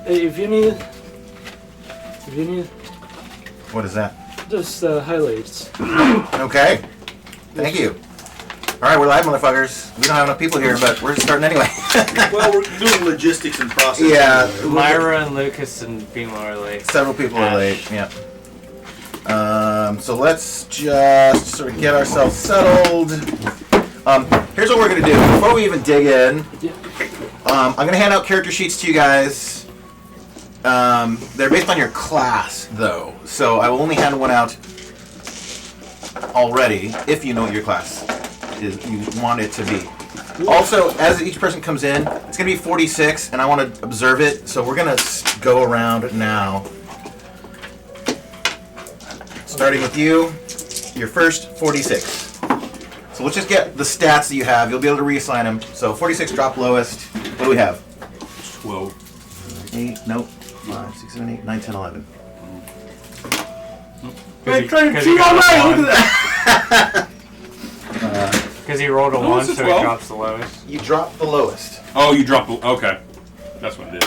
Hey, if you need, What is that? just highlights. Okay. Thank you. All right, we're live, motherfuckers. We don't have enough people here, but we're starting anyway. Well, we're doing logistics and processing. Yeah. Myra and Lucas and Beamo are late. Several people are late. Yeah. So let's just sort of get ourselves settled. Here's what we're gonna do before we even dig in. I'm gonna hand out character sheets to you guys. They're based on your class, though, so I will only hand one out already if you know what your class is you want it to be. Also, as each person comes in, it's gonna be 46, and I want to observe it. So we're gonna go around now, starting with you. Your first 46. So let's just get the stats that you have. You'll be able to reassign them. So 46 drop lowest. What do we have? 12. 8, nope. 5, 6, 7, 8, 9, 10, 11. Because he rolled a 1, so he 12. drops the lowest. You drop the lowest. Oh, you dropped. Okay. That's what it did.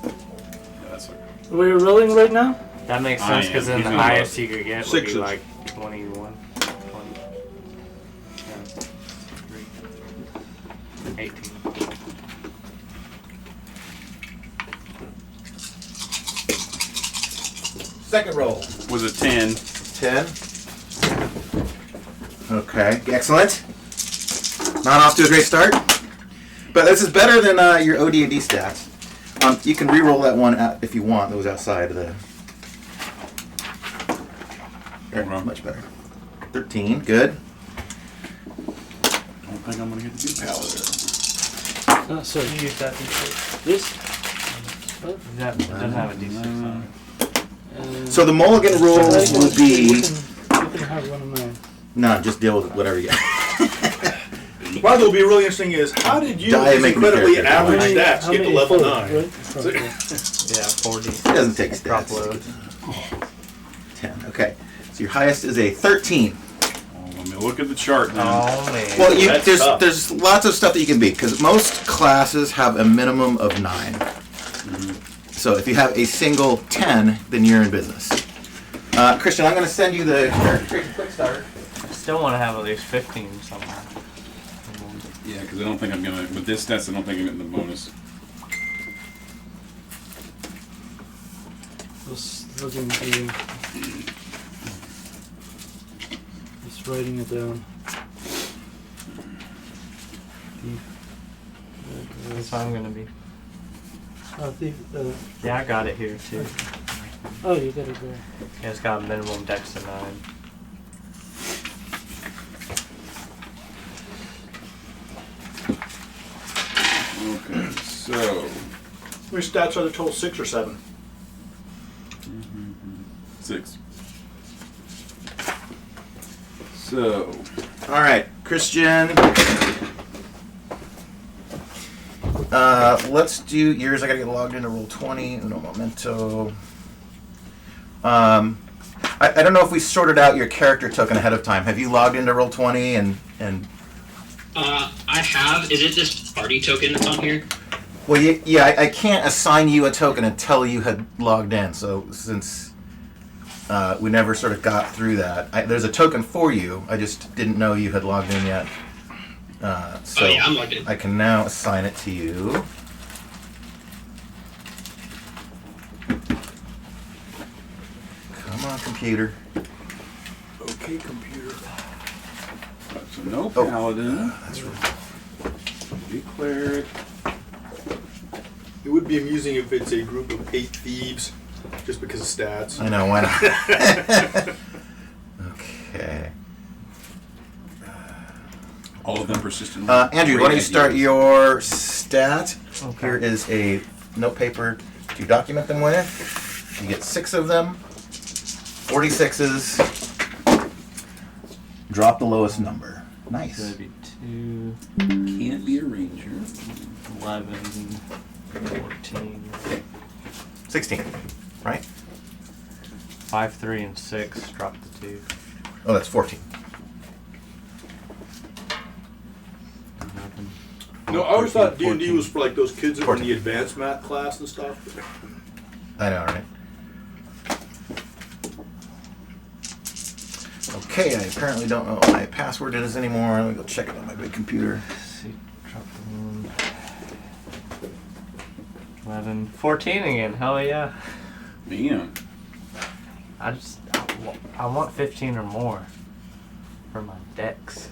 Yeah, that's what. We're rolling right now? That makes I sense, am. because then He's the gonna highest go you could get would sixes. be like 21. 20. 3. 18. Second roll. Was a 10. 10. Okay, excellent. Not off to a great start, but this is better than your OD&D stats. You can re-roll that one out if you want. That was outside of the. There, much better. 13, good. I don't think I'm gonna get to do paladin. Oh, sorry. You use that D6. This? That doesn't have a D6 on it. So the mulligan rules will be. You can have one of mine. No, just deal with whatever you got. What will be really interesting is how did you, Die with make me incredibly character. average How stats, get to many? level 4, 9? right? Yeah, 4D. It doesn't take Drop stats. lowest. 10. Okay. So your highest is a 13. Let me look at the chart now. Oh, man. Well, That's tough. there's lots of stuff that you can beat because most classes have a minimum of 9. So if you have a single 10, then you're in business. Christian, I'm going to send you the quick start. I still want to have at least 15 somewhere. Yeah, because I don't think I'm gonna. With this stats, I don't think I'm getting the bonus. Just looking through. Just writing it down. That's how I'm going to be. Yeah, I got it here, too. Oh, you got it there. Yeah, it's got a minimum dex of 9. Okay, so. How many stats are the total? 6 or 7? 6. So. All right, Christian. Let's do yours. I got to get logged into Roll20. Uno momento. I don't know if we sorted out your character token ahead of time. Have you logged into Roll20 and I have. Is it this party token that's on here? Well, yeah, I can't assign you a token until you had logged in. So since we never sort of got through that, there's a token for you. I just didn't know you had logged in yet. So yeah, I'm logged in. I can now assign it to you. Come on, computer. Okay, computer. So no Oh, paladin. That's right. Declared. It would be amusing if it's a group of 8 thieves, just because of stats. I know, why not? Okay. All of them persistent. Andrew, why don't you start your stat? Okay. Here is a note paper to document them with. You get 6 of them. 46s. Drop the lowest number. Nice. So it'd be 2, Can't be a ranger. 11, 14, 16, right? 5, 3, and 6. Drop the 2. Oh, that's 14. 11, No, I always thought D&D 14. was for like those kids that were in 14. the advanced math class and stuff. I know, right? Okay, I apparently don't know what my password is anymore. Let me go check it on my big computer. See, drop the 1. 11. 14 again. Hell yeah. Man. I want 15 or more for my decks.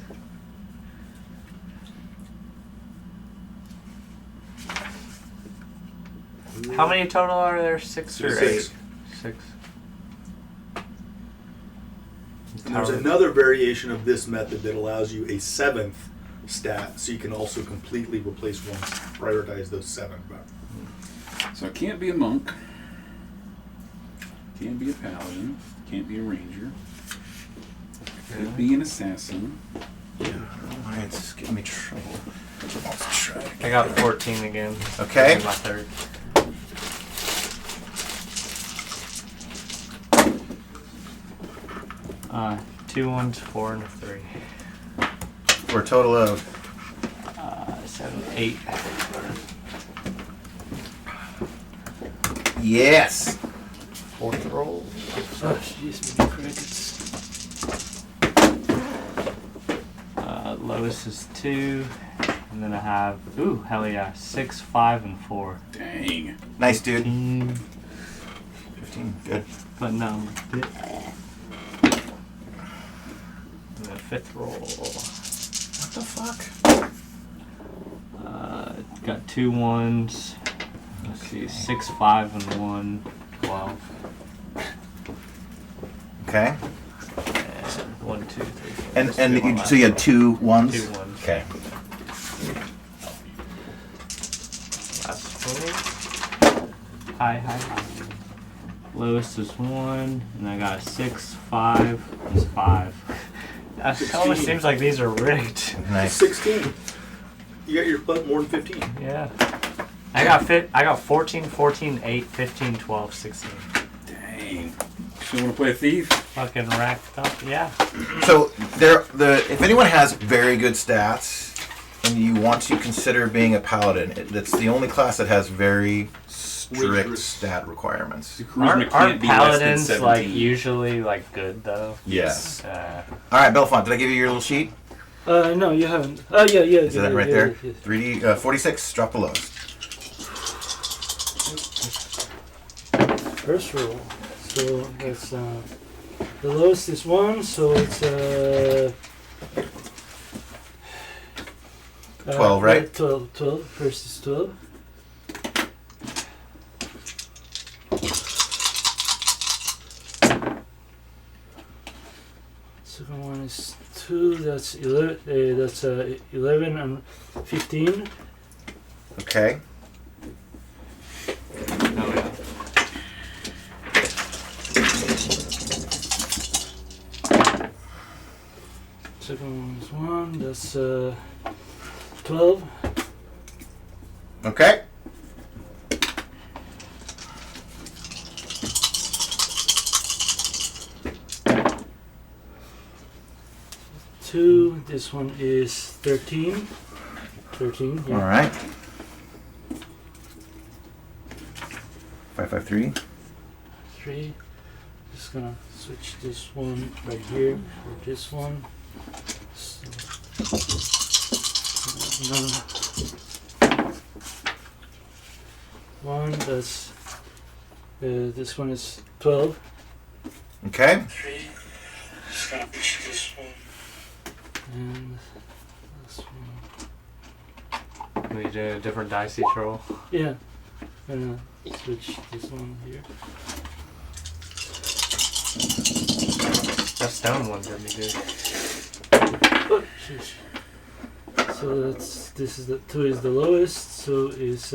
How many total are there? 6 or 8? 6. 6. And there's another variation of this method that allows you a 7th stat, so you can also completely replace one, prioritize those 7. But So I can't be a monk. Can't be a paladin. Can't be a ranger. Could be an assassin. Why it's giving me trouble. Let's try. I got 14 again. Okay. This is my third. Two 1s, 4, and a 3. For a total of 7, 8. yes. 4th roll. Oh, jeez, my crickets. Lowest is 2. And then I have, ooh, hell yeah, 6, 5, and 4. Dang. Nice, dude. 15. 15. Good. But no. And then 5th roll. What the fuck? Got 2 1s. Let's see, 6, 5, and 1. 12. Okay. And 1, 2, 3, 4. And Let's and do all you, that. so you had 2 1s? 2 1s. Okay. That's 20. Hi. Lowest is 1, and I got a 6, 5, is 5. It 16. almost seems like these are rigged. Nice. 16. You got your butt more than 15. Yeah. I got 14, 14, 8, 15, 12, 16. Dang. Still want to play a thief? Fucking racked up. Yeah. So if anyone has very good stats and you want to consider being a paladin, that's the only class that has very strict Rigorous. stat requirements. Your charisma Aren't can't be less than paladins 17. like usually like good though? Yes. Uh, All right, Belfont, did I give you your little sheet? No, you haven't. Oh, yeah. Is that right there? Yeah. 3D 46. Drop the lowest. First roll. So that's the lowest is 1, so it's 12, right? 12. First is 12. Second one is 2. That's 11. That's 11 and 15. Okay. oh yeah. Second one is 1. That's 12. Okay. Two. This one is 13. 13. Yeah. All right. 553. 3. Just gonna switch this one right here for this one. So, no. 1. That's this one is 12. Okay. 3. Just gonna switch this one. And this one. We do a different dice each roll. Yeah. Gonna switch this one here. That stone one did me good. Oh, sheesh. So this is the 2 is the lowest. So is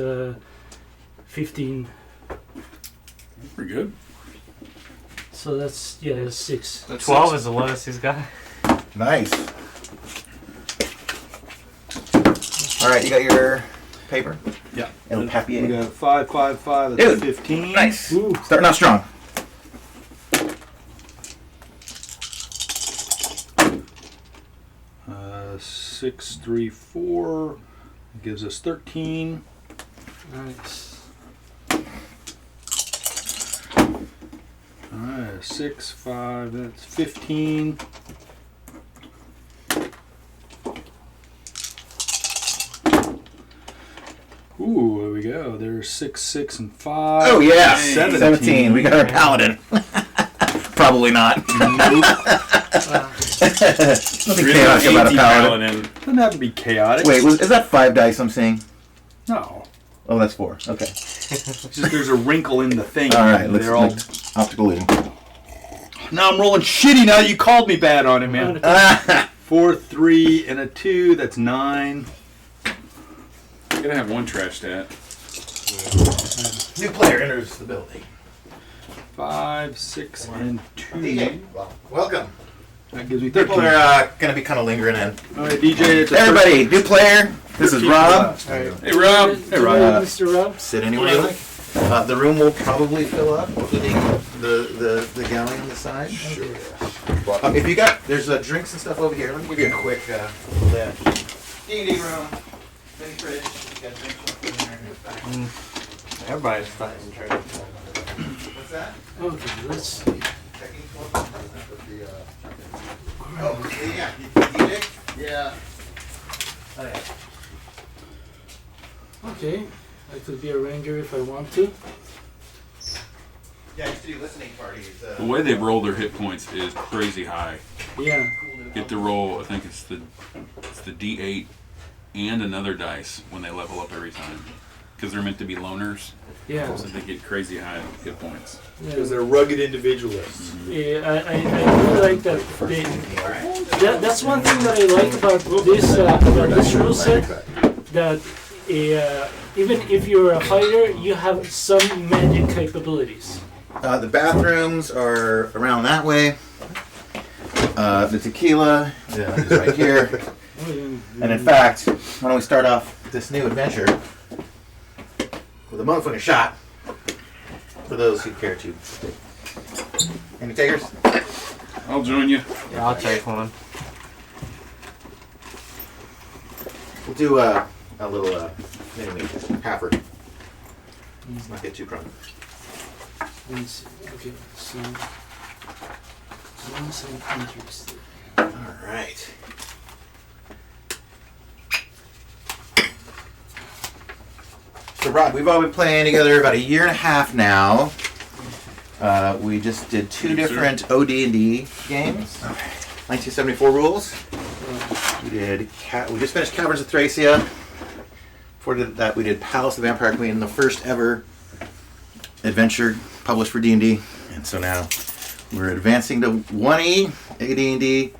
15. Pretty good. So that's 6. That's 12 6. is the lowest he's got. Nice. All right, you got your paper? Yeah. El papier. We got 5, 5, 5. That's Dude, 15. Nice. Ooh. Starting off strong. Uh, 6, 3, 4. Gives us 13. Nice. Alright, 6, 5, that's 15. Ooh, there we go. There's 6, 6, and 5. Oh yeah, 17. We got our paladin. Probably not. Nope. Nothing chaotic about a paladin. Doesn't have to be chaotic. Wait, is that 5 dice I'm seeing? No. Oh, that's 4. Okay. It's just there's a wrinkle in the thing. All right, let's They're all... optical illusion. Now I'm rolling shitty now that you called me bad on it, man. 4, 3, and a 2. That's 9. You gotta have one trash stat. New player enters the building. 5, 6, and 2. DJ, welcome. That gives me 13. People are going to be kind of lingering in. All right, DJ. It's a Everybody, new player. This is Rob. Hey, Rob. Hey, Rob. Mr. Rob. Sit anywhere you like. The room will probably fill up, including the galley on the side. Sure. If you got, there's drinks and stuff over here. Let me give you a quick D&D room. Mini fridge. You got drinks in there. Everybody's fucking drinking. What's that? Okay, let's see. Checking for Oh, yeah. DJ? Yeah. Oh, yeah. Okay, I could be a ranger if I want to. Yeah, I used to do listening parties. The way they roll their hit points is crazy high. Yeah. Get to roll, I think it's the D8 and another dice when they level up every time. Because they're meant to be loners. Yeah. So they get crazy high hit points. Because they're rugged individualists. Yeah, I really like that. That's one thing that I like about this rule set. That even if you're a fighter, you have some magic capabilities. The bathrooms are around that way. The tequila is right here. And in fact, why don't we start off this new adventure with a motherfucking shot for those who care to. Any takers? I'll join you. Yeah, I'll take one. We'll do a little mini halfer. Let's not get too crunk. Let's see. Okay, so once I'm interested. All right. So Rob, we've all been playing together about 1.5 years now. We just did 2 different OD&D games. 1974 rules. We just finished Caverns of Thracia. Before that, we did Palace of the Vampire Queen, the first ever adventure published for D&D. And so now we're advancing to 1E, AD&D.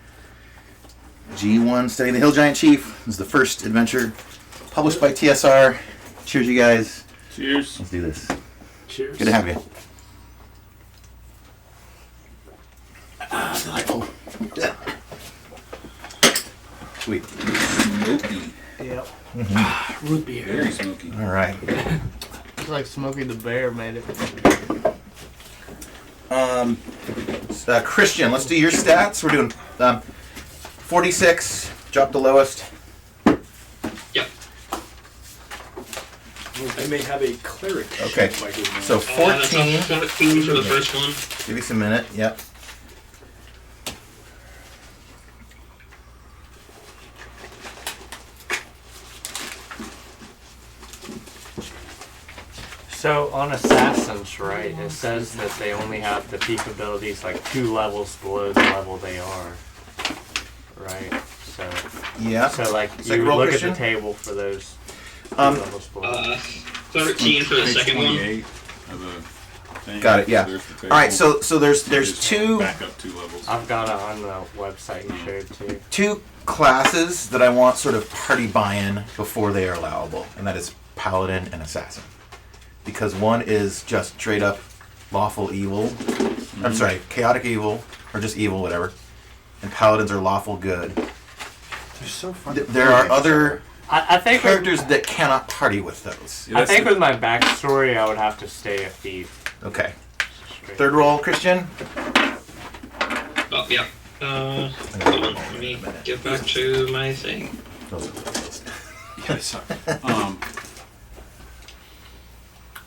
G1, Steading the Hill Giant Chief. This is the first adventure published by TSR. Cheers, you guys. Cheers. Let's do this. Cheers. Good to have you. Delightful. Yeah. Sweet. Smoky. Yep. Root beer. Very smoky. All right. It's like Smokey the Bear made it. Christian, let's do your stats. We're doing 46. Drop the lowest. Yep. I may have a cleric. Okay. So That's 14. 14 for the first one. Give us a minute. Yep. So on Assassins, right, it says that they only have the peak abilities like 2 levels below the level they are. Right? So Yeah. so like Second you roll, look Christian? at the table for those 2 Um, levels below. 13 for the Page second one. 28 of the thing. Got it. Yeah. There's the All right. table. So there's Just two back up 2 levels. I've got it on the website you showed too. classes that I want sort of party buy-in before they are allowable, and that is Paladin and Assassin. Because one is just straight up lawful evil. I'm sorry, chaotic evil, or just evil, whatever. And Paladins are lawful good. They're so fun. There are other I think characters that cannot party with those. Yeah, I that's think the- with my backstory I would have to stay a thief. Okay. Straight. Third roll, Christian. Oh, yeah. Hold on. Let me get back to my thing. Yeah, they suck.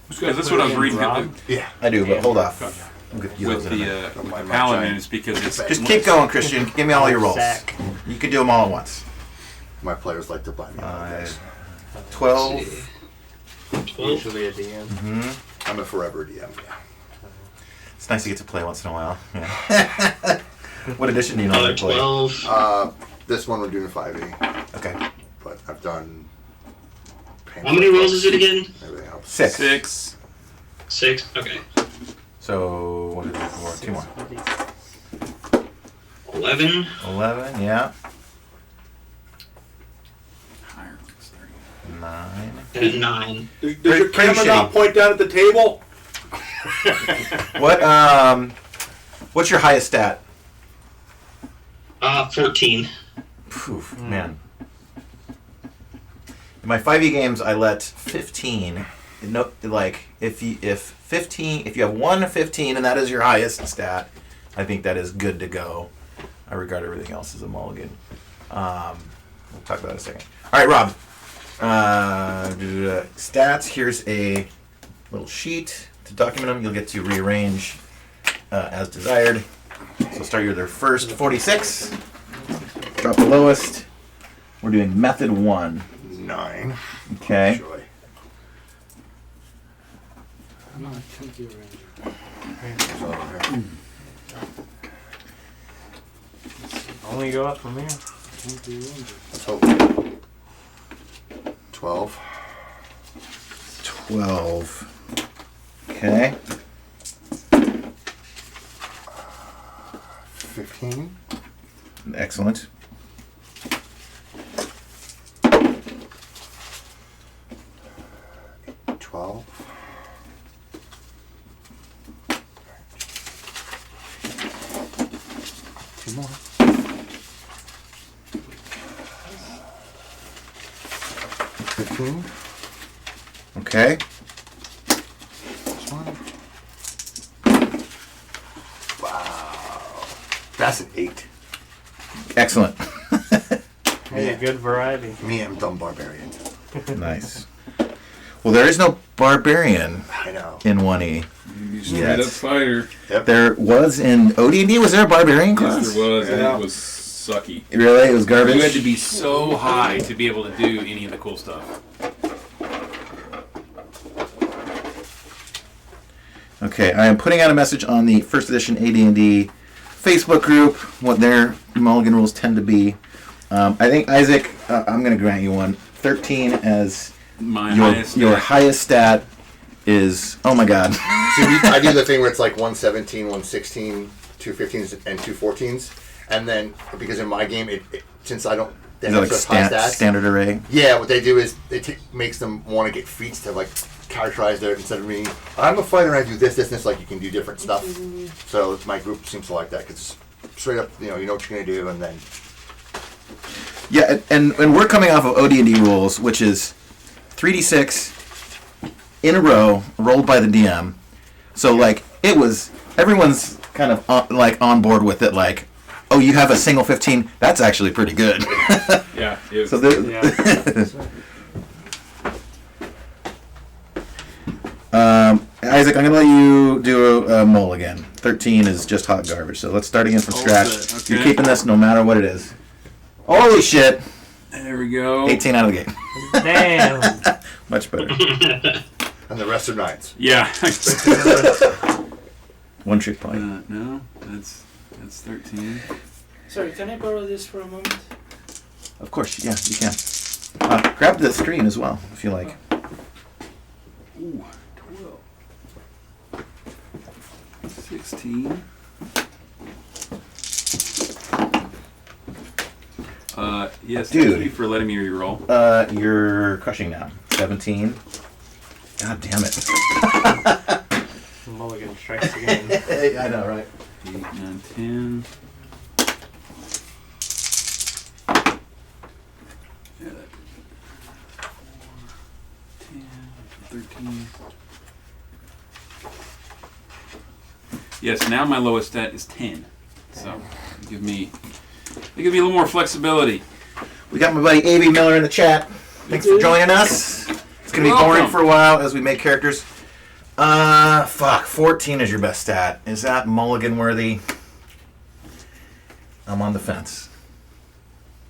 Because that's what I was reading Yeah, I do, but hold off. with the paladin is because it's Just keep going, Christian. Give me all your rolls. Sack. You can do them all at once. My players like to buy me all this. 12. 12. Usually a DM. Mm-hmm. I'm a forever DM. Yeah. It's nice to get to play once in a while. Yeah. What edition do you normally play? 12. This one we're doing a 5e, Okay. but I've done. How many rolls is it again? Everything else. 6. 6. Okay. So, what is it for? 2 more. 11. 11, yeah. higher. It's 30. 9. And 9. Does Pretty- your camera pretty not shitty. point down at the table? What's your highest stat? 14. Phew, man. In my 5e games, I let 15. No, like if you have 1 15 and that is your highest stat, I think that is good to go. I regard everything else as a mulligan. We'll talk about it in a second. All right, Rob. Stats. Here's a little sheet to document them. You'll get to rearrange as desired. So start with their first 46. Drop the lowest. We're doing method 1. 9. Okay. Joy. No, I can't do it. So, okay. Only go up from here. Can't do it. Let's hope. 12. 12. Okay. 15. Excellent. 12. 2 more. 15. Okay. This one. Wow. That's an 8. Excellent. Hey, a good variety. Me, I'm dumb barbarian. Nice. Well, there is no barbarian I know. in 1E. You straight Yes. up fighter. There was in OD&D. Was there a barbarian class? Yes, there was. Yeah. And it was sucky. Really? It was garbage? You had to be so high to be able to do any of the cool stuff. Okay, I am putting out a message on the first edition AD&D Facebook group, what their mulligan rules tend to be. I think, Isaac, I'm going to grant you one. 13 as My your highest stat is, oh my god. See, I do the thing where it's like 117, 116, 2 15s, and 2 14s. And then, because in my game, since I don't... Is that like standard array? Yeah, what they do is it makes them want to get feats to like characterize their, instead of me, I'm a fighter and I do this, this, and this, like you can do different stuff. So my group seems to like that because straight up, you know what you're going to do, and then... Yeah, and we're coming off of OD&D rules, which is 3d6 in a row, rolled by the DM. So, like, everyone's kind of on board with it, like, oh, you have a single 15, that's actually pretty good. Yeah. So Isaac, I'm going to let you do a mulligan. 13 is just hot garbage, so let's start again from scratch. Okay. You're keeping this no matter what it is. Holy shit! There we go. 18 out of the gate. Damn. Much better. And the rest are 9s. Yeah. One trick pony. No, that's 13. Sorry, can I borrow this for a moment? Of course, yeah, you can. Grab the screen as well, if you like. Ooh, 12. 16. Yes, Dude. thank you for letting me reroll. You're crushing now. 17. God damn it. Mulligan strikes again. I know, right? 8, 9, 10. Yeah, 10, 13. Yes, now my lowest stat is 10. So, give me a little more flexibility. We got my buddy A.B. Miller in the chat. Thanks for joining us. It's gonna be boring for a while as we make characters. 14 is your best stat. Is that mulligan worthy? I'm on the fence.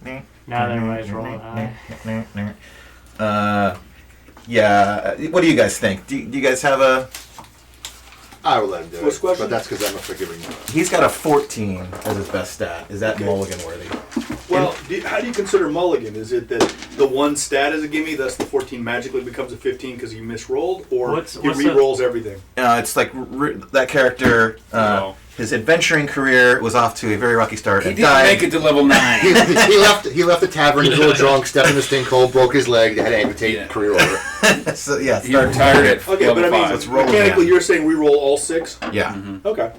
Now that everybody's rolling high. Yeah. What do you guys think? Do you guys have a? I will let him do What's it. the question? But that's because I'm a forgiving. He's got a 14 as his best stat. Is that Okay. mulligan worthy? Well, how do you consider mulligan? Is it that the one stat is a gimme, thus the 14 magically becomes a 15 because he misrolled, or What's he re-rolls everything? It's like that character. His adventuring career was off to a very rocky start. He and didn't died. make it to level 9. He left the tavern. He was a little drunk, stepped in the stinkhole, broke his leg. They had to amputate. Yeah. Career over. So, yeah, He retired at Okay, level but I mean, 5. let's roll mechanically, again. you're saying re-roll all 6? Yeah. Okay.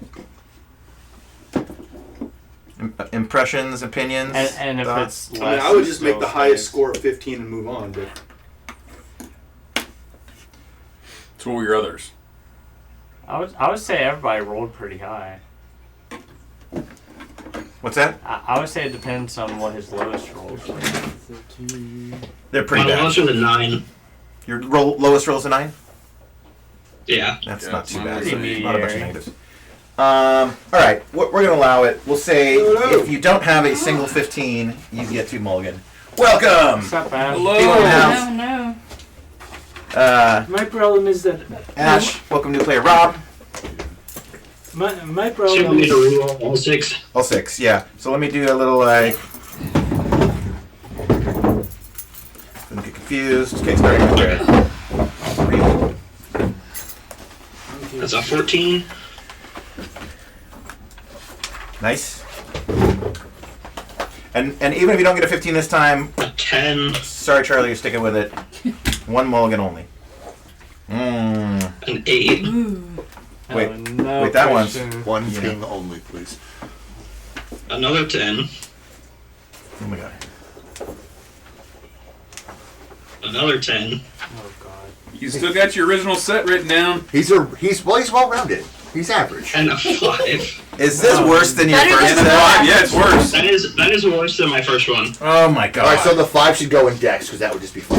Impressions, opinions. And if thoughts? it's I mean, less, I would it's just make still the highest stays. score of 15 and move on, but So what were your others? I would say everybody rolled pretty high. What's that? I would say it depends on what his lowest rolls were. They're pretty My bad. lowest was a 9. Your lowest roll's a 9? Yeah. That's Yeah, not too mine bad. was So pretty not a bunch of mediocre. negatives. All right, we're going to allow it. We'll say Hello. if you don't have a single 15, you get 2 mulligan. Welcome! It's not bad. People in the house. No. My problem is that Ash, welcome new player. Rob, my Should problem we is re-roll all 6? all 6. Yeah. So let me do a little don't get confused. Okay, starting right there. That's a 14. Nice. And even if you don't get a 15 this time, A 10. sorry Charlie, you're sticking with it. 1 mulligan only. An 8. Wait, Oh, no wait, that one's- question. One Yeah. king only, please. Another 10. Oh my god. Another 10. Oh god. You still got your original set written down. He's well rounded. He's average. And a 5. Is this worse than your Better first than set? that. Yeah, it's worse. That is worse than my first one. Oh my god. All right, so the 5 should go in Dex because that would just be fun.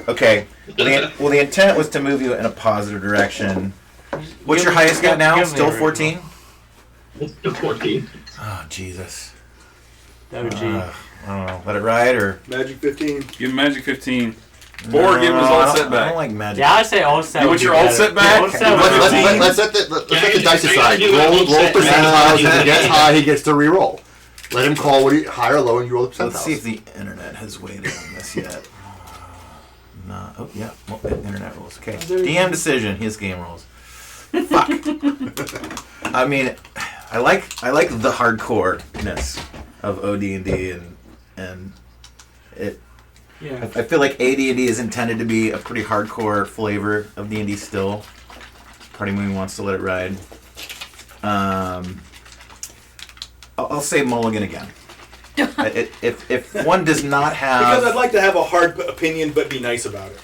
Okay. Well, the intent was to move you in a positive direction. What's your highest got now? Give me Still a 14? It's a 14. Oh, Jesus. OG. I don't know. Let it ride or... magic 15. Give him Magic 15. Or give him his No, I old don't- set I back. don't like magic. Yeah, I'd say old set. You would want be your old better. set back? Old set would be Let's- better. Let's set the dice I aside. gotta do Roll it. percentiles. If Yeah. he gets high, he gets to re-roll. Let him call what he high or low, and you roll the percentiles. Let's see if the internet has weighed in on this yet. No. Oh, yeah. Well, internet rules. Okay. DM decision. His game rules. Fuck. I mean, I like the hardcore-ness of OD&D and it. yeah. I feel like AD&D is intended to be a pretty hardcore flavor of D&D still. Party Moon wants to let it ride. I'll say mulligan again. If one does not have... Because I'd like to have a hard opinion, but be nice about it.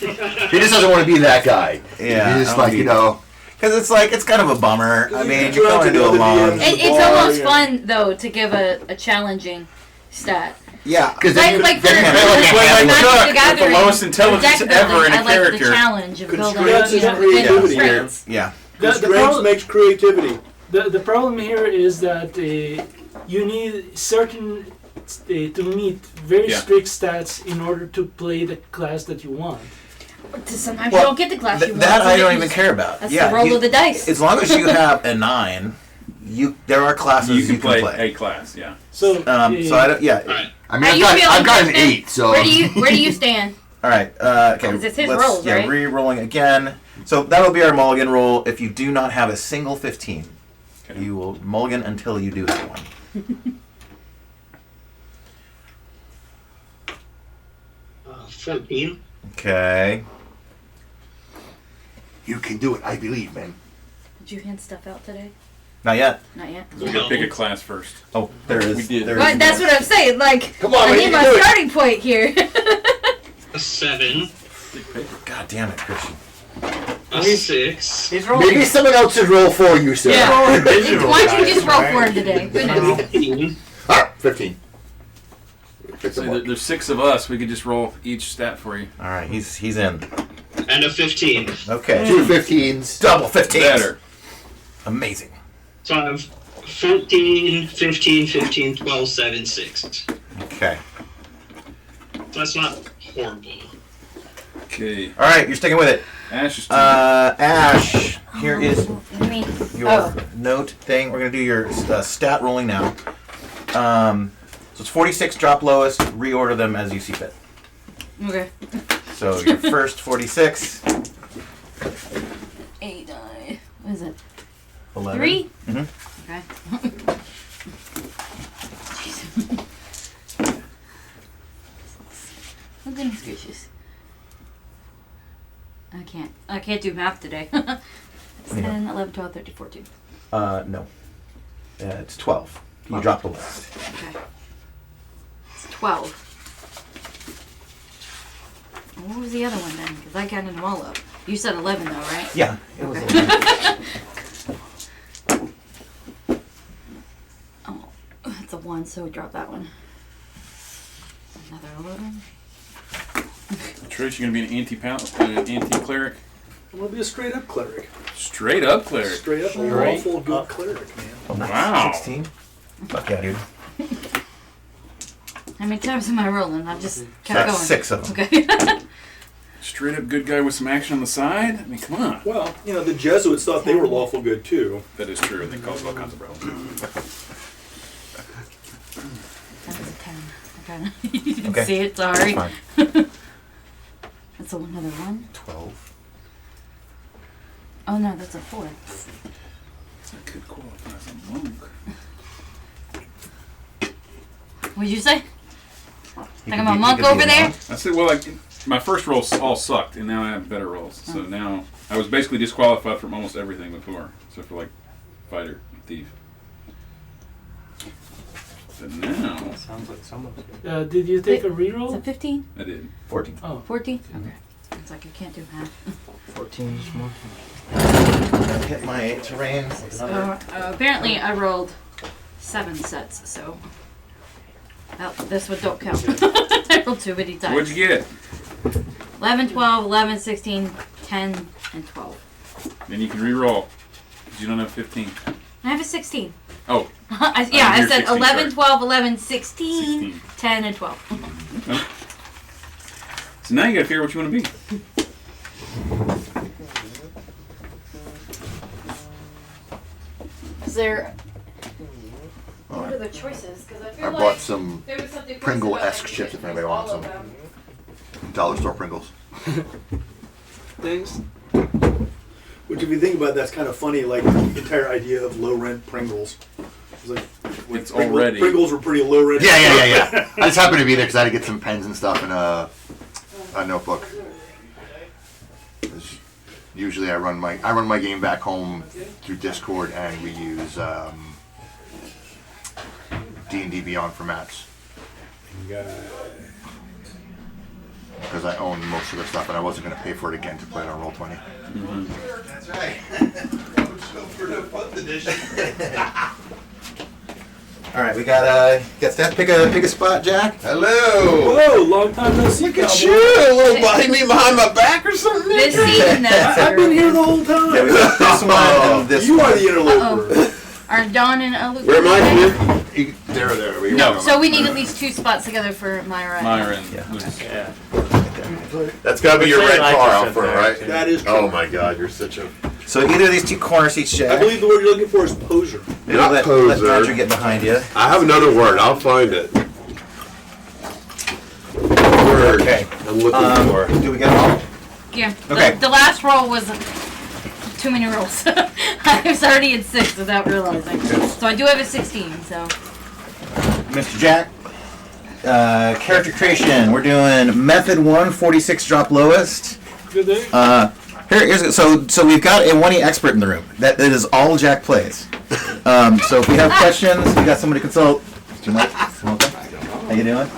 Yeah. He just doesn't want to be that guy. Yeah, He's just I like, don't Because it's like, it's kind of a bummer. I mean, you're Trying going to into a know the long... DMs. It's Bar, almost yeah. fun though to give a challenging stat. Yeah. Because Like for then- Magic like the Chuck, with the Gathering, lowest for intelligence deck ever building, in a I like the character. challenge of building Constraints is creativity. constraints. Yeah. The Constraints problem- makes creativity. The problem here is that you need certain to meet very Yeah. strict stats in order to play the class that you want. Sometimes Well, you don't get the class you want. That so I don't you even just- care about. That's Yeah, the roll you- of the dice. As long as you have a 9, there are classes You can play a class, yeah. So, So I don't. Yeah. Alright. I mean, How you feeling, I've got an Kristen? 8, so Where do you stand? All right. Okay. Because it's his let's, rolls, yeah, right? re-rolling again. So that'll be our mulligan roll. If you do not have a single 15, Okay. you will mulligan until you do have one. 14. Okay. you can do it. I believe, man. Did you hand stuff out today? Not yet. Not yet. We gotta pick a class first. Oh, there is. We did. There But is that's more. what I'm saying. Like, Come on, I man, need you my can do it. starting point here. A 7. God damn it, Christian. A 6. He's rolling. Maybe someone else should roll for you, sir. Yeah. rolling visual Why don't you dice, just roll right? for him today? Goodness. 15. Ah, 15. It's a So mark. there's 6 of us. We could just roll each stat for you. All right, he's in. And a 15. Okay. 2 15s. Double 15. Better. Amazing. So I have 14, 15, 15, 12, 7, 6. Okay. So that's not horrible. Okay. All right, you're sticking with it. Ash is Ash, here is Let me. your Oh. note thing. We're gonna do your stat rolling now. So it's 46 drop lowest. Reorder them as you see fit. Okay. So your first 46. 8, 9. What is it? 11. 3? Mhm. Okay. Jeez. Oh, goodness gracious. I can't do math today. It's Yeah. 10, 11, 12, 13, 14. No. It's 12. You dropped the lowest. Okay. It's 12. And what was the other one then? Because I counted them all up. You said 11 though, right? Yeah, it was. Oh, that's a 1, so drop that one. Another 11. Trish, you're gonna be an anti-cleric? I'm gonna be a straight up cleric. Straight up cleric. Straight up a Straight lawful good cleric, man. Oh, nice. Wow. 16. Fuck yeah, dude. How many times am I rolling? I've just kept That's going. 6 of them. Okay. Straight up good guy with some action on the side? I mean, come on. Well, you know, the Jesuits thought they were lawful good too. That is true, and they cause all kinds of problems. That was a 10. Okay. You didn't Okay. see it, sorry. Fine. That's another 1. 12. Oh no, that's a 4. That could qualify as a monk. What'd you say? You Like could I'm be- a you monk could be over a there? monk. I said, well, like, my first rolls all sucked, and now I have better rolls. So now, I was basically disqualified from almost everything before, except for, like, fighter, thief. But now, Sounds like someone's good. Did you take a Is reroll? it 15? I did. 14. Oh, 14? Okay. It's like I can't do math. 14 is more. Hit my terrain. Apparently I rolled 7 sets, so this one don't count. I rolled too many times. What'd you get? 11, 12, 11, 16, 10, and 12. Then you can re-roll, because you don't have 15. I have a 16. Oh, I you're said 16, 11, sorry. 12, 11, 16, 16. 10, and 12. So now you gotta figure out what you want to be. Is there... What are the choices? Because I feel I like bought some there was something Pringle-esque chips if anybody wants them. Dollar store Pringles. Things. Which, if you think about it, that's kind of funny. Like the entire idea of low rent Pringles. It's like when It's already- Pringles were pretty low rent. Yeah. I just happened to be there because I had to get some pens and stuff and a notebook. 'Cause usually I run my game back home through Discord, and we use D&D Beyond for mats. Because I own most of the stuff, and I wasn't going to pay for it again to play it on Roll20. That's right. For the 5th edition. All right, we got Steph. Pick a spot, Jack. Hello! Whoa, long time no see. Look at cowboy. you! A little body me behind my back or something? This season, I've been here the whole time. Yeah, we got this one and this You one. are the interloper. Are Dawn and Luke? Where am I here? There. No. So we need at least 2 spots together for Myra. Myron. Yeah. Yeah. That's gotta be your They red like car to out sit front, there, right? too. That is true. Oh my god, you're such a... So either of these 2 corner seats, Jack. I believe the word you're looking for is poser. Not let poser. Roger get behind you. I have another word. I'll find it. Word Okay. I'm looking for. Do we get them all? Yeah. Okay. The last roll was too many rolls. I was already at 6 without realizing. So I do have a 16. So Mr. Jack. Character creation. We're doing method 1, 46 drop lowest. good day. Here's so we've got a 1E expert in the room. That is all Jack plays. So if we have questions, we got somebody to consult. Mr. Mike, welcome. How you doing?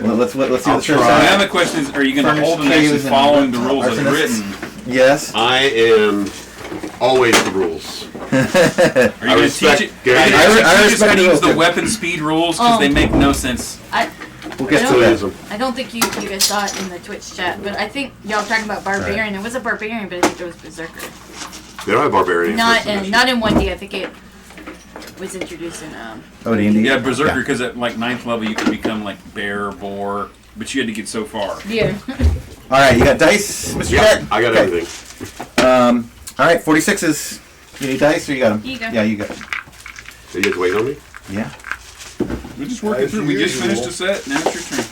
Well, let's see what the show's My about. other question is, are you going to Furnished hold an action caves and following the rules as arsonists. written? Yes. I am always the rules. Are you going to teach respect it? Gary. Are you I going to teach us respect how to the use the rules, too. weapon speed rules? Because they make no sense. We'll get to Still that. use them. I don't think you guys saw it in the Twitch chat, but I think y'all were talking about barbarian. It was a barbarian, but I think it was berserker. They don't have barbarians. Not in 1D. I think it was introduced in OD&D. Yeah, berserker, because at like 9th level you can become like bear, boar, but you had to get so far. Yeah. All right, you got dice, Mr. Yeah, Jack? I got Okay. everything. All right, 46s. You need dice or you got them? You go. Yeah, you got them. So you have to wait on me? Yeah. We're just working As through. We just usual. finished a set. Now it's your turn.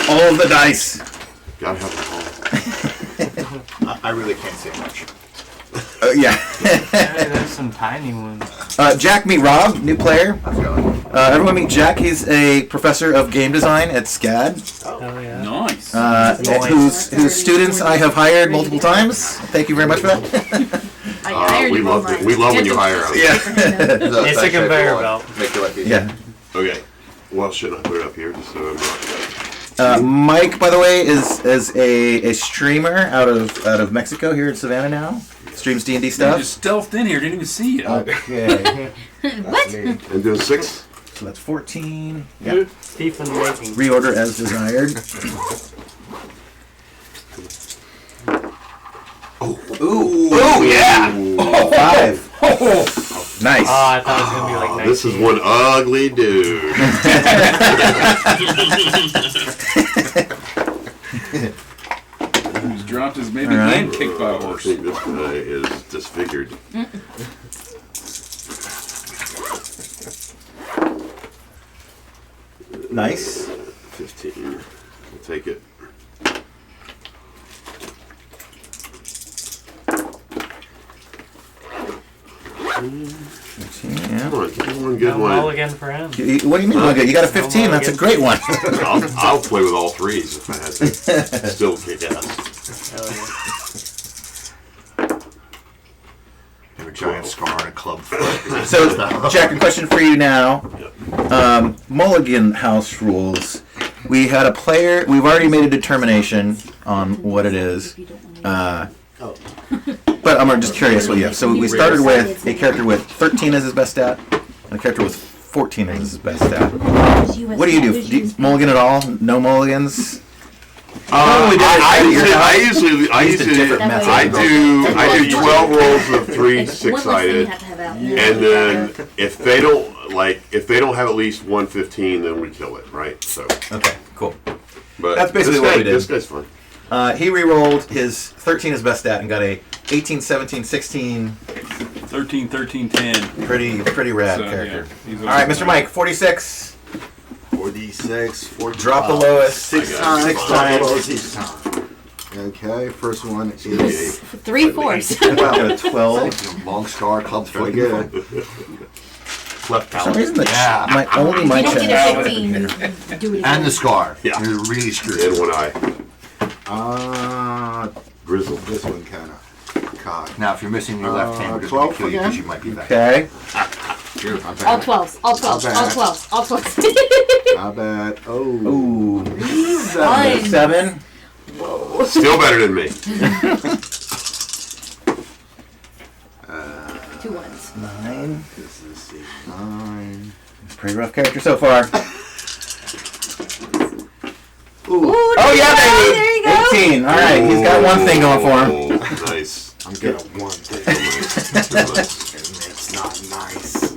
All of the dice. Gotta have them all. I really can't say much. Yeah. Yeah, there's some tiny ones. Jack, meet Rob, new player. How's it going? Everyone meet Jack. He's a professor of game design at SCAD, Oh yeah. Nice. whose students I have hired multiple times. Thank you very much for that. I hired We you love online. it. We love when you hire us. Yeah. It's a conveyor belt. Make your life easier. Yeah. Okay. Well, shouldn't I put it up here just so I'm not... Mike, by the way, is a streamer out of Mexico here in Savannah now. Streams D&D You stuff. just stealthed in here. Didn't even see you. Okay. What? And doing 6? So that's 14. Yeah. Stephen making. Reorder as desired. Ooh, yeah. Oh, 5. Nice. Oh, I thought it was gonna be like 19. This is one ugly dude. He's dropped his baby All right. and kicked by a I horse. think this guy is disfigured. Nice. 15. We'll take it. Yeah. Come on, give me one good No one. mulligan for him. What do you mean? You got a 15. That's a great one. I'll play with all 3s if I had to. Still kick ass. Hell yeah. Have a giant scar and a club. So, Jack, a question for you now. Mulligan house rules. We had a player. We've already made a determination on what it is. But I'm just curious what you have. So we started with a character with 13 as his best stat, and a character with 14 as his best stat. What do you do? Do you mulligan at all? No mulligans? I usually Used a different method. I do 12 rolls of 3 6-sided, and then if they don't have at least 115, then we kill it, right? So, Okay, cool. but That's basically this what guy, we did. This guy's fun. He re-rolled his 13 as best stat and got a 18, 17, 16. 13, 13, 10. Pretty rad So, character. yeah, he's All right, Mr. Mike, 46. 4d6, 4 Drop the lowest. 6 I got times. Six Drop the times. lowest each time. Okay, first one is 3 fours. Got a 12. Long scar, club pretty foot. good. Left For some palate. reason, my You my don't get chest. a 15. You do it And again. the scar. Yeah. You're really screwed. And one eye. Grizzle. This one kind of cocked. Now, if you're missing your left hand, we're just 12 going to kill you because again? you might be back. Okay. All 12s. All 12s. Not All bad. 12s. All 12s. Not bad. Oh. Ooh. Fine. 7. Still better than me. 2 ones. 9. This is 9. It's a pretty rough character so far. Ooh, Oh, there yeah, you go. baby! 18. All right, he's got one thing going for him. Oh, nice. I'm good at one thing. Nice. And it's not nice.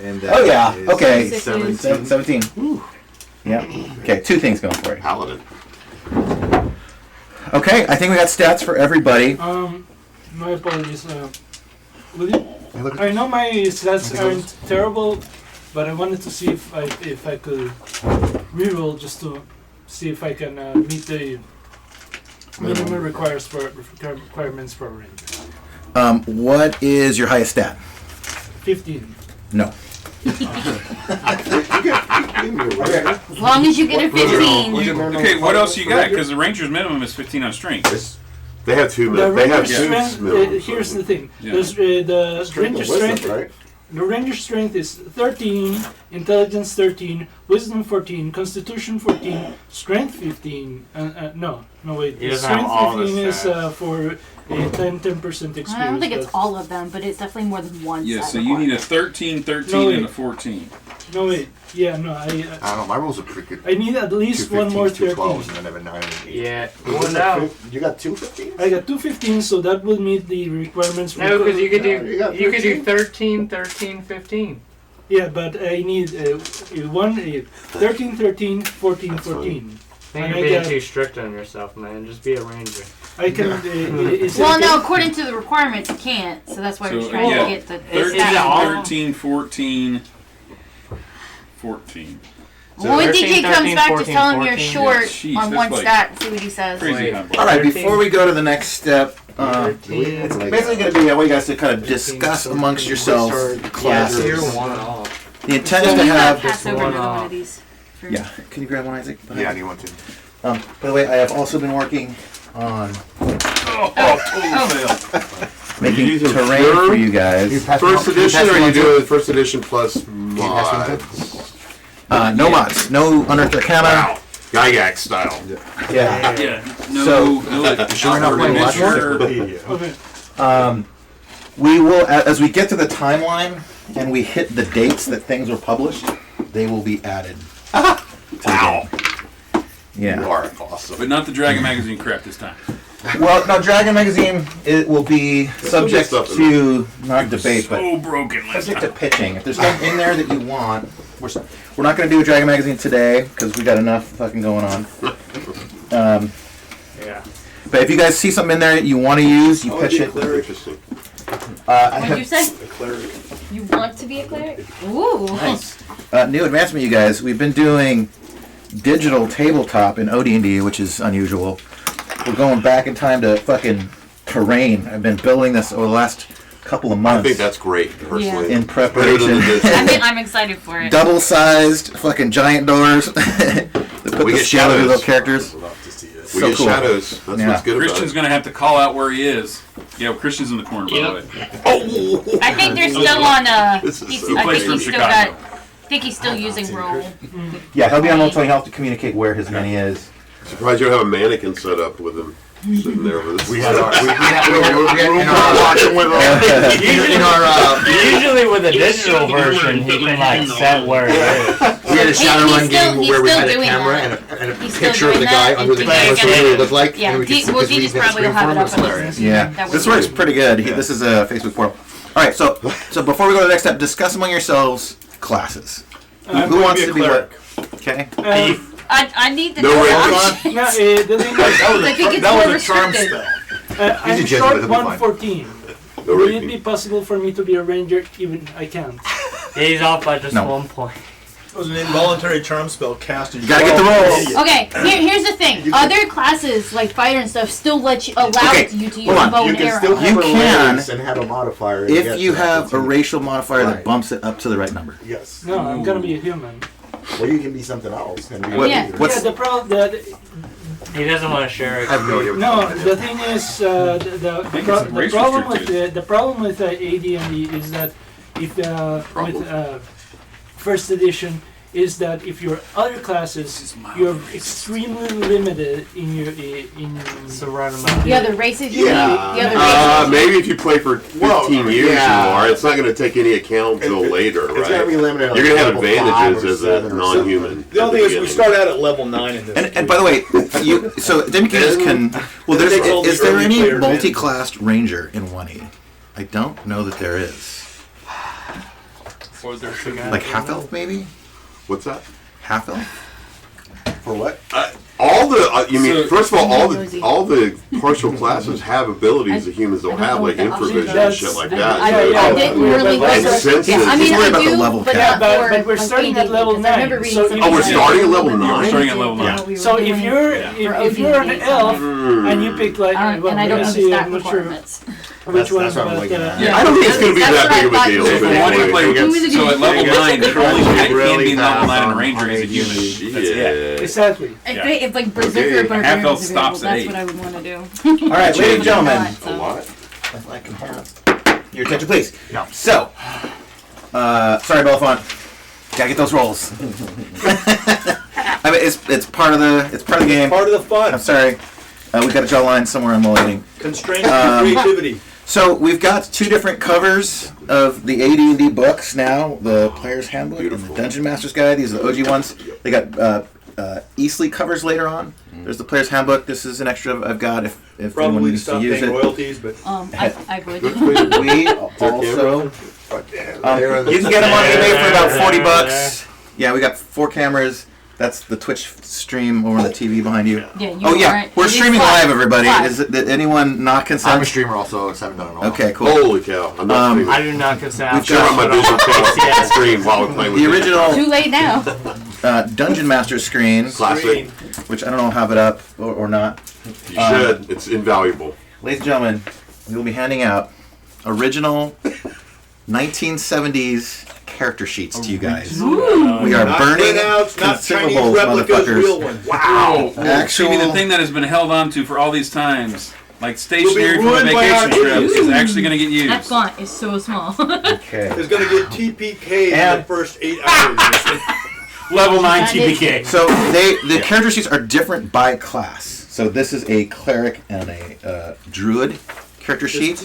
And that Oh, yeah. is Okay. 17. 17. Yeah. Okay, 2 things going for you. Paladin. Okay, I think we got stats for everybody. My apologies. I know my stats aren't terrible, but I wanted to see if I could reroll just to see if I can meet the minimum requirements for a ranger. What is your highest stat? 15. No. As long as you get a 15. Okay, what else you got? Because the ranger's minimum is 15 on strength. They have 2 The minutes. They have ranger 2 strength. minutes. Here's the thing. Yeah. There's the ranger strength. right? The ranger strength is 13, Intelligence 13, Wisdom 14, Constitution 14, Strength 15. No, wait. He doesn't have Strength all the 15 is stats. for a 10% experience. I don't think it's but- all of them, but it's definitely more than one. Yeah, set so you need a required. 13, 13, No, and wait. a 14. No, wait. Yeah, no, I don't know. My rolls are pretty good. I need at least one more 2 13. 12s, and then I have a 9 and an 8. Yeah. Well, no. You got 2 15s? I got 2 15s, so that will meet the requirements for No, because you could You got do 13? 13, 13, 15. Yeah, but I need 13, 13, 14, 14. I think And you're I being got- too strict on yourself, man. Just be a ranger. I can. Is Well, it no, okay? according to the requirements, you can't. So that's why we're So, trying yeah, to get the. 13, Is it all? 13, 14, 14. Well, when 13, DK comes 13, back, 14, just tell him you're 14. short Yeah, jeez, on that's one like stat and see what he says. Crazy Wait. high bar. All right, 13. before we go to the next step, It's like, basically going to be I want you guys to kind of discuss amongst yourselves Yeah, classes. so you're one off. The intent is So to you gotta have. pass over one another one off. of these. for- Yeah, can you grab one, Isaac? yeah, I need one too. By the way, I have also been working on making These are terrain pure? for you guys. First edition, or are you doing first edition plus mods? No mods, no Unearthed Arcana. Wow. Gygax style. Yeah. Yeah, no, So- no, Sure we're not playing Watch adventure. Okay. We will, as we get to the timeline and we hit the dates that things were published, they will be added. Wow. Yeah. You are awesome. But not the Dragon Magazine crap this time. Well, no, Dragon Magazine, it will be subject stuff in to, not debate, but So broken last subject to time. pitching. If there's something in there that you want, we're not going to do a Dragon Magazine today because we got enough fucking going on. Yeah. But if you guys see something in there that you want to use, you pitch it. Interesting. I What'd you say? A cleric. You want to be a cleric? Ooh. Nice. New advancement, you guys. We've been doing digital tabletop in OD&D, which is unusual. We're going back in time to fucking terrain. I've been building this over the last couple of I months think that's great, personally. in Better than preparation. the I'm excited for it. Double-sized fucking giant doors. They put We the get scale of shadows. little characters. We So get cool. shadows. That's Yeah. what's good about Christian's it. gonna have to call out where he is. Yeah, well, Christian's in the corner, by the way. I think they're still on. This is so I plays think from he's still Chicago. got. I think he's still using roll. Yeah, he'll be on roll so he'll have to communicate where his mini is. Surprised you don't have a mannequin set up with him sitting there with us. We had our, we had in our watching with in our Usually with a digital version, he can like set where it is. we had a Shadowrun He's game still where we had a doing camera that. and a He's still picture of doing the guy that, under and the you camera, guys so what gotta- it looked like. Yeah, and we could see well, because we Dee's did probably will screen have it form, up was on his hilarious. Yeah, That this was works pretty good. This is a Facebook portal. All right, so before we go to the next step, discuss among yourselves classes. I'm Who going wants to to be be a what? cleric. Okay. I need the No door range. option. No, the thing is, I think it's That more was a charm restricted. spell. I'm He's a short Jesuit, he'll be fine. 114. No Will it ranking. be possible for me to be a ranger? Even I can't. He's off by just No. 1 point. It was an involuntary charm spell cast. You gotta get the rolls. Okay, here's the thing. Other classes like fighter and stuff still let you allow Okay, you to use hold on. bow You and can arrow. still have You a can, raise and have a modifier. to If get you to that have a 15. racial modifier that Right. bumps it up to the right number. Yes. No, I'm gonna be a human. Well, you can be something else. And be What- Yeah. what's- Yeah, the problem. He doesn't want to share it. I have no idea. what No, that is. the thing is, think it's race restricted. the problem with AD&D is that if with first edition is that if you're other classes, you're extremely limited in your in. So right amount. The other races you Yeah. need. The other races. Maybe if you play for 15 years yeah. or more, it's not going to take any account until later, It's gotta be right? limited. You're going to have level 5 advantages or as a 7 or non-human. The only thing is, we beginning. start out at level 9 in this. And by the way, so then you guys can. Well, It takes all the is there early any players in. multi-classed ranger in 1E? I don't know that there is. Like half elf maybe? What's that? Half elf? For what? All the you mean So- first of all Nosy. all the partial classes have abilities that humans don't I don't have, know like what the options infravision are. and shit like I that. didn't really But- go Makes sense. Yeah, I He's mean, worried I about the do, level but cap. not for But we're like starting AD, at level because I remember 9, reading so something if- Oh, we're about starting at it. level 9? We're starting at level Yeah. 9. We were So if doing you're it for if you're an OD&D, elf Hmm. and you pick like well, and I don't know let's the see, stat I'm not sure requirements. which one, That's what I'm but looking at. I don't think it's going to be That's that what big of I a deal. thought. but If you want to play, anyway. so at level 9, you only can't be really level 9 fast and a on ranger is a human. That's it. Yeah. exactly. If like Berserker Okay. Barbarian Half elf was stops available, at that's 8. what I would want to do. All right, ladies and gentlemen. So- If I can have your attention, please. No. So, sorry, Belafonte. Gotta get those rolls. I mean, it's part of the game. Part of the fun. I'm sorry. We got to draw lines somewhere. I'm waiting. Constraints of creativity. So we've got two different covers of the AD&D books now: the Player's Handbook and the Dungeon Master's Guide. These are the OG ones. They got e-sleek covers later on. There's the Player's Handbook. This is an extra I've got if anyone Probably needs to stop use paying it. royalties, but I would. We also you can get them on eBay for about $40. Yeah, we got 4 cameras. That's the Twitch stream over on the TV behind you. Yeah, we're streaming live, everybody. Did anyone not consent? I'm a streamer also, so I haven't done it in a while. Okay, cool. Holy cow! I'm not streaming. I do not consent. We've Shut up my visual chat stream while we're playing with The you. original Too late now. Dungeon Master screen, Classic. which I don't know if I have it up or not. You should. It's invaluable. Ladies and gentlemen, we will be handing out original 1970s character sheets to you guys. We are not burning printouts, not Chinese consumables, replicas, real motherfuckers. ones. Wow! Actual- Maybe the thing that has been held on to for all these times, like stationery from a ruined by vacation our trip, idiots. is actually going to get used. That font is so small. Okay. Is going to get TPK in And- the first 8 hours. Level 9 That is- TPK. So the character sheets are different by class. So this is a cleric and a druid character sheet.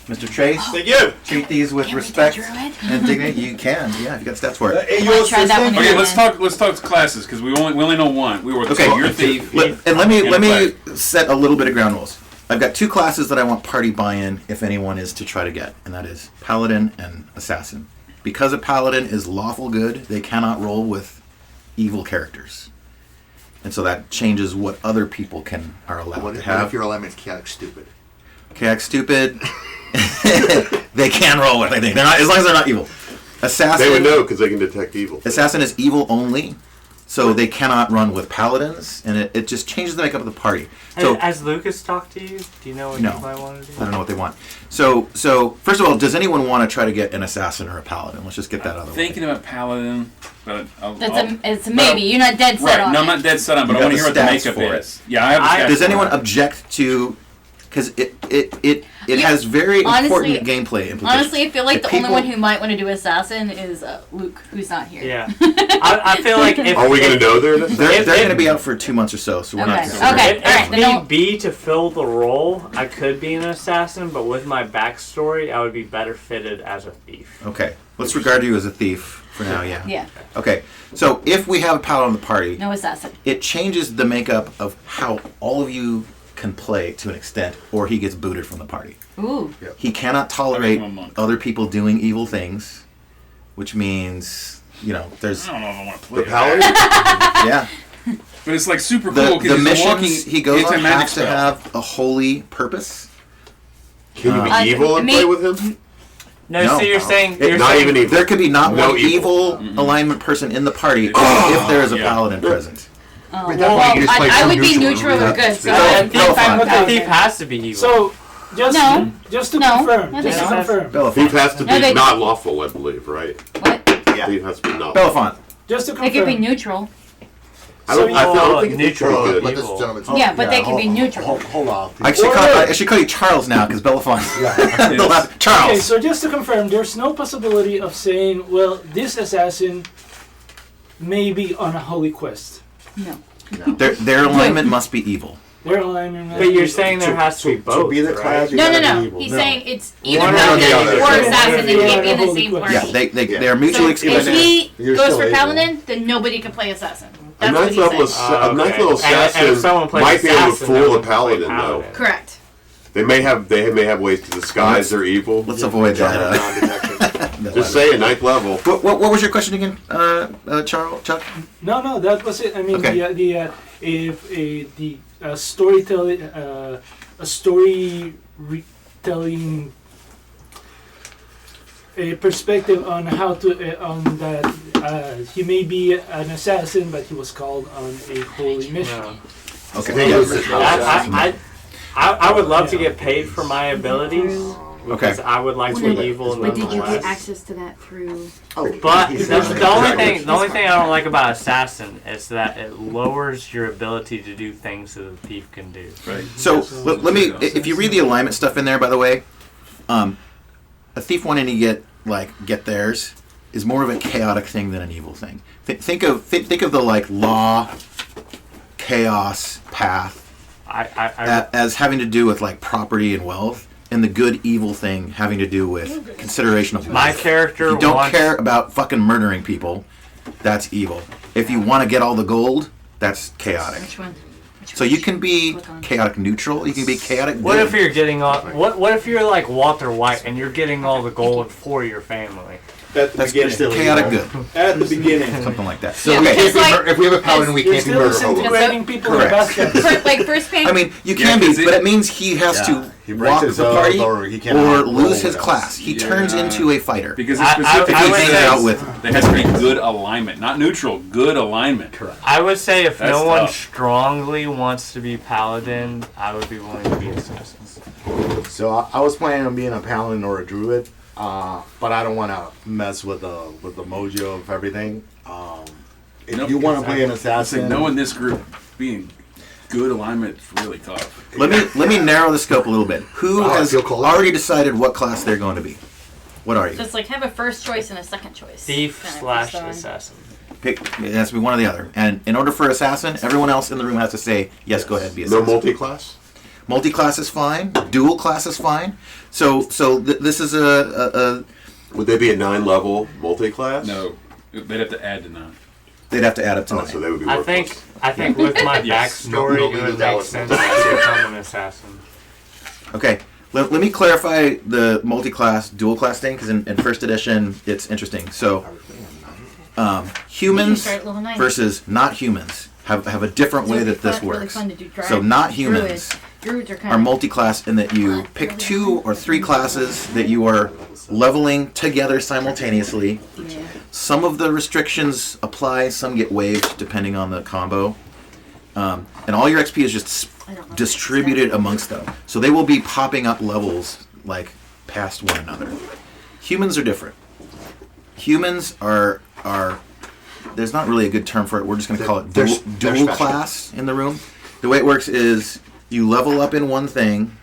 Mr. Trace, Thank you. treat these with respect and dignity. You can, yeah, if you got stats for it. Hey, Wanna try that one Okay, again? let's talk classes because we only know one. We were Okay. so you're a thief. Let me and set a little bit of ground rules. I've got 2 classes that I want party buy-in if anyone is to try to get, and that is paladin and assassin. Because a paladin is lawful good, they cannot roll with evil characters, and so that changes what other people are allowed What to if have. your alignment's chaotic stupid? Chaotic stupid. They can roll with anything. They're not, as long as they're not evil. Assassin. They would know because they can detect evil. Assassin is evil only, so they cannot run with paladins, and it just changes the makeup of the party. So Has Lucas talked to you? Do you know what No. you might want to do? I don't know what they want. So first of all, does anyone want to try to get an assassin or a paladin? Let's just get that out of the way. Thinking about paladin, but It's a maybe. You're not dead set right. on No, it. I'm not dead set on, but You I want to got hear what the the stats makeup for it. is. Yeah, I have the stats. Does for anyone it. object to? Because it You- has very honestly- important gameplay implications. Honestly, I feel like If the only one who might want to do assassin is Luke, who's not here. Yeah. I feel like if Are we going to know they're this? they're if- going to be out for 2 months or so, so we're not. Okay. gonna- Okay. If alright, then need don't- be to fill the role, I could be an assassin, but with my backstory, I would be better fitted as a thief. Okay. Let's regard you as a thief for now. Yeah. Yeah. Okay. So if we have a paladin on the party, No assassin. it changes the makeup of how all of you can play to an extent, or he gets booted from the party. Ooh. He cannot tolerate One month. other people doing evil things, which means, there's I don't know if I want to play The that. paladin? yeah. But it's like super The, cool the because he's a walking missions he goes on anti-magic have to spell. have a holy purpose. Can you be Uh, evil and me- play with him? No, No. so you're saying It- you're Not saying, even evil. There could be not No one evil. evil alignment person in the party if there is a Yeah. paladin present. Wait, that point you just play I true would be neutral. neutral or good, so Yeah. I'm No, fine with fine. a that. thief has to be evil. So, just No. just to No. confirm, No, just to they don't. confirm, Belafont. Thief has to No, be they- not lawful, I believe, right? What? Thief has to be not. Belafont. just to They could be confirm. neutral. I don't think it's neutral. pretty Let good. this gentleman Yeah, but they can be neutral. Hold on. I should call you Charles now because Belafont. The last- Charles. Okay, so just to confirm, there's no possibility of saying, well, this assassin may be on a holy quest. No. Their alignment must be evil. Their alignment. But you're saying there has to be both, be the right? class, you No, no, gotta no. be evil. He's No. saying it's either One or paladin the other. or assassin. They can't be in the Holy same quest. party. Yeah, they are So mutually if exclusive. he You're goes still for evil. paladin, then nobody can play assassin. A That's what ninth he's level, saying. a ninth level And if assassin someone plays might be able to assassin, fool they a would play paladin, though. paladin. Correct. They may have ways to disguise their evil. Let's avoid that. Non-detection. Just saying, ninth level. What was your question again, Charles? Chuck? No, that was it. I mean, Okay. the storytelling, a story retelling perspective on how to on that he may be an assassin, but he was called on a holy mission. No. Okay. I would love to get paid for my abilities. Okay. Because I would like to be evil But did you get nonetheless. access to that through? But the only thing I don't like about assassin is that it lowers your ability to do things that a thief can do. Right. So let me. If you read the alignment stuff in there, by the way, a thief wanting to get theirs is more of a chaotic thing than an evil thing. Think of the like law, chaos path as having to do with like property and wealth, and the good evil thing having to do with consideration of my life. character. If you don't care about fucking murdering people, that's evil. If you want to get all the gold, that's chaotic. Which one? So you can be chaotic neutral. You can be chaotic good. What if you're getting all? What if you're like Walter White and you're getting all the gold for your family? At the That's beginning. chaotic good. At the beginning. Something like that. So Yeah, we but can't it's be like- if we have a paladin, we You're can't be still murder hobos. disintegrating people in Correct. baskets. So, like first page. I mean, you Yeah, can be, 'cause but it means he has He to breaks walk his the oath, party or he or cannot lose roll his with us. class. He turns Yeah. into a fighter. Because I it's specifically would hang say- out with. there has to be good alignment, not neutral. Good alignment. Correct. I would say if That's no one tough. strongly wants to be paladin, I would be willing to be assassins. So I was planning on being a paladin or a druid, but I don't want to mess with the mojo of everything. If Nope. you want to play an I assassin, say no in this group being good alignment is really tough. Let me narrow the scope a little bit. Who Wow, I has feel cold. already decided what class they're going to be? What are you? Just like have a first choice and a second choice. Thief Kind of slash based on- assassin. Pick. It has to be one or the other. And in order for assassin, everyone else in the room has to say yes. Go ahead, be No assassin. multi-class? Multi-class is fine. Dual class is fine. So this is a Would they be a 9-level multi-class? No, they'd have to add to 9. they'd have to add up to Oh, 9. so they would be I worthless. think with my Yes. backstory, No, it no, would that make was- sense to become an assassin. Okay, let me clarify the multi-class, dual class thing, because in first edition it's interesting. So humans start at level 9. versus not humans have a different way that this Really works. fun to do So not humans Druids are kind are of multi-class in that you pick 2 or 3 classes that you are leveling together simultaneously. yeah. Some of the restrictions apply, some get waived depending on the combo. And all your XP is just I don't know. distributed amongst them. So they will be popping up levels like past one another. Humans are different. Humans are there's not really a good term for it. We're just going to call it They're dual special. class in the room. The way it works is you level up in one thing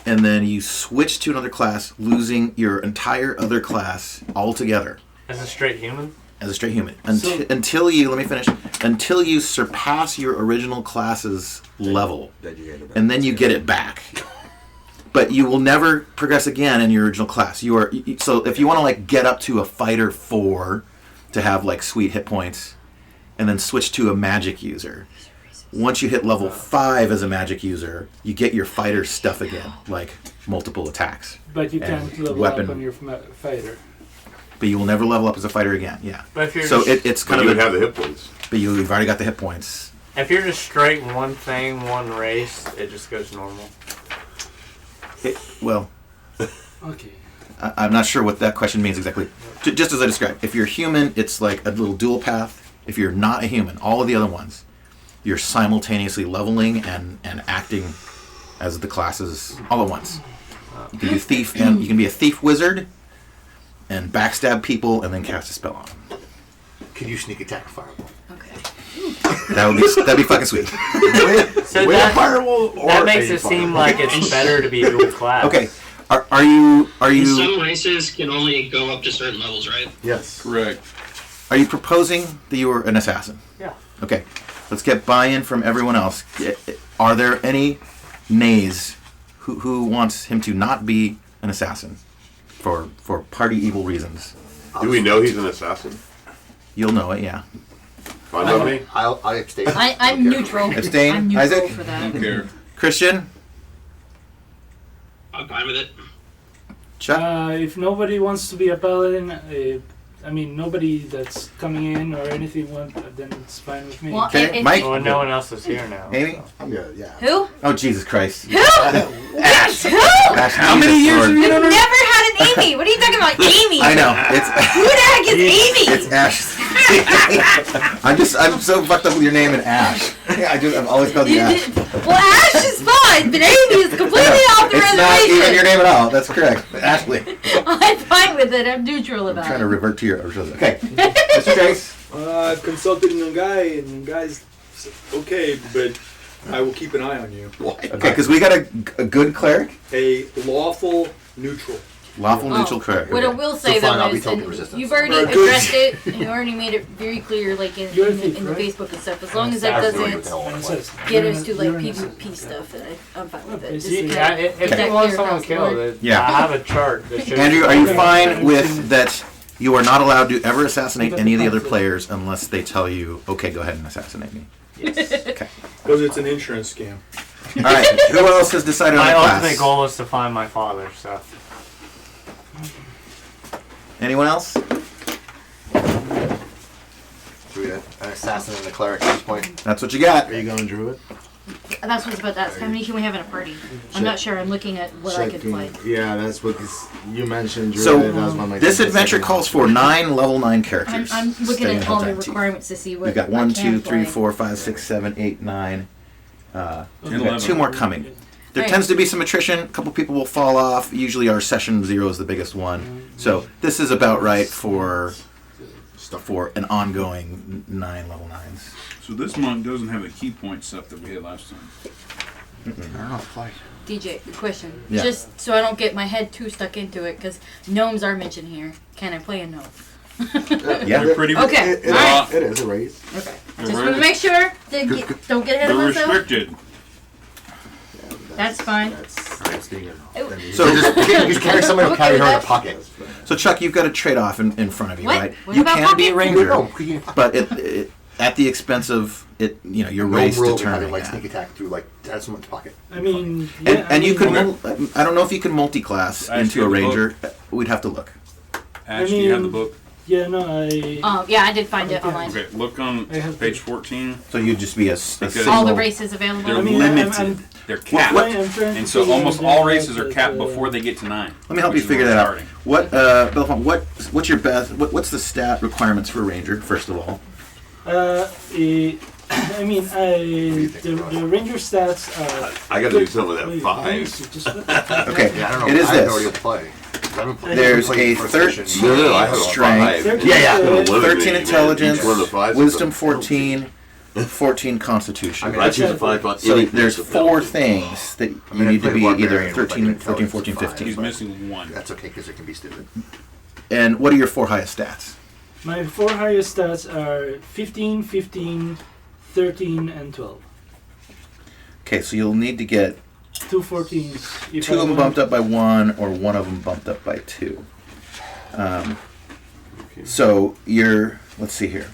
and then you switch to another class, losing your entire other class altogether As a straight human? as a straight human until you surpass your original class's level, and then you get it back. But you will never progress again in your original class. So if you want to like get up to a fighter 4 to have like sweet hit points, and then switch to a magic user. Once you hit level 5 as a magic user, you get your fighter stuff again, like multiple attacks. But you can't And level weapon. up on your fighter. But you will never level up as a fighter again. Yeah. But if you're So just, it's But kind you of would have the hit points. but you've already got the hit points. if you're just straight one thing, one race, it just goes normal. Well, Okay. I'm not sure what that question means exactly. Just as I described, if you're human, it's like a little dual path. If you're not a human, all of the other ones, you're simultaneously leveling and acting as the classes all at once. You can do thief, and you can be a thief wizard, and backstab people, and then cast a spell on them. Can you sneak attack fireball? Okay. That'd be fucking sweet. So with a that, firewall or that makes a it seem firewall? like it's better to be dual class. Okay, are you Some races can only go up to certain levels, right? Yes. Correct. are you proposing that you were an assassin? Yeah. Okay, let's get buy-in from everyone else. Are there any nays who wants him to not be an assassin for party evil reasons? Do we know he's an assassin? You'll know it, yeah. Fine by me? I abstain. I'm neutral. Abstain? I'm neutral Isaac? for I that. don't care. Christian? I'm fine with it. Chuck? If nobody wants to be a paladin, nobody that's coming in or anything, then it's fine with me. Well, Okay, if- Mike? Well, no one else is here now. Amy? I'm good. Yeah. Who? Oh, Jesus Christ. Who? Ash. Who? Ash, How many Jesus, years Lord. have you I've never had an Amy. What are you talking about, Amy? I know. Who the heck is Amy? It's Ash. I'm so fucked up with your name and Ash. I've always called you Ash. Well, Ash is fine, but Amy is completely off the It's not even your reservation. name at all. That's correct. Ashley. I'm fine with it. I'm neutral I'm about trying to it. revert to your original. Okay. Mr. Trace. I've consulted a guy, and the guy's okay, but I will keep an eye on you. Okay, because we got a good cleric. A lawful neutral. Lawful neutral cleric. What I Okay. will say So fine, though I'll be is, token and resistant. you've already Alright, good. addressed it, and you already made it very clear, like in You're a the thief, right? Facebook and stuff. As long as that I don't know what the doesn't hell I And it want. says, get us to you're like an assassin. PvP stuff, then I'm fine with Okay, it. Just see, kinda Yeah, get if that you want clear someone across the killed, board. it, Yeah. I have a chart that shows. Andrew, are you Okay. fine with that? You are not allowed to ever assassinate any of the other players unless they tell you, "Okay, go ahead and assassinate me." Yes. Okay. Because it's an insurance scam. All right. Who else has decided on My a ultimate class? goal is to find my father. So Anyone else? So we got an assassin and a cleric at this point. That's what you got. Are you going druid? That's what's about to ask. How many can we have in a party? I'm not sure. I'm looking at what I can find. Yeah, that's what you mentioned. Druid. So That's one of my this things. adventure calls for 9 level 9 I'm, characters. I'm looking Staying at the all whole the time. requirements to see what We've got I 1, can 2, 3, play. 4, 5, 6, 7, 8, 9. We've got 11. 2 more coming. There Right. tends to be some attrition. A couple people will fall off. Usually our session 0 is the biggest one. So this is about right for an ongoing 9 level 9s. So this monk doesn't have the key point stuff that we had last time. I don't know. Play. DJ, question. Yeah. Just so I don't get my head too stuck into it, because gnomes are mentioned here. Can I play a gnome? Yeah. They're pretty. Okay. It, Alright. it is a race. Okay. I just want to make sure to don't get ahead of They're myself. restricted. That's fine. So You just carry someone who Okay, carry her in a that's- pocket. So Chuck, you've got a trade-off in front of you, What? right? What You about can be a pockets? ranger, No, but it at the expense of it. You know, your no race rule determining having like that. sneak attack through like have someone's pocket. I mean, And you could. Okay. I don't know if you can multi-class I into a actually have the ranger. We'd have to look. Ash, do you have the mean- book? Yeah, no, I. Oh, yeah, I did find it Okay. online. Okay, look on I have page the- 14. So you'd just be a Because- single. All the races available. They're I mean, limited. I'm- They're capped. I'm trying to And so figure almost out all that, races are capped uh, before they get to 9. Let me help you which is figure where that we're out. starting. What, Belfont, what's your best? What's the stat requirements for a ranger? First of all, I mean, the ranger stats are. I got to do something with that Wait, 5. just look at that. okay. Yeah, I don't know. It is I have no idea this. to play. I haven't played- There's I haven't a played first edition. 13 No, I have a strength, 5. Yeah, yeah. It's gonna limit 13 me, man. intelligence, Each one of the 5s is wisdom a 14, 14 constitution. I mean, I choose a 5 on So any there's piece of 4 penalty. things that you mean, I need to played be either Barbarian with, 13, like, 14, 14, intelligence 15. He's missing 1. That's okay because it can be stupid. And what are your 4 highest stats? My 4 highest stats are 15, 15, 13, and 12. Okay, so you'll need to get 2 14s. If 2 I of them want- bumped up by 1 or 1 of them bumped up by 2. So you're, let's see here.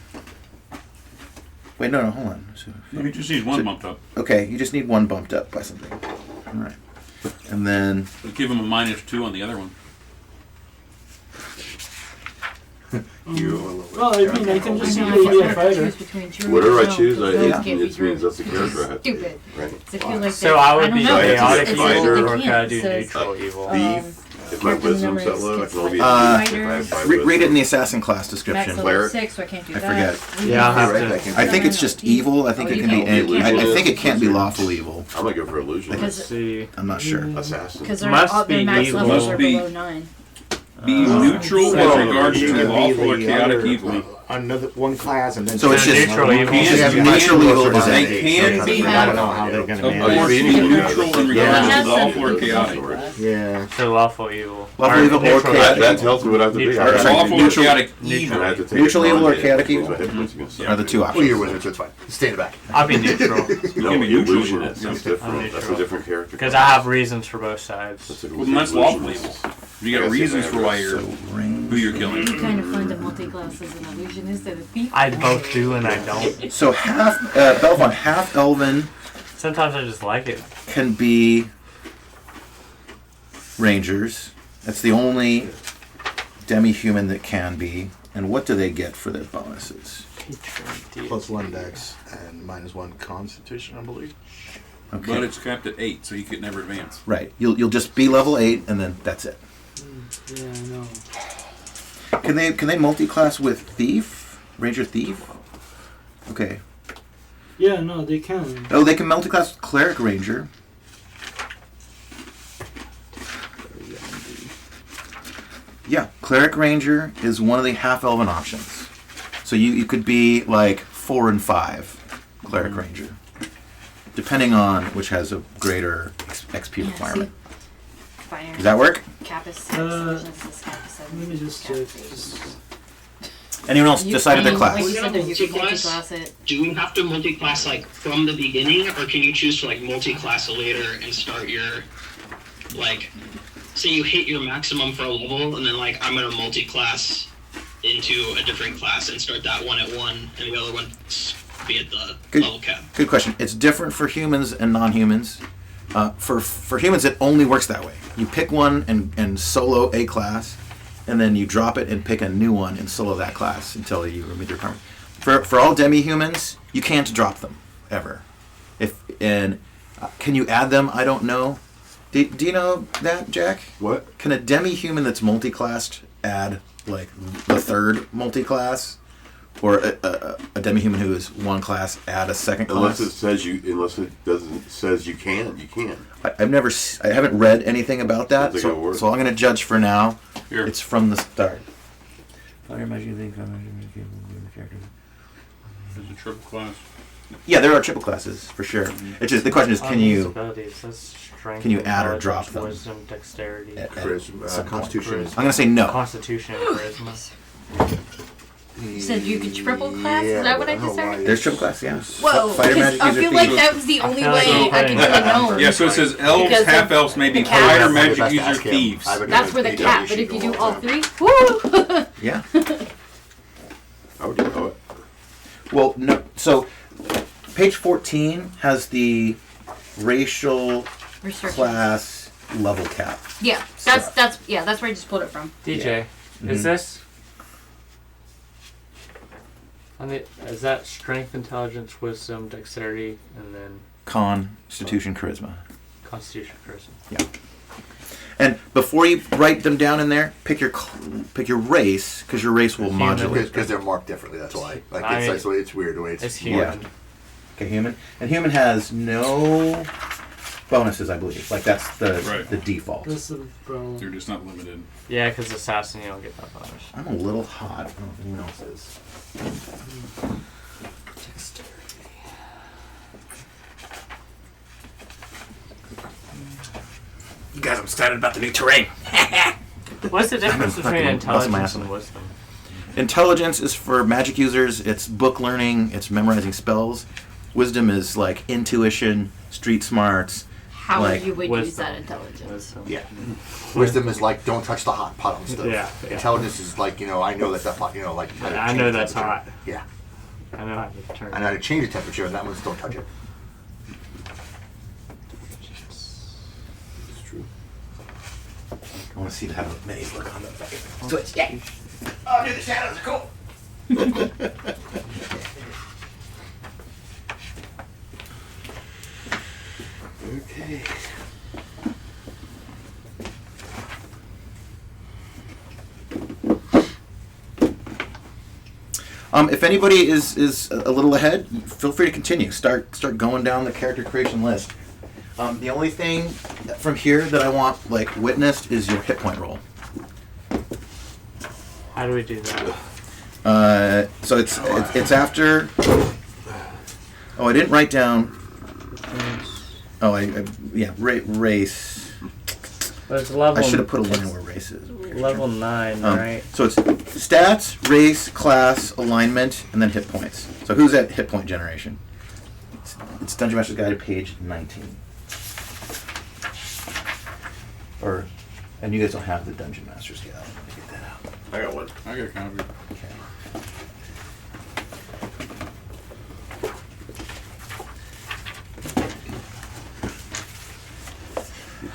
Wait, no, hold on. So, You just need 1 bumped up. okay, you just need 1 bumped up by something. All right. And then, Let's give him a -2 on the other one. Well, I mean, I can just I be know, I a can't fighter. choose between true Whatever I and no, choose, because I those it can't be means true. that's the character I have to Stupid. Right. I feel like So I would don't be know. chaotic chaotic It's evil, just evil, they or can't. can I do It says, neutral evil? Thief. If my character wisdom's that numbers low, I gets can only be Uh, if I have 5 read it in wisdom. the assassin class Max description. level Cleric. 6, so I can't do I that. forget. Yeah, I'll have Right, to. I can- I think it's just evil. I think Oh, it you can be. can't. I Illusionist. think it can't be lawful evil. I'm gonna go for illusion. Because- Let's see. I'm not sure. Assassin. Because Must their be max evil. levels Must are be- below 9. Be neutral Well, with regards you to can be lawful or the chaotic other- evil. Another one class and then So it's just neutral evil. You just have Can neutral be- evil is They it? can be I don't know how they're gonna Of manage. course, be neutral in Yeah. regards Has to lawful some or evil chaotic. class. Yeah. So lawful evil. Lawful evil or neutral chaotic. That tells me what I have to be. Neutral. I have to Sorry, Lawful or neutral- chaotic I have evil. to take Neutral a evil or con chaotic hit, evil? which I hit once against Are the 2 Well, you're options. wizard, so it's fine. Stay in the back. I'll be neutral. No, can be neutral. illusionist. That's Yeah. different. I'm That's a neutral. different character. Because I have reasons for both sides. Well, then that's lawful evil. You got reasons for why you're who you're killing. Kind of fun to multi-class as an illusionist and a thief. I both do and I don't. So half Belfont, half elven Sometimes I just like it. can be rangers. That's the only demi-human that can be. And what do they get for their bonuses? +1 dex and -1 constitution, I believe. Okay. But it's capped at 8, so you could never advance. Right. You'll just be level 8 and then that's it. Yeah, no. Can they multi-class with thief? Ranger thief? Okay. Yeah, no, they can. Oh, they can multi-class with cleric ranger. Yeah, cleric ranger is one of the half-elven options. So you could be like 4 and 5 cleric ranger, depending on which has a greater XP Yeah, requirement. Binary. Does that work? Cap is 6. Intelligence is cap is 7. Let me just Cap check. is 8. Anyone else decided their Like class? you said, that you can Multi-class? multi-class it. Do we have to multi-class like from the beginning, or can you choose to like multi-class later and start your, like, say you hit your maximum for a level, and then like I'm gonna multi-class into a different class and start that one at 1, and the other one be at the level cap. Good question. It's different for humans and non-humans. For humans, it only works that way. You pick one and solo a class, and then you drop it and pick a new one and solo that class until you remove your requirement. For all demi-humans, you can't drop them ever. Can you add them? I don't know. Do you know that, Jack? What? Can a demi-human that's multi-classed add like the third multi-class, or a demi-human who is one class add a second class? Unless it doesn't says you can, you can't. I haven't read anything about that, Doesn't think it'll so work. I'm going to judge for now. Here. It's from the start. There's a triple class. Yeah, there are triple classes for sure. It's just the question is, can you Abilities, that's strength, can you add or drop them? Wisdom, dexterity, Charisma, Constitution. I'm going to say no. Constitution, and charisma. You said you could triple class? Is that what I just heard? There's triple class, yeah. Whoa, Fighter because magic I user feel like thief. that was the only feel like way you're I could putting- really know. Yeah, so it says elves, Because half elves, the maybe cap- fighter, That's magic best to user, ask him. thieves. I've been That's doing for the AD&D cap, but if you sheet do all all the time. 3, woo! Yeah. I would know it. Well, no. So page 14 has the racial Restrictions. class level cap. Yeah, that's where I just pulled it from. DJ, is Mhm. this? Is that strength, intelligence, wisdom, dexterity, and then Constitution, charisma. constitution, charisma? Yeah. And before you write them down in there, pick your race, because your race will modulate. Because they're marked differently. That's why. Like I mean, it's weird the way It's it's. human. Okay, human. And human has no bonuses, I believe. Like that's the default. That's the problem. You're just not limited. Yeah, because assassin, you don't get that bonus. I'm a little hot. I don't know if anyone else is. You guys, I'm excited about the new terrain. What's the difference between fucking busting my intelligence ass and on it. wisdom? Intelligence is for magic users. It's book learning. It's memorizing spells. Wisdom is like intuition, street smarts. How Like, you would use wisdom. that intelligence. Wisdom. Yeah. Wisdom is like don't touch the hot pot on stuff. Yeah, yeah. Intelligence is like I know that pot. Like how to I change know the that's temperature. hot. Yeah. I know how to turn. I know how to change the temperature, and that one's don't touch it. It's true. I want to see how minis look on the fucking Switch. Yeah. Oh, dude, the shadows are cool. Okay. If anybody is a little ahead, feel free to continue. Start going down the character creation list. The only thing from here that I want witnessed is your hit point roll. How do we do that? So it's after. Oh, I didn't write down. Oh, race. But it's level. I should have put a line where race is. Level 9, right? So it's stats, race, class, alignment, and then hit points. So who's at hit point generation? It's Dungeon Master's Guide, page 19. And you guys don't have the Dungeon Master's Guide. Let me get that out. I got one. I got a copy. Okay.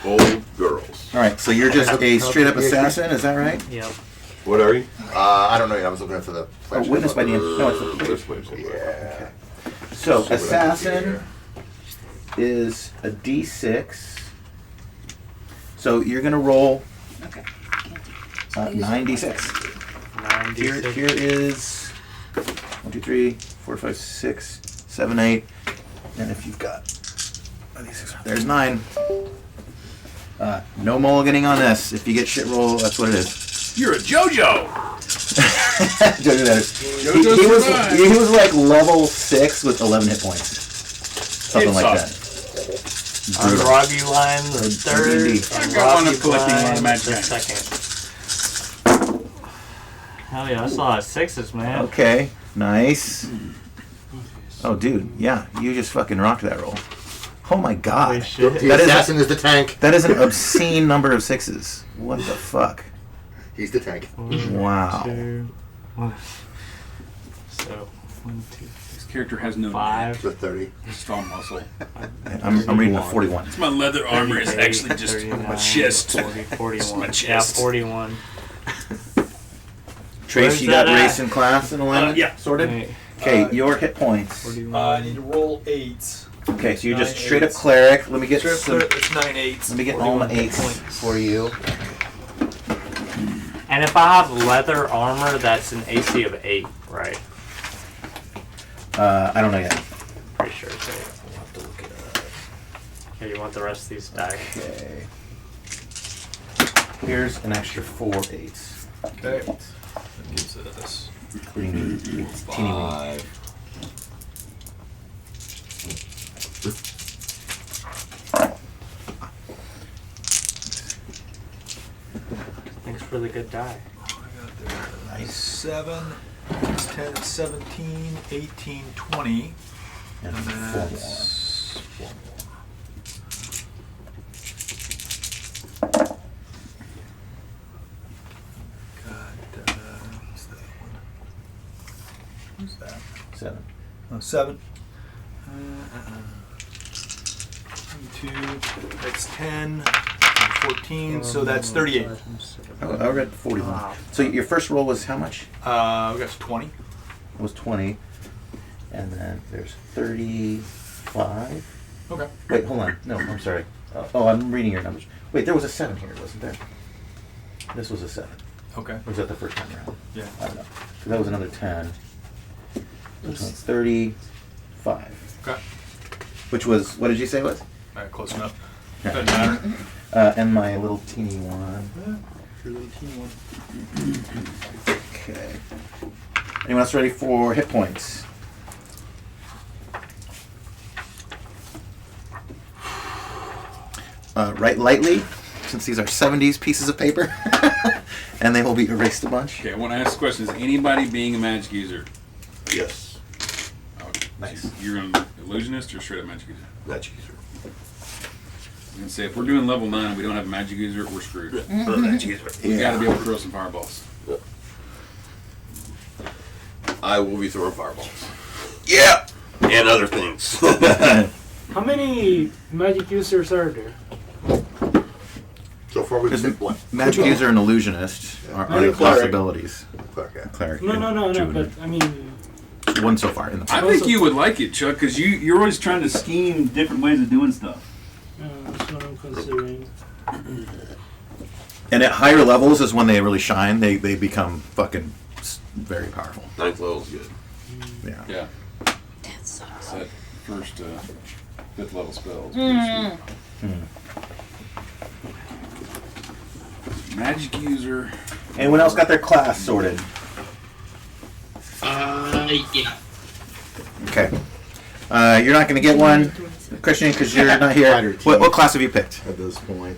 Old girls. All right, so you're just a straight up assassin, is that right? Yep. What are you? I don't know yet. I was looking for the. Oh, witness by the end. No, it's the This place. Yeah. So See what I can do assassin here. is a D6. So you're gonna roll Okay. 9d6. Here 96. is 1, 2, 3, 4, 5, 6, 7, 8, and if you've got there's 9. No mulliganing on this. If you get shit roll, that's what it is. You're a JoJo! Jojo that is. JoJo He was like level 6 with 11 hit points. Something It like sucked. that. brutal. Ungroggy line the third, AD&D. and I got one Groggy of collecting line one of Magic the Items. second. Hell yeah, that's a lot of sixes, man. Okay, nice. Oh, dude, yeah, you just fucking rocked that roll. Oh my Holy god. shit. The That is- assassin is the tank. That is an obscene number of sixes. What the fuck? He's the tank. Wow. 2, 1. So, 1, 2, This character has no 5. The 30. strong muscle. I'm reading a 41. My leather armor is actually just 39, my chest. 40, 41. My Yeah, chest. 41. Trace, Where's you got that at? race and class and alignment yeah. sorted? Wait, Okay, your hit points. 41. I need to roll 8. Okay, so you're just 9 straight up eights. cleric. Let me get Straight up some. clear, it's 9 8s. Let me get all my 41 eights points. for you. And if I have leather armor, that's an AC of 8, right? I don't know yet. Pretty sure it's 8. We'll have to look it up. Okay, you want the rest of these die? Okay. Here's an extra 4 8s. Okay. That gives us Including the teeny weeny. 5. Thanks for the good die. Nice. 7, 10, 17, 18, 20. And And 4 more. that's 4 more. Got, what's that one? Who's that? 7. Oh, 7. 2, that's 10, 14, so that's 38. Oh, I read 41. Wow. So your first roll was how much? We got 20. It was 20. And then there's 35. Okay. Wait, hold on. No, I'm sorry. Oh, I'm reading your numbers. Wait, there was a 7 here, wasn't there? This was a 7. Okay. Or was that the first time around? Yeah. I don't know. So that was another 10. Which was 35. Okay. Which was, what did you say it was? All right, close enough. Yeah. Doesn't matter. And my little teeny one. Your little teeny one. Okay. Anyone else ready for hit points? Write lightly, since these are 70s pieces of paper, and they will be erased a bunch. Okay, I want to ask the question: is anybody being a magic user? Yes. Okay. Nice. So you're an illusionist or straight up magic user? Magic user. I'm gonna say if we're doing level 9 and we don't have a magic user, we're screwed. Magic user. We got to be able to throw some fireballs. I will be throwing fireballs. Yeah. And other things. How many magic users are there? So far we've There's picked one. magic user and illusionist are And a the class cleric. abilities. Cleric, yeah. Cleric. No, and no, no, no. druid. But I mean, One so far in the I past. think you would like it, Chuck, because you're always trying to scheme different ways of doing stuff. that's what I'm considering. And at higher levels is when they really shine. They become fucking very powerful. 9th level's good. Yeah. Yeah. That sucks. That first 5th level spells. Magic user. Anyone else got their class sorted? Yeah. Okay. You're not going to get one, Christian, because you're not here. Fighter team. What class have you picked? At this point.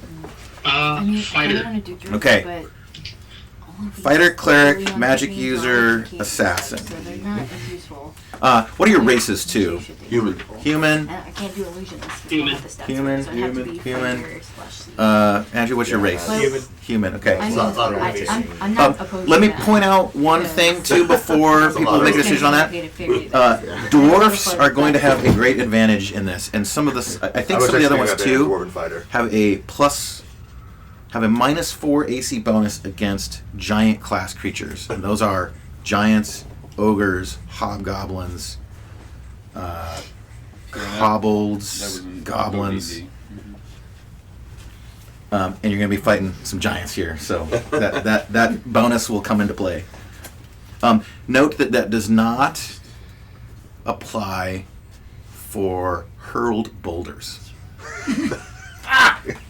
I mean, I Fighter. don't want to do druid, Okay. but all of these Fighter, are cleric, really on magic things user, where I can't assassin. do that, so they're not as useful. What are your races too? Human. Human. And I can't do illusionist. because I don't Human. have the stats Human, for it, so it'd have to be human. fighter / Andrew, what's your race? Well, Human. Human. Okay. I mean, It's not really I'm not opposed Let to me that. point out one Yeah. thing too before It's a people lot make a of decision on that. Dwarfs are going to have a great advantage in this, and some of the I think some of the other ones too Dwarven fighter. have a -4 AC bonus against giant class creatures, and those are giants, ogres, hobgoblins, kobolds, goblins. And you're going to be fighting some giants here, so that bonus will come into play. Note that does not apply for hurled boulders,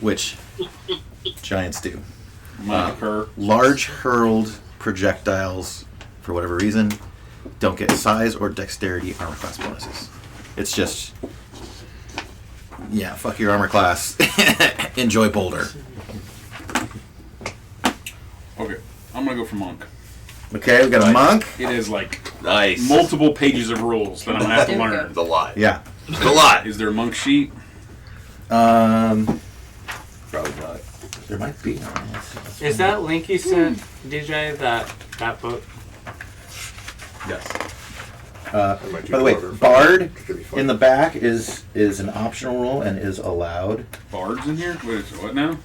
which giants do. Might occur. Large hurled projectiles, for whatever reason, don't get size or dexterity armor class bonuses. It's just Yeah, fuck your armor class. Enjoy Boulder. Okay, I'm gonna go for monk. Okay, we got a monk. It is like Nice. multiple pages of rules that I'm gonna have to learn. It's a lot. Yeah. It's a lot. Is there a monk sheet? Probably not. There might be. Is that link you sent, DJ, that book? Yes. might be By the way, clever. Bard Could be fun. in the back is an optional rule and is allowed. Bards in here? What now?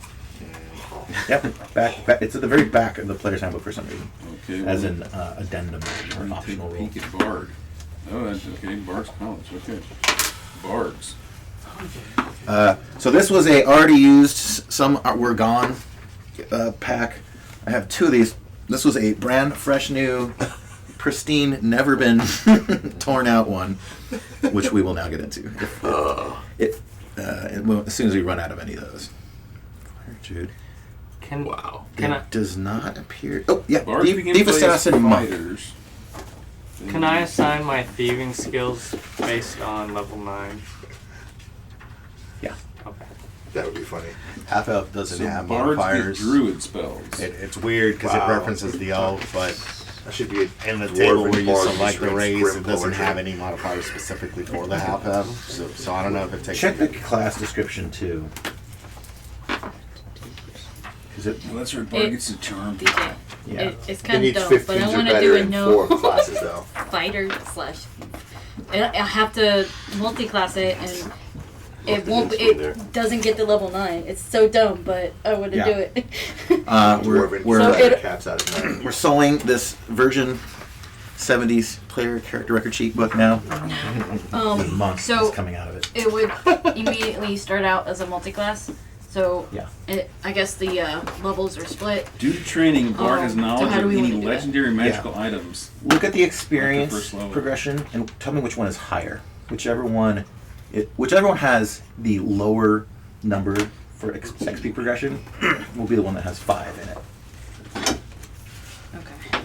Yep, back. It's at the very back of the player's handbook for some reason, Okay. as an addendum or Let me optional take a rule. peek at Bard. Oh, that's okay. Bard's college. Okay. Bards. So this was a already used, some were gone pack. I have two of these. This was a brand fresh new, pristine, never been torn out one, which we will now get into. As soon as we run out of any of those. Jude. Wow. It does not appear. Oh yeah, Bards begin Thief play as Assassin Monk. fighters. Can I assign my thieving skills based on level 9? Yeah. Okay. That would be funny. Half elf doesn't So have bards get modifiers. druid spells. It's weird because Wow. it references the elf, but That should be in the Dwarven table where you bard select the restraints race, grim it doesn't poetry. have any modifiers specifically for the half elf. So I don't know if it takes. Check the class description too. Is it? Well, that's where Bard gets a charm. DJ. Yeah. It's It kind of needs dumb, but 15s I or want to better do a in no 4 classes though. fighter slash. I have to multi-class it, and it won't. It doesn't get to level 9. It's so dumb, but I want to Yeah. do it. Dwarven We're So it- caps out of 9. we're sewing this version 70s player character record sheet book now. Monk So is coming out of it. it would immediately start out as a multi-class. So Yeah. I guess the levels are split. Due to training, Bard has So knowledge how do of we any wanna do that? legendary magical items. Look at the Like experience the first level. progression and tell me which one is higher. Whichever one has the lower number for XP progression will be the one that has 5 in it. Okay.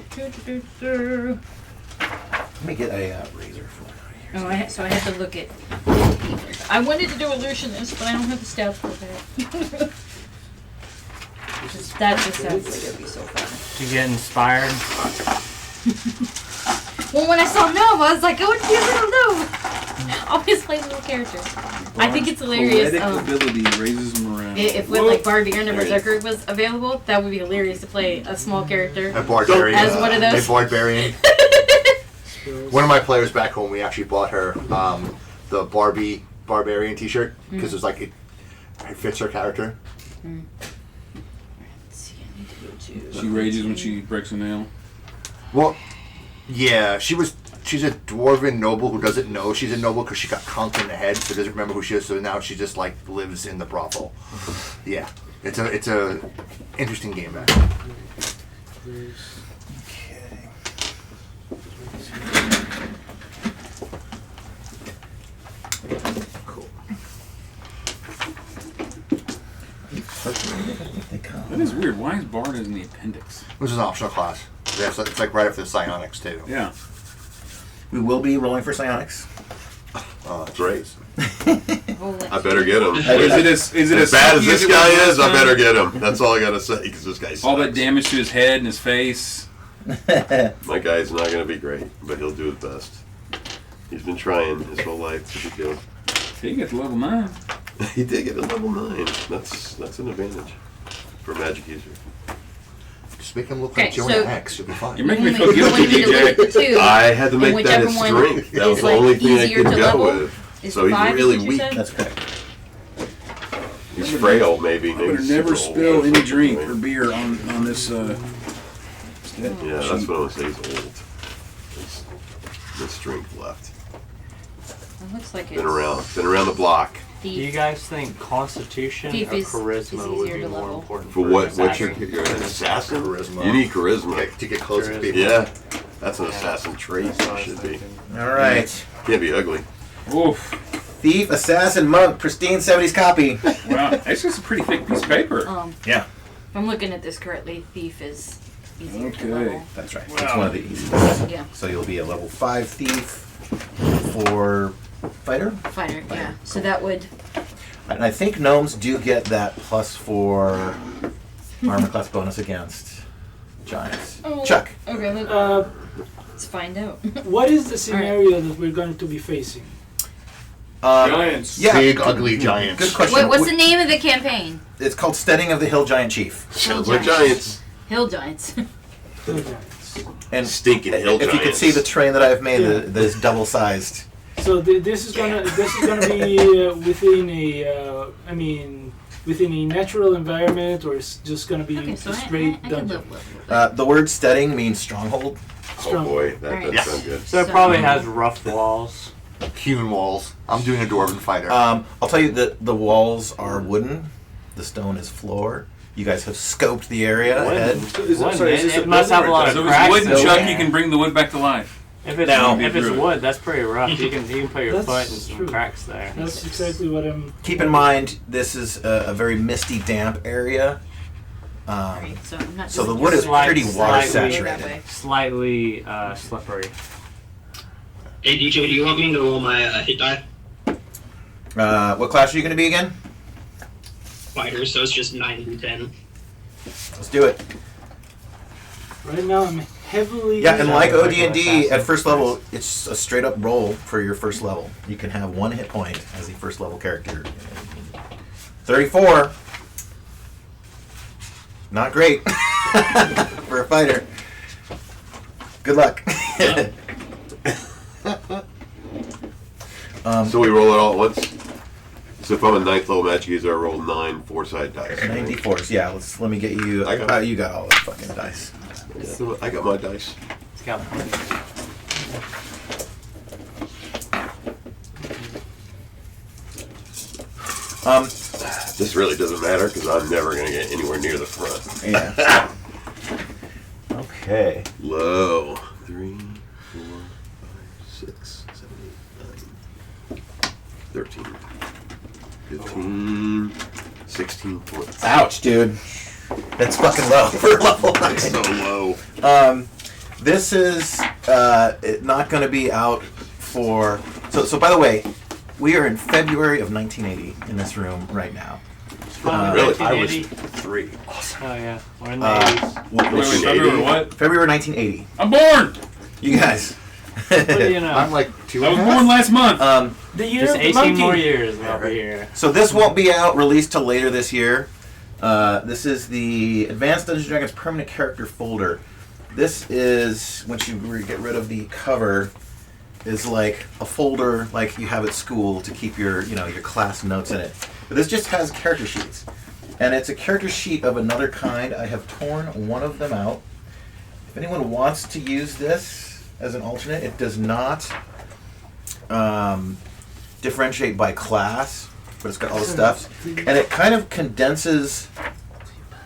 Let me get a razor for you here. Oh, so I have to look at. I wanted to do illusionist, but I don't have the stats for that. That just sounds like it'd be so fun. To get inspired. Well, when I saw Gnome, I was like, I want to be a little gnome. Always play little characters. I think it's hilarious. Poetic ability raises morale. If when like Barbarian or Berserker was available, that would be hilarious to play a small character A barbarian. as one of those. A barbarian. One of my players back home, we actually bought her the Barbie Barbarian T-shirt because it was like it fits her character. Let's see, I need to go to. She rages when she breaks a nail. Well, yeah, she's a dwarven noble who doesn't know she's a noble because she got conked in the head, so doesn't remember who she is. So now she just like lives in the brothel. Yeah, it's a interesting game back. Cool. That is weird. Why is Bard in the appendix? Which is an optional class. Yeah, so it's like right after the psionics too. Yeah. We will be rolling for psionics. Great. Oh, I better get him. Is it As bad as sucky this it guy was is, I last better time? get him. That's all I gotta say, because this guy sucks. All that damage to his head and his face. My guy's not gonna be great, but he'll do his best. He's been trying his whole life to be good. He gets level 9. He did get a level 9. That's an advantage for a magic user. Just make him look Okay, like Jonah so- X. You'll be fine. You're making me You feel want guilty, me to look at the DJ. two, I had to and make that whichever his one strength. That was is, the like, only thing I easier could to go level. with. Is So he's 5 is really what you weak. said? That's correct. He's frail, maybe. I better Maybe never super spill old. any drink or beer on this. Yeah, that's what I would say. He's old. The strength left. It looks like it's Been around the block. Do you thief. guys think Constitution Thief or is charisma would easier be to more level. important For an what? What's assassin? you're an assassin? Charisma. You need charisma. To get close to Charisma. people. Yeah, that's an assassin trait. That's what I It was should be. thinking. All right. Can't be ugly. Oof. Thief, Assassin, Monk, pristine 70s copy. Wow. That's just a pretty thick piece of paper. Yeah, If I'm looking at this correctly, thief is easier to Okay. level. that's right. Wow. It's one of the easiest. Yeah, So you'll be a level 5 thief for fighter. fighter. Yeah, so that would. And I think gnomes do get that +4 armor class bonus against giants. Oh, Chuck. Okay, let's find out. What is the scenario that we're going to be facing? Giants. Yeah. Big, ugly giants. Good question. Wait, what's the name of the campaign? It's called Steading of the Hill Giant Chief. Silver giants. Hill Giants. Hill giants. And Stinking hill if you could giants. see the terrain that I've made, Yeah. this double-sized. So this is gonna be within a within a natural environment, or it's just gonna be Okay, so a straight I can dungeon. live. The word Steading means stronghold. Oh boy, that Alright. does sound good. So it probably has rough walls. Hewn walls. I'm doing a dwarven fighter. I'll tell you that the walls are wooden. The stone is floor. You guys have scoped the area ahead. It must have a lot of So if cracks. it's wood, in Chuck, it. you can bring the wood back to life. If it's Now- if it's wood, that's pretty rough. You can put your That's foot in some true. cracks there. That's exactly what I'm. Keep in mind, this is a very misty, damp area. Right, so I'm not So just the wood is using pretty it water that saturated. way. Slightly slippery. Hey DJ, do you want me to roll my hit die? What class are you going to be again? Fighter, so it's just 9 and 10. Let's do it. Right now, I'm heavily. Yeah, and like Sounds like OD&D, an at first level, it's a straight up roll for your first level. You can have 1 hit point as a first level character. 34. Not great for a fighter. Good luck. So we roll it all at once. So if I'm a 9th level magic user, I roll 9 4-sided dice. 94s. Yeah, let me get you. I got it. You got all the fucking dice. So I got my dice. It's got This really doesn't matter because I'm never going to get anywhere near the front. Yeah. Okay. Low. 3, 4, 5, 6, 7, 8, 9, 13, 15, 16 points. Ouch, dude. That's fucking low for level 9. That's so low. This is not going to be out for. So by the way, we are in February of 1980 in this room right now. Really? I was 1980. 3. Oh yeah, we're in the 80s. February what? February 1980. I'm born! You guys. What do you know? I'm like 2 I was and a half. born last month. The year Just of the 18 monkey. more years and I'll be here. So this won't be out released till later this year. This is the Advanced Dungeons & Dragons permanent character folder. This is, once you get rid of the cover, is like a folder like you have at school to keep your class notes in it. But this just has character sheets. And it's a character sheet of another kind. I have torn one of them out. If anyone wants to use this as an alternate, it does not differentiate by class, but it's got all the stuff. And it kind of condenses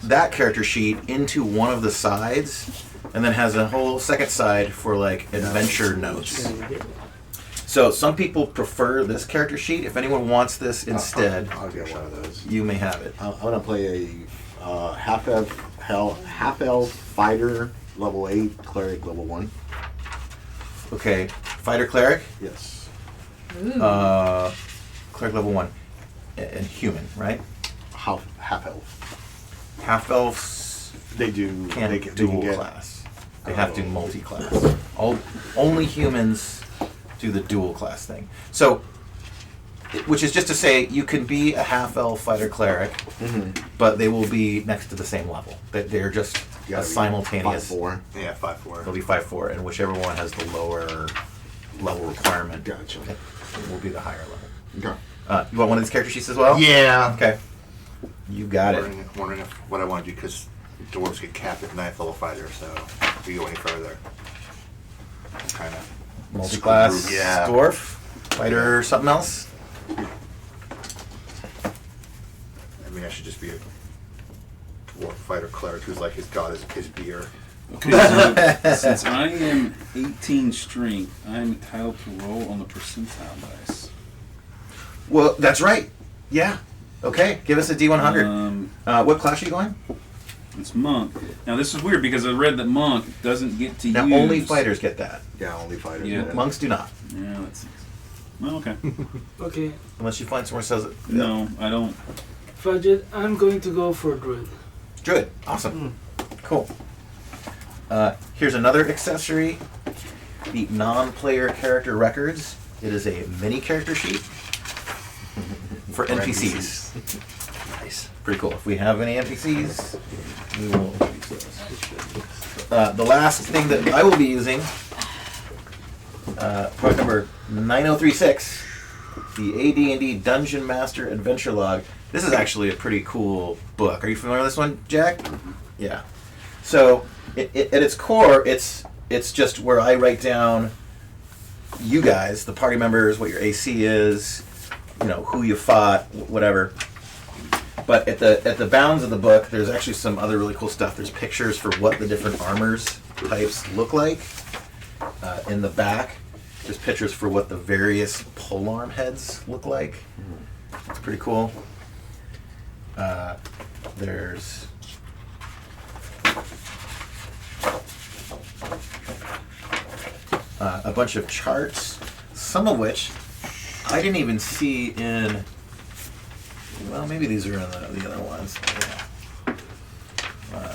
that character sheet into one of the sides, and then has a whole second side for like adventure notes. So some people prefer this character sheet. If anyone wants this instead, I'll get one of those. you may have it. I'm gonna play a half elf fighter level 8, cleric level 1. Okay, fighter cleric, Yes. cleric level 1, and human, right? Half elf. Half elves They do. can't they can dual get, class. They have to multi-class. Only humans do the dual class thing. So, which is just to say, you can be a half elf fighter cleric, but they will be next to the same level. They're just You a gotta be simultaneous. 5'4". Yeah, 5'4". They'll be 5'4", and whichever one has the lower level requirement Gotcha. will be the higher level. Okay. You want one of these character sheets as well? Yeah. Okay. You got it. Wondering if what I want to do because dwarves get capped at 9th level fighter, so if we go any further, kind of. Multi-class Yeah. dwarf, fighter, something else. I mean, I should just be a dwarf fighter cleric who's like his god is his beer. Okay, so since I am 18 strength, I'm entitled to roll on the percentile dice. Well, that's right. Yeah. Okay. Give us a D100. What class are you going? It's monk. Now this is weird because I read that monk doesn't get to Now use. only fighters get that. Yeah, only fighters. Yeah. get it. Monks do not. Yeah, that's. Oh, okay. Okay, Unless you find somewhere that says it. No, I don't. Fudget, I'm going to go for Druid. Druid. Awesome. Cool. Here's another accessory. The non-player character records. It is a mini character sheet for NPCs. Nice. Pretty cool. If we have any NPCs, we will use those. The last thing that I will be using, part number 9036, the AD&D Dungeon Master Adventure Log. This is actually a pretty cool book. Are you familiar with this one, Jack? Yeah. So, at its core, it's just where I write down you guys, the party members, what your AC is, who you fought, whatever. But at the bounds of the book, there's actually some other really cool stuff. There's pictures for what the different armors types look like. In the back, there's pictures for what the various polearm heads look like. It's pretty cool. There's a bunch of charts, some of which I didn't even see in. Well, maybe these are in the other ones. Yeah.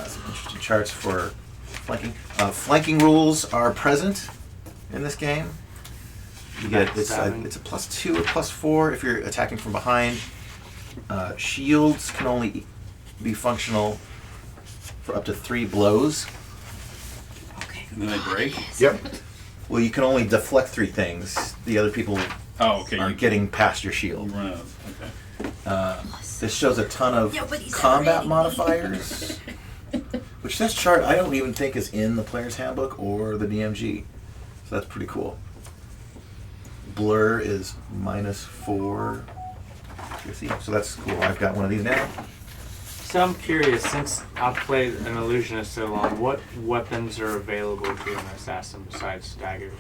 Some interesting charts for flanking. Flanking rules are present in this game. You get it's a +2 or +4 if you're attacking from behind. Shields can only be functional for up to 3 blows. Okay. And then they break? Yep. Well, you can only deflect 3 things. The other people are getting past your shield. You run out. Okay. This shows a ton of combat modifiers, which this chart I don't even think is in the player's handbook or the DMG. So that's pretty cool. Blur is -4. So that's cool. I've got one of these now. So I'm curious, since I've played an illusionist so long, what weapons are available to an assassin besides daggers?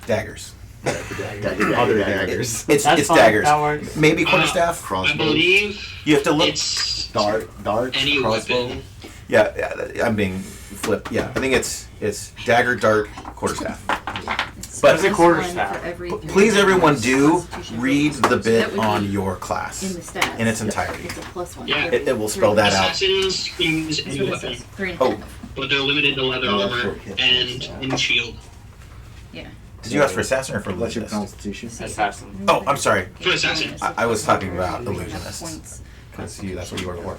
Daggers. Other daggers. It's That's fine, daggers. that works. Maybe quarterstaff. I believe You have to look. it's Darts, any crossbow. weapon. Yeah, I'm being flipped. Yeah, I think it's dagger, dart, quarterstaff. But it's a quarterstaff. Please, everyone, do read the bit on your class in the stats. in its entirety. It's a +1. Yeah. It will spell that out. Assassins can use That's any what it weapon, says. 3 and Oh. 10. but they're limited to leather armor and in shield. Yeah. Did you ask for assassin or for What's your illusionist? constitution? Assassin. Oh, I'm sorry. For assassin. I was talking about illusionist. Points. That's what you were for.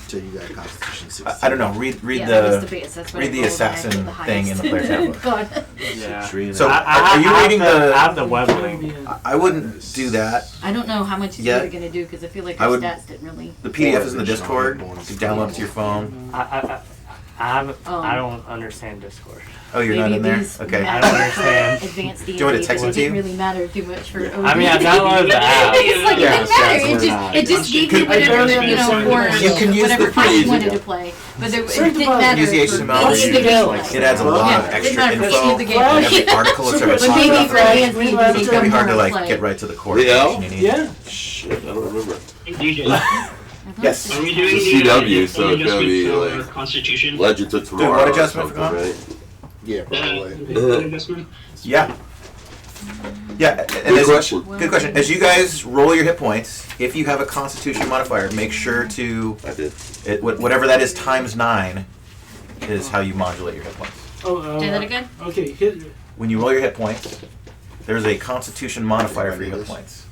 So you got constitution 16. I don't know. Read Yeah, that was the base. That's what read I the rolled, and I assassin did the thing in the player's highest. handbook. God. Yeah. So I are you have reading the, I have the? the web link. I wouldn't do that. I don't know how much it's Yeah. really going to do because I feel like I our would- stats didn't really. The PDF is in the Discord. You download it to your phone. I haven't. I don't understand Discord. Oh, you're not in there? these Okay. I don't understand. Advanced D&D, Do you want me to text but it to you? didn't really matter too much for OD. I mean, I downloaded the app. It's like, Yeah, it didn't matter. stats were It just gave you I whatever, barely for understand You can use whatever the class you phrase. wanted to play. But it Certain didn't about- matter Use the for HTML. any of the gameplay. It adds a lot Yeah, of it extra didn't matter for any info. of the Flash. gameplay. Every article is Super a But maybe for Flash. advanced D&D, It's gonna be hard to play. get right to the core. Yeah. information you need. Yeah. Shit, I don't remember. DJ, Yes. are we doing It's the CW, so it's gonna be adjustment for like- Constitution? Legends of Tomorrow. what or adjustment for something, Con? right? Yeah, probably. The adjustment? Yeah. Yeah. And Good as- question. Good question. As you guys roll your hit points, if you have a Constitution modifier, make sure to I did. whatever that is times 9 is how you modulate your hit points. Oh, Say that again? Okay, hit. When you roll your hit points, there's a Constitution modifier for your hit points.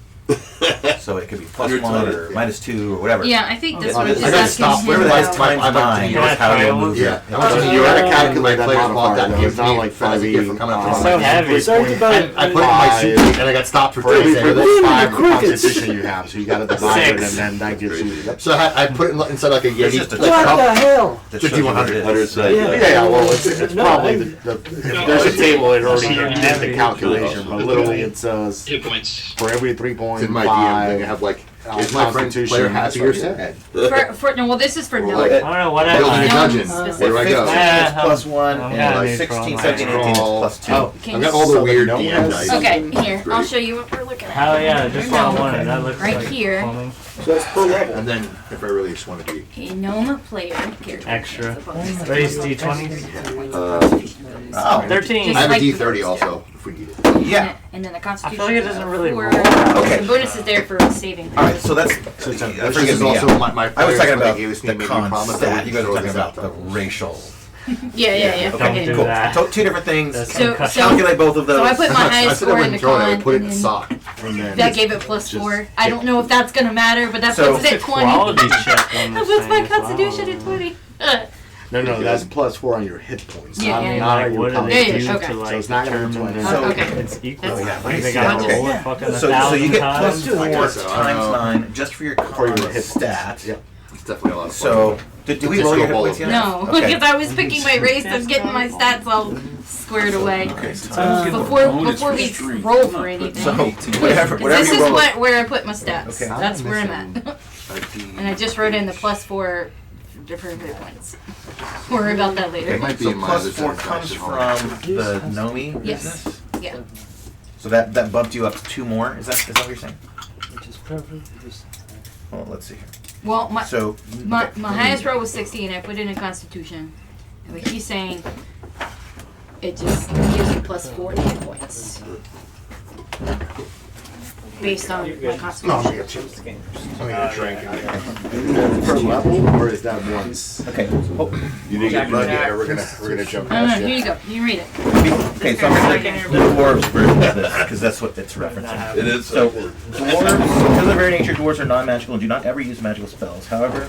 So it could be +1 or -2 or whatever. Yeah, I think this I one is gotta asking stop. him Whatever that is about- times I'd like to 9 Yeah, is how you trial. move Yeah, your I want you to You gotta calculate calculate that that player's block modifier, that though. gives It's not me like as a gift 5e. for coming up It's with so my heavy. Sorry about it. I put it in my suit and I got stopped for For every saying for it. 5 crickets. constitution you have, so you gotta divide it, and 6. then that gives you. So I put it inside like a It's Yeti. just a like What cup. the hell? That shows you what it is. 100 sides. Yeah. Yeah, well, it's No, probably I- if there's a table, it already did the calculation, but literally it says Hit points. for every It's in my DM thing. I 3.5 have like, is my friend player happy or sad? No, well, this is for Well, no. like- I don't know what Building a I. dungeon. Specific. Where do I go? 15 Yeah. is +1, I'm and gonna 16, need 17, 18 is +2. Oh, I've got all the So weird the DM gnome dice. Okay, here, Great. I'll show you what we're looking at. Hell yeah, just what I wanted. That looks Right like here. plumbing. So that's per level. And then if I really just want to be. A gnome player character. Extra. That's a bonus. Raise D20s. Oh. 13. Just I have a like- D30 also if we need it. Yeah. And then the Constitution. I feel like it doesn't really 4. roll. Okay. The bonus is there for saving. All right, so that's. So it's yeah, this forgive is me, also yeah. my I was talking players, when about they gave us the made me con promise stat. that You we guys are throw talking this about out the though. racial. Yeah. Don't Okay, do cool. that. Two different things. That's So- Calculate both of those. So I put my I highest said I score in the wouldn't throw it, I con, would put it and in then sock. And then that gave it plus just- 4. I don't know if that's gonna matter, but that So- puts it at 20. Quality check on That this puts my thing as well. Constitution at 20. No, that's plus 4 on your hit points. Yeah, not, yeah, not Like, on your what do power. they Yeah, do yeah, okay. to So like it's not gonna be determine 20. that Oh, okay. it's equal? That's- yeah, Like, they nice. got Yeah. roll it fucking So you 1,000 get times. plus 4 I guess so. times I know. 9 just for your con For your hit stat. Yep. It's definitely a lot of fun. So did we Just roll go your hit bowl points of yet? No, Okay. because I was picking my race of getting my stats all squared away. Okay. Before we roll for anything. So whatever This you is roll. where I put my stats. Okay. That's where I'm at. And I just wrote in the plus 4 different hit points. Worry about that later. It might be So in my plus other 4 set, comes actually. from the Nomi Yes. business. Yeah. So that bumped you up to 2 more. Is that what you're saying? Which is probably just. Well, let's see here. Well, my So highest roll was 60, and I put it in Constitution. And what he's saying, it just gives you plus 4 hit points. Based on my Constitution. No, I'm gonna get chips. I'm gonna get a drink. Per level, or is that once? okay. Oh, You didn't get blood yet, or we're gonna jump No, past here you. you go. You read it. okay. So I'm going to the dwarves version of this because that's what it's referencing. It is. So dwarves, because of their very nature, dwarves are non-magical and do not ever use magical spells. However,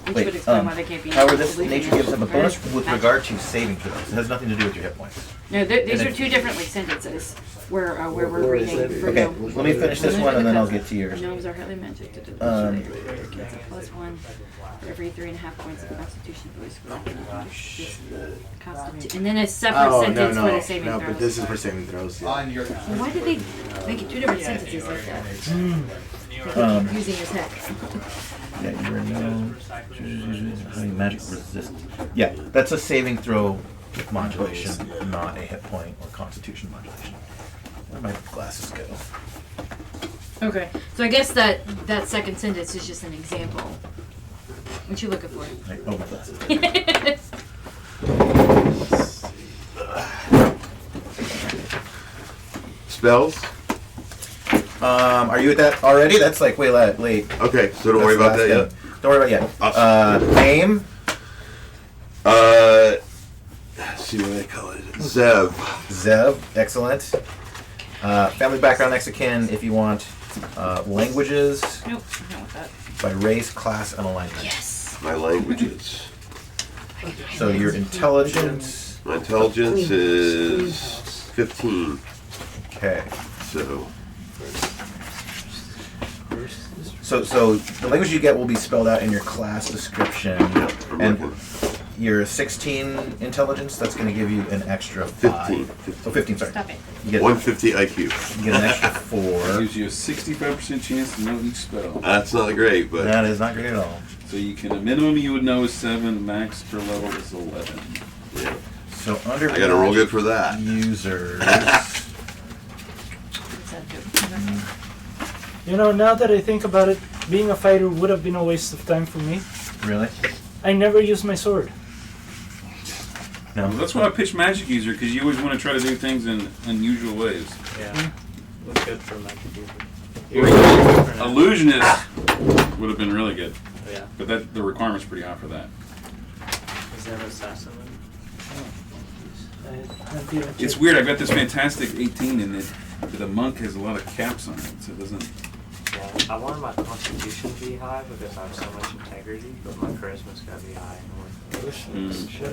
Which would explain why they can't be. however, this illusionary nature gives them a bonus or with magic. regard to saving throws. It has nothing to do with your hit points. No, these And are it- two different like sentences where we're reading. For Okay, no- let me finish this one and then I'll get to yours. Gnomes are highly magic to do. Um, Gets a plus 1 for every 3.5 points of Constitution bonus. And then a separate Oh, sentence for the no, saving no, throws. but this is for saving throws. Yeah. Well, why did they make it two different sentences like that? Um, Confusing as heck. Yeah, you're no magic resist. Yeah, that's a saving throw modulation, not a hit point or constitution modulation. Where'd my glasses go? Okay, so I guess that second sentence is just an example. What you looking for? Oh, my glasses. Spells? Are you at that already? That's like way late. Okay, so don't worry about that yet. Don't worry about it yet. Name? Let's see what they call it. Zev. Zev, excellent. Family background, next of kin, if you want. Languages Nope, I don't want that. by race, class, and alignment. Yes. My languages. So your intelligence. My intelligence is 15. Okay. So So the language you get will be spelled out in your class description. I'm And looking. your 16 intelligence, that's going to give you an extra 5. 15. Oh, 15, sorry. Stop it. You get, 150 IQ. you get an extra 4. Gives you a 65% chance to know each spell. That's not great, but That is not great at all. So you can, a minimum you would know is 7, max per level is 11. yeah. So under I gotta roll good for that. users. You know, now that I think about it, being a fighter would have been a waste of time for me. Really? I never used my sword. No. Well, that's why I pitch magic user, because you always want to try to do things in unusual ways. Yeah. Look good for magic. Illusionist would have been really good, Yeah. but that the requirement's pretty high for that. Is that assassin? It's weird. I've got this fantastic 18 in it, but the monk has a lot of caps on it, so it doesn't. Yeah. I wanted my constitution to be high because I have so much integrity, but my charisma's gotta be high. What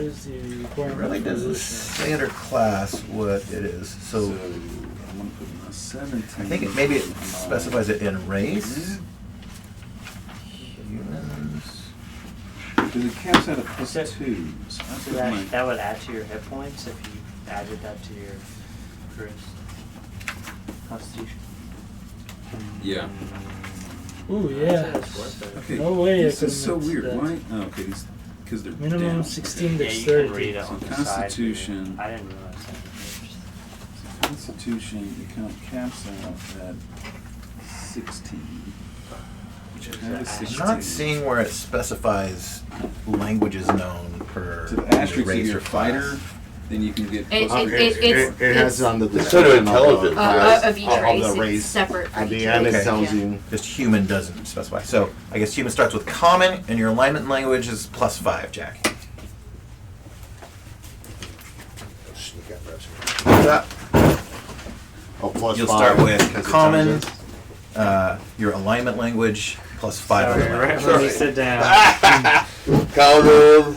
is the It requirement? really doesn't say under class what it is. So So I'm gonna put in a 17. I think maybe it specifies it in race. Humans. Because it caps out at plus So- 2. So I So put my- that would add to your hit points if you added that to your charisma. Constitution. Yeah. Ooh, I'd say yeah. it's worth it. Okay. No way I This is couldn't so do weird. that. Why? Oh, okay. Because they're Minimum down. 16 Yeah, you can read dexterity. it on So the side. Constitution. I didn't realize that. Constitution, you count caps out at 16. Which I have is I'm 16. not seeing where it specifies languages known per To the asterisk of race your or class. fighter, then you can get. It has on the Instead of description intelligence. Of each of race, the it's race. separate. for At the each end, race. it tells Yeah. you. Just human doesn't specify. So I guess human starts with common, and your alignment language is +5, Jack. Sneak out, perhaps. That, Oh, plus you'll 5 start with because common, intelligence. your alignment language +5. on Sorry, the right language. when you sit down. Common.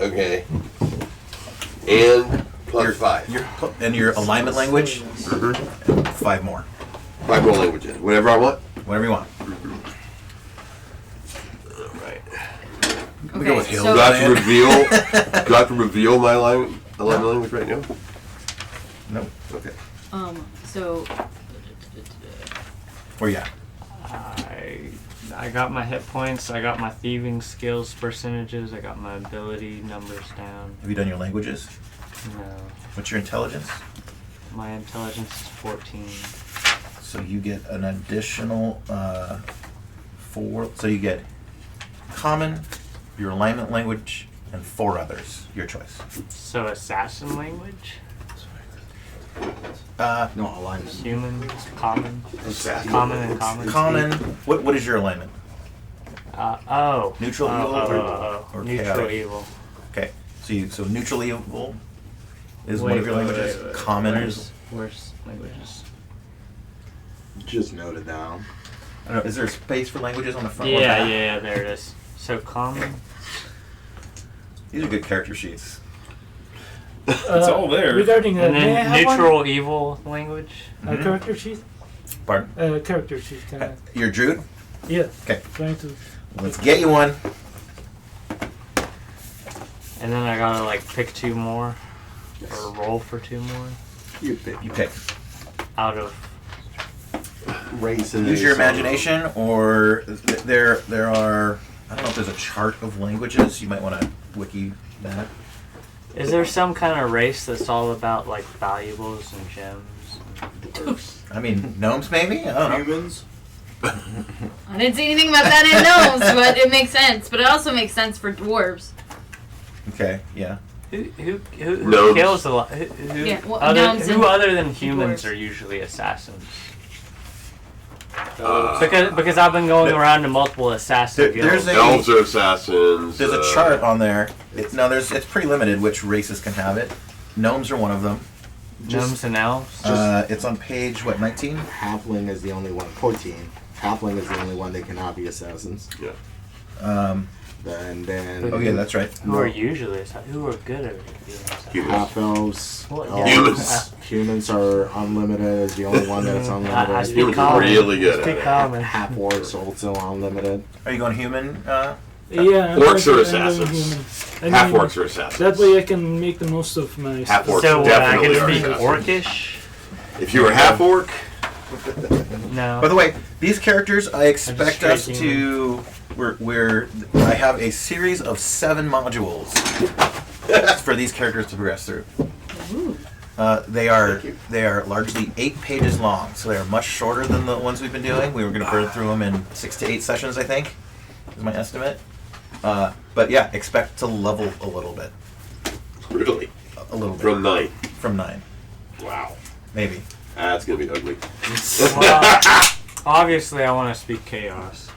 Okay. And plus 5. And your alignment language, Mm-hmm. 5 more. 5 more languages. Whatever I want. Whatever you want. Alright. We go with Okay, Hill. so Do I have to reveal? Do I have to reveal my alignment language right now? Nope. Okay. so Where you at? I got my hit points. I got my thieving skills percentages. I got my ability numbers down. Have you done your languages? No, What's your intelligence? my intelligence is 14. So you get an additional 4. So you get common, your alignment language, and 4 others. Your choice. So assassin language, No, alignment. human, common, Assassin. common and common. Common. What is your alignment? Neutral, evil, or neutral chaotic? evil. Okay. So neutral evil is Wait, one of your wait, languages. wait, wait. Common Where's languages? Just note it down. I don't know. Is there a space for languages on the front? or Yeah, back? yeah, there it is. So common. These are good character sheets. It's all there. Regarding And may I then have neutral evil language. Mhm. character sheet? Pardon? Character sheet. Can I? You're Druid? Yeah. Okay. Trying to. Let's get you one. And then I gotta like pick 2 more. Or roll for 2 more. You pick You pick. Out of races. Use your or- imagination, or there are. I don't know if there's a chart of languages. You might want to wiki that. Is there some kind of race that's all about like valuables and gems? I mean, gnomes maybe. I don't know. Humans. I didn't see anything about that in gnomes, but it makes sense. But it also makes sense for dwarves. Okay. Yeah. Who Gnomes. kills a lot? Who, Yeah, well, other, gnomes who and other than humans dwarves. are usually assassins? Because I've been going around to multiple assassin There's guilds. Elves are assassins. There's a chart on there. It's pretty limited which races can have it. Gnomes are one of them. Gnomes and elves. It's on page 19. Halfling is the only one. 14. Halfling is the only one that cannot be assassins. Yeah. And then Oh yeah, that's right. Who are usually who are good at being assassins? Humans. half elves. Well, elves. Humans. Humans are unlimited. Is the only one that's I unlimited. speak Humans are common. really good Speak at it. common. Half orcs also unlimited. Are you going human? Yeah. Orcs are I'm assassins. human. I Half mean, orcs are assassins. That way I can make the most of my Half stuff. orcs So I definitely can are speak assassins. orcish? If you were half orc, No. By the way, these characters I expect straight us to. I have a series of 7 modules for these characters to progress through. They are largely 8 pages long, so they are much shorter than the ones we've been doing. We were going to burn through them in 6 to 8 sessions, I think, is my estimate. But yeah, expect to level a little bit. really, A little bit. from 9. From 9. Wow. Maybe. That's gonna be ugly. Well, obviously, I want to speak chaos.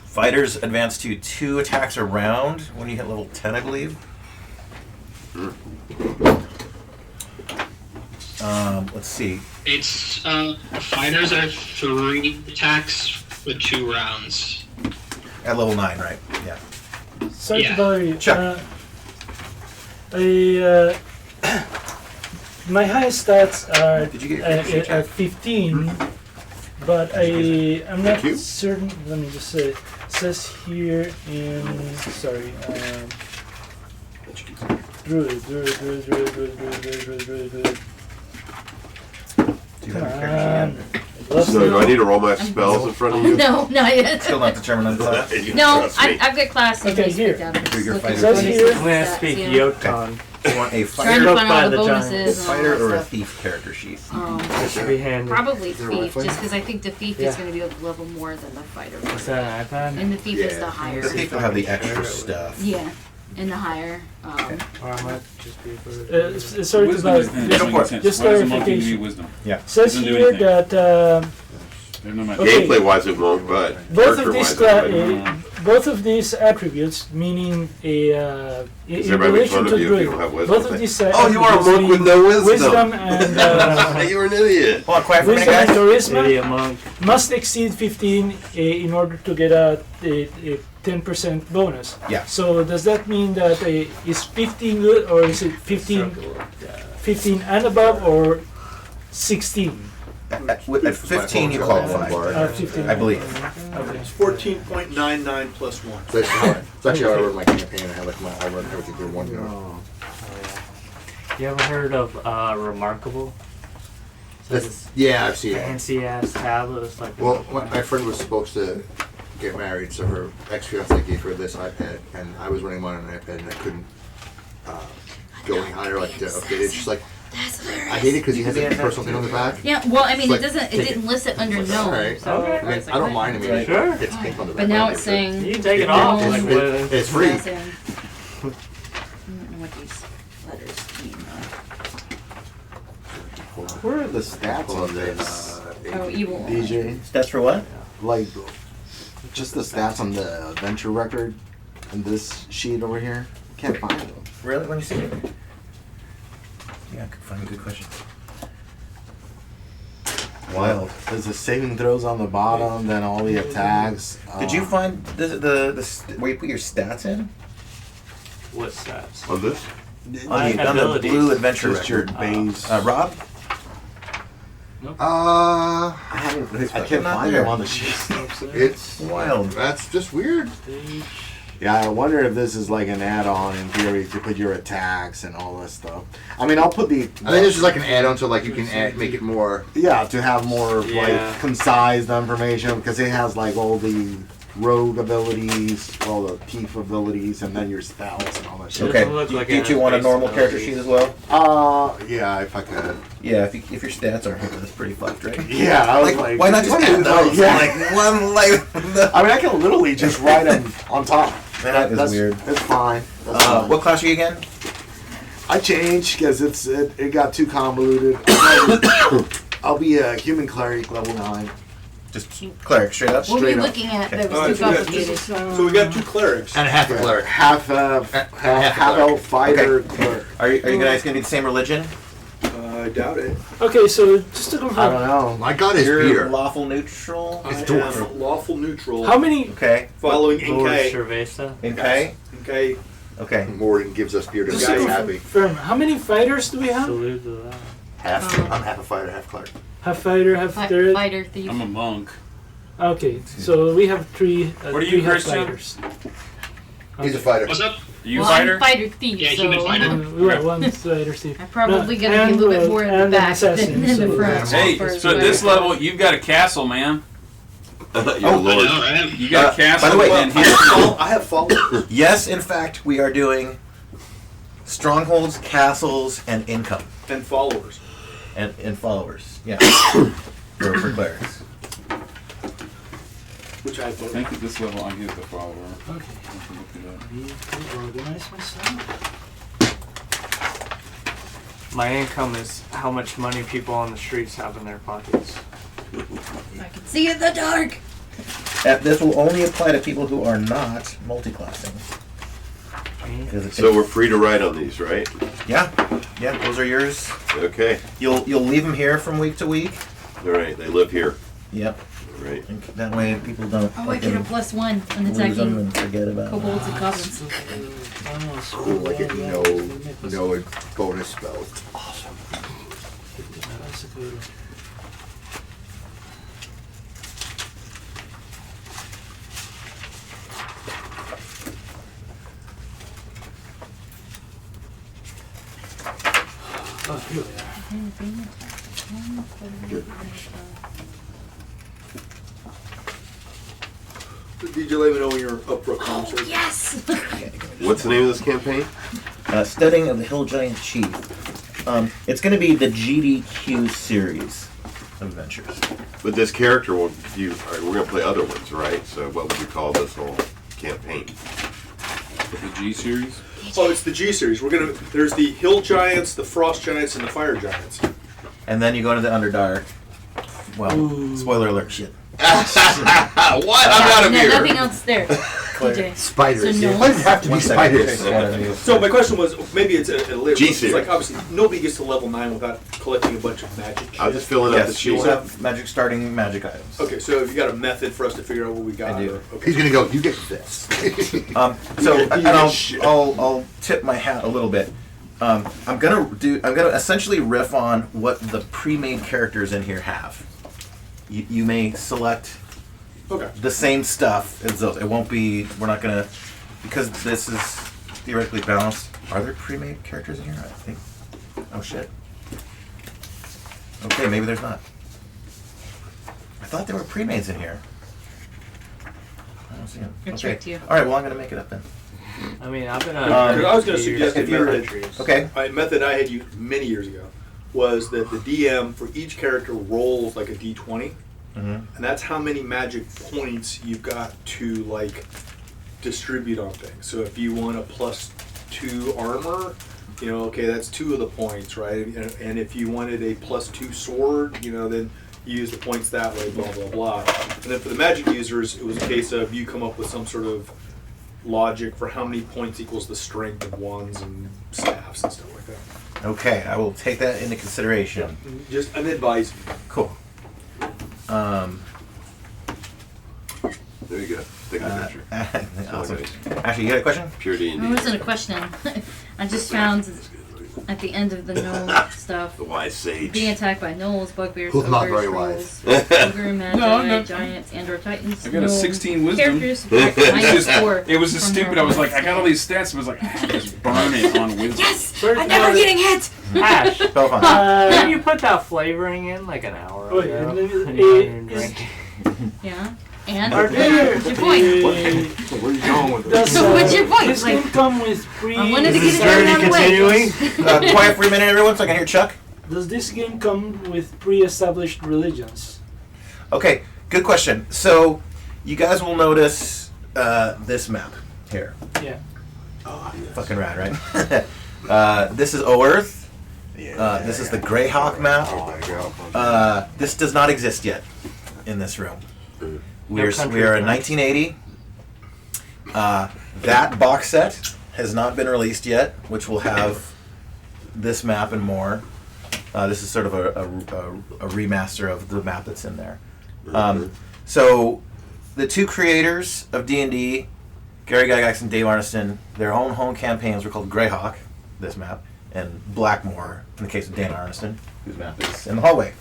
Fighters advance to 2 attacks a round when you hit level 10, I believe. Let's see. It's fighters are 3 attacks with 2 rounds. At level 9, right? Yeah. Sorry Yeah. to bother you. Check. My highest stats are Did you get your character sheet, at Jack? 15, but I'm not Thank you. certain. Let me just say. It says here in Druid. Do you have your character sheet yet? So do I need to roll my spells in front of you? No, not yet. Still not determined on the class? You No, trust me. I've got class. Okay, here. Your fighter Says sheet. here. I'm gonna speak Yotan. You want a Trying fighter, to Look find by all the the giant. bonuses and all fighter that or a stuff. thief character sheet? That should be handy. Probably there a thief, Wi-Fi? just because I think the thief Yeah. is going to be a level more than the fighter. Is that an iPad? And the thief is the Yeah. higher. The thief will have the extra stuff. Yeah. in the higher. Or I might just be for Sorry to Wisdom is just Why does a monk need to be clarification. wisdom? Yeah. Says Doesn't do here anything. that They're no matter. Okay. Gameplay wise, it won't, but both of these character-wise, both of these attributes, meaning in everybody make relation fun to of you if you don't have druid, wisdom? both of these Oh, you are a attributes monk with mean no wisdom. wisdom and You're an idiot. Hold on, quiet for a minute, wisdom and guys. charisma idiot monk. must exceed 15 in order to get a 10% bonus. Yeah. So does that mean that is 15 good, or is it 15 and above, or 16? At 15, you qualify, 15. I believe. Okay. It's 14.99 plus 1. That's actually how I wrote my campaign. I run everything through one go. Oh, yeah. You ever heard of Remarkable? So this Yeah, I've seen it. fancy ass tablet. It's like Well, my friend was supposed to get married, so her ex-fiance gave her this iPad, and I was running mine on an iPad, and I couldn't go any higher, like to update it. She's like, I hate it because he has a personal thing on the back. Yeah, well, I mean, It's it like, doesn't. It didn't list it under All gnome. right. So Okay. I mean, I don't mind. I mean, Sure. it's pink on the back. But now it's saying. you can take it off. Yeah. Like, It's free. I don't know what these letters mean. Where are the stats on this, Oh, evil. DJ? Stats for what? Like, just the stats on the adventure record in this sheet over here. Can't find them. Really? Let me see. Yeah, good question. Wild. There's the saving throws on the bottom, then all the attacks. Did you find the where you put your stats in? what stats? On this? On the abilities. blue adventure Just your record. base? Rob? I haven't. I can't not find there. them on the sheet. It's Wild. That's just weird. Yeah, I wonder if this is like an add-on in theory to put your attacks and all this stuff. I mean, I'll put the. I think this is like an add-on, so like you can make it more. Yeah, to have more Yeah. like concise information because it has like all the rogue abilities, all the thief abilities, and then your spells and all that shit. Okay. look Do like you it two has want a base normal character abilities. sheet as well? Yeah, if I could. Yeah, if your stats aren't here, that's pretty fucked, right? Yeah, I was like, why not just add those? Yeah. Like one like. I mean, I can literally just write them on top. That is That's weird. It's fine. That's fine. What class are you again? I changed because it got too convoluted. I'll be a human cleric level 9. Just cleric, straight up. What were you Straight up. looking at that All right, was too so we got complicated? so we got 2 clerics. And a half a cleric. Half elf fighter Okay. cleric. Are you guys gonna be the same religion? I doubt it. Okay, so just to I don't confirm, know. My god is You're beer. lawful neutral. I am lawful neutral. how many? Okay. Following Lord NK. Cerveza. Okay. Okay. Okay. Morden gives us beer to Just make to us happy. confirm, how many fighters do we have? Salute to that. I'm half a fighter, half cleric. Half fighter, half third. Fighter, thief. I'm a monk. Okay, so we have 3. What are you, 3 half Christian? fighters. He's a fighter. What's up? Are you a Well, fighter? I'm fighter thief, Yeah, so human fighter. We got 1 fighter, Steve. I'm probably No, gonna be a little bit more in the and an back than assassin, in the so- front. Hey, for so at this the- level, you've got a castle, man. You're Oh, I Lord. know, right? You got a castle. by the way, and I have followers. Yes, in fact, we are doing strongholds, castles, and income And followers. and followers. Yeah. for clerics. Which I I vote. think at this level, I get the follower. Okay. I have to look it up. Need to organize myself. My income is how much money people on the streets have in their pockets. I can see in the dark. This will only apply to people who are not multi-classing. Because it So takes- we're free to write on these, right? yeah, those are yours. Okay. You'll leave them here from week to week. All right. They live here. Yep. All right. And that way people don't Oh, I get a fucking +1 on lose them attacking and forget about them. kobolds and goblins. Cool, I get no bonus spells. It's awesome. Oh, here we are. DJ, let me know when you're up for a concert. Yes! What's the name of this campaign? Steading of the Hill Giant Chief. It's going to be the GDQ series of adventures. But this character will we're going to play other ones, right? So what would you call this whole campaign? The G series. Oh, it's the G series. There's the Hill Giants, the Frost Giants, and the Fire Giants. And then you go into the Underdark. Well, spoiler alert, shit. What? I'm out of No, here. nothing else there. TJ. Spiders. So It no. doesn't have to be One second. spiders. So my question was, maybe it's a later. G It's series. like obviously nobody gets to level 9 without collecting a bunch of magic. I'll just fill it up the Yes, you sheet. will have starting magic items. Okay, so have you got a method for us to figure out what we got? I do. Or- okay. He's gonna go. You get this. So, and I'll tip my hat a little bit. I'm gonna essentially riff on what the pre-made characters in here have. You may select Okay. the same stuff as those. It won't be. We're not gonna, because this is theoretically balanced. Are there pre-made characters in here? I think. Oh shit. Okay, maybe there's not. I thought there were pre-mades in here. I don't see them. It Okay. tricked you. All right. Well, I'm gonna make it up then. I mean, I've been I was going to suggest if a you're- method. Okay. A method I had used many years ago was that the DM for each character rolls like a d20, Mm-hmm. and that's how many magic points you've got to like distribute on things. So if you want a +2 armor, okay, that's 2 of the points, right? And if you wanted a +2 sword, then you use the points that way, blah blah blah. And then for the magic users, it was a case of you come up with some sort of logic for how many points equals the strength of wands and staffs and stuff like that. Okay, I will take that into consideration. Just an advice. Cool. There you go. Take a picture. Awesome. Actually, you got a question? Pure It D&D. wasn't a question. I just found at the end of the gnome stuff, The wise sage. being attacked by gnolls, bugbears, Who's not ogres, very trolls, wise. ogre, magi, No. giants, and/or titans. I got a gnome 16 wisdom. Characters It's just, -4 it was just from stupid. their I was like, I opponents. got all these stats, but I was like, just burn it on wisdom. Yes! First I'm never one- getting hit! Ash, Spell fun. didn't you put that flavoring in like an hour Oh, ago? yeah, And is- you didn't drink it. Yeah. And? Are there What's your point? Where are you going with this? So what's your point? This Like- can come with pre. I wanted to Is get this it out of journey the way. continuing? Quiet for a minute, everyone, so I can hear Chuck. Does this game come with pre-established religions? Okay, good question. So, you guys will notice this map here. Yeah. Fucking rad, right? This is O-Earth. This is the Greyhawk map. This does not exist yet in this room. We are in 1980. That box set has not been released yet, which will have this map and more. This is sort of a remaster of the map that's in there. So the two creators of D&D, Gary Gygax and Dave Arneson, their own home campaigns were called Greyhawk, this map, and Blackmore, in the case of Dan Arneson, whose map is in the hallway.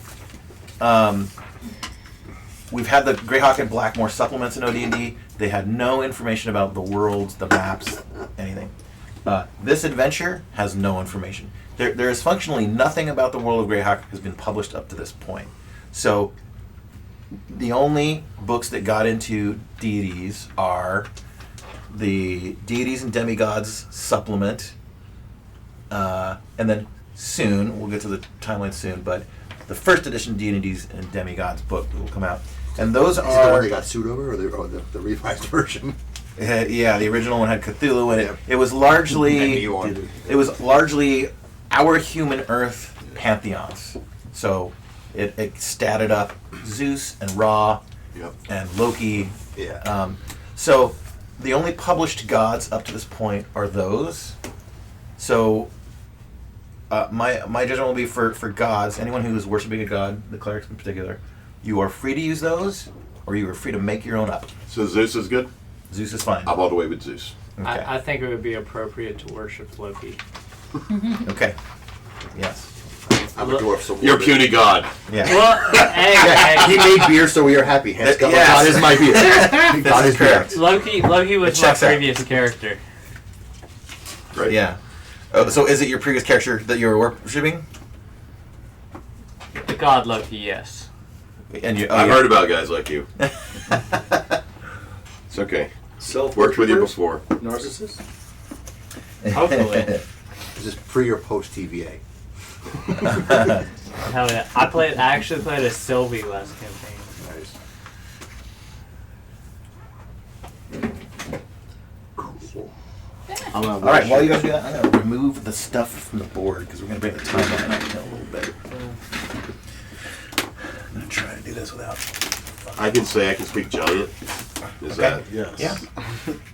We've had the Greyhawk and Blackmore supplements in OD&D. They had no information about the worlds, the maps, anything. This adventure has no information. There is functionally nothing about the world of Greyhawk has been published up to this point. So the only books that got into deities are the Deities and Demigods supplement, and then soon, we'll get to the timeline soon, but the first edition Deities and Demigods book will come out. And those Is it the one are... they got sued over, or the revised version? Yeah, the original one had Cthulhu in it. It was largely... It was largely our human Earth pantheons. So it statted up Zeus and Ra and Loki. Yeah. So the only published gods up to this point are those. So my judgment will be for gods, anyone who is worshiping a god, the clerics in particular, you are free to use those, or you are free to make your own up. So Zeus is good? Zeus is fine. I'm all the way with Zeus. Okay. I think it would be appropriate to worship Loki. Okay. Yes. I'm a dwarf, so You're puny god. Yeah. Well, hey, He made beer, so we are happy. Hence, God, Yes. God is my beer. God is is beer. correct. Loki was It my checks out. previous character. Right? Yeah. Oh, so is it your previous character that you were worshiping? The god Loki, yes. And you, I've heard about guys like you. It's okay. Worked with you before. Narcissist? Hopefully. Is this pre or post TVA? Hell yeah. I actually played a Sylvie last campaign. Nice. Cool. I'm gonna All right, while you guys do that, I'm gonna remove the stuff from the board because we're gonna bring the timeline up in a little bit. I'm gonna try to do this without. I can say I can speak giant. Is that? Yes. Yeah.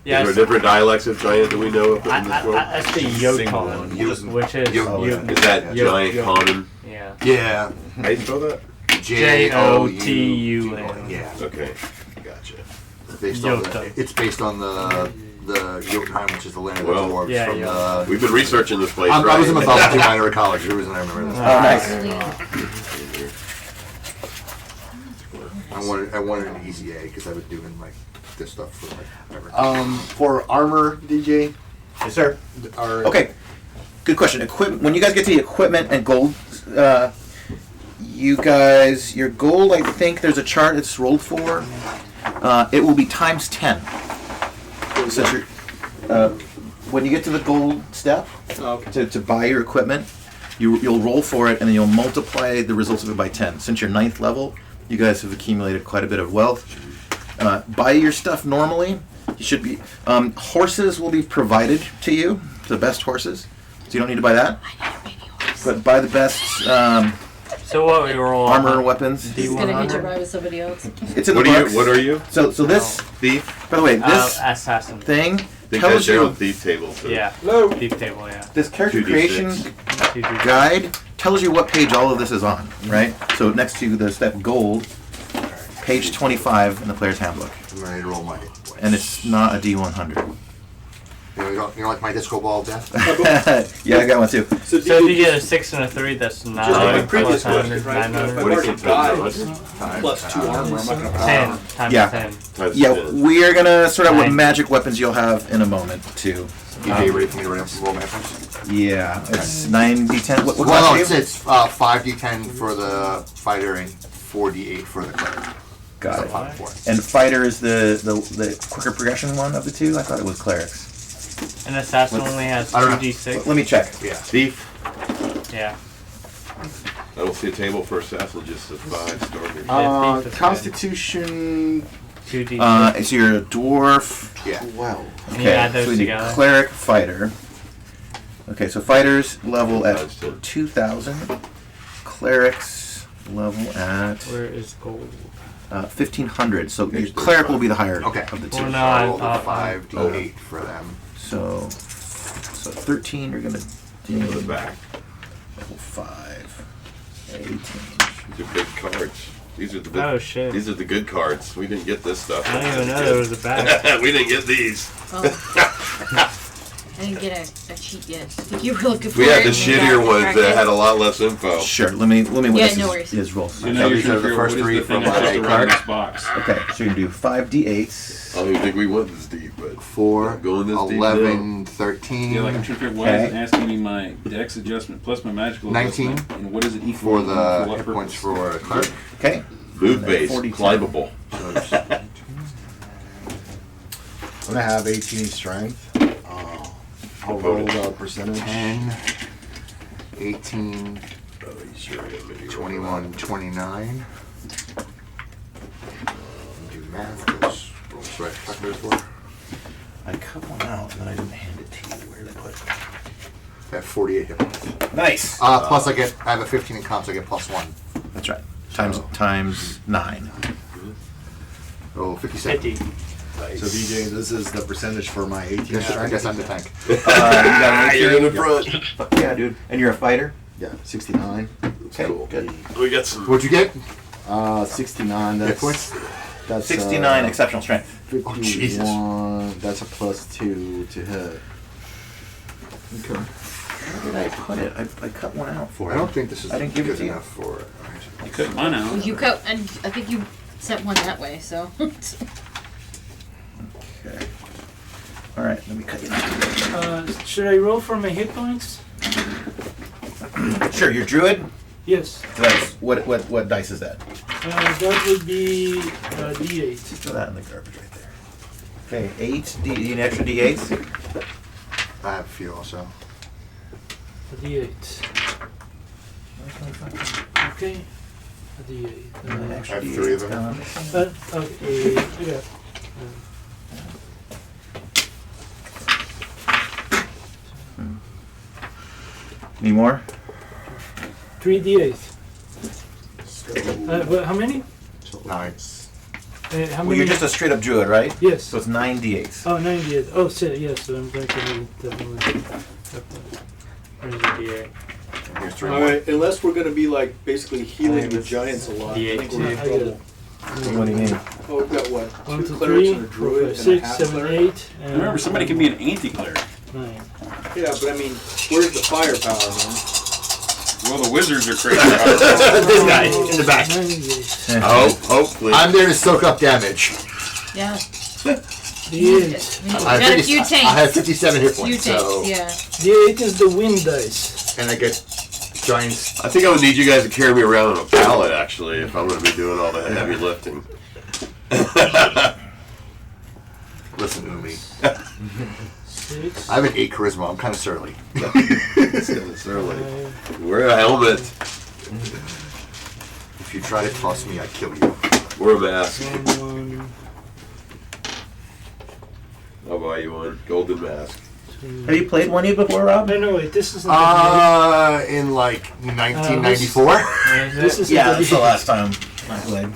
Yeah, Is there different dialects of giant that we know of in this world? I speak Yukon, which is Is that giant common? yeah. Yeah. How you spell that? J-O-T-U-N. Yeah. Okay, gotcha. It's based on the Jotunheim, which is the land of the Well, dwarves. yeah, from yeah. We've been researching this place, I right? was in mythology minor at college. The reason I remember this. Oh, nice. I wanted an easy A because I was doing like this stuff for like ever. For armor, DJ. Yes, sir. Or Okay. Good question. When you guys get to the equipment and gold, you guys, your gold, I think there's a chart it's rolled for. It will be times 10. Since you're, when you get to the gold step to buy your equipment, you'll roll for it and then you'll multiply the results of it by 10. Since you're 9th level, you guys have accumulated quite a bit of wealth. Buy your stuff normally. You should be horses will be provided to you, the best horses. So you don't need to buy that. But buy the best So what we roll? armor and weapons. He's gonna need to ride with somebody else. It's in the What are books. you? What are you? So this, Thief? by the way, this Assassin. thing I think tells that's there you on thief table. So. Yeah. Thief table, yeah. this character 2d6. creation guide tells you what page all of this is on, right? So next to the step gold, page 25 in the player's handbook, I'm ready to roll my. and it's not a D100. You know like my disco ball of death? Yeah, I got one too. So, So if you get a 6 and a 3, that's 9. just like my previous plus 100, question, right? If 900. I've What is already it? died, Times plus 2 armor, I'm not gonna 10 times Yeah. 10. Times Yeah, 10. we are gonna sort out what Nine. magic weapons you'll have in a moment too. You ready for me to roll my efforts? Yeah, it's 9d10. What Well, class no, are you? it's 5d10 for the fighter and 4d8 for the cleric. Got So it. 5 and 4. And fighter is the quicker progression one of the two. I thought it was clerics. An assassin only has I don't know. 2d6. Let me check. Yeah. Thief? Yeah. I don't see a table for assassin, just a 5-star. Yeah, thief is Constitution. 2d6. So you're a dwarf. Yeah. Well. And you add those so we need together. cleric, fighter. Okay, so fighters level at Times 10. 2,000. Clerics level at Where is gold? 1,500. So your There's cleric five. will be the higher Okay. of the Well, two. no, I I rolled a thought- 5d8 for them. So 13. You're gonna do Go to the back. level 5. 18. These are big cards. These are the big, Oh shit. These are the good cards. We didn't get this stuff. I don't even know there was a bag. We didn't get these. Oh. I didn't get a cheat yet. I think you were looking for We had it the and you got shittier ones that distracted. had a lot less info. Sure. Let me Yeah, witness no worries. his rolls. You know, these you're are the the first first three thing from that's my supposed to run in card. this box. Okay, so you're gonna do 5d8s. I don't even think we went this deep, but 4, not going this deep 11, 13. Yeah, like I'm trying to figure out why is it asking me my dex adjustment plus my magical 19. adjustment, and what is it equal for to? the what hit points purpose? for a cleric. Okay. move base, 42. climbable. I'm gonna have 18 strength. I'll roll the percentage. 10, 18, Oh, he's sure gonna maybe roll 21, 29. Do math, because rolls right. Fuck those four. I cut one out and then I didn't hand it to you. Where did I put it? I have 48 hit points. Nice. Plus I have a 15 in comp, so I get plus 1. That's right. Times 9. Oh, 57. 50. So DJ, this is the percentage for my 18 Yes, I strength. guess I'm the tank. You got an You're in the 18? front. Fuck yeah, dude. And you're a fighter? Yeah, 69. Okay, Cool. good. We got some. What'd you get? 69. Hit That's points? that's 69 exceptional strength. 51. Jesus. That's a +2 to hit. Where Okay. did I put it? I cut one out for I it. don't think this is I didn't give it good to you. enough for it. You cut mine out. Well, you cut, and I think you sent one that way, so. Okay. All right, let me cut you out. Should I roll for my hit points? Sure, you're druid. Yes. That's what dice is that? That would be D8. Throw that in the garbage right there. Okay, 8. You need extra d8s? I have a few also. A D8. Okay. A D8. And then extra I have d8s 3 of them. Okay. Yeah. Any more? 3 d8. How many? Nice. How Well, many? you're just a straight up druid, right? Yes. So it's 9 d8s. Oh, 98. Oh, so, yes, so I'm going to need definitely. Where's the D8? Here's 3 All more. right, unless we're going to be like basically healing the giants a lot. I D8 think we're in too. trouble. What do you mean? Oh, we've got what? 1, 2 2, clerics 3, and a 4, druid 5, and a 6, half 7, cleric. 8. And Remember, somebody can be an anti-cleric. 9. Yeah, but I mean, where's the firepower, man? Well, the wizards are crazy. This guy in the back. 98. Oh, hopefully. I'm there to soak up damage. Yeah. D8. We I got a few tanks. I have 57 hit Few points, tanks, so yeah. D8 is the wind dice. and I get giants. I think I would need you guys to carry me around on a pallet, actually, if I'm going to be doing all the heavy lifting. Listen to me. 6. I have an 8 charisma. I'm kind of surly. Certainly. Wear a helmet. If you try to toss me, I kill you. Wear a mask. 1, I'll buy you one. Golden mask. 2. Have you played one of you before, Rob? No, wait, this isn't In like 1994. this is Yeah, that's the last time I played.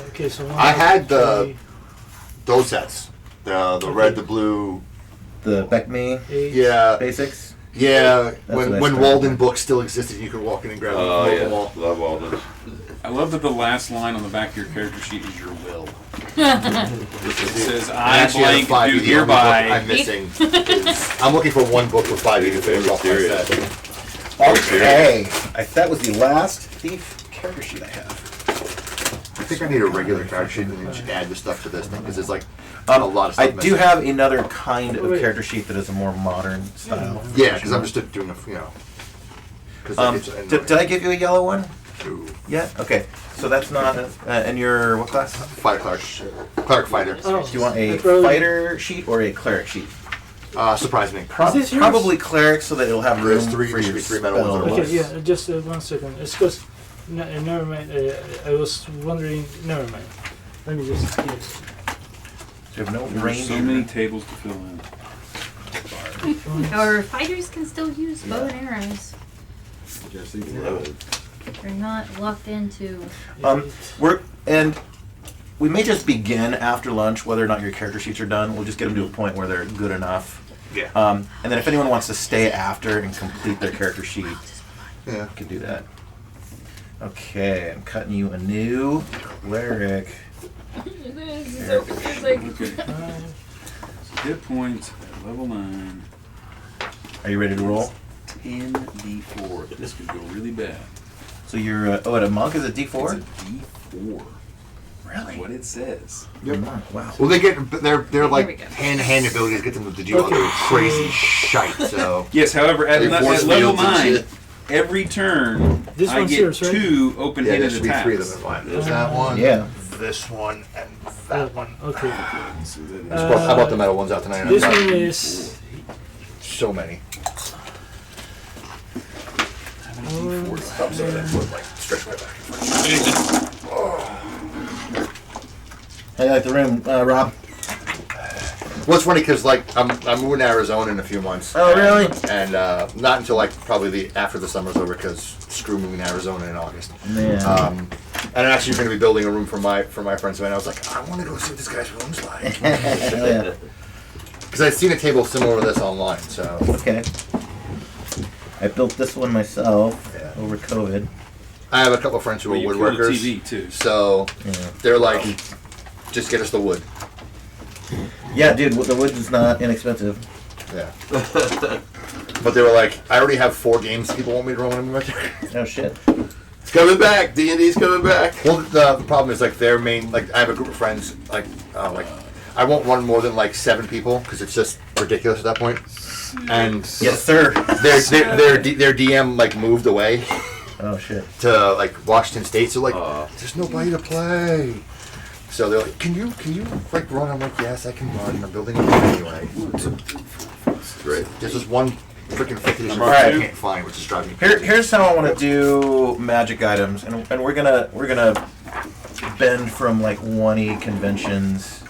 Okay, so 1, I had 3, those sets. The red, the blue. The Beck Me 8. Yeah, basics. yeah. what I When started Walden with. books still existed, you could walk in and grab Oh, them. yeah. All. Love all this. I love that the last line on the back of your character sheet is your will. It says, I I actually have a blank 5e. do The only book I'm hereby. missing. I'm looking for one book for 5e to finish off my Serious. set. Okay. That was the last thief character sheet I have. I think I need a regular character sheet and then just add the stuff to this thing because there's like a lot of stuff I do missing. have another kind of Wait. character sheet that is a more modern style. Yeah, because I'm just doing a, you know. 'Cause like, it's Did I give you a yellow one? Ooh. Yeah. Okay. So that's not. And you're what class? Fighter cleric. Cleric fighter. Oh, Do you want a I probably- fighter sheet or a cleric sheet? Surprise me. Is this yours? Probably cleric, so that it'll have room There's three- for your there should be 3 metal ones spells. or Okay, yeah, just 1 second. It's because, never mind. I was wondering. Never mind. Let me just. Yes. So you have no There's range. so many tables to fill in. Our fighters can still use bow and arrows. They're not locked into. We may just begin after lunch, whether or not your character sheets are done. We'll just get them to a point where they're good enough. Yeah. And then if anyone wants to stay after and complete their character sheet, Yeah. you can do that. Okay, I'm cutting you a new cleric. Okay. Hit points at level 9. Are you ready to roll? 10d4. This could go really bad. So you're, a monk is a It's D4? a d4. That's Really? what it says. You're a monk, wow. Well, they get their we like go. hand-to-hand abilities get them to do Okay. other crazy shite. So Yes, however, at, They at force level fields and 9, shit. every turn, This I one's get yours, right? 2 yeah, there open-handed should be 3 of them attacks. in line. There's that one. Yeah. This one and That that one. one. Okay. So that I bought- I bought the metal ones out tonight. This I've got one is. so many. Stop saying that foot, like, stretch my back. How you like the room, Rob? Well, it's funny because like I'm moving to Arizona in a few months. Oh, really? And not until like probably after the summer's over because screw moving to Arizona in August. Yeah. And I'm actually going to be building a room for my friends. And I was like, I want to go see what this guy's room's like Yeah. because I'd seen a table similar to this online. So Okay. I built this one myself Yeah. over COVID. I have a couple of friends who Well, are you killed a woodworkers. TV too. So Yeah. they're like, just get us the wood. Yeah, dude, the wood is not inexpensive. Yeah. But they were like, I already have 4 games people want me to run when I'm with Oh shit. It's coming back. D&D's coming back. Well, the problem is like their main like I have a group of friends like I won't run more than like 7 people because it's just ridiculous at that point. And Yes, sir. their DM like moved away Oh shit. to like Washington State, so like Aw. there's nobody to play. So they're like, can you like run? I'm like, yes, I can run. I'm building a room anyway. Great. There's this one freaking fictitious Number room I two. can't find, which is driving me. Here's how I want to do magic items, and we're gonna bend from like 1E conventions.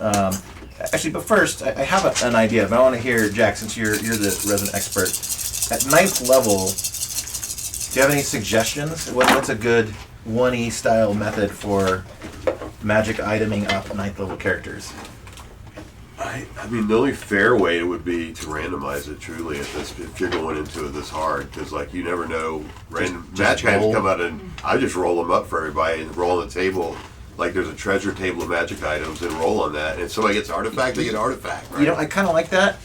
Actually, but first I have an idea, but I want to hear Jack, since you're the resident expert. at 9th level, do you have any suggestions? What's a good 1E style method for magic iteming up 9th level characters? I mean, the only fair way would be to randomize it truly if you're going into it this hard, because like you never know. Random magic items come out and I just roll them up for everybody and roll on the table. Like there's a treasure table of magic items and roll on that. And if somebody gets artifact, they get artifact. Right? You know, I kind of like that.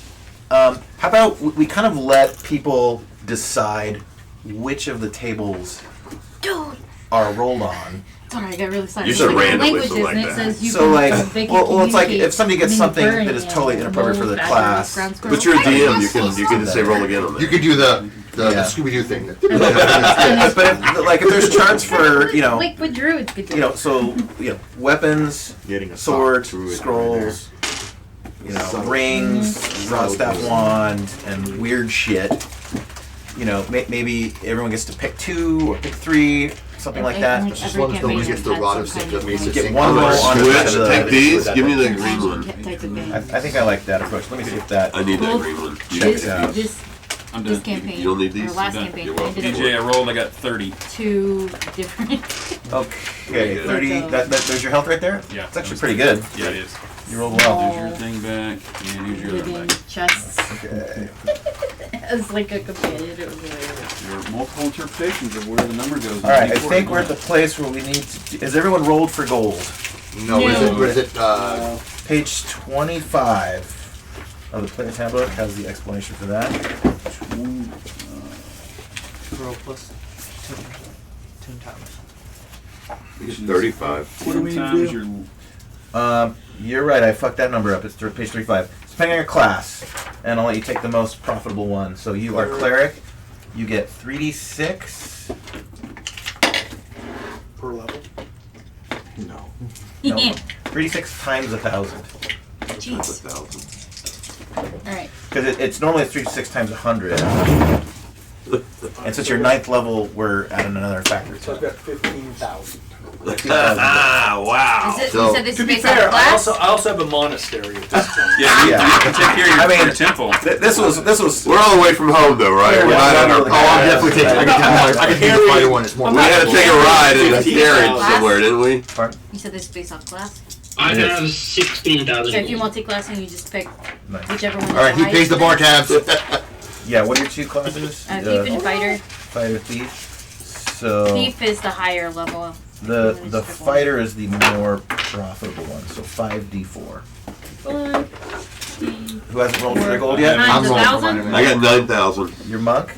How about we kind of let people decide which of the tables Dude. are rolled on. Sorry, I got really excited. You said randomly, Languages, something like and it that. says you So can, like, they can well, it's like communicate if somebody gets something burning that is totally and inappropriate for the mold, class. ground squirrel. But you're a I DM, don't you can just say roll again on that. You could do the Yeah. Scooby Doo thing. But if there's charts for Like what druids could do. weapons, Getting a swords, sock druid scrolls, rings, rod staff wand, and weird shit. Maybe everyone gets to pick 2 or pick 3, something like that. Just one of those gets the rod of St. Mason. Get one roll on Switch, take these, give me that green one. I think I like that approach. Let me see if that. I need that green one. This, out. I'm this done. campaign, You don't need these? or last Done. campaign, You're I welcome. did DJ, I rolled. I got 30. 2 different. Okay, Good. 30. There's your health right there? Yeah. It's actually pretty good. Yeah, it is. You rolled well. Here's your thing back, and here's your other Living back. chests. Okay. As like a companion, it was hilarious. Your multiple interpretations of where the number goes. Alright, I think we're at the place where we need to. Is everyone rolled for gold? No, what is it? Page 25 of the player's handbook has the explanation for that. Roll plus 10 times. 35. What do we Times do? your You're right, I fucked that number up. It's page 35. It's depending on your class, and I'll let you take the most profitable one. So you are cleric, you get 3d6. Per level? No. No, 3d6 times 1,000. Jeez. Alright. Because it's normally 3d6 times 100. And since you're 9th level, we're at another factor. So I've got 15,000. Ah, wow. Is it, So- you said this To is be based on fair, I class? also have a monastery at this point. yeah, Yeah. you can take care of your, your temple. This was. We're all the way from home though, right? We're not at our Oh, I'm definitely taking. I can do the fighter one. It's more. We had to take a ride in a 15,000. carriage somewhere, didn't we? You said this is based off class? I It have 16,000. So if you multi-class and you just pick Nice. whichever one. All right, he pays the bar tabs. Yeah, what are your 2 classes? Thief and fighter. Fighter, thief. So Thief is the higher level. the fighter is the more profitable one. So 5d4. Who hasn't rolled for their gold yet? Times rolling for 1,000? mine. I got 9,000. Your monk,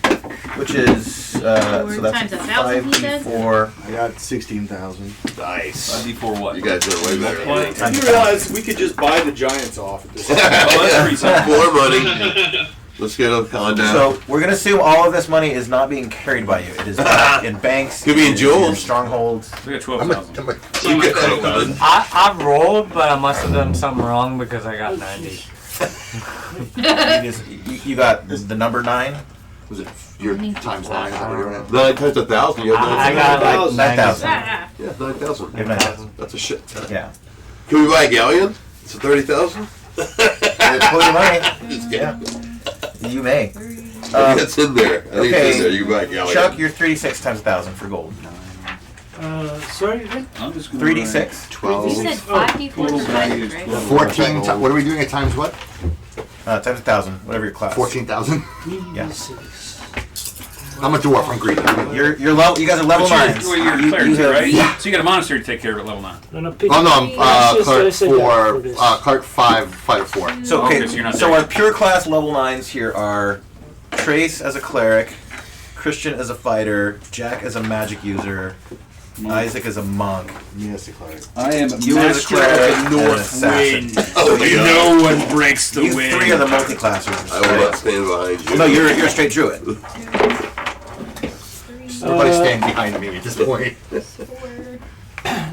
which is so that's Times 1,000, he said? 5d4. I got 16,000. Nice. D4 what? You guys did way better. times You realize we could just buy the Giants off at this point. Oh, that's pretty simple. More money. Let's get a con down. So we're gonna assume all of this money is not being carried by you. It is in banks. Could be in it is in your jewels. strongholds. We got I'm 12,000. a, You get that. I rolled, but I must have done something wrong because I got 90. You got the number 9. was it your times 9? Is that what you're at? 9 times 1,000. You have I got like 9,000. 9,000. Yeah, 9,000. You have 9,000. That's a shit ton. Yeah. Can we buy a galleon? It's a 30,000. Pull your money. Yeah. You may. It's in there. I think it's in there. You can buy a galleon. Chuck, you're 3d6 times 1,000 for gold. Sorry again? I'm just gonna 3d6. You 12. said 5d4 Total value is right? 12. 14. What are we doing at times what? Times 1,000, whatever your class. 14,000. Yeah. I'm a dwarf. I'm greedy. You're level. You guys are level 9. You're cleric, right? So you got a monastery to take care of at level 9. Oh no, I'm clerk for clerk 5, fighter 4. So Okay, okay, so you're not so there. our pure class level 9s here are Trace as a cleric, Christian as a fighter, Jack as a magic user, Isaac as a monk. Yes, declared. I am You as a cleric and an assassin. Oh my God. No one breaks the You wind. 3 are the multi-classers. I will not stand behind you. Well, no, you're a straight druid. Everybody stand behind me at this point.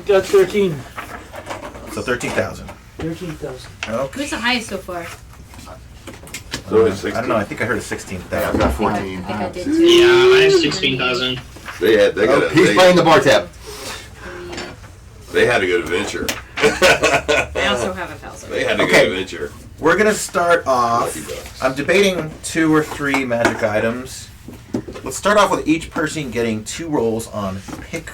Got 13. So 13,000. 13,000. Okay. Who's the highest so far? So it's I don't know. I think I heard a 16,000. I've got I 14. think I did too. Yeah, I have 16,000. They got Oh, he's playing the bar tab. they had a good adventure. I also have a thousand. They had a Okay. good adventure. We're gonna start off. Lucky ducks. I'm debating 2 or 3 magic items. Let's start off with each person getting 2 rolls on pick,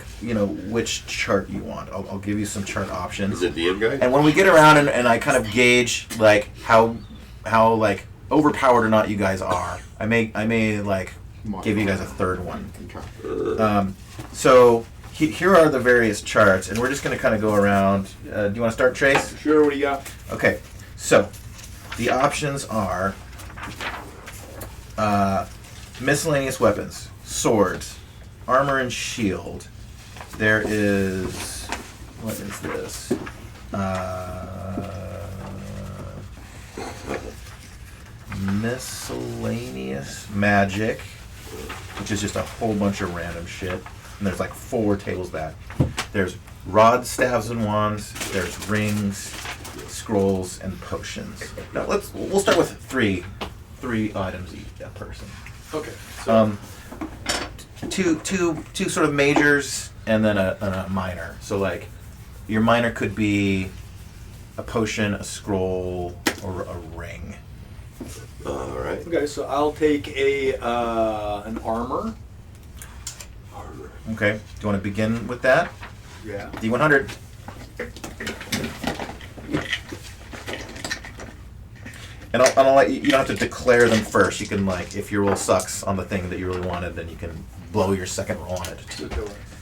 which chart you want. I'll give you some chart options. Is it DM guy? And when we get around and I kind of gauge like how like overpowered or not you guys are, I may like give you guys a third one. So here are the various charts, and we're just going to kind of go around. Do you want to start, Trace? Sure, what do you got? Okay, so the options are miscellaneous weapons, swords, armor and shield. There is, what is this? Miscellaneous magic, which is just a whole bunch of random shit. And there's like 4 tables of that. There's rods, staves, and wands. There's rings, scrolls, and potions. Now we'll start with three items each a person. Okay. So, Two sort of majors and then a minor. So like your minor could be a potion, a scroll, or a ring. All right. okay, so I'll take an armor. Okay. Do you want to begin with that? Yeah. D100. And I'll let you don't have to declare them first. You can, like, if your roll sucks on the thing that you really wanted, then you can blow your second roll on it. So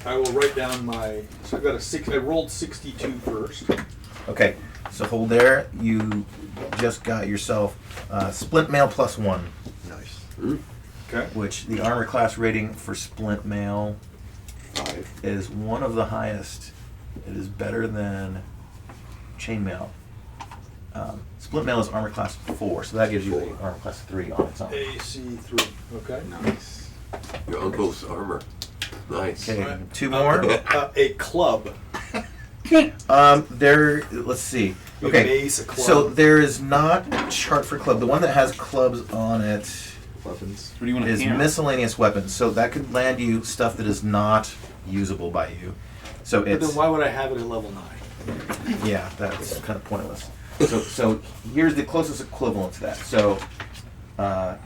I will write down my. So I got a 6. I rolled 62 first. Okay, so hold there. You just got yourself Splint Mail +1, Nice. Okay. which the armor class rating for Splint Mail 5. is one of the highest. It is better than Chainmail. Splint Mail is armor class 4, so that gives you the armor class 3 on its own. AC3. Okay. Nice. Your uncle's armor. Nice. Okay, Alright. 2 more. A club. Let's see. A Okay, mace, a club. so there is not a chart for club. The one that has clubs on it Weapons. What do you want to is hammer? miscellaneous weapons. So that could land you stuff that is not usable by you. So But it's then why would I have it at level 9? yeah, that's kind of pointless. So here's the closest equivalent to that. So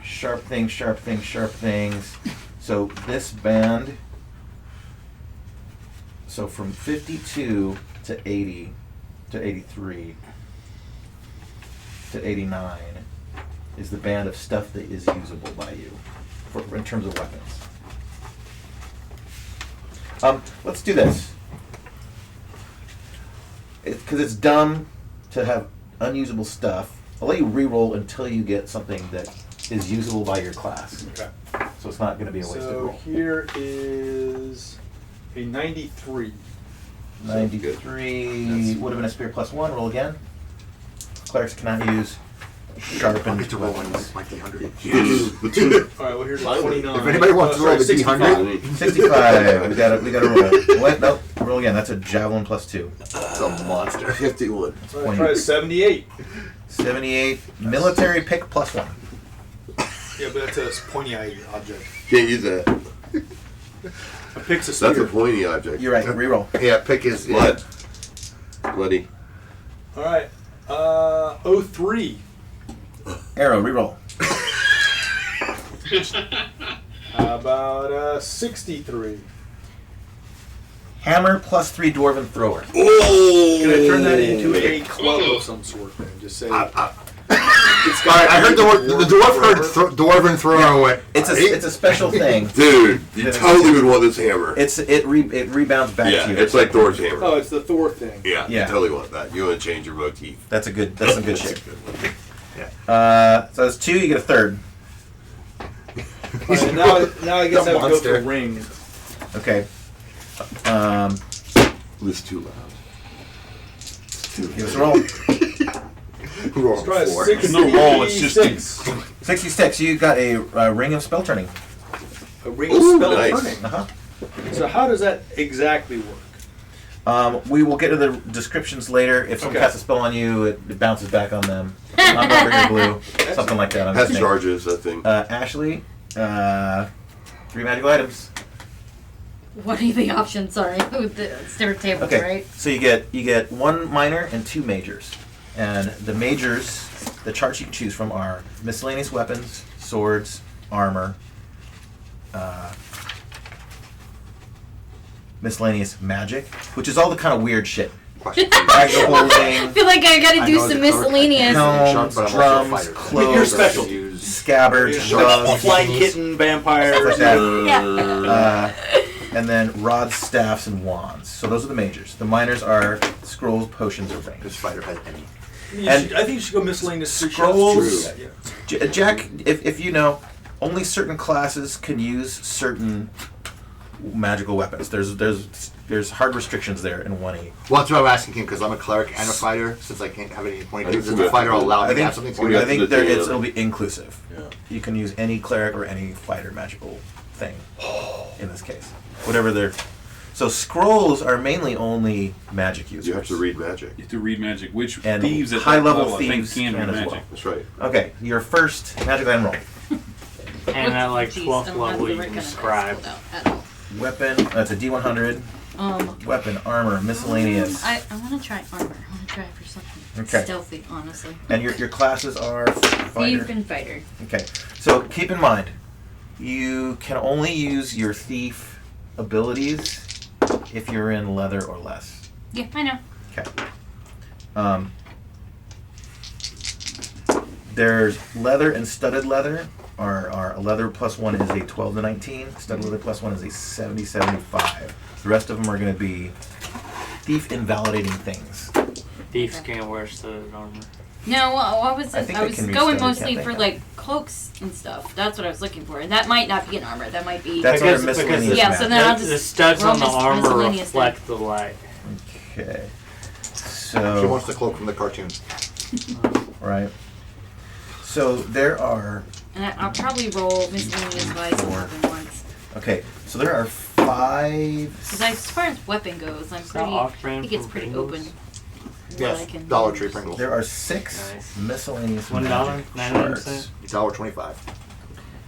sharp things, sharp things, sharp things. So this band. So from 52 to 80 to 83 to 89 is the band of stuff that is usable by you in terms of weapons. Let's do this. Because it's dumb to have unusable stuff. I'll let you re-roll until you get something that is usable by your class. Okay. So it's not going to be a wasted So roll. here is a 93. 93 would have been a spear +1. Roll again. Clerics cannot use sharpened Get to roll weapons. like the 100. All right. Well, here's a Finally. 29. If anybody wants to roll the 65. D100, 65. We got to roll. What? Nope. Roll again. That's a javelin +2. it's a monster. 51. All right, try a 78. 78. Military pick +1. Yeah, but that's a pointy object. Can't use that. A pick's a That's spear. a pointy object. You're right. Reroll. Yeah, pick is Blood. Bloody. All right. 03. Arrow. Reroll. How about 63? Hammer +3 dwarven thrower. Oh! Can I turn that into a club of some sort then? Just say. It's got. I heard the dwarf heard dwarven thrower and went. It's a special thing. Dude, you totally would want this hammer. It rebounds back Yeah, to you. it's like Thor's hammer. Oh, it's the Thor thing. Yeah, Yeah. you totally want that. You want to change your motif. That's some good shit. Good. So that's 2. You get a third. All right, now I guess The I would go monster. for ring. Okay. This too loud. Give us a roll. Let's try a 66. No roll, it's just 66. You got a ring of spell turning. A ring of Ooh, spell nice. turning. Uh-huh. So how does that exactly work? We will get to the descriptions later. If someone Okay. casts a spell on you, it bounces back on them. I'm rubber, you're blue. Something like that. I'm Has just saying. charges, that thing. Ashley, 3 magical items. what are the options? Sorry, with the stair tables, Okay, right? so you get one minor and two majors, and the majors, the charts you can choose from are miscellaneous weapons, swords, armor, miscellaneous magic, which is all the kind of weird shit. Question. Bag of I holding, feel like I gotta I do know as a some cleric, miscellaneous. helms, but I'm also a drums, fighter. Your clothes, specialty. scabbards, drugs, Flying kitten, vampires. stuff like that. Yeah. And then rods, staffs, and wands. So those are the majors. The minors are scrolls, potions, or This rings. fighter has any. And I think you should go miscellaneous scrolls- Yeah. Jack, if you know, only certain classes can use certain magical weapons. There's hard restrictions there in 1E. Well, that's what I'm asking him because I'm a cleric and a fighter. Since I can't have any point, I think is we the have fighter to- allowed I to think have something we point? have I think to do it'll be inclusive. Yeah. You can use any cleric or any fighter magical thing in this case. Whatever they're. So scrolls are mainly only magic users. You have to read magic. You have to read magic, which And thieves at high-level that level, I think, thieves can can read as magic. well. That's right. Okay, your first magic item roll. And at like Jeez, 12th I don't have level, the you right can kind of scribe. dice pulled out at all. Weapon, that's a D100. Weapon, armor, miscellaneous. I want to try armor. I want to try for something Okay. stealthy, honestly. And your classes are fighter. Thief and fighter. Okay, so keep in mind, you can only use your thief abilities if you're in leather or less. Yeah, I know. Okay. There's leather and studded leather. Are a leather plus 1 is a 12 to 19. Studded leather plus 1 is a 70 75. The rest of them are going to be thief invalidating things. Thieves can't wear studded armor. No, I was I think I they was can be going studded, mostly can't for they? like cloaks and stuff. That's what I was looking for, and that might not be an armor. That might be. That's Because- our miscellaneous yeah, so magic. then I'll The just studs roll on the armor miscellaneous then. reflect the light. Okay. She So, wants the cloak from the cartoon. right. So there are, And I'll probably roll miscellaneous vice Four. more than once. okay, so there are 5. Because as far as weapon goes, I'm Is that pretty. I off-brand think it's from pretty Pringles? open. what I Yes, can Dollar use. Tree Pringles. There are 6 Nice. miscellaneous $1, magic 99 cards. cents. $1.25.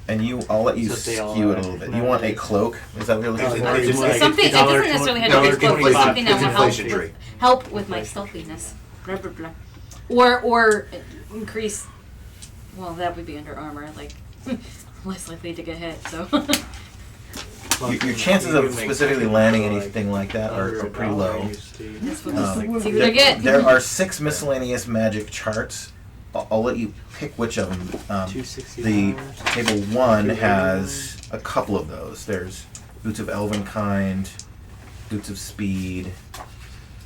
And I'll let you So they all skew it are a little bit. You want a cloak? Is that what you're looking No, for? it's It's like something. It doesn't necessarily have to be a cloak. It's something that will inflationary. help with my stealthiness. Blah blah blah. Or increase. Well, that would be under armor. Like less likely to get hit. So. Your chances of specifically landing anything like that are pretty low. This one Um, is see what I get. There are 6 miscellaneous magic charts. I'll let you pick which of them. The table 1 has a couple of those. There's Boots of Elvenkind, Boots of Speed.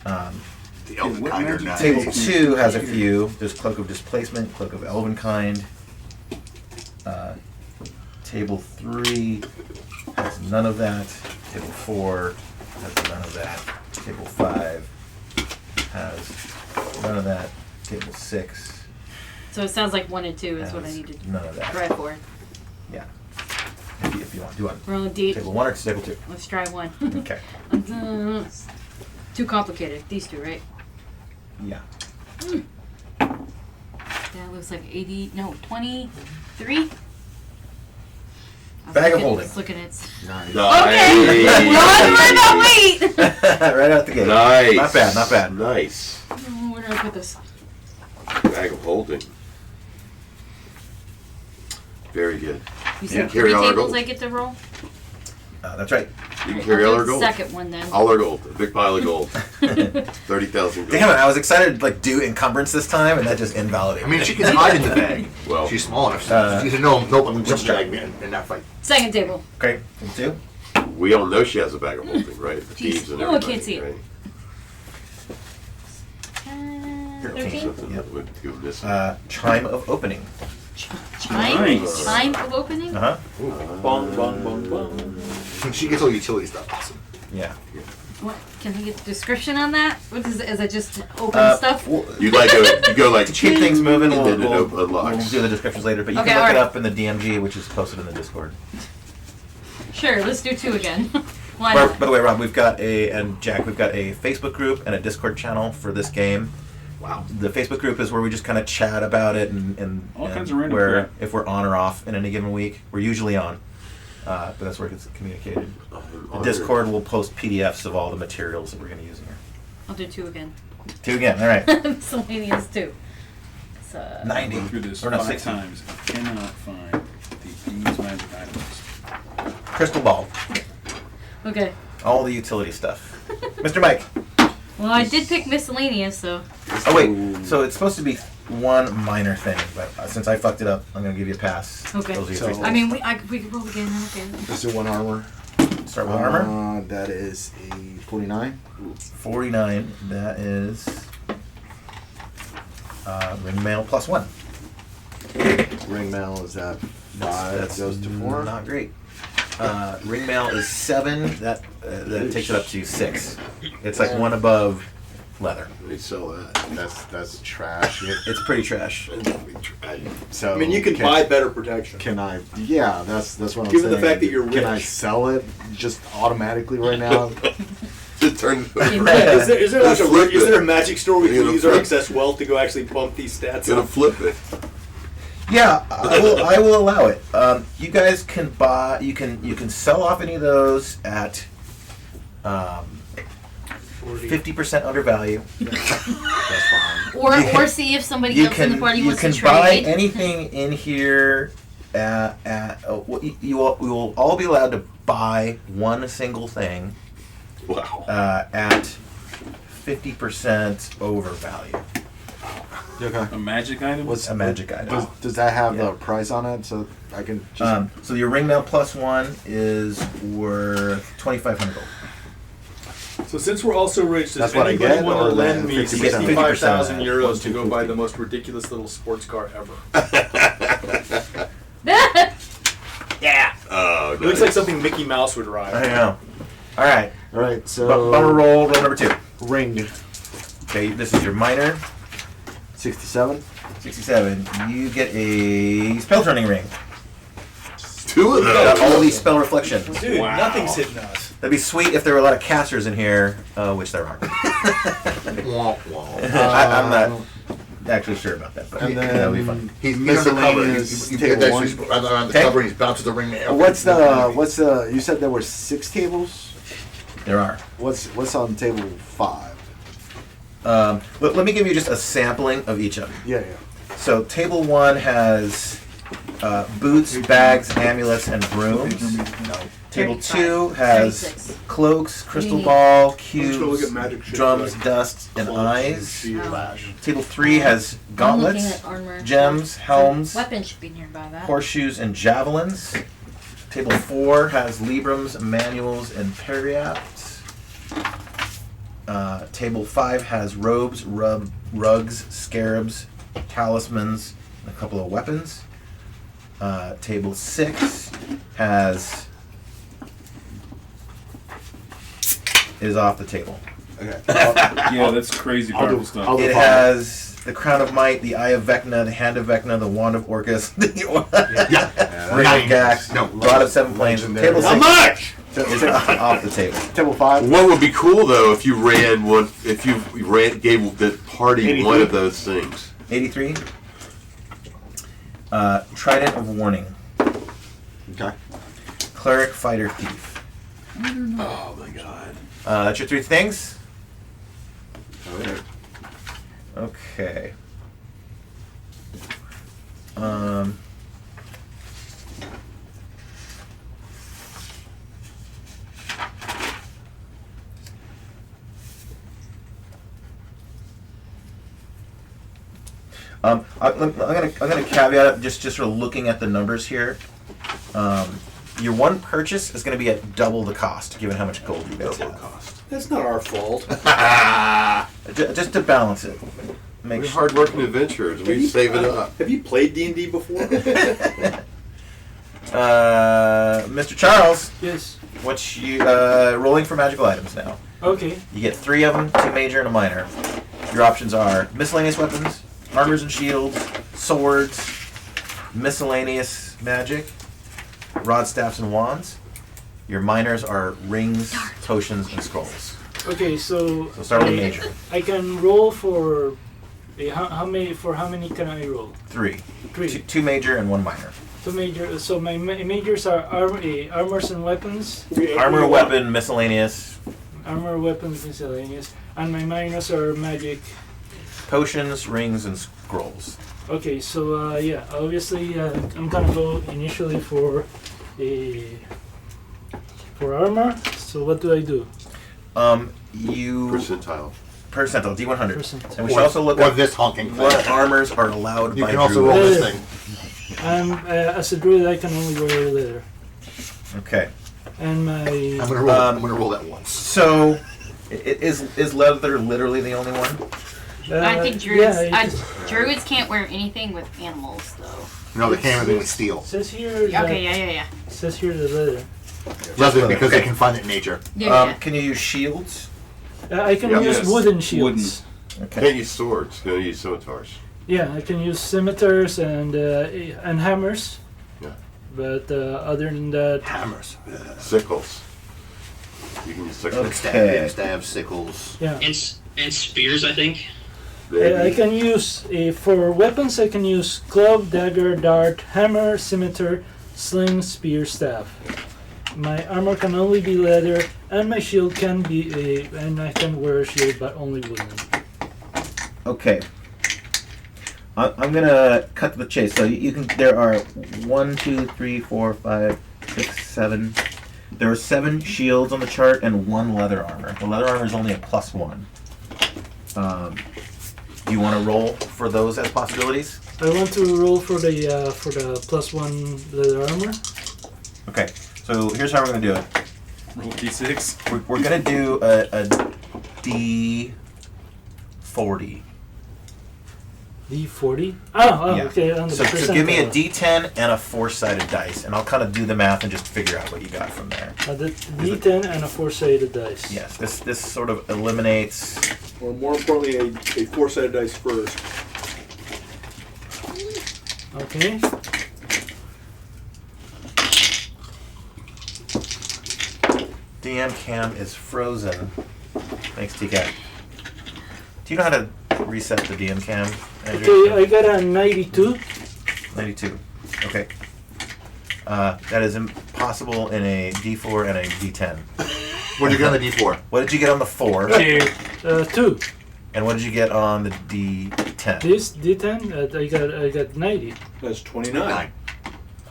The Elven what Kinder magic knives. Table 2 has a few. There's Cloak of Displacement, Cloak of Elvenkind. Table 3 has none of that. Table 4 has none of that. Table 5 has none of that. Table 6 So it sounds like 1 and 2 is has what I need to none of that. try for. Yeah. If you want. Do one. Roll deep. Table 1 or table 2? Let's try 1. Okay. Too complicated. These two, right? Yeah. That looks like 80. No, 23. Bag of holding. Let's look at it. Nice. Okay. Run, wait. Right out the gate. Nice. Not bad, not bad. Nice. Oh, where did I put this? Bag of holding. Very good. You Yeah. said Carry 3 all our tables gold. I get to roll? That's right. You can carry I'll all do our the gold. second one then. All our gold. A big pile of gold. 30,000 gold. Damn it, I was excited to do encumbrance this time, and that just invalidated I mean, me. she can hide in the bag. Well, She's small enough. Uh, She said, no, I'm going to drag me in that fight. Second table. Okay, table 2. we all know she has a bag of holding, right? The Jeez. thieves and Oh, I everybody, can't see it. right? 13? Something Yep. that would go missing. Chime of Opening. Chime? Nice. Chime of opening? Uh-huh. Bong, bong, bong, bong. She gets all utility stuff. Awesome. Yeah. What? Can I get the description on that? What is it? Is it just open stuff? Well, You go like to keep things moving, and we'll then it unlocks. do the descriptions later, but you Okay, can look it alright. up in the DMG, which is posted in the Discord. Sure, let's do 2 again. Why not? By the way, Rob, we've got and Jack, we've got a Facebook group and a Discord channel for this game. Wow. The Facebook group is where we just kind of chat about it and All kinds of random where crap. if we're on or off in any given week. We're usually on. but that's where it gets communicated. The On Discord will post PDFs of all the materials that we're going to use in here. I'll do 2 again. 2 again, all right. Miscellaneous 2. It's 90. Go through this Or no, 5 60. times. I cannot find these magic items. Crystal ball. Okay. All the utility stuff. Mr. Mike. Well, I did pick miscellaneous, so. Oh, wait. So it's supposed to be one minor thing, but since I fucked it up, I'm going to give you a pass. Okay. Those are your So- 3 I stats. mean, we could roll again. Okay. Let's do 1 armor. Start with armor. That is a 49. 49. That is ring mail plus 1. Ring mail is at 5. That's Goes to 4. Not great. Ring mail is 7. That takes it up to 6. It's like one above leather. They sell that. That's trash. It's pretty trash. So I mean, you can buy better protection. Can I? Yeah, that's what I'm Given saying. the fact that you're Can I rich. sell it just automatically right now? Just turn. Is there like Just flip is there a it. magic store we You're can gonna use our flip- excess wealth to go actually bump these stats Gonna up? flip it. Yeah, I will allow it. You guys can buy. You can sell off any of those at 50% under value. That's fine. Or see if somebody else in the party you wants can to buy trade. anything in here we will all be allowed to buy one single thing Wow. at 50% over value. Okay. A magic item? What's A magic item. Does that have Yeah. the price on it so I can just? So your ring mail plus 1 is worth 2,500 gold. So since we're all so rich, does That's what I anybody get, want or to lend the me 50%? 65,000 50%. euros to go buy the most ridiculous little sports car ever? Oh, It looks like something Mickey Mouse would I ride. know. All right. All right. Bummer So roll number 2. ring Okay, this is your minor. 67. 67. You get a spell turning ring. 2 of Got those. all these spell reflections. Dude, Wow. nothing's hitting us. That'd be sweet if there were a lot of casters in here, which there aren't. Wah, wah. I'm not actually sure about that, but And that would be then fun. He's on the cover. miscellaneous He's table one. on the Okay. cover. He's bounced to the ring. What's the? You said there were 6 tables. There are. What's on table 5? Let me give you just a sampling of each of them. Yeah. So table 1 has boots, bags, amulets, and brooms. Table 2 has 36. cloaks, crystal need- ball, I'm just gonna look cubes, at magic shit drums, like dust, and clothes eyes. shield. Table 3 has I'm looking gauntlets, at armor. gems, helms, Weapons should be nearby that. horseshoes, and javelins. Table 4 has librams, manuals, and periapts. Table 5 has robes, rugs, scarabs, talismans, and a couple of weapons. Table 6 is off the table. Okay. Yeah, that's crazy I'll powerful do- stuff. I'll do- It has the Crown of Might, the Eye of Vecna, the Hand of Vecna, the Wand of Orcus, the Ring of Gax, No. Rod of Seven Planes. Legendary. Table How 6 much? is off the table. Table 5. What would be cool though if you ran one? If you gave the party 83. one of those things. 83. Trident of Warning. Okay. Cleric, Fighter, Thief. Oh my god. That's your 3 things? Okay. Okay. I'm gonna caveat it just sort of looking at the numbers here. Your one purchase is going to be at double the cost, given how much gold you guys have. That's not our fault. Just to balance it. Make We're sure. hardworking adventurers. We save it up. Have you played D&D before? Mr. Charles, Yes. what's you rolling for magical items now? Okay. You get 3 of them, 2 major and a minor. Your options are miscellaneous weapons, armors and shields, swords, miscellaneous magic, rod, staffs, and wands. Your minors are rings, potions, and scrolls. Okay. So. So start with a major. I can roll for. How many? For how many can I roll? 3. 3. 2 major and 1 minor. Two major. So my majors are armors and weapons. Armor, weapon, miscellaneous, Armor, weapons, miscellaneous. And my minors are magic. potions, rings, and scrolls. Okay, so yeah, obviously I'm gonna go initially for armor. So what do I do? You Percentile. percentile D100. Percentile. And we should also look Or at this honking thing. what armors are allowed You by can also druids. roll this thing. As a druid, I can only wear leather. Okay. And my I'm gonna roll that once. So, is leather literally the only one? I think druids. Yeah, Druids can't wear anything with animals, though. No, they can't have anything with steel. says here. Okay, yeah. Says here the leather. Leather, because okay. they can find it in nature. Yeah. Can you use shields? I can Yeah. use Yes. wooden shields. Can't use swords. Can't use scimitars. Yeah, I can use scimitars and hammers. Yeah. But other than that, Hammers. Sickles. You can use sickles. Okay. Stab, sickles. yeah. And spears, I think. I can use for weapons. I can use club, dagger, dart, hammer, scimitar, sling, spear, staff. My armor can only be leather, and my shield can be and I can wear a shield, but only wooden. Okay. I'm gonna cut to the chase. So you can. There are 1, 2, 3, 4, 5, 6, 7. There are 7 shields on the chart and 1 leather armor. The leather armor is only a +1. Do you want to roll for those as possibilities? I want to roll for the +1 leather armor. Okay. So here's how we're gonna do it. Roll d6. We're gonna do a D40. D40. Oh, Yeah. okay. On the So give me a percentile. D10 and a 4-sided dice, and I'll kind of do the math and just figure out what you got from there. The D10 and a 4-sided dice. Yes, this sort of eliminates. Or more importantly, a 4-sided dice first. Okay. DM cam is frozen. Thanks, TK. Do you know how to reset the DM cam, Andrew? Okay, I got a 92. 92. Okay. That is impossible in a D4 and a D10. What did you get on the D4? What did you get on the 4? 2. And what did you get on the D10? This D10, I got 90. That's 29.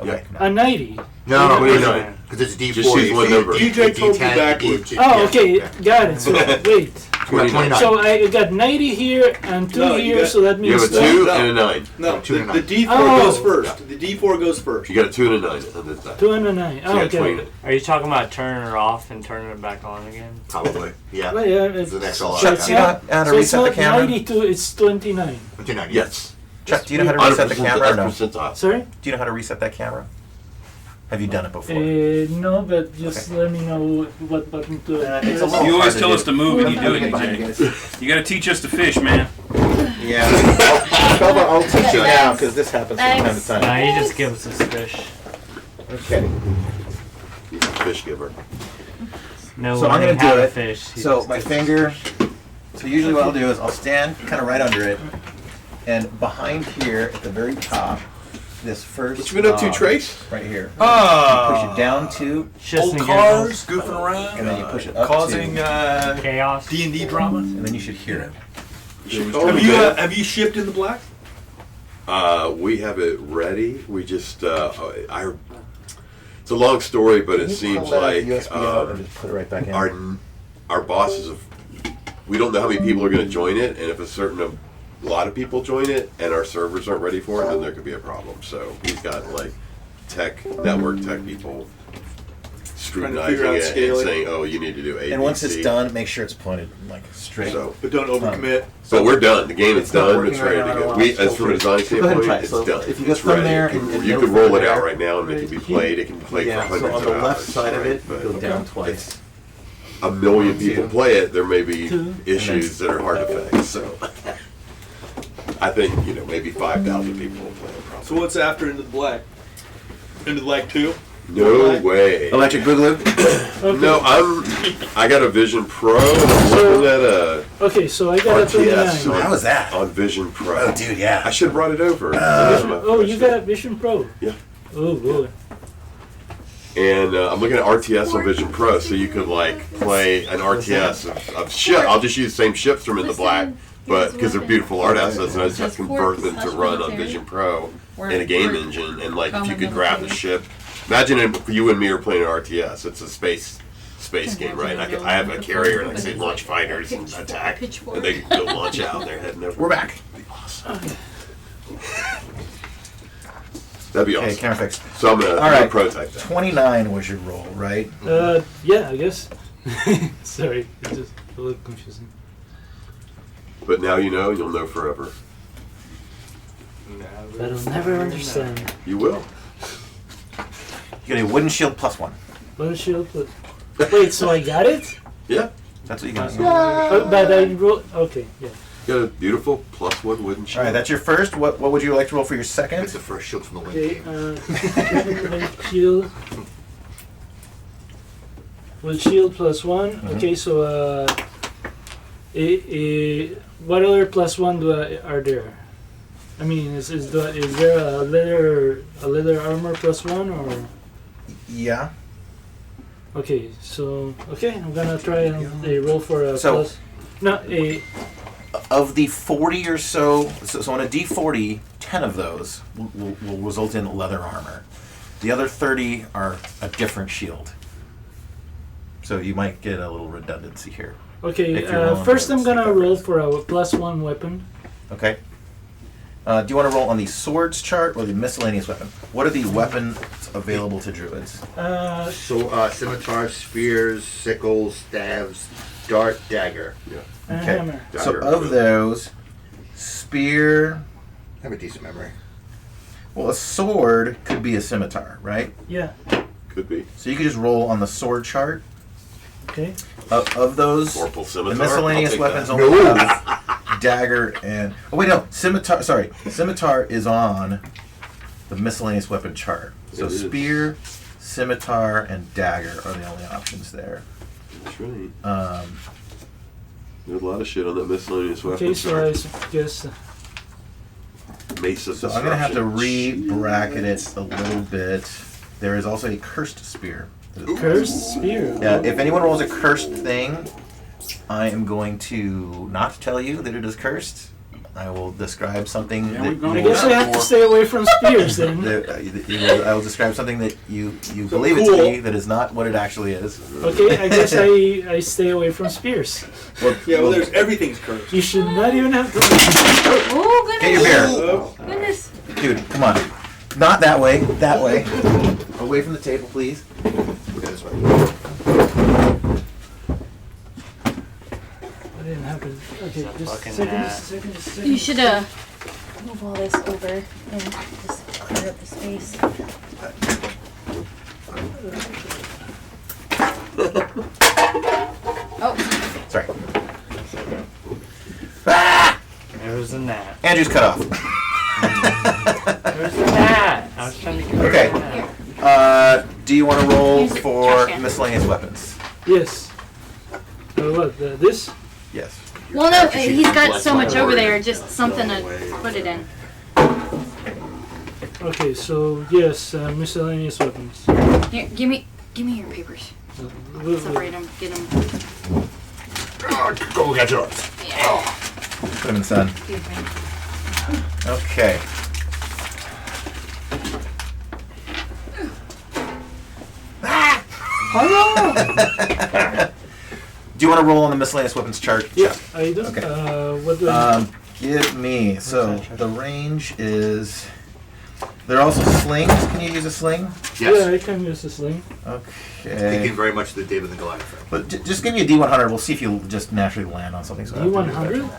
Okay. A 90. No, Wait, no, no. because it's D4. Just use one number. DJ told me backwards. Oh, okay, got it. So wait. You got 29. So I got 90 here and 2 No, you here, got- so that You have means a 2 and a 9. No, Two and the a D4 Oh. goes first. The D4 goes first. You got a 2 and a 9 on this die. 2 and a 9. So Oh, you got okay. 29. Are you talking about turning her off and turning it back on again? Probably. Yeah. Well, yeah, It's the next all so I it's do you know not, how to so it's reset the not camera? 92, it's 29. 29. Yes. Chuck, do you know how to reset the camera or no? Percentile. Sorry? Do you know how to reset that camera? Have you done it before? No, but just let me know what button to it's a press. little You always hard to tell do. us to move and you do it, Get behind you DJ. guys. You gotta teach us to fish, man. Yeah. I'll teach you now because this happens from time to Nah, time. he just gives us fish. Okay. He's a fish giver. No, So I'm learning gonna how do to it. fish. He So just my gives- finger. So usually what I'll do is I'll stand kind of right under it, and behind here at the very top, this first. What you been up to, knob Trace? Right here. Ah. You push it down to, Shits Old and cars, goofing around, and then you push it up causing to, chaos. D&D drama. and then you should hear it. Have you shipped in the black? We have it ready. We just, it's a long story, but it seems like USB out and just put it right back in. our bosses have, we don't know how many people are going to join it, and if a lot of people join it and our servers aren't ready for it, then there could be a problem. So he's got like network tech people scrutinizing figure out it and scaling. saying, "Oh, you need to do A, And B, once C." it's done, make sure it's pointed like straight. So, But don't overcommit. but we're done. The game is It's not done. working It's right ready now, to I go. don't We, know. as from a design Go ahead and standpoint, try it. it's So done. if you go It's from ready. there You and can middle roll it finger out there, right now and it can be played. It can play yeah, for so hundreds on of the left hours, side of right? it, But go down it's twice. a million people Two. play it. There may be Two. issues that are hard to fix. So I think maybe 5,000 people will play it. Probably. So what's after Into the Black? Into the Black 2? No way. Electric Boogaloo? Okay. No, I got a Vision Pro and I'm looking at a Okay, so I got a RTS 29. How was that? on Vision Pro. Oh, dude, yeah. I should have brought it over. Oh, you got a Vision Pro. Yeah. Oh boy. And I'm looking at RTS on Vision Pro, so you could like play an RTS of ship. I'll just use the same ships from in the black, but because they're beautiful art assets, and I just have to convert them to run on Vision Pro in a game engine. And like, if you could grab the ship, imagine if you and me are playing an RTS. It's a space game, right? I have a carrier, and I say launch fighters and attack, and they can go launch out. And they're heading over. We're back. That'd be Okay, awesome. camera fixed. So I'm gonna, All right. prototype that. 29 was your roll, right? Yeah, I guess. Sorry, it's just a little confusing. But now you know, you'll know forever. But I'll never understand. You will. You get a wooden shield +1. One shield, but wait, so I got it? Yeah. That's what you got. But I wrote. Okay, yeah. You got a beautiful +1 wooden All shield. right, that's your first. What would you like to roll for your second? It's the first shield from the win Okay, game. one shield. With shield +1. Okay, so what other +1 are there? I mean, is there a leather armor +1 or? Yeah. Okay, so I'm gonna try and roll for a So- plus. No, a Of the 40 or so on a D40, 10 of those will result in leather armor. The other 30 are a different shield. So you might get a little redundancy here. okay. If you're rolling First, for I'm the gonna stick roll for a +1 weapon. Okay. Do you want to roll on the swords chart or the miscellaneous weapon? What are the weapons available to druids? So, scimitar, spears, sickles, staves, dart, dagger. A Okay. hammer. So Dagger. of those, spear. I have a decent memory. Well, a sword could be a scimitar, right? Yeah. Could be. So you could just roll on the sword chart. Okay. Of those, Vorpal the scimitar. miscellaneous I'll take weapons that. only have dagger and. Oh wait, no, scimitar. Sorry, scimitar is on the miscellaneous weapon chart. So It is. spear, scimitar, and dagger are the only options there. That's right. Um, There's a lot of shit on that miscellaneous weapon. Okay, so I guess. Mace of so I'm gonna have to Disruption. re-bracket it a little bit. There is also a cursed spear. Cursed spear. Yeah, if anyone rolls a cursed thing, I am going to not tell you that it is cursed. I will describe something Yeah, that we've gone I you guess I have to stay away from spears then. I will describe something that you believe it to be that is not what it actually is. Okay, I guess I stay away from spears. Yeah, well, there's everything's cursed. You should not even have to. Oh, Get your goodness. beer. Goodness. Dude, come on. Not that way. That way. Away from the table, please. Okay, this way. That didn't happen. Okay, It's a just a fucking second, gnat. just a second, just a second. You should move all this over and just clear up the space. Oh, Sorry. Ah! There was a gnat. Andrew's cut off. There was a gnat. I was trying to get Okay. rid of the gnat. Do you want to roll Here's the for trash can. miscellaneous weapons? Yes. What? This? Yes. well, no, he's got so much over there. Just something to put it in. Okay, so yes, miscellaneous weapons. Here, give me your papers. Separate them. Get them. Go get yours. Yeah. Put them in the sun. Excuse me. Okay. Do you want to roll on the miscellaneous weapons chart? Yeah, I do. Okay. What do I Give me. So the range is. There are also slings. Can you use a sling? Yeah, Yes. I can use a sling. Thinking Okay. very much of the David and Goliath film. But just give me a D100. We'll see if you just naturally land on something. So I don't have to do D100?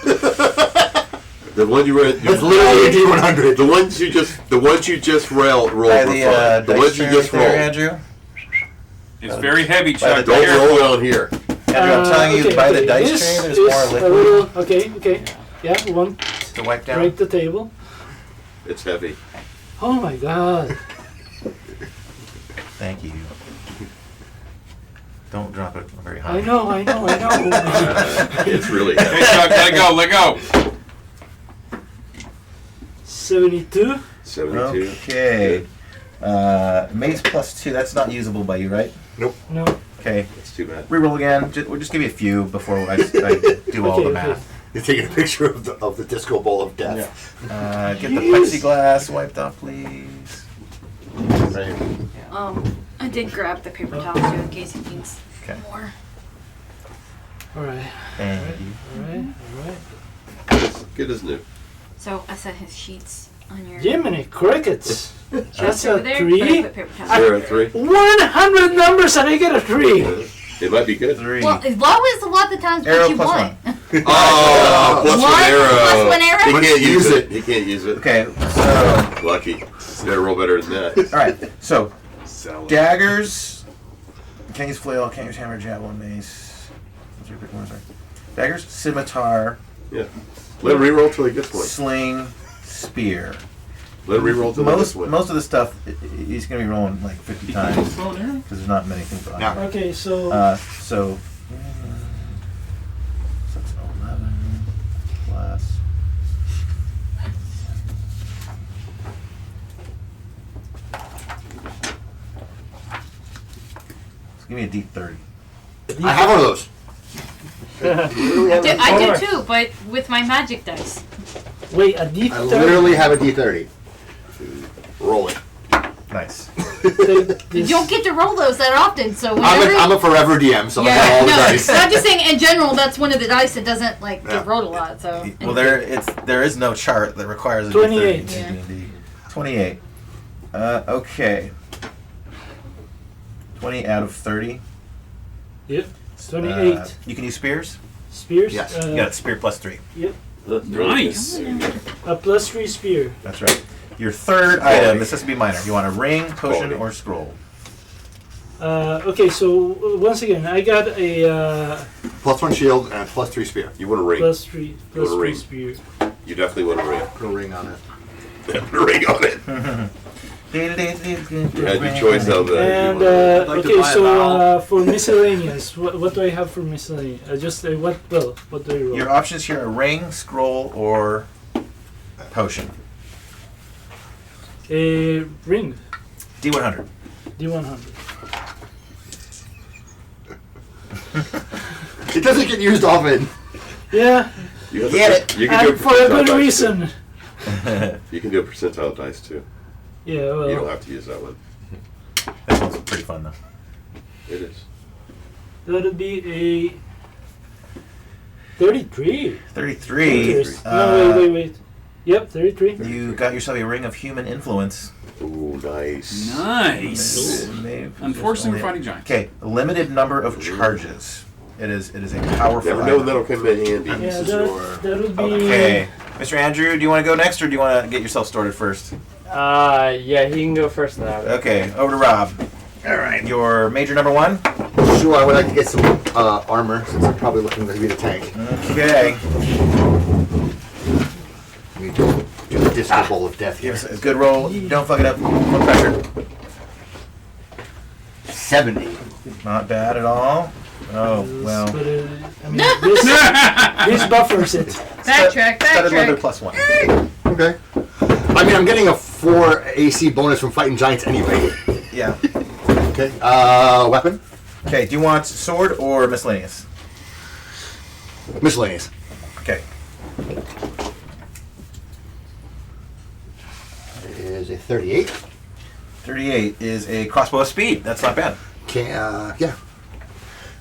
that. The one you read. It's literally a D100. The ones you just rolled By were the fine. The dice ones you tray just right there, rolled. Andrew. It's very heavy, By Chuck. the Don't Careful. roll it on here. Andrew, I'm telling you, okay, by the okay. dice This tray, there's is more a liquid little, okay. Yeah, one. to wipe down. Break the table. It's heavy. Oh my god. Thank you. Don't drop it very high. I know. It's really heavy. Hey, Chuck, let go. 72. 72. Okay. Mace +2. That's not usable by you, right? No. Okay. That's too bad. Reroll again. We'll just give you a few before I do all the math. You're taking a picture of the disco ball of death. Get the plexiglass wiped off, please. Right. I did grab the paper towels too in case he needs more. All right. Thank you. All right. Good as new. So I set his sheets on your. Jiminy crickets. That's over a there. 3. But I put paper towels. 0 and 3. 100 numbers and I get a 3. It might be good. 3. Well, as long as a lot of the times Arrow what you plus want. Oh, plus One one arrow. plus one arrow? He can't use it. He can't use it. Okay, so Lucky. Better roll better than that. all right. So daggers. Can't use flail. Can't use hammer, javelin, mace. Those are your big ones, right? Daggers, scimitar, Yeah. Let him reroll till he gets one. sling, spear. Let him reroll till he gets one. Most of the stuff he's gonna be rolling like 50 times because there's not many things on Now- there. Okay, so So that's 11 plus. So give me a D30. I have one of those. I do too, but with my magic dice. wait, a D30. I literally have a D30. Roll it. Nice. You don't get to roll those that often, so whenever. I'm a forever DM, so I have all the dice. I'm just saying in general, that's one of the dice that doesn't like Yeah. get rolled a lot. So. Well, there is no chart that requires a 28. D30 in D&D. 28. Okay. 20 out of 30. Yep. 28. You can use spears. Spears. Yes. You got spear +3. Yep. Nice. A +3 spear. That's right. Your third item. This has to be minor. You want a ring, potion, or scroll. Okay, so once again, I got a +1 shield and +3 spear. You want a ring. +3 You want a ring. spear. You definitely want a ring. Put a ring on it. Put a ring on it. You had your choice of that. And like to okay, buy a so vowel. for miscellaneous, what do I have for miscellaneous? Just what do I roll? Your options here are ring, scroll, or potion. A ring, D100. D100. It doesn't get used often. Yeah, You have Get it. You can do and for a percentile good dice, reason. too. You can do a percentile dice too. Yeah, You don't well, have to use that one. This one's pretty fun though. It is. that'll be a 33. 33. Wait. Yep, 33. You got yourself a ring of human influence. Ooh, nice. Nice. Unfortunately, we're fighting giants. Okay, limited number of charges. It is a powerful Never know when item. that'll come in handy. Yeah, that'll be. Okay, Mr. Andrew, do you want to go next, or do you want to get yourself sorted first? Yeah, he can go first now. Okay, over to Rob. All right, your major number 1. Sure, I would like to get some armor since I'm probably looking to be the tank. Okay, Let me do the disco bowl of death here. give us a good roll. Don't fuck it up. No pressure. 70. Not bad at all. Oh well. But, I mean, this buffers it. Backtrack, Studded leather backtrack. +1. Okay. I mean, I'm getting a 4 AC bonus from fighting giants anyway. Yeah. Okay. Weapon? Okay, do you want sword or miscellaneous? Miscellaneous. Okay. Is a 38. 38 is a crossbow of speed. That's not bad. Yeah.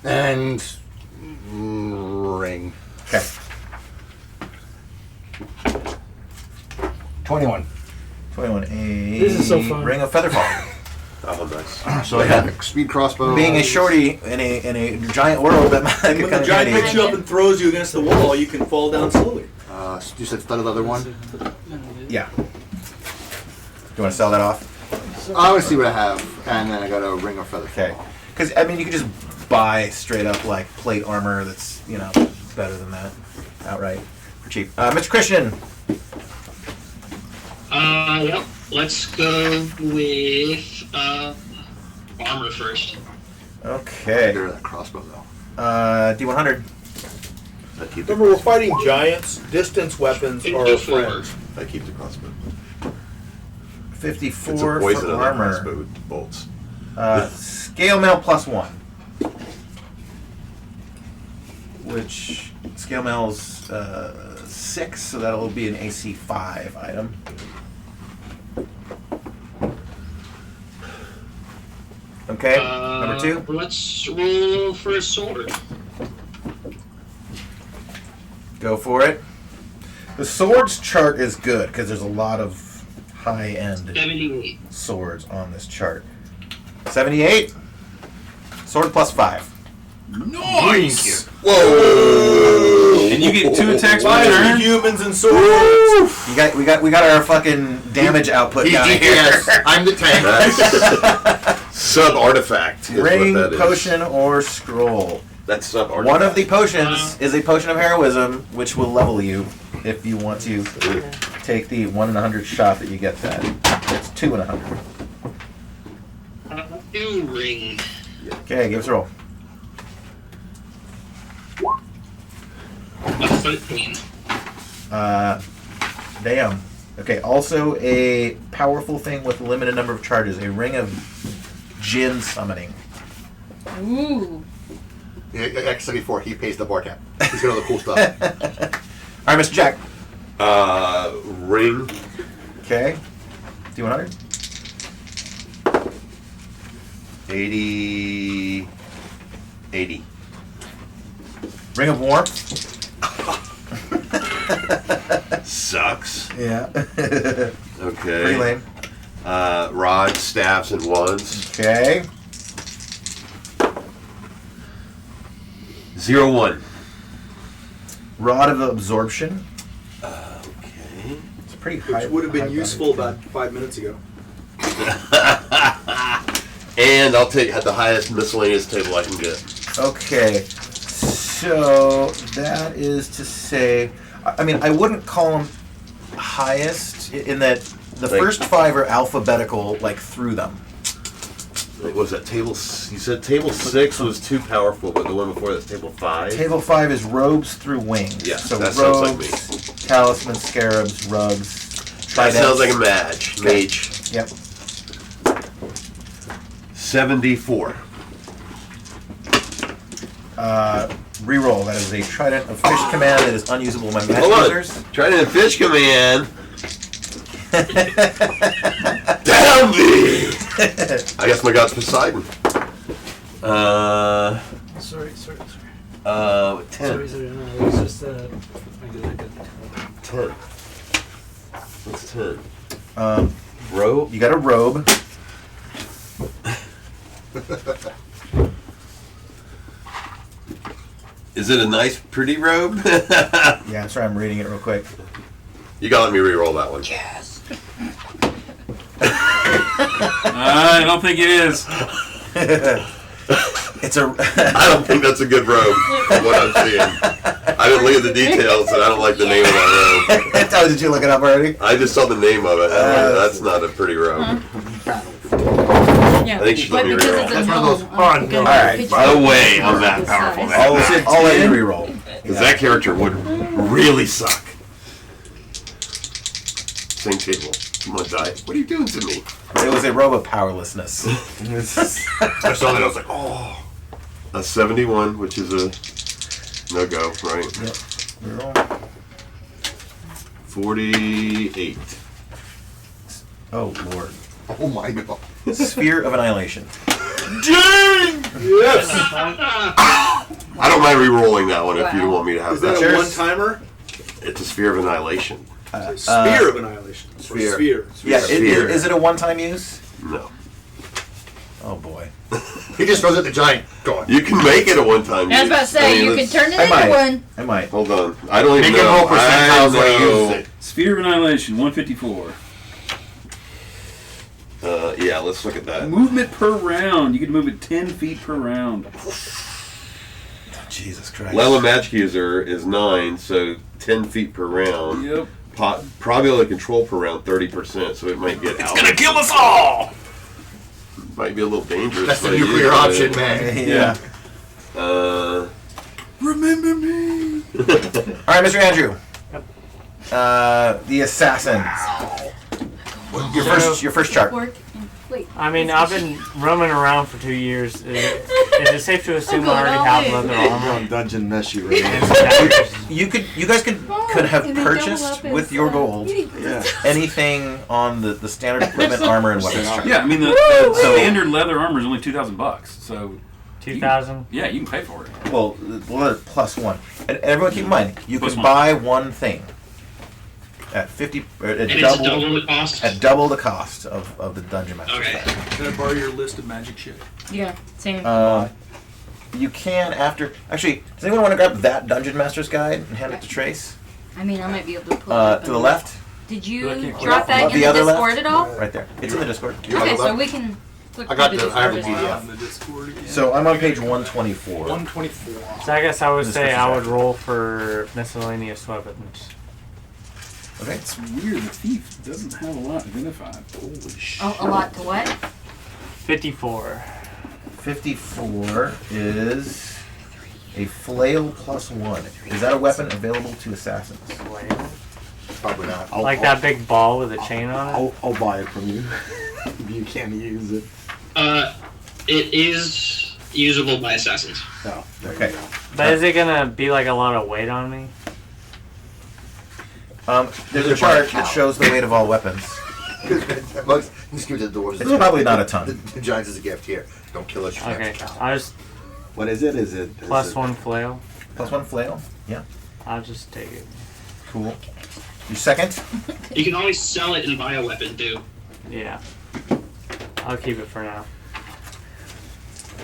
And ring. Okay. 21. 21. A This is so fun. ring of featherfall. Oh, nice. So I have a speed crossbow. Being a shorty in a giant world, that could When come the in giant handy. picks you up and throws you against the wall, you can fall down slowly. You said studded leather one? Yeah. Do you want to sell that off? I want to see what I have, and then I got a ring of feather. Okay. Because I mean, you could just buy straight up like plate armor that's better than that outright for cheap. Mr. Christian. Yep. Let's go with armor first. Okay. Get rid of that crossbow though. D100. I keep the Remember, we're fighting giants. Distance weapons are our friends. I keep the crossbow. 54 It's a poison for on that armor. crossbow bolts. Scale mail +1. Which scale mail's 6, so that'll be an AC 5 item. Okay, number 2. Let's roll for a sword. Go for it. The swords chart is good because there's a lot of high-end 78. swords on this chart. 78. Sword +5. Nice! Whoa! And you get 2 attacks per Why are turn. humans and swords? We got our fucking damage output He's down here. DPS. I'm the tank. Sub artifact is Ring, what that is. potion, or scroll. That's sub artifact. One of the potions is a potion of heroism, which will level you if you want to take the 1 in 100 shot that you get that. It's 2 in 100. Do ring. Okay, give us a roll. A 13. Damn. Okay, also a powerful thing with a limited number of charges. A ring of Jinn summoning. Ooh. X74, he pays the bar tab. He's got all the cool stuff. Alright, Mr. Jack. Ring. Okay. D100. 80. 80. Ring of warmth. Sucks. Yeah. Okay. Pretty lame. Rods, staffs, and wands. Okay. 0-1. Rod of absorption. Okay. It's pretty high. Which would have high been useful value. about 5 minutes ago. And I'll take the highest miscellaneous table I can get. Okay. So that is to say, I mean, I wouldn't call them highest in that the Like- first 5 are alphabetical, like through them. What was that table? You said table 6 was too powerful, but the one before that's table 5. Table 5 is robes through wings. Yeah, so that sounds like robes, talismans, scarabs, rugs. That tridents. sounds like a mage. Okay. Mage. Yep. 74. Reroll. That is a trident of fish command that is unusable by magic Hold on. users. Trident of Fish Command. Down thee! I guess my god's Poseidon. Sorry. 10. Sorry. No, it was just I did. 10. What's 10? Robe. You got a robe. Is it a nice, pretty robe? Yeah, I'm sorry. I'm reading it real quick. You gotta let me re-roll that one. Yes. I don't think it is. It's a. I don't think that's a good robe from what I'm seeing. I didn't look at the details and I don't like the name of that robe. Oh, did you look it up already? I just saw the name of it. That's not a pretty robe. Yeah. I think she let But me because reroll. it's a That's one of no, those I'm gonna Alright, pitch by the it. way, I'm that powerful now. I'll let you reroll. Because that character would really suck. Same table. Come on, die. What are you doing to me? It was a robe of powerlessness. I saw that. I was like, oh. A 71, which is a no-go, right? Yep. Reroll. 48. Oh lord. Oh my god. Sphere of Annihilation. Yes! I don't mind re-rolling that one if you want me to have Is that that. a Cheers. one-timer? It's a Sphere of Annihilation. Spear of Annihilation. Or Sphere. Sphere. Yeah, Sphere. is it a one-time use? No. Oh boy. He just throws it at the giant. Go on. You can make it a one-time I was about to use. say, mean, you can let's- turn it I into might. one. I might. Hold on. I don't even Make him know. roll percentiles when he uses it. Sphere of Annihilation, 154. Yeah, let's look at that. Movement per round. You can move it 10 feet per round. Jesus Christ. Level of magic user is 9, so 10 feet per round. Yep. Probability of control per round 30%, so it might get out. Gonna kill us all! Might be a little dangerous. That's the but nuclear option, man. Yeah. Remember me! All right, Mr. Andrew. The assassins. Your first chart. Work and wait. I mean, I've been roaming around for 2 years. Is it safe to assume I already have leather I'm armor? on dungeon meshy right and now. stackers? You guys could have And they double purchased up with as, your gold Yeah. anything on the standard equipment, armor, and weapons chart. Yeah, I mean the standard leather armor is only $2,000, so 2,000. yeah, you can pay for it. Well, plus one. And everyone keep in mind, you Plus can one. buy one thing at 50 or at And it's double double the cost. at double the cost of the dungeon master. Okay. Can I borrow your list of magic shit? Yeah, same. You can after. Actually, does anyone want to grab that dungeon master's guide and hand it to Trace? I mean, I might be able to pull it up. To the left, Did you Looking for drop that above in the the other Discord left? at all? right there. It's in the Discord. Okay, so we can look I got through the the- I have Discord a as well. PDF. On the Discord again. So I'm on page 124. 124. So I guess I would This say is I would accurate. roll for miscellaneous weapons. Okay. It's weird. The thief doesn't have a lot identified. Holy shit. Oh, a lot to what? 54. 54 is a flail plus one. Is that a weapon available to assassins? Probably not. Like that big ball with a chain on it? I'll buy it from you. If you can't use it. It is usable by assassins. No. There Okay. you go. But is it gonna be like a lot of weight on me? There's a chart that shows the weight of all weapons. Bugs, just give it to the dwarves. It's probably not a ton. The giants is a gift here. Don't kill us. You Okay, can't count. I just What is it? Is it plus one flail. Plus one flail. Yeah. I'll just take it. Cool. Your second? You can always sell it and buy a weapon too. Yeah. I'll keep it for now.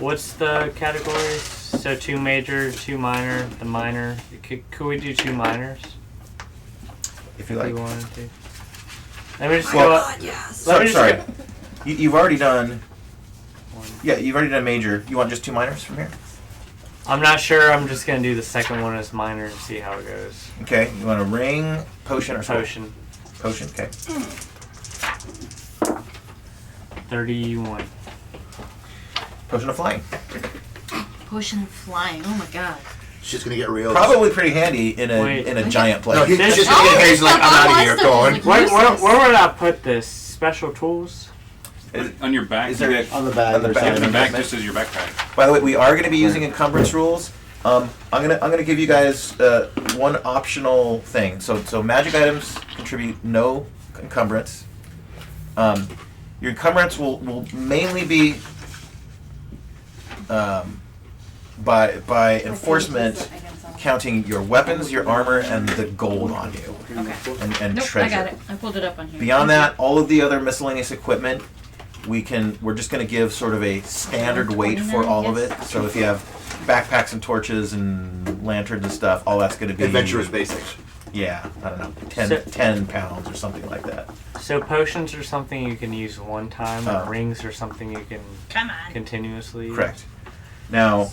What's the categories? So 2 major, 2 minor, the minor. Could we do 2 minors? If you If like. we wanted to. Let me just Well- go up. Yes. Let me just Sorry. go- You've already done. One. Yeah, you've already done major. You want just 2 minors from here? I'm not sure. I'm just gonna do the second one as minor and see how it goes. Okay. You want a ring, potion, or sword? Potion. Potion. Okay. 31. Potion of flying. Potion of flying. Oh my god. She's gonna get real. Probably pretty handy in Wait. a giant No, place. he's This- just gonna get hazy like, I'm out of here. Going. Where would I put this? Special tools? On your back. Is there- you got- On the bag. On the or back. on something. the back just as your backpack. By the way, we are going to be using encumbrance rules. I'm gonna give you guys one optional thing. So magic items contribute no encumbrance. Your encumbrance will mainly be by enforcement, counting your weapons, your armor, and the gold on you, Okay. and Nope, treasure. I got it. I pulled it up on here. Beyond that, all of the other miscellaneous equipment, we're just going to give sort of a standard weight for all of it. So if you have backpacks and torches and lanterns and stuff, all that's going to be Adventurous basics. Yeah, I don't know, 10, So- 10 pounds or something like that. So potions are something you can use one time, Oh. and rings are something you can Come on. continuously use. Correct. Now,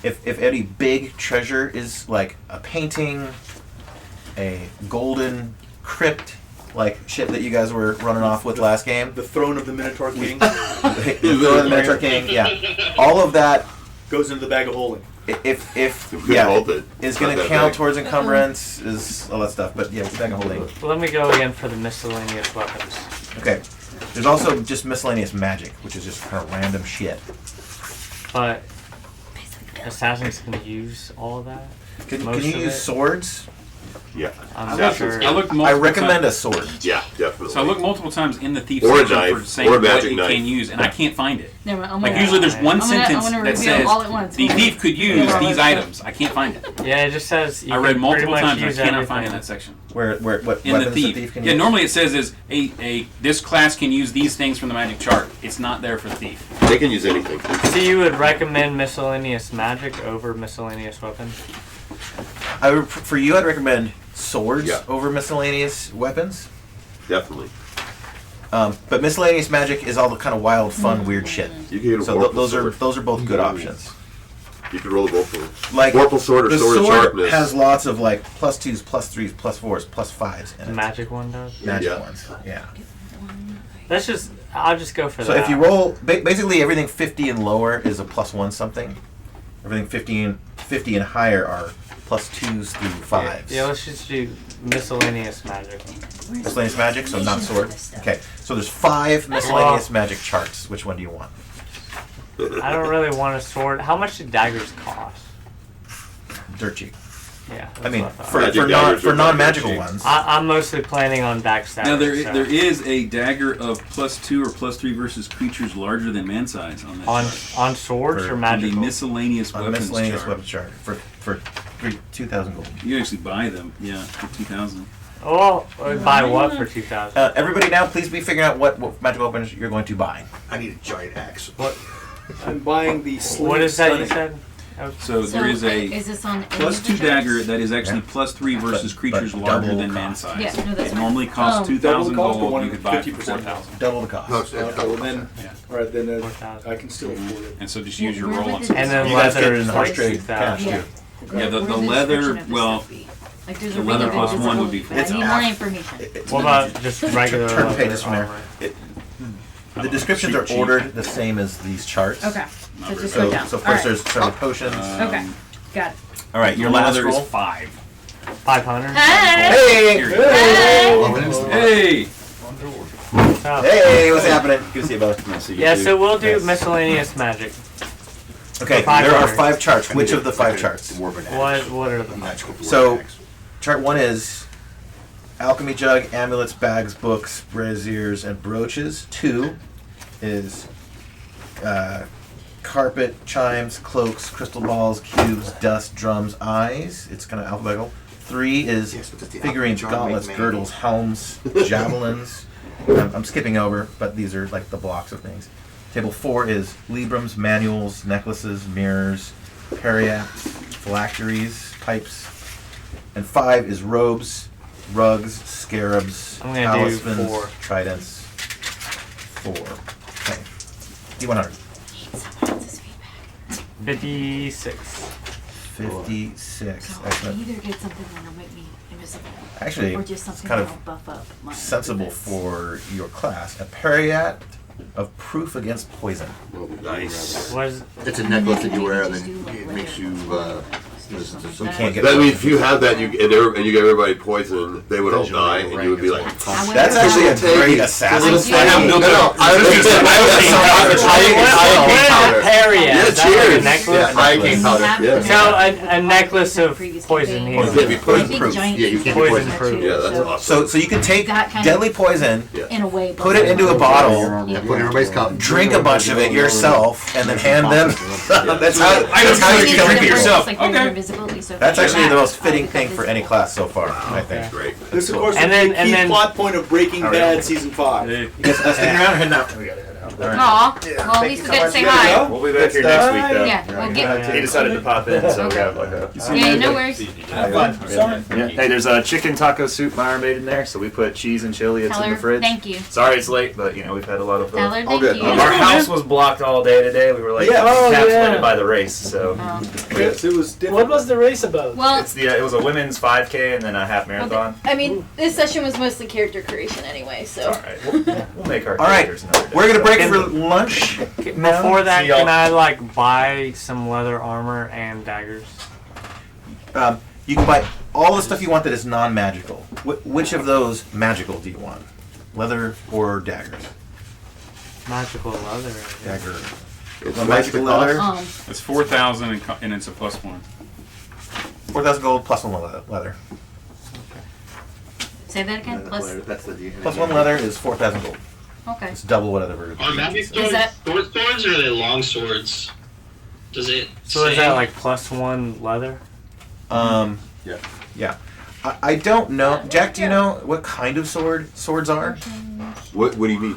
if any big treasure is like a painting, a golden crypt, like shit that you guys were running off with last game, The throne of the Minotaur King the Minotaur King, yeah, all of that, goes into the bag of holding. if If we yeah, hold it, is it's going not to that count big. towards encumbrance, is all that stuff. But yeah, back holding. Let me go again for the miscellaneous weapons. Okay. There's also just miscellaneous magic, which is just kind of random shit. But assassins can use all of that. Can Most you of use it? swords? Yeah, I'm I not sure. looked multiple I recommend times. a sword. yeah, definitely. So I looked multiple times in the thief Or a section knife, for saying or a what magic you knife. can use, and I can't find it. Never mind. I'm Like gonna- usually there's one I'm gonna sentence reveal that says all at once. the thief could use these items. I can't find it. Yeah, it just says you I read can multiple pretty much times and I use cannot find it in everything. that section. Where what In the weapons thief. the thief can Yeah, use? normally it says is a this class can use these things from the magic chart. It's not there for thief. They can use anything. So you would recommend miscellaneous magic over miscellaneous weapons? For you, I'd recommend swords Yeah. over miscellaneous weapons. Definitely. But miscellaneous magic is all the kind of wild, fun, weird shit. You can get a So vorpal those are sword. both good options. You can roll a vorpal. Like Vorpal sword or the sword of sword sharpness. has lots of like +2s, +3s, +4s, +5s in The it. magic one does? Magic Yeah. ones. Yeah. I'll just go for So that. if you roll, basically everything 50 and lower is a +1 something. Everything 50 and higher are +2s through 5s. Yeah, let's just do miscellaneous magic. Miscellaneous magic, so not sword. Okay, so there's 5 miscellaneous magic charts. Which one do you want? I don't really want a sword. How much do daggers cost? Dirt cheap. Yeah. I mean, that's what I thought. for non-magical ones. I'm mostly planning on backstab. Now there is a dagger of +2 or +3 versus creatures larger than man size on that chart. on swords or On magical. the miscellaneous On weapons miscellaneous chart. weapons chart for 2,000 gold. You actually buy them, yeah, for 2,000. Oh, buy what for 2,000? Everybody now, please be figuring out what magical weapons you're going to buy. I need a giant axe. What? I'm buying the sling What is that you stunning. said? So there is a Is this on any +2 of the dagger charts? that is actually +3 versus But creatures double larger than man cost. size. Yeah, no, that's It fine. normally costs 2,000 double the cost, gold. but You could buy it for 50% 4,000. Double the cost. No, it's Well, then, Yeah. all right, then 4,000. I can still afford it. And so just use your Where roll would on the something. And then You guys leather get is in like horse trade 2,000. Yeah. too. Yeah, the Where would leather, description of this well, stuff be? Like there's the a leather really plus good one would visible- be but I need 4,000. more information. It's What about just regular turn leather pages from there. armor? The descriptions are ordered the same as these charts. Okay. So just So, go down. so of All course right. there's several potions. Okay. Got it. All right, your Your last leather is roll. 5. 500? Hey! Hey! Hey! Oh. Hey, what's happening? Good to see you, brother. Yeah, so we'll do Yes. miscellaneous magic. Okay, For there are 500. 5 charts. Which of the 5 charts? What are the Magical So, chart 1 is alchemy jug, amulets, bags, books, braziers, and brooches. 2 is carpet, chimes, cloaks, crystal balls, cubes, dust, drums, eyes. It's kind of alphabetical. 3 is Yes, but does the figurines, alchemy jar gauntlets, make girdles, helms, javelins. I'm skipping over, but these are like the blocks of things. Table 4 is librams, manuals, necklaces, mirrors, periapts, phylacteries, pipes. And 5 is robes, rugs, scarabs, I'm gonna do talismans, 4. tridents. 4. Okay. D100. 56. 56. So I Excellent. either get something that'll make me invisible, Actually, or just it's something kind that'll of buff up my sensible defense. for your class. A periat of proof against poison. Nice. What is It's a necklace that you wear, and then it makes you. You can't get That means if you have that, you and you get everybody poisoned, they would all die, and you would be like, That's actually a great assassin. I have no doubt. I was just saying, Period. That's like a necklace. Yeah, hiking powder. Yeah. So a necklace of poison Poison. healing. Can't be poison proof. Yeah, you can't be Poison poisoned. proof. Yeah, that's awesome. So you can take That kind of- deadly poison, in a way. put it into a bottle, Yeah, put it in everybody's cup. drink a bunch of it yourself, and then hand them. That's how you It's kill different, yourself. it's like Okay. invisibility, so if That's you actually the act, most fitting I'll thing become for any visible. class so far, I think. Great. This, of course, And is then- the and key then- plot point of Breaking Bad season 5. You guys sticking around or heading out? Aw, well, at least we got to say hi. We'll be back here next week, though. Yeah, we'll get. He decided to pop in, so we have like a. Yeah, no worries. Have fun. Sorry. Yeah. Hey, there's a chicken taco soup Meyer made in there, so we put cheese and chili. It's Tell in the her fridge. thank you. Sorry it's late, but we've had a lot of. Tell her All thank good. you. Our house was blocked all day today. We were like Yeah. Oh, encapsulated yeah. by the race, so Oh. Yes, it was different. What was the race about? Well, it's it was a women's 5K and then a half marathon. I mean, this session was mostly character creation anyway, so. All right, we'll make our All right, characters another day. we're gonna break for lunch. Before that, See y'all. can I like buy some leather armor and daggers? You can buy all the stuff you want that is non-magical. Which of those magical do you want? Leather or daggers? Magical leather. Dagger. It's A magical leather. It's 4,000 and it's a +1. 4,000 gold plus 1 leather. Say that again. Plus. That's the Plus 1 leather is 4,000 gold. Okay. It's double whatever. Are magic Is swords that- short swords or are they long swords? Does it So is say? that like +1 leather? Yeah. Yeah. I don't know. Jack, do you know what kind of swords are? What do you mean?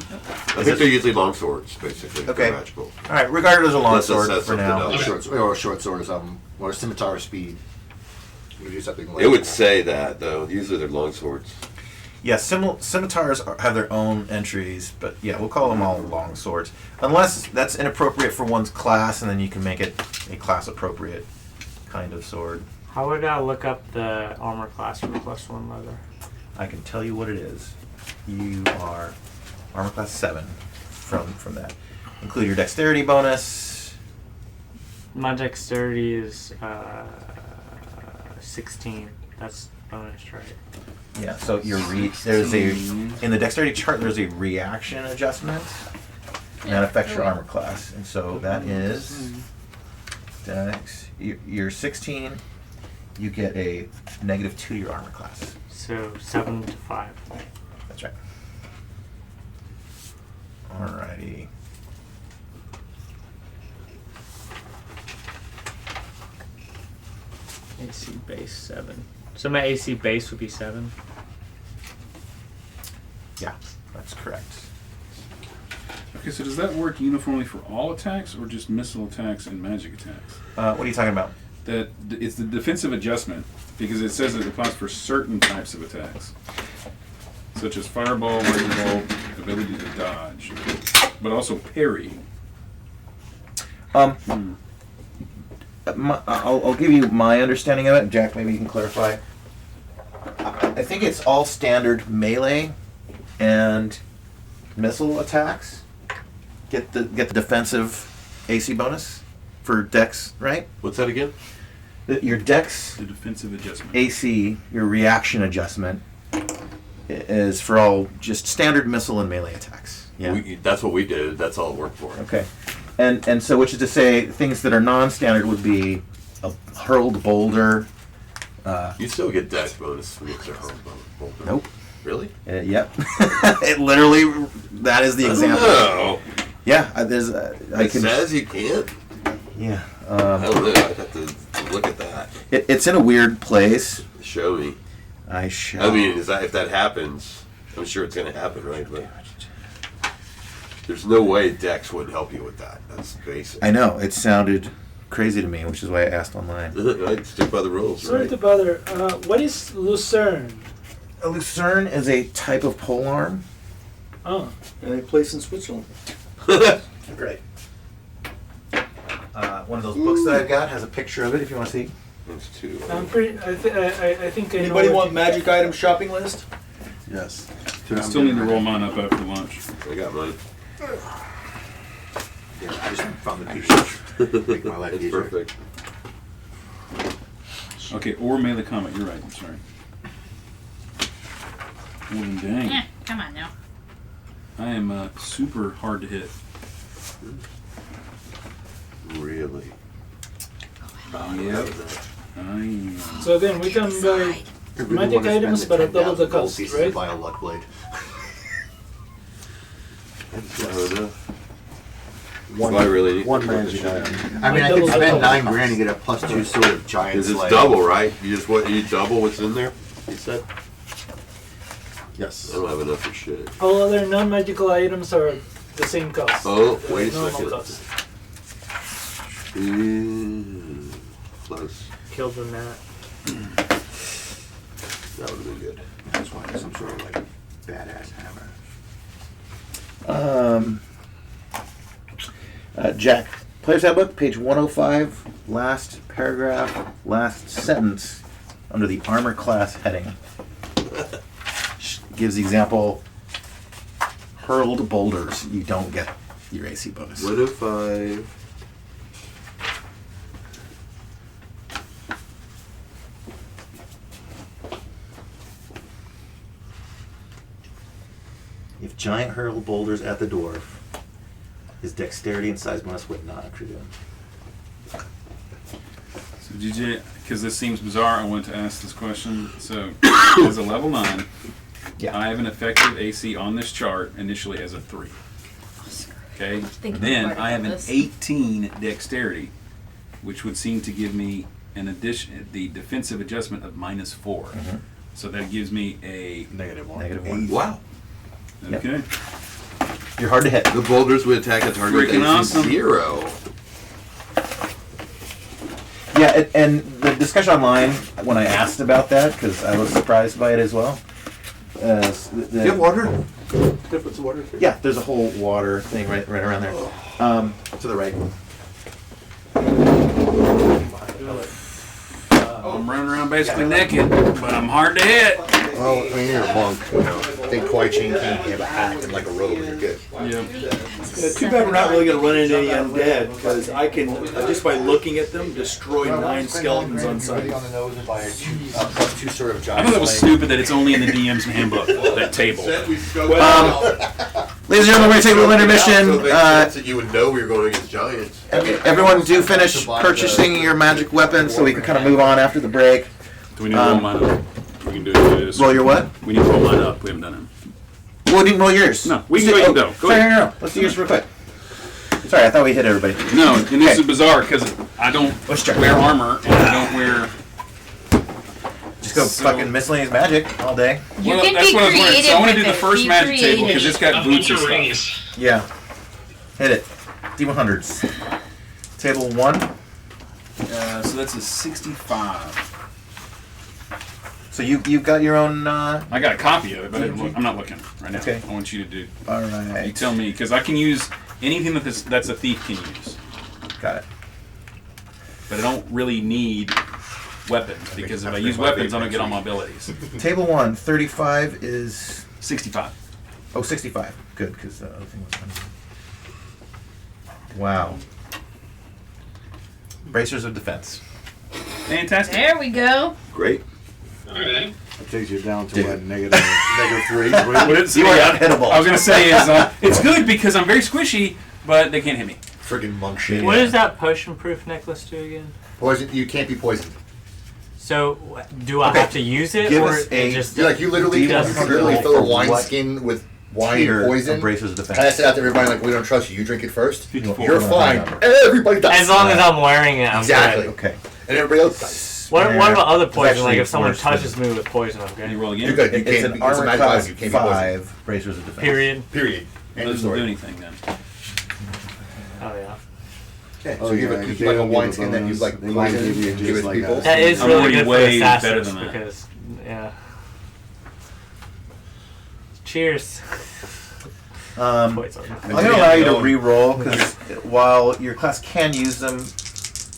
I think they're usually long swords, basically. They're Okay. magical. All right, regarded as a long Unless it sword says for something now. else. Or a short sword or something. Or a scimitar of speed. You do something like It would say that, though. Usually they're long swords. Yeah, scimitars have their own entries, but yeah, we'll call them all long swords. Unless that's inappropriate for one's class, and then you can make it a class-appropriate kind of sword. How would I look up the armor class for +1 leather? I can tell you what it is. You are armor class 7 from that. Include your dexterity bonus. My dexterity is 16. That's bonus, right? Yeah, so there's in the dexterity chart there's a reaction adjustment, and that affects your armor class. And so that is dex. You're 16, you get a -2 to your armor class. So 7 to 5. That's right. Alrighty. AC base 7. So my AC base would be 7. Yeah, that's correct. Okay, so does that work uniformly for all attacks or just missile attacks and magic attacks? What are you talking about? That it's the defensive adjustment because it says it applies for certain types of attacks, such as fireball, lightning bolt, ability to dodge, but also parry. I'll give you my understanding of it. Jack, maybe you can clarify. I think it's all standard melee and missile attacks get the defensive AC bonus for dex, right? What's that again? Your dex The defensive adjustment. AC, your reaction adjustment, is for all just standard missile and melee attacks. Yeah. That's what we did. That's all it worked for. Okay. And so, which is to say, things that are non-standard would be a hurled boulder. You still get dex bonus when you hit a hurled boulder. Nope. Really? Yep. It literally, that is the example. No. Yeah, there's. It says you can't. Yeah. I don't know. I'd have to look at that. It's in a weird place. Show me. I shall. I mean, if that happens, I'm sure it's going to happen, right? But there's no way Dex would help you with that. That's basic. I know. It sounded crazy to me, which is why I asked online. Right? Stick by the rules, Sorry right? to bother. What is Lucerne? A lucerne is a type of polearm. Oh, And they place in Switzerland. Great. One of those books that I've got has a picture of it. If you want to see. It's two. I'm pretty. I think I know. Anybody what want you- magic item shopping list? Yes. I still need to roll mine up after lunch. I got mine. Yeah, I just found the picture. Make my life It's easier. perfect. Okay, or melee combat. You're right. I'm sorry. Well, dang. Eh, come on now. I am super hard to hit. Really? Yep. I am. So then we can buy magic items, but at double the cost, right? Buy a luck blade. One, I really need One magic item. I mean, I Double could spend the $9 grand and get a +2 sword of giant because it's slay. double, right? You double what's in there? You said? Yes. I don't have enough for shit. All other non-magical items are the same cost. Oh, The wait a normal second. cost. Close. Killed the gnat. That would have been good. That's why some sort of like badass hammer. Jack, Player's Handbook, page 105, last paragraph, last sentence, under the armor class heading. Gives the example, hurled boulders, you don't get your AC bonus. 105. If giant hurled boulders at the dwarf, his dexterity and size bonus would not accrue to him. So DJ, because this seems bizarre, I want to ask this question. So, as a level 9, Yeah. I have an effective AC on this chart initially as a 3. Okay? Think Then hard I have an about this. 18 dexterity, which would seem to give me an addition, the defensive adjustment of -4. Mhm. So that gives me a -1. -1. Wow. Yep. okay. You're hard to hit. The boulders would attack a target Freaking AC awesome. 0. Yeah, and the discussion online, when I asked about that, because I was surprised by it as well. Do you have water? What's the water? Yeah, there's a whole water thing right around there. To the right. I'm running around basically naked, but I'm hard to hit. Well, I mean, you're a monk, you know. Think Koi Chain King, you have a hat and like a robe, and you're good. Yeah. Too bad we're not really going to run into any undead, because I can, just by looking at them, destroy 9 skeletons on sight. On the nose and by a +2 sort of I giant. thought that was stupid that it's only in the DM's handbook, that table. Ladies and gentlemen, we're going to take a little intermission. So you would know we were going against giants. Everyone do finish purchasing your magic weapons so we can kind of move on after the break. Do we need to roll mine up? We can do this. Roll your what? We need to roll mine up. We haven't done it. Well, didn't roll yours. No, we can go ahead and go. Go sorry, ahead. no. Let's do yours real quick. Sorry, I thought we hit everybody. No, and this is bizarre because I don't Let's check. wear armor and I don't wear. Just go fucking miscellaneous magic all day. You Well, can that's be what I was wondering. creative So I want to with do the it. first Be magic table because creative. it's got A boots bunch and of stuff. rings. Yeah. Hit it. D100s. Table 1. So that's a 65. So you've got your own. I got a copy of it, but I'm not looking right now. Okay. I want you to do. All You right. tell me because I can use anything that's a thief can use, Got it. but I don't really need weapons because if I use weapons, I don't get all my abilities. Table 1. 35 is. 65. Oh, 65. Good, because the other thing was 100. Wow. Bracers of defense. Fantastic. There we go. Great. Alright. It takes you down to Dude. what, -3. What it's, You are yeah, unhittable. I was gonna say is it's good because I'm very squishy, but they can't hit me. Friggin' monk shit. What does that potion-proof necklace do again? Poison, you can't be poisoned. So, do I Okay. have to use it, Give or us a- it just? You literally D100 can literally roll fill a for wine what skin with wine tier and poison. of bracers of defense? Pass it out to everybody like we don't trust you. You drink it first. 54. You're fine. Everybody dies. As long as I'm wearing it, I'm Exactly. good. Okay. And everybody else dies. What about other poison? actually Like if someone worse touches than- me with poison, I'm Can you good. roll again? You're good. You It's can't. an It's a armor magic class item. You can't be poisoned. 5 bracers of defense. Period. Period. It End of doesn't do story. anything then. Oh yeah. Okay. Oh, So you yeah, have if a, they like a don't wine give a skin that you bonus, like they might poison, give you give just it like people. a- That is I'm really already good for way assassins better than that. because yeah. Cheers. I'm Poison. going to allow you to re-roll because while your class can use them,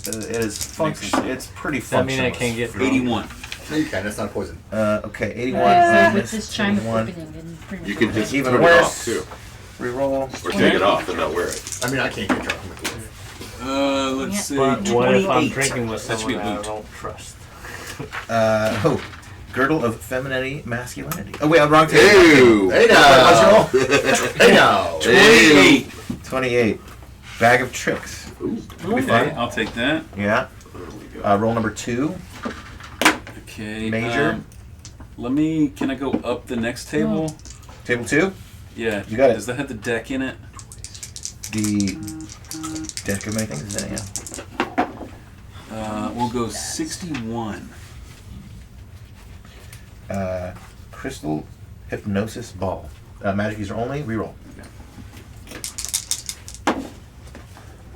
it is function. It's pretty Does that mean I functional. can't get drunk? 81. No, you can. That's not poison. Okay, 81. With minus this chime of 81. opening and pretty You much can everything. just Even put it worse. off too, Re-roll. or take it off and not wear it. I mean, I can't get drunk. Let's see. But what if I'm 28. drinking with That should be someone a that I boot. don't trust? Girdle of femininity, masculinity. Oh wait, I'm wrong table. Ew. Hey now. Hey now. 28. 28. Bag of tricks. Be Okay, fun. I'll take that. Yeah. Roll number 2. Okay. Major. Can I go up the next table? Table 2. Yeah. You got it. Does that have the deck in it? The deck of many things is in it. Yeah. We'll go 61. Crystal hypnosis ball. Magic user only. Reroll.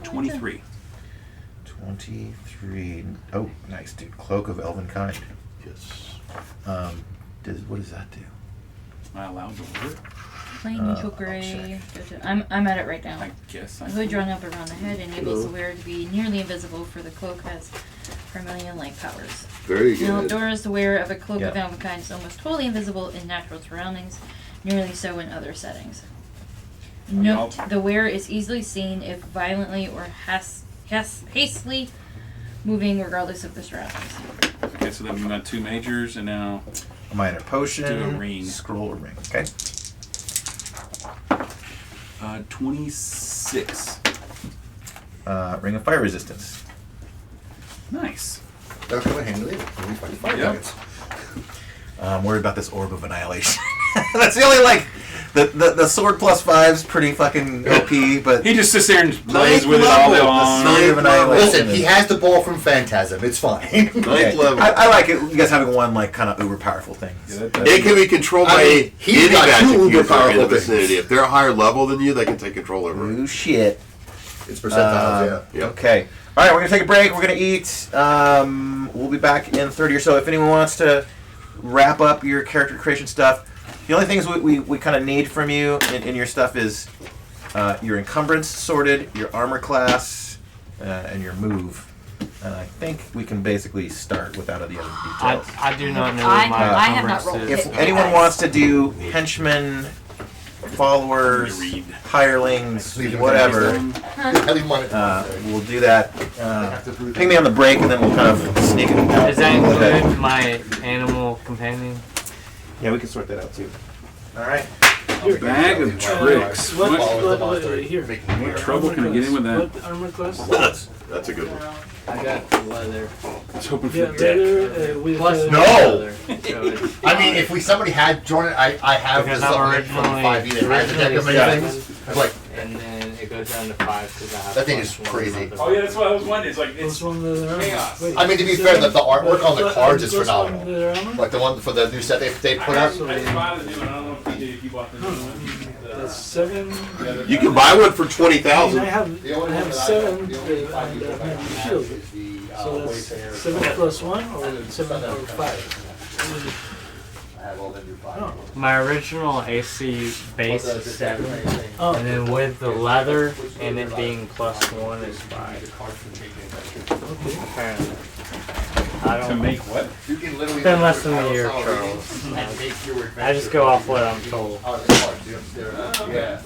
23. 23. Oh, nice, dude. Cloak of elven kind. Yes. What does that do? Am I allowed to wear it? Plain neutral gray. I'm at it right now. I guess I A hood drawn up around the head enables the wearer to be nearly invisible, for the cloak has Carmelian-like powers. Very Now, good. outdoors, the wearer of a cloak of Yeah. elven kind is almost totally invisible in natural surroundings, nearly so in other settings. Note, the wearer is easily seen if violently or hastily moving, regardless of the surroundings. Okay, so then we got 2 majors and now A minor potion. Do a ring. Scroll or ring. Okay. 26. Ring of fire resistance. Nice. That'll come in handy later when we find fire Yep. targets. I'm worried about this orb of annihilation. That's the only the sword plus 5's pretty fucking OP, but He just sits there and plays Ninth with it all day level, long. the Sword of Annihilation. Listen, he has the ball from Phantasm. It's fine. Okay. level. I like it. You guys having one like kind of uber powerful thing. Yeah, It can be controlled I by mean, he's any got magic two uber user in the powerful vicinity. things. If they're a higher level than you, they can take control over it. Ooh, shit. It's percentiles, yeah. Yep. Okay. All right, we're gonna take a break. We're gonna eat. We'll be back in 30 or so. If anyone wants to wrap up your character creation stuff, the only things we kind of need from you in your stuff is your encumbrance sorted, your armor class, and your move. And I think we can basically start without the other details. I do not know I- what my I have not encumbrance rolled is. If anyone wants to do henchmen, followers, hirelings, whatever, we'll do that. Ping me on the break, and then we'll kind of sneak it out. Does that include my animal companion? Yeah, we can sort that out too. All right. Bag of tricks. What here? What trouble can I get in with that? What armor class? That's a good one. I got leather. I was hoping for Yeah, the deck. leather with Plus No! leather. So it's- I mean, if somebody had Jordan, I have Because this I'm supplement from originally 5e that has a deck of many things. I'm like, and then it goes down to 5 because I have. That thing is plus one crazy. leather. Oh yeah, that's what I was wondering. It's like Plus one leather armor. chaos. Wait, I mean, to be fair, the artwork on the cards is plus one phenomenal. leather armor? Like the one for the new set they put I out. just bought a new one. I don't know if you bought the new one. That's 7. You can buy one for I 20,000. have 7 and shield. So that's 7 plus 1 or 7 or 5. My original AC base is 7, Oh, and then with the leather and it being plus 1 is 5. okay. Apparently. I To don't make what? You can literally. It's been less than a year, Charles. I just go off what I'm told. Yeah.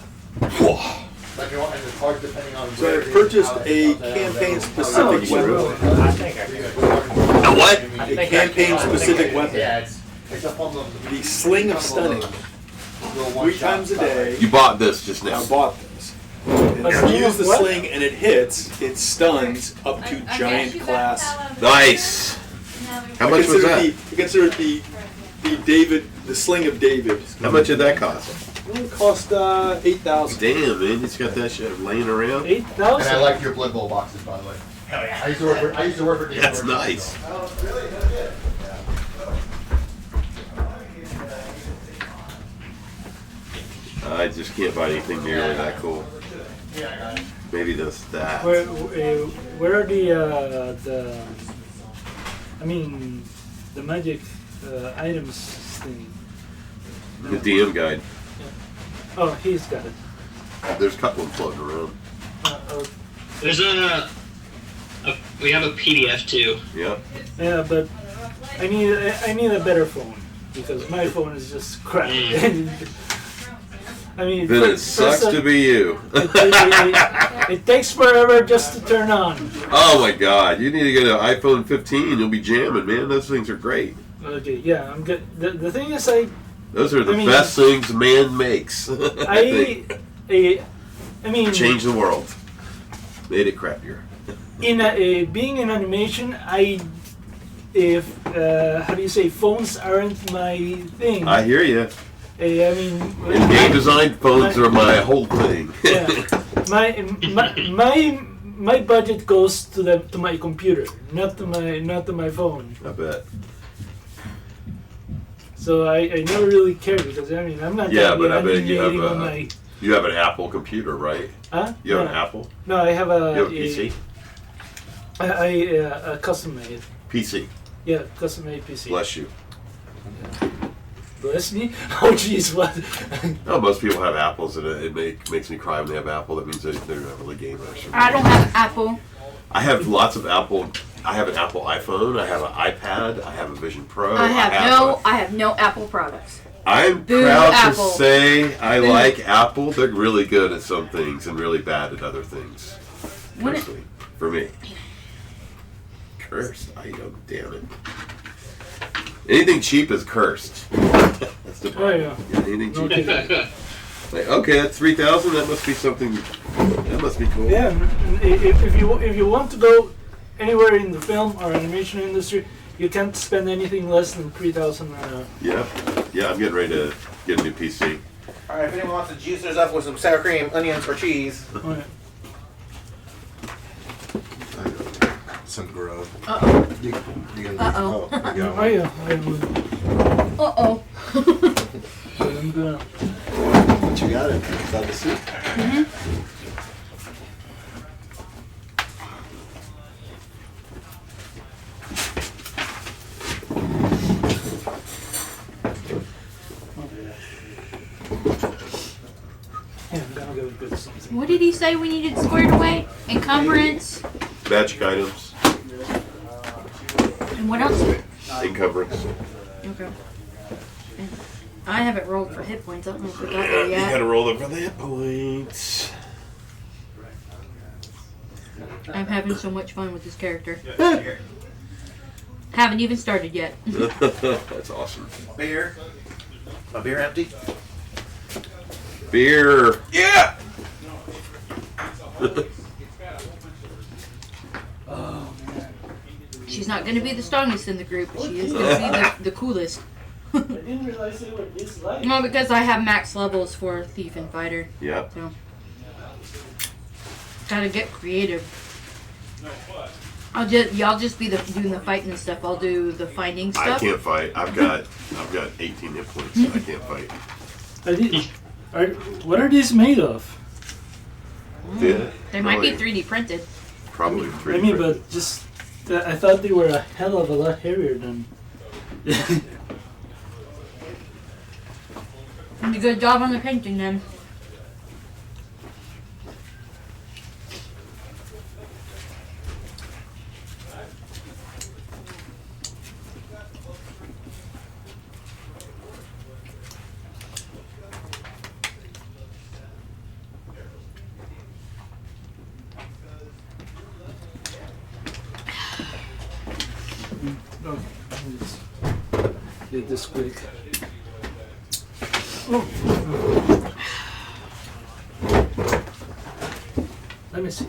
Like, and the cards depending on. So I purchased a campaign-specific weapon. I think I could. A what? A campaign-specific weapon. Yeah, it's up on The Sling of Stunning. 3 times a day. You bought this just now. I bought this. And if you use the sling and it hits, it stuns up to giant class. Nice. How much was that? Consider it the Sling of David. How much did that cost? It cost 8,000. Damn, man, he's got that shit laying around. 8,000? And I like your Blood Bowl boxes, by the way. Hell yeah. I used to work for That's nice. I just can't buy anything nearly that cool. Maybe that. Where are the I mean the magic items thing? The DM guide. Oh, he's got it. There's a couple of them floating around. There's we have a PDF too. Yep. Yeah, but I need a better phone because my phone is just crap. I mean, Then it sucks to be you. it takes forever just to turn on. Oh my god, you need to get an iPhone 15. You'll be jamming, man. Those things are great. Okay, yeah, I'm good. The thing is, Those are the I mean, best things man makes. I mean, Changed the world. Made it crappier. in being in animation, how do you say, phones aren't my thing. I hear you. I mean, In game design, phones are my whole thing. yeah, my budget goes to my computer, not to my phone. I bet. So I never really care because I mean I'm not Yeah, gonna be but I bet you have animating on my. You have an Apple computer, right? Huh? You have No. an Apple? No, I have a. You have a PC? A custom made. PC. Yeah, custom made PC. Bless you. Bless me? Oh jeez, what? No, most people have Apples, and it makes me cry when they have Apple. That means they're not really gamers. I don't have Apple. I have lots of Apple. I have an Apple iPhone. I have an iPad. I have a Vision Pro. I have no Apple products. I'm Boo, proud Apple. to say I Boo. like Apple. They're really good at some things and really bad at other things. When it- Personally, for me. Cursed. Damn it. Anything cheap is cursed. That's the Oh yeah. Anything cheap. Okay. Like, okay, that's 3,000. That must be something. That must be cool. Yeah, if you want to go anywhere in the film or animation industry, you can't spend anything less than 3,000. Yeah. Yeah, I'm getting ready to get a new PC. All right, if anyone wants to juice theirs up with some sour cream, onions, or cheese. Oh, yeah. Some grub. Uh-oh. You gonna Uh-oh. you got Oh one? yeah, I would. Uh-oh. So I'm gonna. What you got in there? Is that the soup? Yeah, I'm gonna go get something. What did he say we needed squared away? Encumbrance. Magic items. And what else? Encumbrance. Okay. And I haven't rolled for hit points. I don't know if we got there You yet. gotta roll over the hit points. I'm having so much fun with this character. Haven't even started yet. That's awesome. Beer. My beer empty? Beer. Yeah. She's not going to be the strongest in the group, but she is going to be the coolest. I didn't realize they were this light. Well, because I have max levels for Thief and Fighter. Yep. So, gotta get creative. Y'all just be doing the fighting and stuff. I'll do the finding I stuff. can't fight. I've got 18 hit points. I can't fight. What are these made of? Yeah. They might be 3D printed. Probably 3D. I mean, but just I thought they were a hell of a lot heavier than. You did a good job on the painting then. Oh, let's get this quick. Oh. Let me see.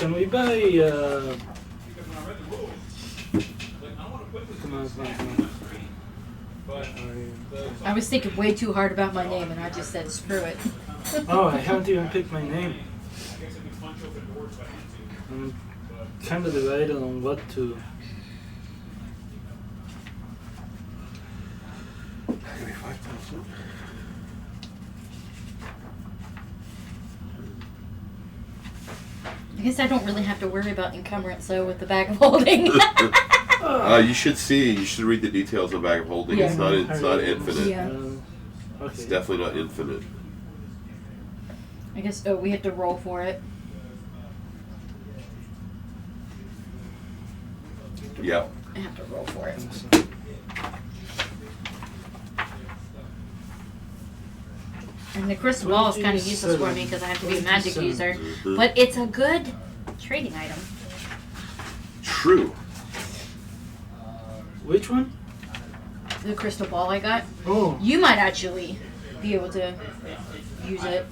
Can we buy, come on. I was thinking way too hard about my name and I just said screw it. Oh, I haven't even picked my name. I'm kind of divided on what to. I guess I don't really have to worry about encumbrance though with the bag of holding. You should see. You should read the details of bag of holding. Yeah. It's not infinite. Yeah. Okay. It's definitely not infinite. I guess we have to roll for it. Yep. I have to roll for it. And the crystal ball is kind of useless for me because I have to be a magic user. But it's a good trading item. True. Which one? The crystal ball I got. Oh. You might actually be able to use it.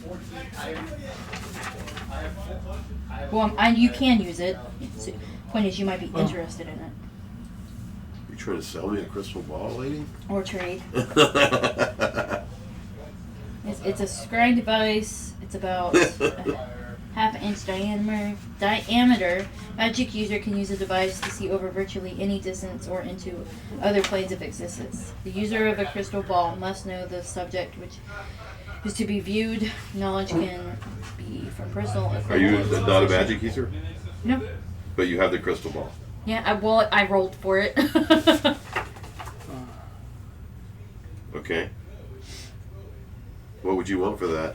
Well, you can use it. The point is, you might be interested in it. You trying to sell me a crystal ball, lady? Or trade. It's a scrying device. It's about a half-inch diameter. Magic user can use a device to see over virtually any distance or into other planes of existence. The user of a crystal ball must know the subject which is to be viewed. Knowledge can be from personal. Are you not a magic user? No. But you have the crystal ball. Yeah, I rolled for it. Okay. What would you want for that?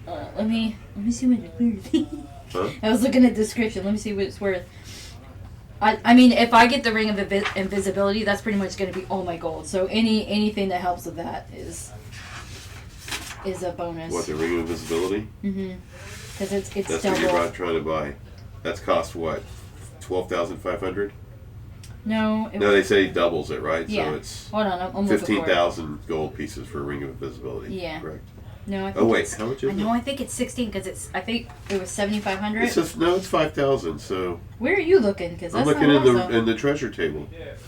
Let me see what it's worth. Huh? I was looking at the description. Let me see what it's worth. I mean, if I get the ring of invisibility, that's pretty much going to be all my gold. So anything that helps with that is a bonus. What, the ring of invisibility? Mm-hmm. Because it's That's double. what you're trying to buy. That's cost what? 12,500? No. No, they say he doubles it, right? Yeah. So it's Hold on, I'm looking for it. 15,000 gold pieces for a ring of invisibility. Yeah. Correct. No, I think Oh wait, it's, how much is I it? know, I think it's 16 because I think it was 7,500. It's just, no, it's 5,000. So Where are you looking? Because I'm that's looking not awesome. in the treasure table. It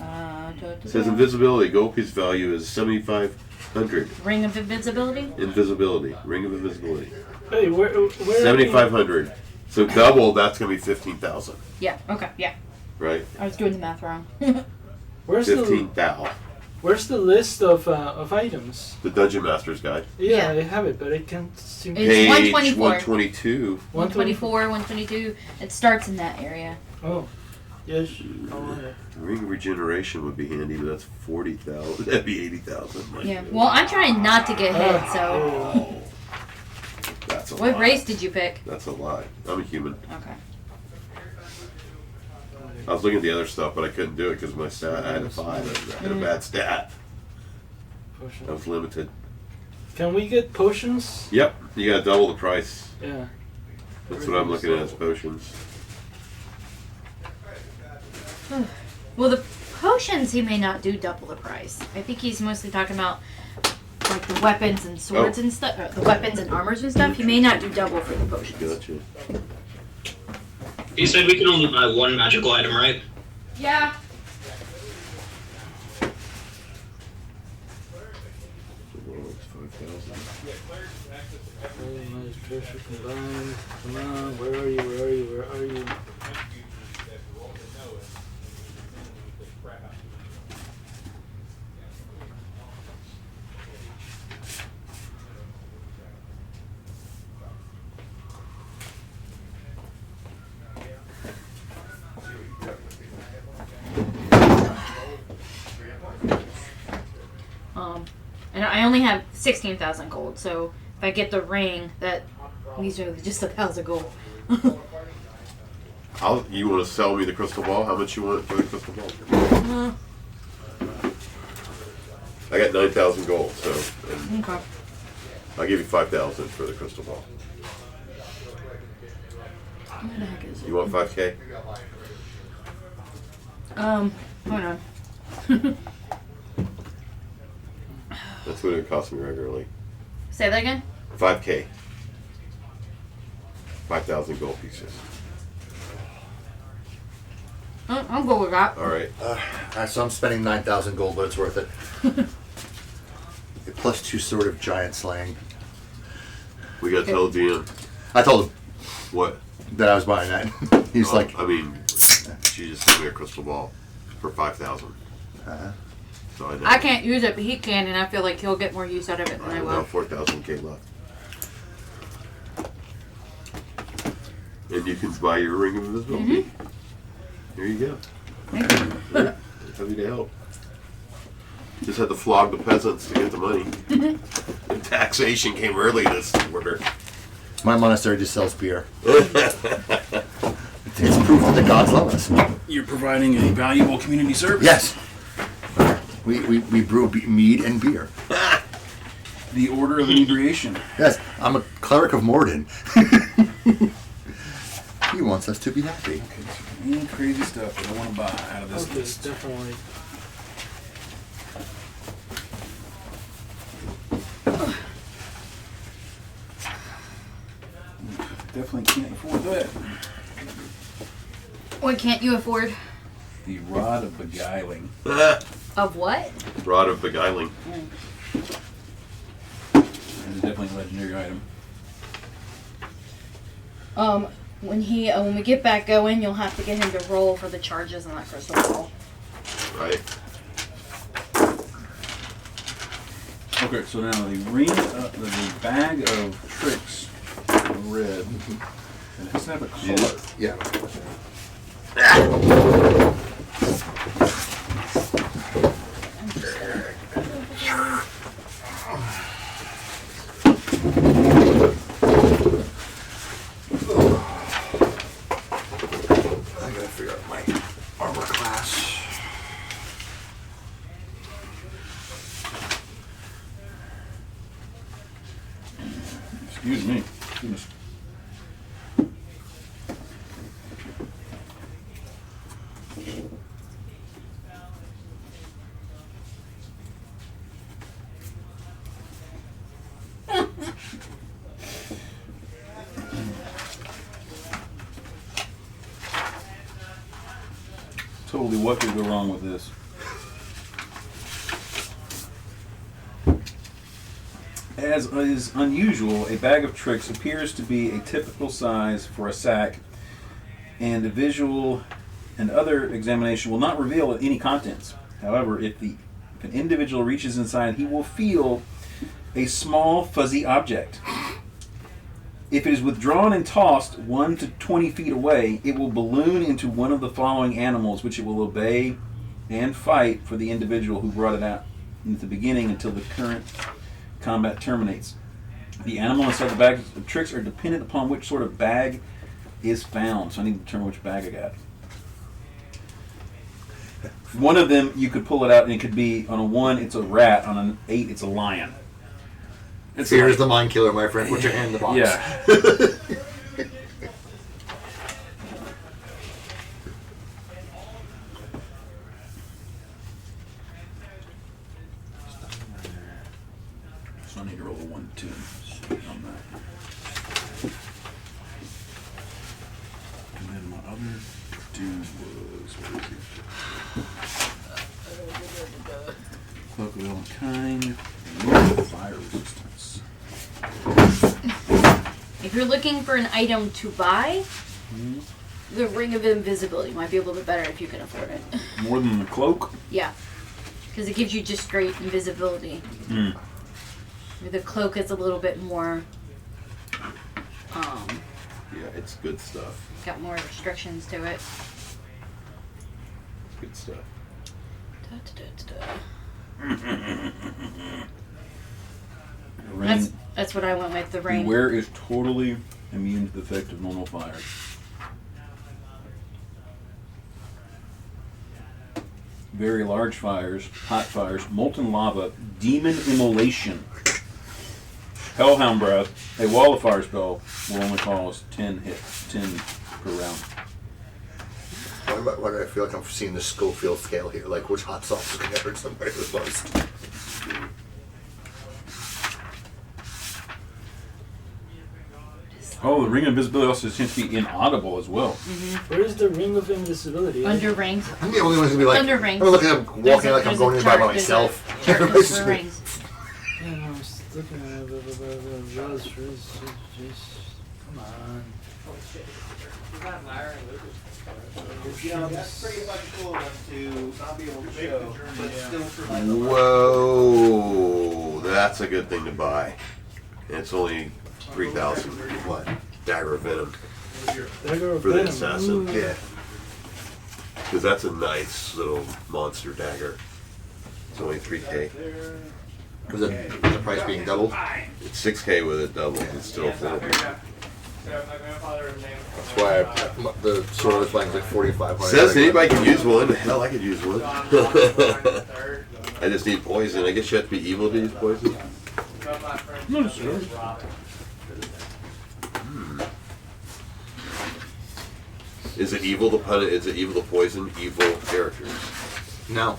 says invisibility. Gold piece value is 7,500. Ring of invisibility. Invisibility. Ring of invisibility. Hey, where 7,500. So double. That's gonna be 15,000. Yeah. Okay. Yeah. Right. I was doing the math wrong. Where's 15 thou. Where's the list of items? The Dungeon Master's Guide. Yeah, Yeah. I have it, but I can't seem to. It's Page 124. 122. 124, 122. It starts in that area. Oh, yes. Oh, Ring regeneration would be handy, but that's 40,000. That'd be 80,000. Like, Yeah. Well, I'm trying not to get hit, so. oh. That's a What lot. race did you pick? That's a lot. I'm a human. Okay. I was looking at the other stuff, but I couldn't do it because my stat, I had a 5. I had a bad stat. I was limited. Can we get potions? Yep, you gotta double the price. Yeah. That's what I'm looking at as potions. Well, the potions he may not do double the price. I think he's mostly talking about like the weapons and swords and stuff, the weapons and armors and stuff. He may not do double for the potions. Gotcha. You said we can only buy one magical item, right? Yeah. Come on, where are you? Where are you? Where are you? And I only have 16,000 gold, so if I get the ring, that these are just 1,000 gold. You want to sell me the crystal ball? How much you want it for the crystal ball? I got 9,000 gold, so and Okay. I'll give you 5,000 for the crystal ball. What the heck is it? You want 5K? Hold on. That's what it costs me regularly. Say that again? 5K. 5,000 gold pieces. I'm good with that. All right. So I'm spending 9,000 gold, but it's worth it. Plus 2 sort of giant slaying. We got to tell DM. I told him What? that I was buying that. He's like, I mean, she just gave me a crystal ball for 5,000. So I know. I can't use it, but he can, and I feel like he'll get more use out of it than I Now will. 4,000K left. And you can buy your ring of invisibility. There you go. Thank you. Happy to help. Just had to flog the peasants to get the money. The taxation came early this quarter. my monastery just sells beer. It's proof that the gods love us. You're providing a valuable community service. Yes. We brew mead and beer. The order of inebriation. Yes, I'm a cleric of Morden. He wants us to be happy. Any crazy stuff that I want to buy out of this Okay, list. definitely. Definitely can't afford that. What can't you afford? The Rod of Beguiling. Of what? Rod of beguiling. It's definitely a legendary item. When we get back going, you'll have to get him to roll for the charges on that crystal ball. Right. Okay, so now the ring, the bag of tricks, red, and it has to have a color. Yeah. I gotta figure out my armor class. Excuse me. Goodness. Totally, what could go wrong with this? As is unusual, a bag of tricks appears to be a typical size for a sack, and the visual and other examination will not reveal any contents. However, if an individual reaches inside, he will feel a small fuzzy object. If it is withdrawn and tossed 1 to 20 feet away, it will balloon into one of the following animals, which it will obey and fight for the individual who brought it out at the beginning until the current combat terminates. The animal inside the bag of tricks are dependent upon which sort of bag is found. So I need to determine which bag I got. One of them, you could pull it out, and it could be on a 1, it's a rat. On an 8, it's a lion. Fear is the mind killer, my friend. Put your hand in the box. Yeah. So I need to roll a 1, 2 on that. And then my other dude was, what is it? Cloak of Ill Kind. Fire resistance. If you're looking for an item to buy, the Ring of Invisibility might be a little bit better if you can afford it. More than the cloak? Yeah. Because it gives you just straight invisibility. The cloak is a little bit more, Yeah, it's good stuff. got more restrictions to it. Good stuff. That's what I went with, the rain. Beware is totally immune to the effect of normal fire. Very large fires, hot fires, molten lava, demon immolation, hellhound breath, a wall of fire spell will only cause 10 hits, 10 per round. Why do I feel like I'm seeing the Schofield scale here? Like, which hot sauce is going to hurt somebody the most? Oh, the ring of invisibility also seems to be inaudible as well. Where is the Ring of Invisibility? Under rings. I'm the only one who's going to be like, Under rings. I'm looking at him walking like I'm going in by myself. Everybody's just for like, rings. Yeah, no, I'm just looking at it. Come on. That's pretty much cool enough to not be able to show, but still for Whoa, that's a good thing to buy. And it's only 3,000. What? Dagger of Venom Dagger of for the Venom. assassin. Ooh. Yeah. Because that's a nice little monster dagger. It's only 3K. Was it the price being doubled? It's 6K with it doubled. It's still affordable. That's why the sword is like 4,500. Says anybody can use one. Hell, I could use one. I just need poison. I guess you have to be evil to use poison. No, sir. Is it evil to pun? Is it evil to poison evil characters? No.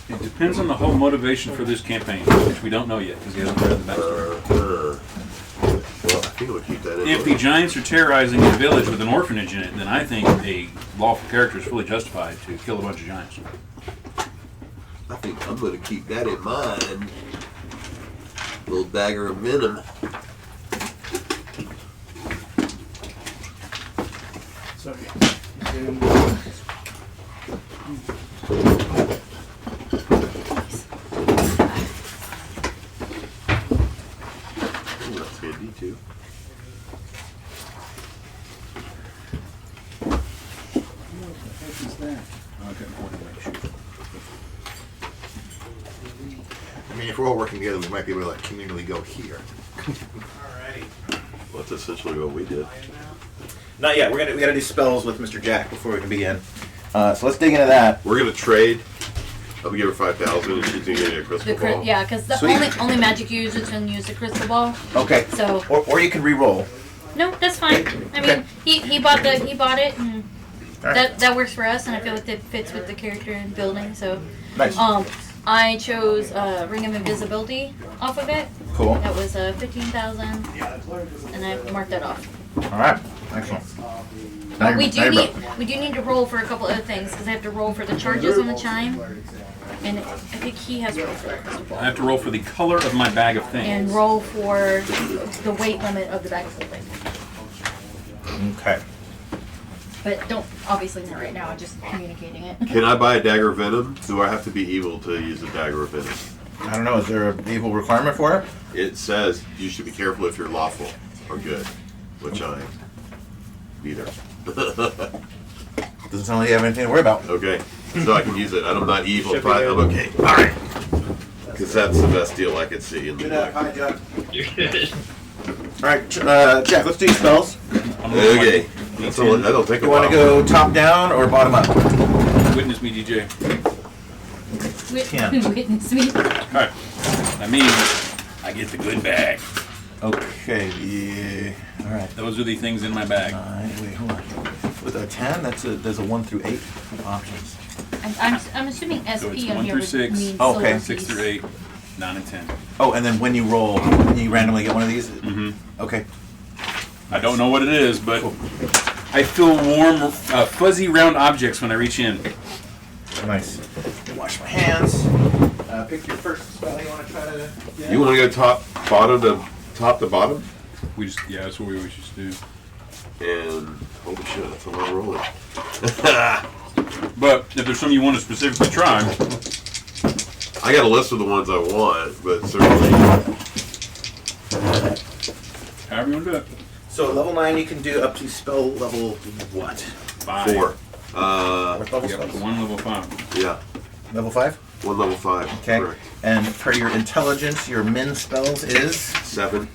It depends on the whole motivation for this campaign, which we don't know yet because he hasn't read the backstory. Well, I think we'll keep that in. If the giants are terrorizing a village with an orphanage in it, then I think a lawful character is fully justified to kill a bunch of giants. I think I'm going to keep that in mind. Little dagger of venom. Sorry. Ooh, that's handy too. What the heck is that? Oh, okay, I mean, if we're all working together, we might be able to like communally go here. Well, that's essentially what we did. Not yet. We gotta do spells with Mr. Jack before we can begin. So let's dig into that. We're going to trade. I'm going to give her 5,000 and she's going to get a crystal ball. Yeah, because the Sweet. only magic users can use the crystal ball. Okay. So Or you can re-roll. no, that's fine. I mean, Okay. he bought it, and Alright. that works for us, and I feel like it fits with the character and building. So Nice. I chose Ring of Invisibility off of it. Cool. That was 15,000, and I marked that off. All right. Excellent. But we do need to roll for a couple other things because I have to roll for the charges on the chime, and I think he has roll for the crystal ball. I have to roll for the color of my bag of things. And roll for the weight limit of the bag of holding. Okay. But don't obviously not right now. I'm just communicating it. Can I buy a dagger of venom? Do I have to be evil to use a dagger of venom? I don't know. Is there an evil requirement for it? It says you should be careful if you're lawful or good, which I am. Neither. Doesn't sound like you have anything to worry about. Okay, so I can use it. I'm not evil, but I'm okay. All right. Because that's the best deal I could see in the deck. Hi, Jack. You're good. All right, Jack. Let's do your spells. Okay. That's all, I don't think You want to go top down or bottom up? Witness me, DJ. Witness me. Alright. I mean, I get the good bag. Okay. Yeah. All right. Those are the things in my bag. Wait, hold on. With a 10, there's a 1 through 8 options. I'm assuming SP So it's on 1 here through would 6. mean Oh, okay. solar 6 piece. through 8, 9 and 10. Oh, and then when you roll, you randomly get one of these? Mm-hmm. Okay. I don't know what it is, but I feel warm, fuzzy, round objects when I reach in. Nice. Wash my hands. Pick your first spell you want to try to get. You want to go top to bottom? Yeah, that's what we always used to do. And holy shit, that's a lot of rolling. But if there's some you want to specifically try, I got a list of the ones I want, but certainly. however you want to do it. So at level 9 you can do up to spell level what? 5. 4. What level Yep, spells? 1 level 5. Yeah. Level 5? 1 level 5. Okay. Correct. And for your intelligence, your min spells is? 7.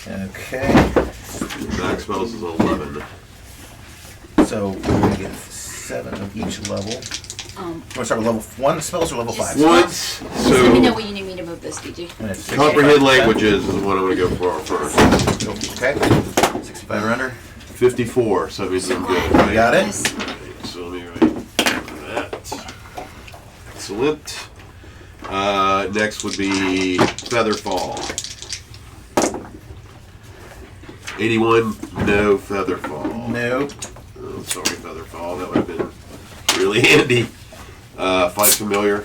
Okay. Max spells is 11. So we're going to get 7 of each level. Want to start with level 1 spells or level 5? Once, Just let me know so when you need me to move this, DG. comprehend languages is what I'm going to go for first. Okay. 65 or under. 54, so that means I'm good, right? You got it? So let me write that. Excellent. Next would be Featherfall. 81, no Featherfall. No. Oh, sorry, Featherfall. That would have been really handy. Fight Familiar.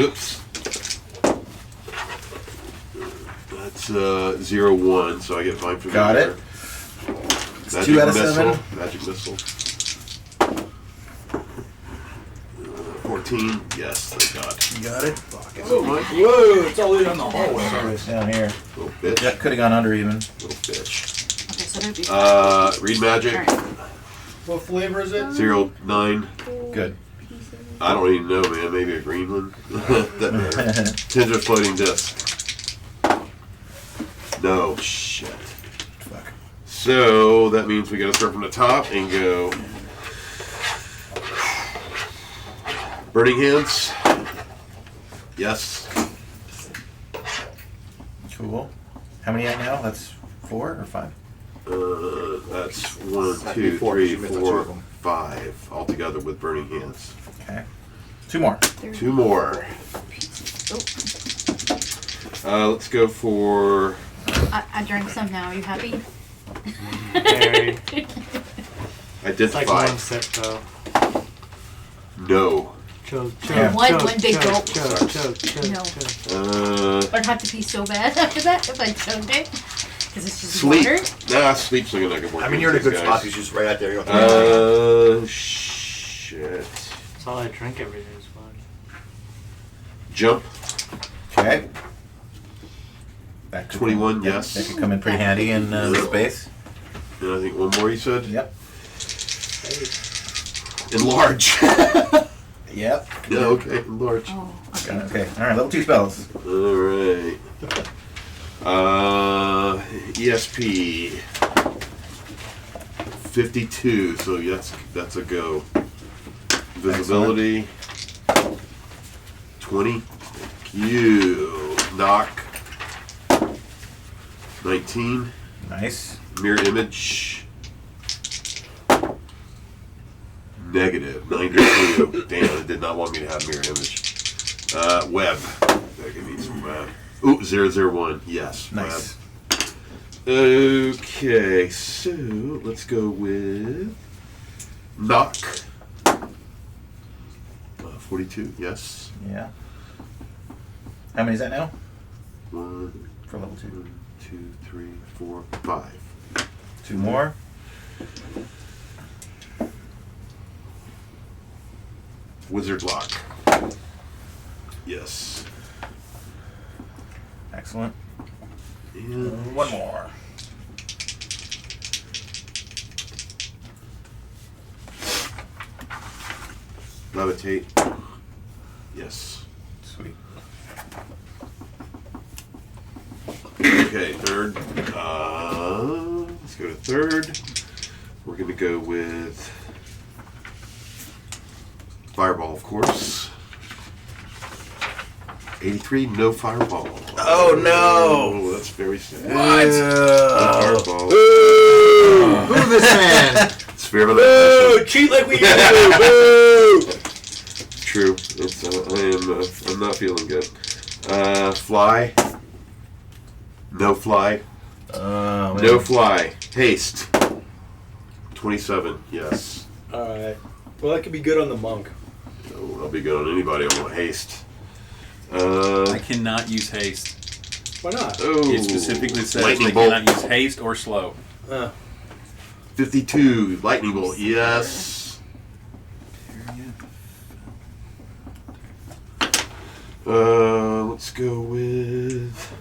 Oops. That's 0-1, so I get Fight Familiar. Got it. Magic 2 out of Missile. 7. Magic Missile. 14. Yes, thank God. You got it? Oh my Whoa, it's all the way down the hallway. Sorry, it's down here. little bitch. Yep, could have gone under even. Little bitch. Okay, so that'd be Read Magic. Alright. What flavor is it? 0-9. Good. I don't even know, man. Maybe a green one. Tinder floating disc. No shit. Fuck. So that means we gotta start from the top and go. Burning Hands. Yes. Cool. How many at now? That's 4 or 5? That's 1, 2, 3, 4, 5 altogether with Burning Hands. Okay. 2 more. 2 more. Let's go for. I drank some now. Are you happy? Very. Identify. It's like one sip though. No. Choke, Yeah. One big gulp. choke. No. Uh, I'd have to pee so bad after that if I choked it. Because it's just sleep. water. Nah, sleep's not gonna work. I mean, you're in a with good these spot. guys. He's just right out there. You don't have to Shit. That's all I drink every day is water. Jump. Okay. Back to 21, That yes. could come in pretty handy in this space. And I think one more you said? Yep. Enlarge. Yep. Yeah, okay, enlarge. Oh, Got it. Okay. All right. Level 2 spells. Alright. ESP. 52, so yes, that's a go. Visibility. 20. Thank you. Knock. 19. Nice. Mirror image. Negative. 92. Damn, it did not want me to have mirror image. Web. That give me some web. Ooh, 001. Yes. Nice. Web. Okay, so let's go with knock. 42. Yes. Yeah. How many is that now? 1, For level 2. 2, 3, 4, 5. 2 more. Wizard lock. Yes. Excellent. And One more. levitate. Yes. Sweet. Okay, third. Let's go to third. We're gonna go with fireball, of course. 83, no fireball. Oh, no. Oh, that's very sad. What? No fireball. Who's this man? Sphere of the Cheat like we used to. True. It's I'm not feeling good. Fly. No fly. No fly. Haste. 27. Yes. All right. Well, that could be good on the monk. Oh, I'll be good on anybody. I want haste. I cannot use haste. Why not? Oh, It specifically says lightning they bolt. cannot use haste or slow. 52. Lightning bolt. Yes. Let's go with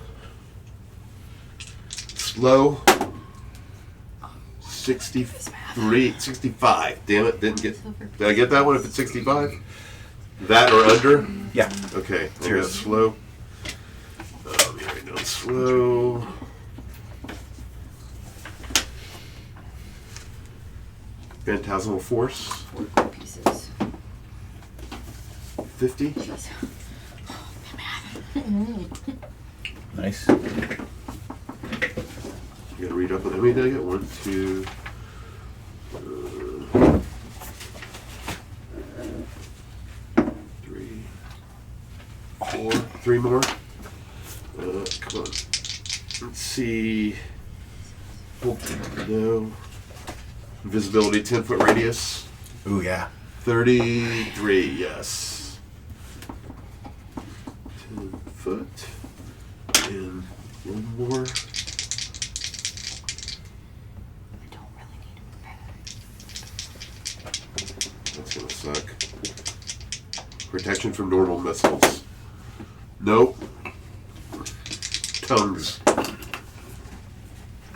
slow. 65. Damn it, didn't get. Did I get that one if it's 65? That or under? Yeah. Okay, I got Cheers. slow. Let me write down slow. Phantasmal Force. 4 gold pieces. 50. Jeez. Nice. You gotta read up on how many did I get? 1, 2. 3, 4. 3 more. Come on. Let's see. No. Invisibility, 10-foot radius. Ooh, yeah. 33, yes. 10 foot. And one more. I don't really need to That's gonna suck. Protection from normal missiles. Nope. Tongues.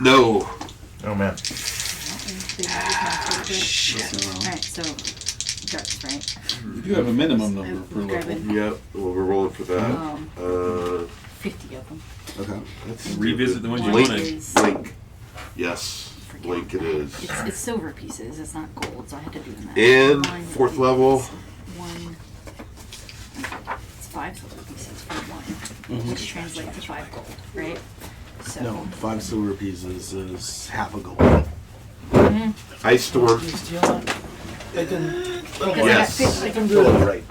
No. Oh, man. Shit. Alright, so darts, right? You do have a minimum number per level. Grabbing Yep. Well, we're rolling for that. 50 of them. Okay. Let's Revisit the ones you One wanted. is- Blink. Yes. Forget Blink it is. It's silver pieces, it's not gold, so I had to do the math. And One fourth is level. One. It's 5 silver pieces for one, which translates to 5 gold, right? So. No, 5 silver pieces is half a gold. Ice storm. I can. Because Yes. I can do it. Right.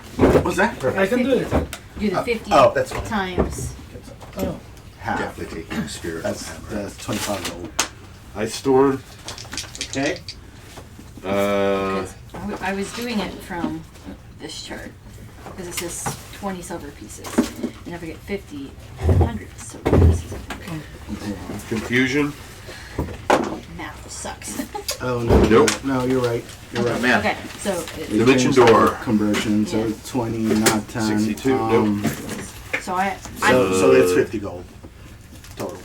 What's that? I can do it. Do the 50 that's fine. times. Oh. Half. Definitely taking spirit. That's 25 gold. Ice storm. Okay. Because I was doing it from this chart. Because it says 20 silver pieces. And if I get 50, 100 silver pieces. Confusion. Math sucks. Oh, no. Nope. No, you're right. You're right. Man. Okay, so They Dimension changed the door. Conversion, so Yeah. 20, not 10. 62, so I So it's 50 gold total.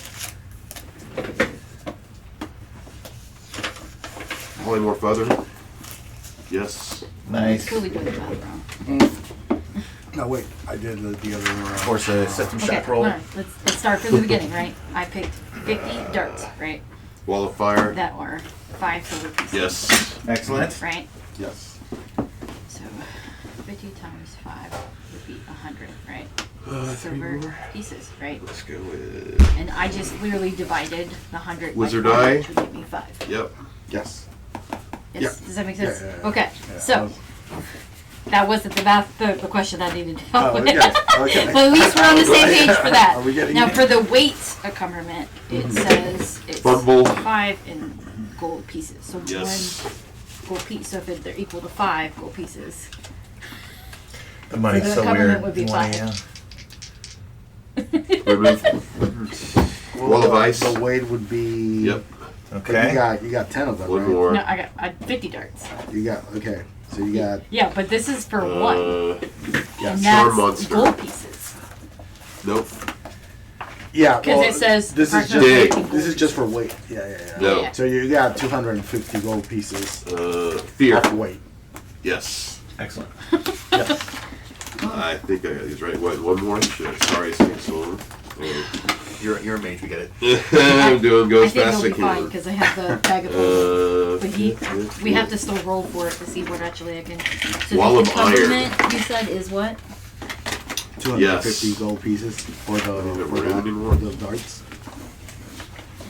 Polymorph feather. Yes. Nice. totally doing the math wrong. No, wait. I did the other. Of course, set some Okay, shot roll. alright, let's start from the beginning, right? I picked 50 darts, right? Wall of fire. That are 5 silver pieces. Yes. Excellent. Right? Yes. So 50 times 5 would be 100, right? 3 Silver more. pieces, right? Let's go with. And I just literally divided the 100 Wizard by 5, eye. which would give me 5. Yep. Yes. Yes? Yeah. Does that make sense? Yeah, yeah. Okay, Yeah, so that wasn't the math, the question I needed help Oh, with. okay, okay. But at least we're on the same page for that. Are we getting Now it? for the weight accompaniment, it says it's Fumble. 5 in gold pieces. So Yes. 1 gold piece. So if they're equal to 5 gold pieces. The money's So the so government weird. would be You wanna- fine. Remove. Wall of ice. The weight would be. Yep. But Okay. You got 10 of them, One right? more. No, I got 50 darts. You got okay. So you got Yeah, but this is for one. And Charm that's monster. gold pieces. Nope. yeah. Because well, it says this is personal just Dig. weight and this is gold just for pieces. weight. Yeah. No. So you got 250 gold pieces Fear. of weight. Yes. Excellent. I think I got these right. What? One more? Shit. Sorry, it's taking so long. You're a mage. We get it. I'm doing I goes think fast it'll I be fine can. because I have the bag of gold. But we have to. to still roll for it to see what actually I can. So Wall the of iron. encumberment, you said, is what? 250 gold pieces for need a room anymore. the darts.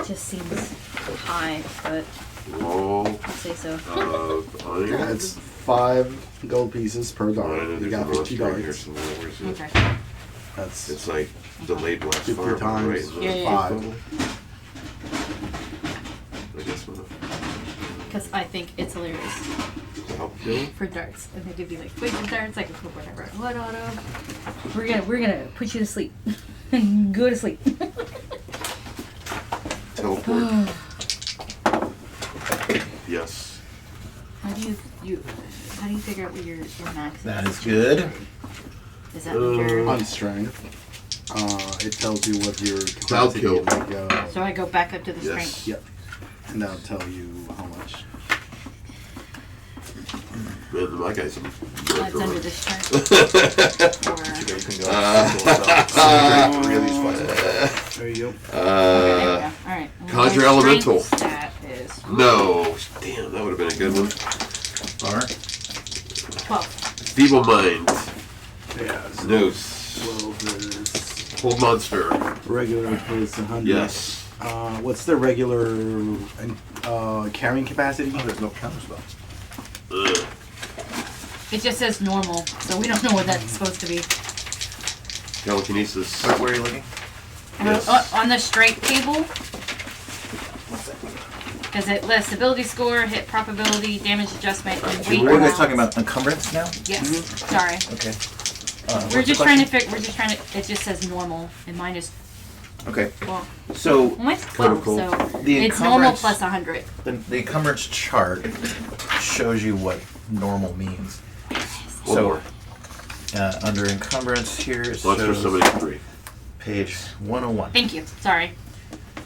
It just seems high, but Wall I'll say so. of Yeah, iron. it's 5 gold pieces per I know dart. You there's got a 50 monster in here darts. somewhere. Where's it? Okay. That's It's like delayed blast 50 fire, times right? Yeah. 5. I guess not. Because I think it's hilarious Help kill. for darts, and they give you like poison darts. I can put whatever I want on them. We're gonna put you to sleep. Go to sleep. Teleport. Yes. How do you figure out what your max is? That is good. Is that under? On strength, it tells you what your Cloud capacity kill. like, So I go back up to the Yes. strength. Yep. And that'll tell you how much. Man, my guy's a That's under the strength. Or, You can go. Really fun. There you go. there we go. All right. And Conjure my elemental. strength stat is No. Damn, that would have been a good one. 12. Feeble mind. Yeah. So Noose. 12 is Hold monster. regular is 100. Yes. What's the regular carrying capacity? Oh, there's no counter spell. Ugh. It just says normal, so we don't know what that's supposed to be. Telekinesis. Where are you looking? Yes. On the strength table, What's that? because it lists ability score, hit probability, damage adjustment, and weight. What are you guys amounts. talking about? Encumbrance now? Yes. Sorry. Okay. We're just trying to figure. We're just trying to. It just says normal, and mine is Okay. well. So Mine's 12, Protocol. so The it's normal encumbrance- plus 100. the encumbrance chart shows you what normal means. One So more. under encumbrance here it Monster shows summoning 3. page 101. Thank you. Sorry.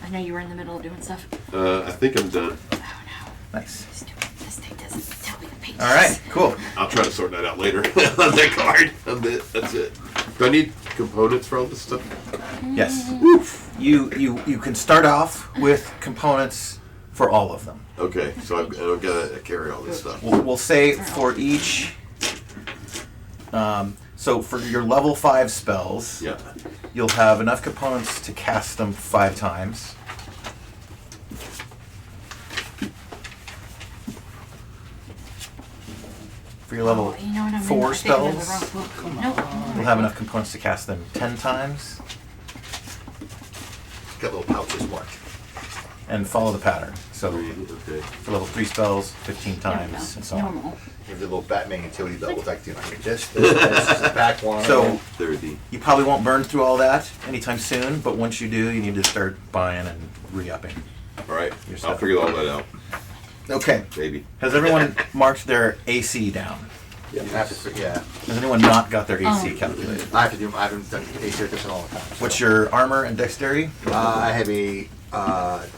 I know you were in the middle of doing stuff. I think I'm done. Oh no. Nice. Stupid. This thing doesn't tell me the pages. All right. Cool. I'll try to sort that out later on that card. That's it. Do I need components for all this stuff? Yes. You can start off with components for all of them. Okay, so I don't gotta carry all this stuff. We'll say for each. So for your level 5 spells, Yeah. you'll have enough components to cast them 5 times. For your level Oh, you know what, I'm 4 I'm thinking of the spells, wrong book. Nope. you'll have enough components to cast them 10 times, Got little pouches marked. and follow the pattern. So Okay. for level 3 spells, 15 There we times, go. and so on. Normal. Here's a little Batman utility belt with like, this, the back one. So 30. you probably won't burn through all that anytime soon, but once you do, you need to start buying and re-upping. Alright, Your I'll stuff. figure all that out. Okay. Maybe. Has everyone marked their AC down? You have to, yeah. Has anyone not got their AC calculated? I haven't done AC all the time. So. What's your armor and dexterity? I have a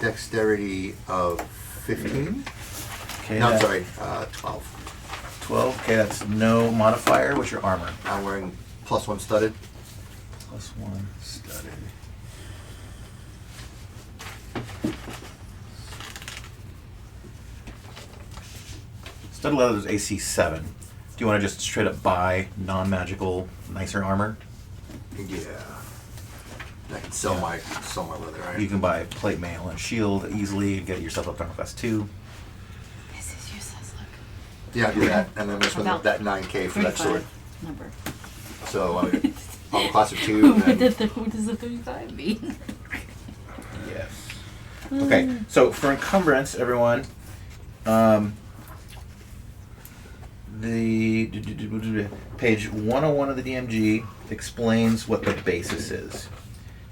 dexterity of 15. Okay, No, I'm that- sorry, 12. 12. Okay, that's no modifier. What's your armor? I'm wearing +1 studded. +1 studded. Studded leather is AC 7. Do you want to just straight up buy non-magical, nicer armor? Yeah. I can sell my leather, right? You can buy plate mail and shield easily and get yourself up to armor class 2. This is useless. Look. Yeah, I do that, and then there's About that 9K for that 35 sword. number. So I'm a class of 2. What And does the 35 mean? Yes. Okay, so for encumbrance, everyone, the page 101 of the DMG explains what the basis is.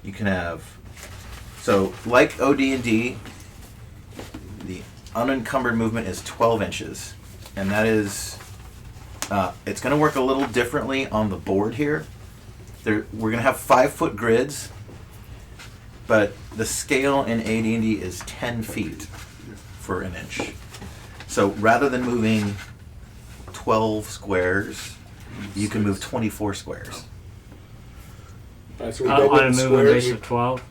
You can have, so like OD&D, the unencumbered movement is 12 inches, and that is It's going to work a little differently on the board here. We're going to have 5-foot grids, but the scale in AD&D is 10 feet for an inch. So rather than moving 12 squares, you can move 24 squares. Alright, so we doubled On a the movement base squares. of 12.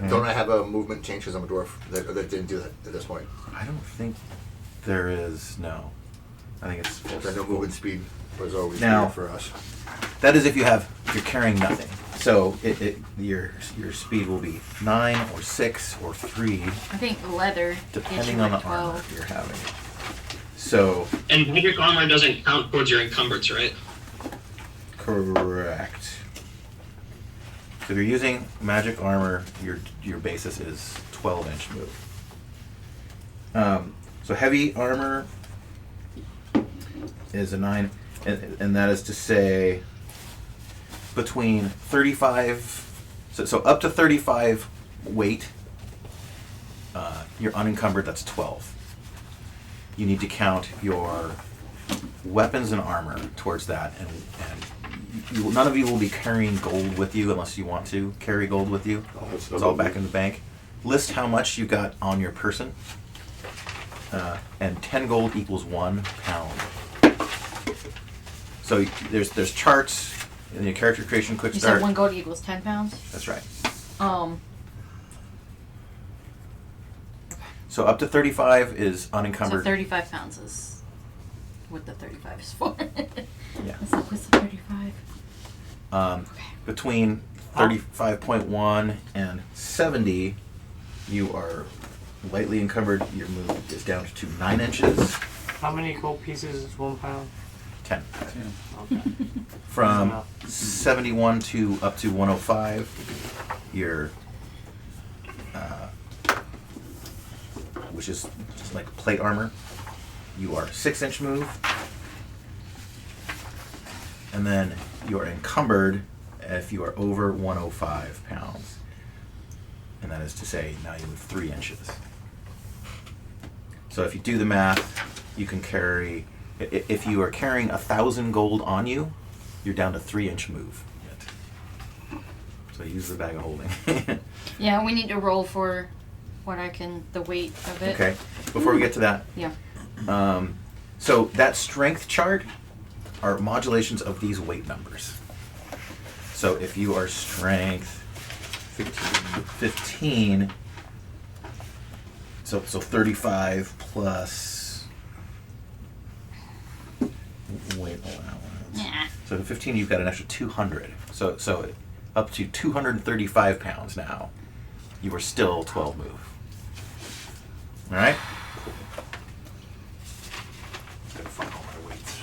Don't I have a movement change because I'm a dwarf that didn't do that at this point? I don't think there is, no. I think it's full. I know movement speed was always Now- good for us. That is if you're carrying nothing. So your speed will be 9 or 6 or 3, I think leather gets depending you on like the armor 12. you're having. So, And magic armor doesn't count towards your encumbrance, right? correct. So if you're using magic armor, your basis is 12-inch move. So heavy armor is a 9, and that is to say between 35, so up to 35 weight, you're unencumbered, that's 12. You need to count your weapons and armor towards that, and none of you will be carrying gold with you unless you want to carry gold with you. It's all back in the bank. List how much you got on your person, and 10 gold equals 1 pound. So there's charts in your character creation quick You start. said 1 gold equals 10 pounds? That's right. So up to 35 is So unencumbered. 35 pounds is what the 35 is for. Yeah. So what's the 35? Between 35.1 and 70, you are lightly encumbered. Your move is down to 9 inches. How many gold pieces is 1 pound? 10. Okay. From Enough. 71 to up to 105, your which is just like plate armor, you are 6-inch move, and then you are encumbered if you are over 105 pounds, and that is to say now you move 3 inches. So if you do the math, you can carry, if you are carrying 1,000 gold on you, you're down to 3-inch move. So use the bag of holding. Yeah, we need to roll for what the weight of it. Okay, before we get to that, Yeah. so that strength chart are modulations of these weight numbers. So if you are strength 15, so 35 plus weight allowance. Yeah. So to 15, you've got an extra 200. So up to 235 pounds now, you are still 12 move. All right? Gotta find all my weights.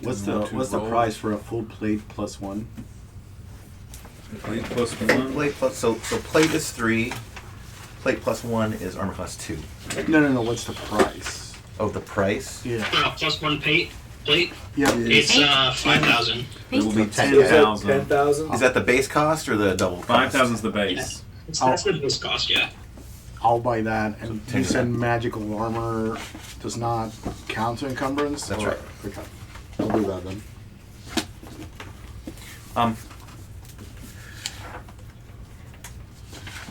What's the price for a full plate plus 1? Plate plus 1. Plate plus, so plate is 3. Plate plus 1 is armor class 2. No. What's the price? Oh, the price? Yeah. Plus 1 plate. Yeah. It's 5,000. It will be Is that 10,000. 10,000? Is that the base cost or the double cost? 5,000 is the base. That's the base cost, yeah. I'll buy that. And So you said 10%. magical armor does not count to encumbrance? That's Or- right. Okay. I'll do that then.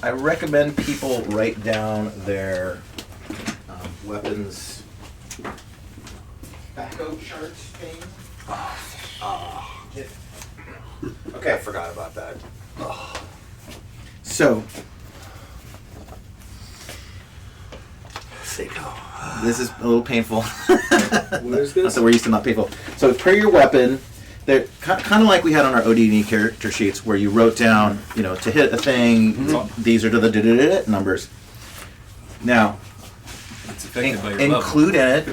I recommend people write down their weapons backhoe charts thing. Okay, I forgot about that. So, Seiko. This is a little painful. What is this? So we're used to not painful. So per your weapon, they're kind of like we had on our OD&D character sheets, where you wrote down, to hit a thing. These are the numbers. Now, It's affected by your level. include in it.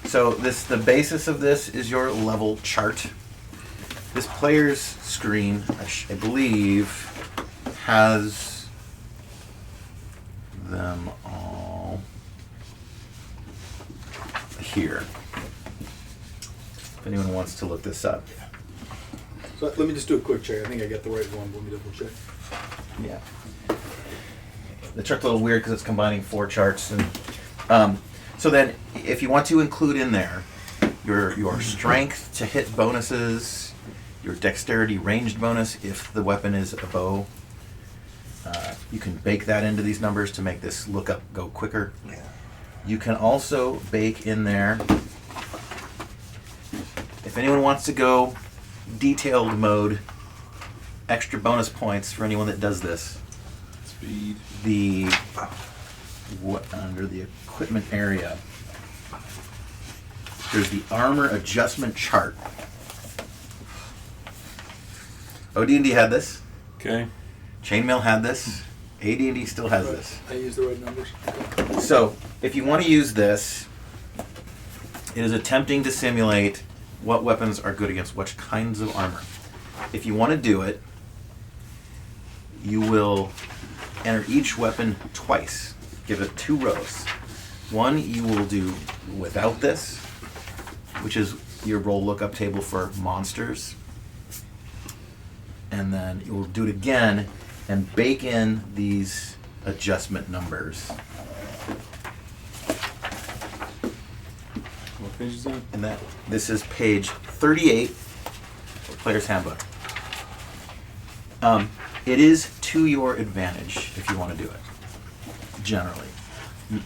So the basis of this is your level chart. This player's screen, I believe, has them all here. If anyone wants to look this up. So let me just do a quick check. I think I got the right one. Let me double check. Yeah. the chart's a little weird because it's combining 4 charts. And so then, if you want to include in there your strength to hit bonuses, your dexterity ranged bonus if the weapon is a bow, you can bake that into these numbers to make this lookup go quicker. You can also bake in there, if anyone wants to go detailed mode, extra bonus points for anyone that does this. Speed. Under the equipment area, there's the armor adjustment chart. OD&D had this. Okay. Chainmail had this. AD&D still has this. I use the right numbers. So, if you want to use this, it is attempting to simulate what weapons are good against which kinds of armor. If you want to do it, you will enter each weapon twice. Give it 2 rows. One you will do without this, which is your roll lookup table for monsters. And then you will do it again and bake in these adjustment numbers. What page is that? And this is page 38 of Player's Handbook. It is to your advantage if you want to do it. Generally,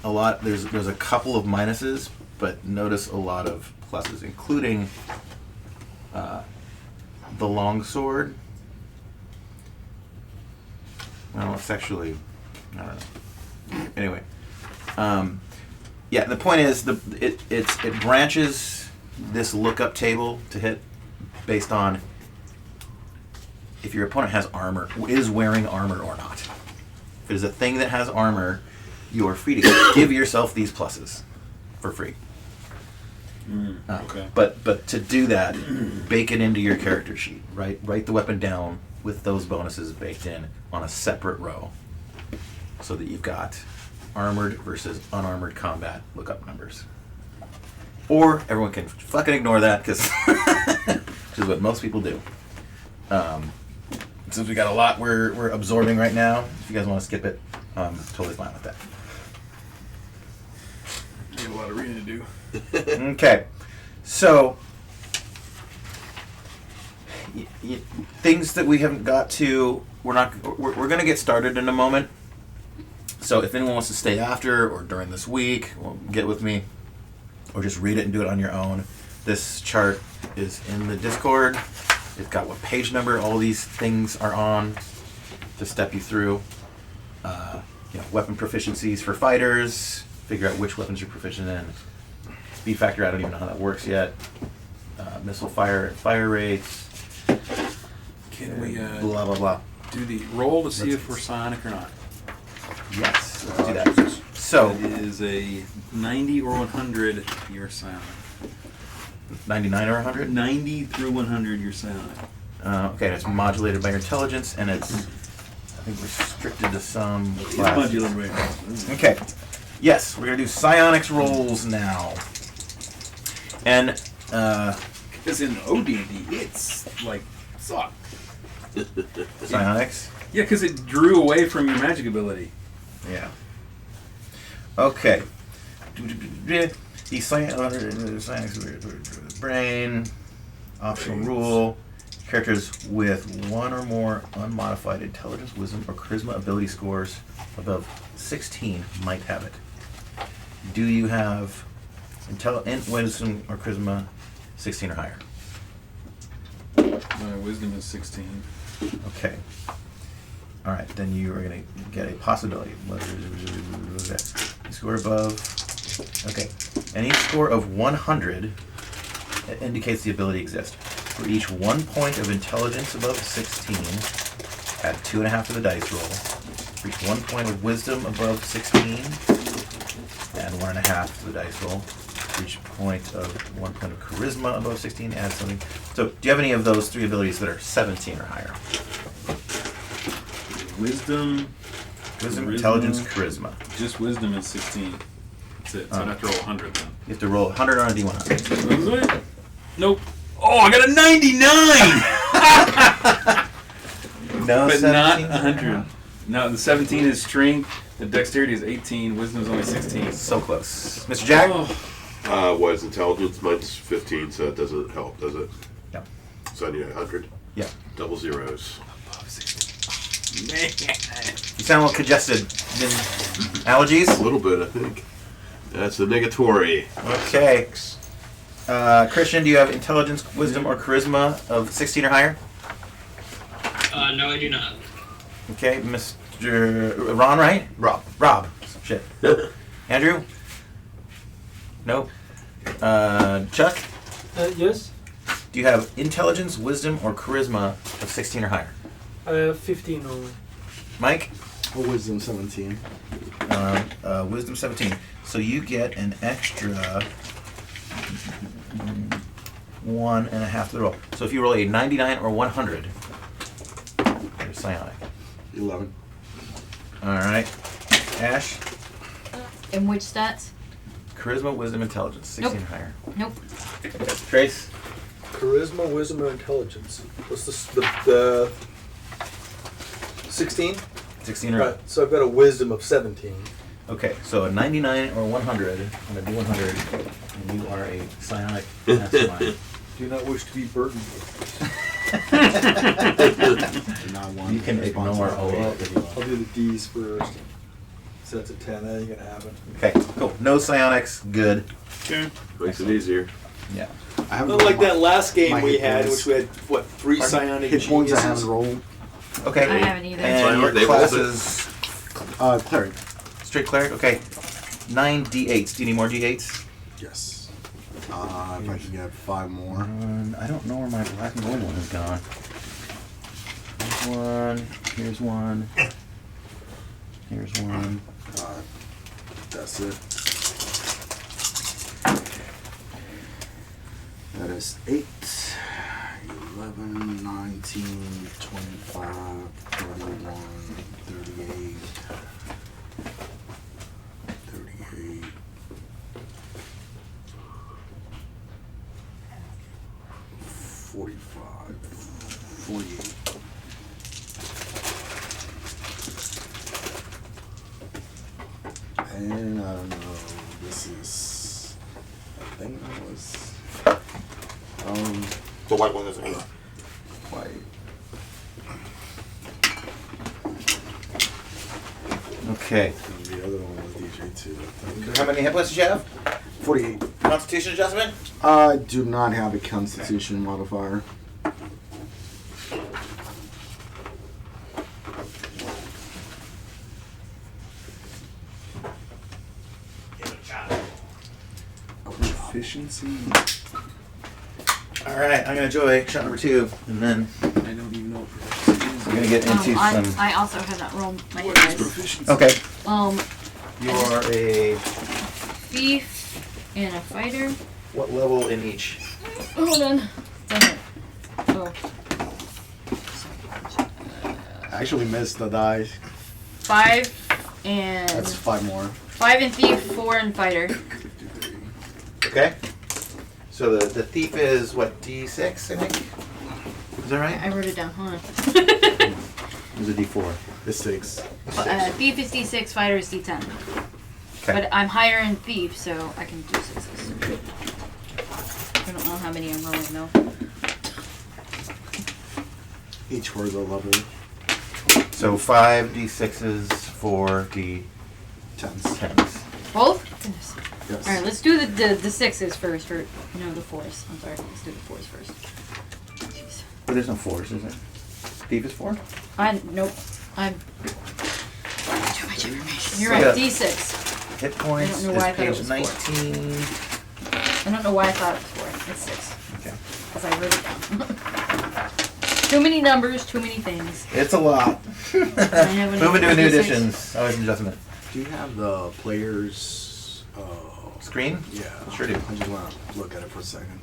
there's a couple of minuses, but notice a lot of pluses, including the longsword. Well, it's actually, I don't know. Anyway, yeah. The point is, it branches this lookup table to hit based on if your opponent has armor, is wearing armor or not. If it is a thing that has armor, you are free to give yourself these pluses for free. Okay. But to do that, bake it into your character sheet. Write the weapon down with those bonuses baked in on a separate row, so that you've got armored versus unarmored combat lookup numbers. Or everyone can fucking ignore that, because which is what most people do. Since we got a lot we're absorbing right now, if you guys want to skip it, I'm totally fine with that. I have a lot of reading to do. Okay, so things that we haven't got to, we're going to get started in a moment. So if anyone wants to stay after or during this week, well, get with me, or just read it and do it on your own. This chart is in the Discord. It's got what page number all these things are on to step you through. Weapon proficiencies for fighters. Figure out which weapons you're proficient in. Speed factor, I don't even know how that works yet. Missile fire rates. Can we blah blah blah. do the roll to see if we're psionic or not? Yes, let's do that. So it is a 90 or 100. You're psionic. 99 or 100? 90 through 100. You're psionic. Okay, it's modulated by your intelligence, and it's, I think, restricted to some It's class. modulated by Okay. Yes, we're going to do psionics rolls now. And, because in OD&D, it's like suck. psionics? Yeah, because it drew away from your magic ability. Yeah. Okay. The psionics brain, optional rule. Characters with 1 or more unmodified intelligence, wisdom, or charisma ability scores above 16 might have it. Do you have wisdom or charisma 16 or higher? My wisdom is 16. Okay. All right, then you are going to get a possibility. Score above. Okay. Any score of 100 indicates the ability exists. For each 1 point of intelligence above 16, add 2.5 to the dice roll. For each 1 point of wisdom above 16, add 1.5 to the dice roll. For each 1 point of charisma above 16, add something. So, do you have any of those 3 abilities that are 17 or higher? Wisdom, intelligence, charisma. Just wisdom is 16. That's it. So I have to roll 100 then. You have to roll 100 on a D100. Nope. Oh, I got a 99! No, But 17? not 100. No, the 17 is strength, The dexterity is 18. Wisdom is only 16. So close. Mr. Jack? What is intelligence? Mine's 15, so that doesn't help, does it? No. So I need 100. Yeah. Double zeros. You sound a little congested. Allergies? A little bit, I think. That's a negatory. Okay. Christian, do you have intelligence, wisdom, or charisma of 16 or higher? No, I do not. Okay, Mr. Ron, right? Rob. Shit. Andrew? Nope. Chuck? Yes. Do you have intelligence, wisdom, or charisma of 16 or higher? 15 only. Mike? Wisdom 17. Wisdom 17. So you get an extra 1.5 to the roll. So if you roll a 99 or 100, you're psionic. 11. Alright. Ash? And which stats? Charisma, wisdom, intelligence. 16 Nope. or higher. Nope. Trace? Charisma, wisdom, or intelligence? What's the 16? 16 or Right, so I've got a wisdom of 17. Okay, so a 99 or 100. I'm going to do 100. And you are a psionic mastermind. Do not wish to be burdened. You can ignore all of it. I'll do the D's first. So that's a 10. That ain't gonna happen. Okay, cool. No psionics. Good. Okay. Makes it easier. Yeah. I haven't Not like rolled that last game my we hit had, points. which we had, what, 3 psionic hit points I geniuses? haven't rolled. Okay. I haven't either. And Psionic, your they rolled it. classes. Cleric. Straight cleric? Okay. 9 d8s. Do you need more d8s? Yes. If I can get 5 more. I don't know where my black and gold one has gone. Here's one. Here's one. Here's one. That's it. That is 8, 11, 19, 25, 31, 38, 38. 45, 48. And I don't know, this is, I think that was, The white one is 8. white. Okay. And the other one was DJ 2, I think. How many hit points did you have? 48. Constitution adjustment? I do not have a constitution modifier. Proficiency. Alright, I'm going to enjoy shot number 2, and then I don't even know what we're going to get into some... I also have not rolled my hit dice. proficiency. Okay. You You are a... thief and a fighter. What level in each? Hold on. Oh. I actually missed the die. 5 and That's 5 more. 5 and thief, 4 and fighter. Okay. So the thief is, what, D6, I think? Is that right? I wrote it down. Hold on. It's a D4. It's 6. Thief is D6, fighter is D10. Okay. But I'm higher in thief, so I can do 6s. I don't know how many I'm rolling though. Each for the level. So 5 D6s, 4 D10s. 10s. Both? Goodness. Yes. Alright, let's do the 6s first. Or, no, the 4s. I'm sorry. Let's do the 4s first. Jeez. But there's no 4s, is there? Thief is 4? Nope. I'm too much information. You're So right. yeah. D6. Hit points I don't know why I is thought it page was 19. I don't know why I thought it was 4. It's 6. Okay. Because I wrote it down. Too many numbers, too many things. It's a lot. have any Moving to a new D6? editions. Always an adjustment. Do you have the player's Screen? Yeah. Sure do. I just want to look at it for a second.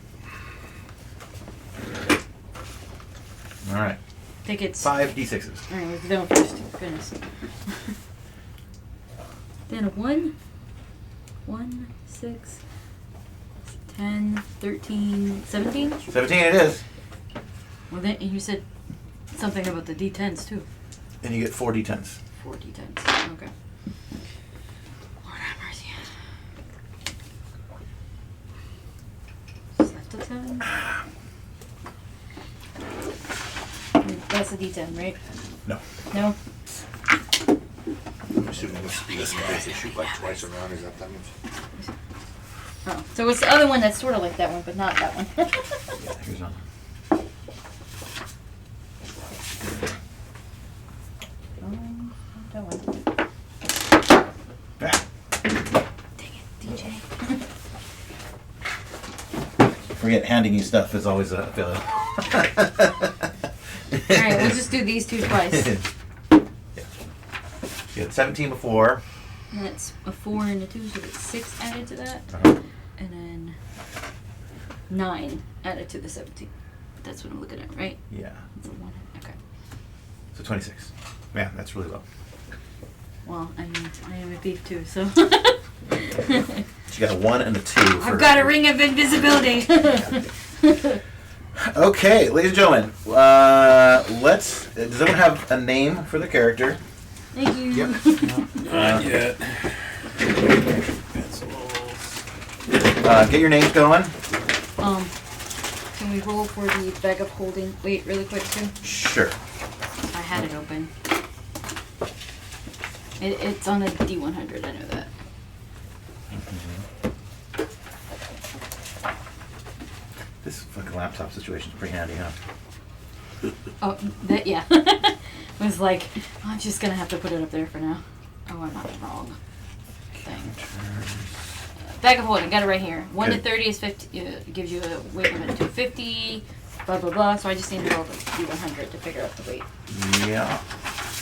Alright. I think it's 5 D6s. Alright, let's do it first. Goodness. Then a 1, 6, 10, 13, 17? 17 it is. Well, then you said something about the D10s too. And you get 4 D10s. 4 D10s. Okay. That's a D10, right? No. No? I'm assuming this is because they shoot like twice around. Is that what that means? Oh. So it's the other one that's sort of like that one, but not that one. Yeah, here's one. That one. Ah, Dang it, DJ. forget handing you stuff is always a failure. Alright, we'll just do these two twice. You had 17 before. And that's a 4 and a 2, so that's 6 added to that. Uh-huh. And then 9 added to the 17. That's what I'm looking at, right? Yeah. It's a 1. Okay. So 26. Man, that's really low. Well, I mean, I am a thief too, so. So you got a 1 and a 2. For I've got a ring of invisibility. Okay, ladies and gentlemen, let's. Does anyone have a name for the character? Thank you. Yep. Not yet. Get your names going. Can we roll for the bag of holding? Wait, really quick too. Sure. I had it open. It's on a D100. I know that. This fucking laptop situation's pretty handy, huh? Oh, that yeah. It was like, I'm just gonna have to put it up there for now. Oh, I'm not wrong. Thing. Bag of holding, got it right here. 1 to Good. 30 is 50. Gives you a weight limit of 250. Blah blah blah. So I just need to roll the D100 to figure out the weight. Yeah.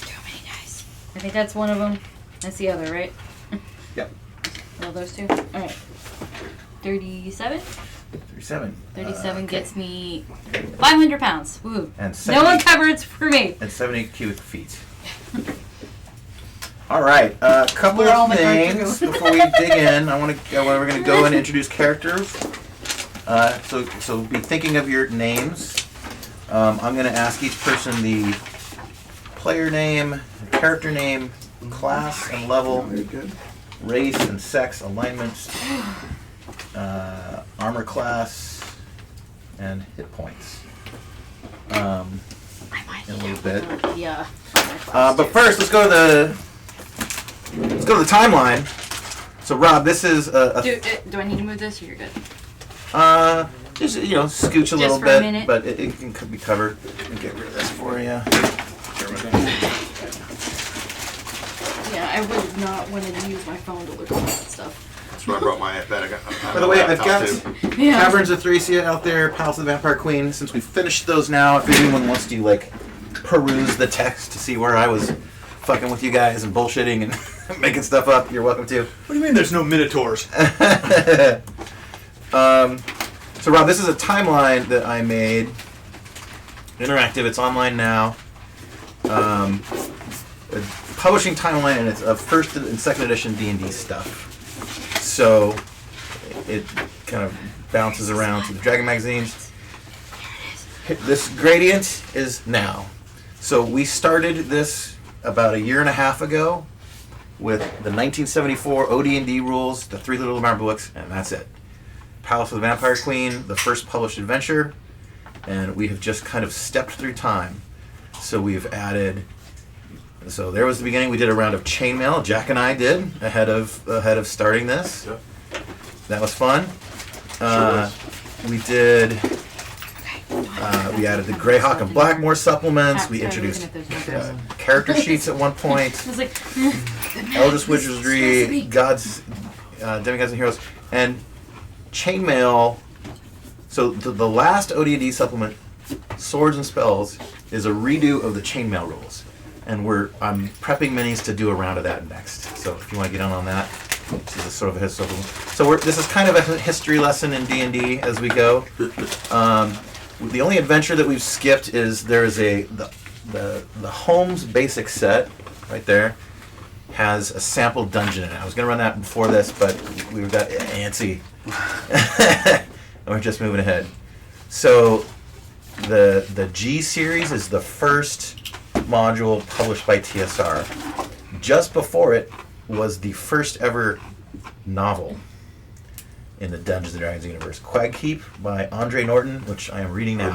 Too many dice. I think that's one of them. That's the other, right? Yep. Well, those two. All right. 37. 37. 37 okay. gets me 500 pounds. Woo. And No 70 one covered for me. And 70 cubic feet. All right, a couple We're all of things before we dig in. We're going to go and introduce characters. So be thinking of your names. I'm going to ask each person the player name, character name, class and level, race and sex, alignments, armor class, and hit points. In a little bit. Yeah. But first, let's go to the timeline. So, Rob, this is a Do I need to move this or you're good? just scooch a little for a bit, minute. but it can be covered. Let me get rid of this for you. Yeah, I would not want to use my phone to look at that stuff. That's why I brought my iPad. By the way, I've got Yeah. Caverns of Thracia out there, Palace of the Vampire Queen. Since we finished those now, if anyone wants to peruse the text to see where I was fucking with you guys and bullshitting and making stuff up, you're welcome to. What do you mean there's no Minotaurs? So Rob, this is a timeline that I made. Interactive, it's online now. A publishing timeline, and it's a first and second edition D&D stuff. So it kind of bounces around to the Dragon magazines. This gradient is now. So we started this about a year and a half ago with the 1974 OD&D rules, the 3 Little Marble books, and that's it. Palace of the Vampire Queen, the first published adventure, and we have just kind of stepped through time. So we've added. So there was the beginning. We did a round of chainmail. Jack and I did ahead of starting this. Yeah. That was fun. We did. We added the Greyhawk and Blackmore supplements. We introduced character sheets at one point. I was like, Eldritch Wizardry, Gods, Demigods and Heroes, and chainmail. So the last OD&D supplement, Swords and Spells, is a redo of the chainmail rules, and I'm prepping minis to do a round of that next. So if you want to get on that, this is a sort of a historical. So this is kind of a history lesson in D&D as we go. The only adventure that we've skipped is there's the Holmes basic set right there has a sample dungeon in it. I was going to run that before this, but we got antsy. And we're just moving ahead. So the G series is the first module published by TSR. Just before it was the first ever novel in the Dungeons & Dragons universe. Quagkeep by Andre Norton, which I am reading now.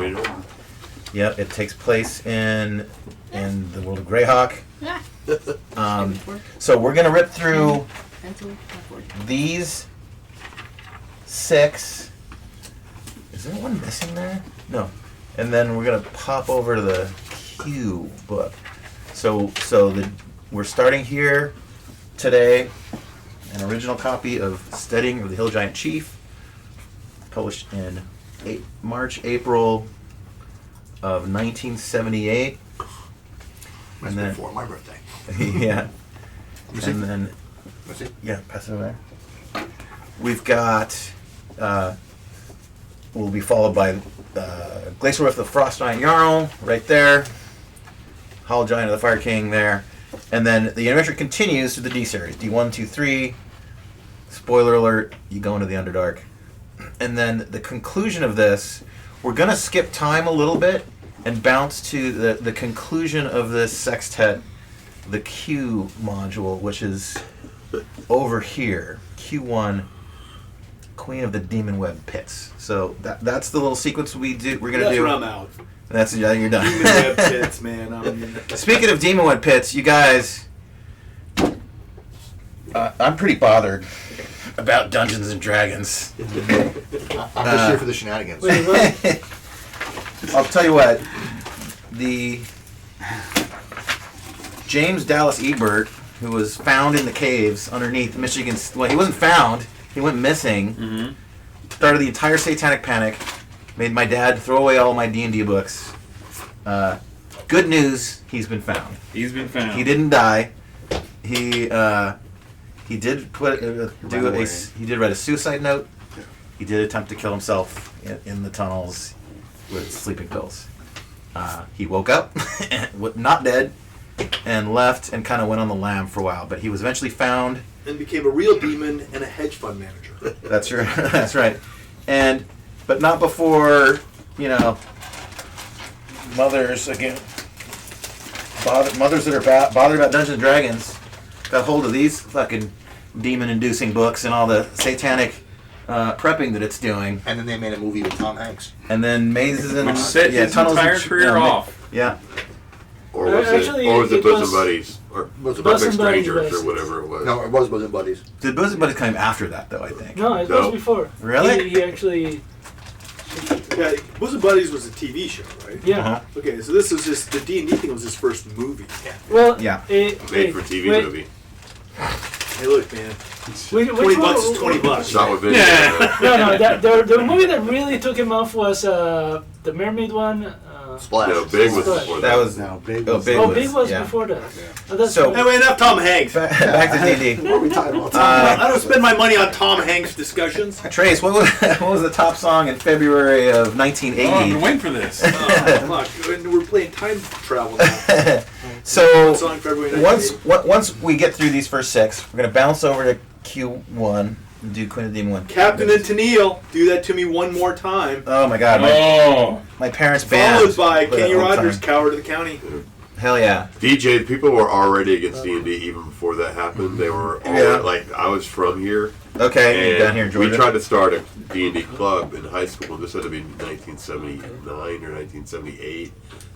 Yep, it takes place in the world of Greyhawk. So we're gonna rip through these 6. Is there one missing there? No. And then we're gonna pop over to the Q book. So we're starting here today. An original copy of Steading of the Hill Giant Chief, published in March, April of 1978. That's before my birthday. Yeah. And then, yeah, pass it over there. We've got, we'll be followed by Glacier Rift of the Frost Giant Jarl, right there. Hollow Giant of the Fire King there. And then the adventure continues to the D series, D1, 2, 3. Spoiler alert, you go into the Underdark. And then the conclusion of this, we're going to skip time a little bit and bounce to the conclusion of this sextet, the Q module, which is over here. Q1, Queen of the Demon Web Pits. So that's the little sequence we're going to do. That's where I'm out. That's you're done. Demon Web Pits, man. Speaking of Demon Web Pits, you guys, I'm pretty bothered about Dungeons and Dragons. I'm just here for the shenanigans. Wait, what? I'll tell you what, the James Dallas Ebert, who was found in the caves underneath Michigan, well, he wasn't found, he went missing, started the entire satanic panic, made my dad throw away all my D&D books. Good news, he's been found. He's been found. He didn't die. He did he did write a suicide note. He did attempt to kill himself in the tunnels with sleeping pills. He woke up, not dead, and left and kind of went on the lam for a while. But he was eventually found And became a real demon and a hedge fund manager. That's right. That's right. But not before, mothers again. Mothers that are bothered about Dungeons and Dragons got hold of these fucking demon-inducing books and all the satanic prepping that it's doing. And then they made a movie with Tom Hanks. And then mazes and Which set his tunnels entire and, career off. Yeah. Or was Actually, it it Bosom was- Buddies? Or Was it Perfect Bosom Buddies Strangers was- or whatever it was. No, it was Bosom Buddies. The Bosom Buddies came after that, though, I think. No, it No. was before. Really? He actually. Yeah, Bosom Buddies was a TV show, right? Yeah. Uh-huh. Okay, so this was just the D&D thing was his first movie. Well. Yeah. Made for TV wait, movie. Hey, look, man. Which 20 bucks one- is 20 bucks. Shot with video. Yeah. No, the movie that really took him off was the Mermaid one. Splash. No, Big was Splash. before That that. was No, Big Oh, was. Big Oh, was, Big was yeah. before that. Oh, that's So- right. Anyway, enough Tom Hanks. back to D&D. What are we talking about? I don't spend my money on Tom Hanks discussions. Trace, what was the top song in February of Oh, I've been 1980? waiting for this. Oh, fuck. We're playing time travel now. So Song February once 1980. once we get through these first 6, we're gonna bounce over to Q1 and do Queen of the Demon 1. Captain and Tennille, do that to me one more time. Oh my God, my parents' band. Followed by played Kenny that all the Rogers, time. Coward of the County. Hell yeah. DJ, people were already against D&D even before that happened. They were all, Yeah. like, I was from here. Okay, And down here in Georgia. we tried to start a D&D club in high school. This had to be 1979 or 1978.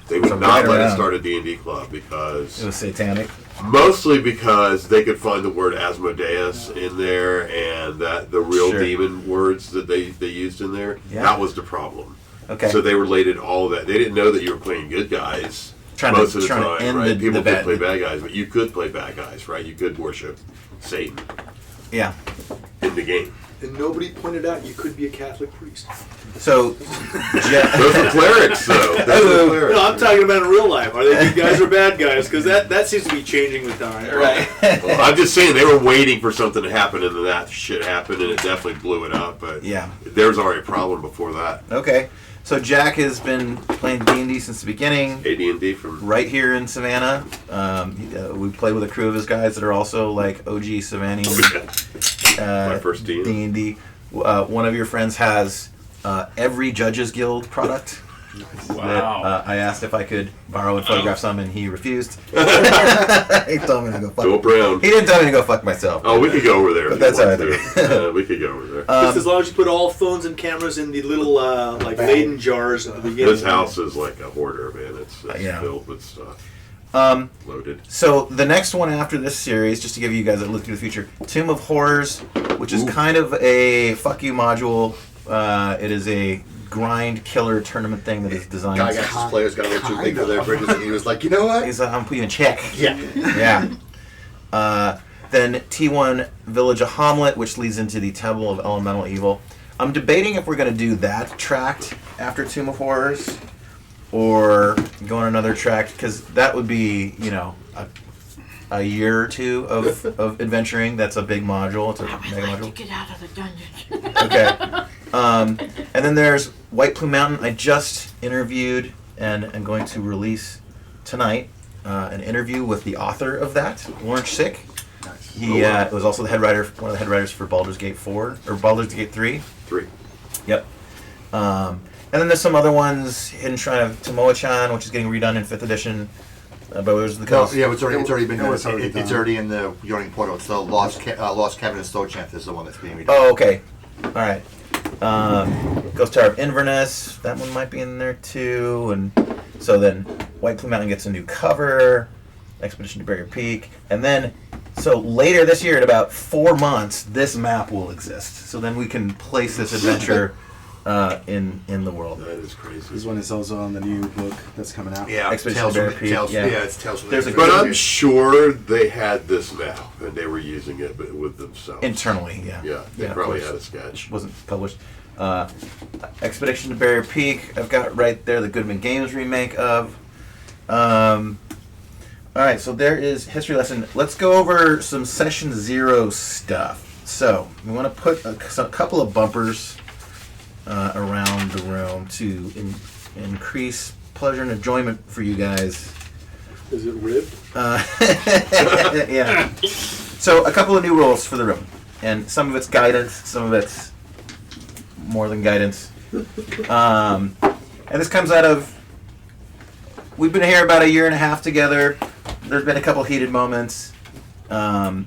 They would So not right let us around. start a D&D club It because, was satanic. mostly because they could find the word Asmodeus in there and that the real Sure. demon words that they used in there. Yeah. That was the problem. Okay. So they related all of that. They didn't know that you were playing good guys Trying most to- of the trying to time, end right? the People bad- could play bad guys, but you could play bad guys, right? You could worship Satan Yeah. in the game. And nobody pointed out you could be a Catholic priest. So, Those are clerics, though. Those are clerics. No, I'm talking about in real life. Are they good guys or bad guys? Because that seems to be changing with time. right. Well, I'm just saying they were waiting for something to happen, and then that shit happened, and it definitely blew it up. But Yeah. there was already a problem before that. Okay. So Jack has been playing D&D since the beginning. AD&D from Right here in Savannah. We play with a crew of his guys that are also like OG Savannah. my first team. D&D. One of your friends has every Judges Guild product. Wow. I asked if I could borrow and photograph some, and he refused. He told me to go fuck. Go brown. He didn't tell me to go fuck myself. Oh, we could go over there. But if that's you all want right. to. We could go over there. Just as long as you put all phones and cameras in the little like Leyden jars at the beginning. This house is like a hoarder, man. It's filled with stuff. Loaded. So the next one after this series, just to give you guys a look to the future, Tomb of Horrors, which is kind of a fuck you module. It is a grind killer tournament thing that is designed. Gygax's players got a little too big for their bridges, and he was like, you know what? He's like, I'm putting you in check. Yeah. Yeah. Then T1 Village of Hamlet, which leads into the Temple of Elemental Evil. I'm debating if we're going to do that tract after Tomb of Horrors, or go on another tract, because that would be, you know, a year or two of adventuring. That's a big module. It's a mega module. Get out of the dungeon. Okay. And then there's White Plume Mountain. I just interviewed and am going to release tonight an interview with the author of that, Lawrence Sick. Nice. He was also the one of the head writers for Baldur's Gate 4 or Baldur's Gate 3. 3. Yep. And then there's some other ones, Hidden Shrine of Tomoe-chan, which is getting redone in 5th edition. But Wizards of the No, Coast. yeah, it's already been done. It's already done. It's already in the Yawning Portal. It's the Lost Cabin in Stowchanth is the one that's being redone. Oh, okay. All right. Ghost Tower of Inverness, that one might be in there too. And so then White Plume Mountain gets a new cover, Expedition to Barrier Peak. And then, so later this year, in about 4 months, this map will exist. So then we can place this adventure in the world. That is crazy. This one is also on the new book that's coming out. Yeah, Expedition Tales to from Bear Peak, Tales. yeah. Yeah, it's Tales from There's the a But good- I'm sure they had this now, and they were using it with themselves. Internally, yeah. Yeah, they of probably course. had a sketch. Wasn't published. Expedition to Barrier Peak, I've got right there the Goodman Games remake of. Alright, so there is history lesson. Let's go over some session 0 stuff. So, we want to put a couple of bumpers around the room to increase pleasure and enjoyment for you guys. Is it ribbed? Yeah. So, a couple of new rules for the room. And some of it's guidance, some of it's more than guidance. And this comes out of, we've been here about a year and a half together. There's been a couple heated moments, and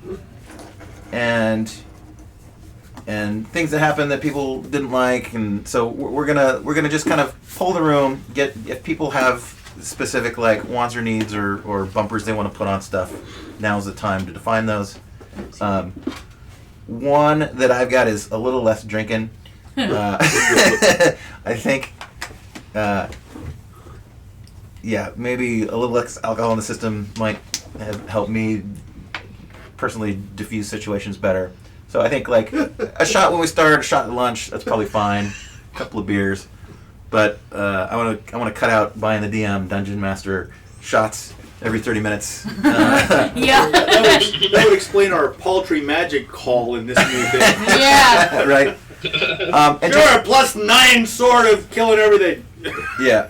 things that happened that people didn't like, and so we're gonna just kind of pull the room. Get if people have specific like wants or needs or bumpers they want to put on stuff. Now's the time to define those. One that I've got is a little less drinking. I think. Yeah, maybe a little less alcohol in the system might have helped me personally diffuse situations better. So I think like a shot when we start, a shot at lunch, that's probably fine. A couple of beers, but I want to cut out buying the DM Dungeon Master shots every 30 minutes. Yeah. That would explain our paltry magic call in this new thing. Yeah. Right. And You're a +9 sword of killing everything. Yeah.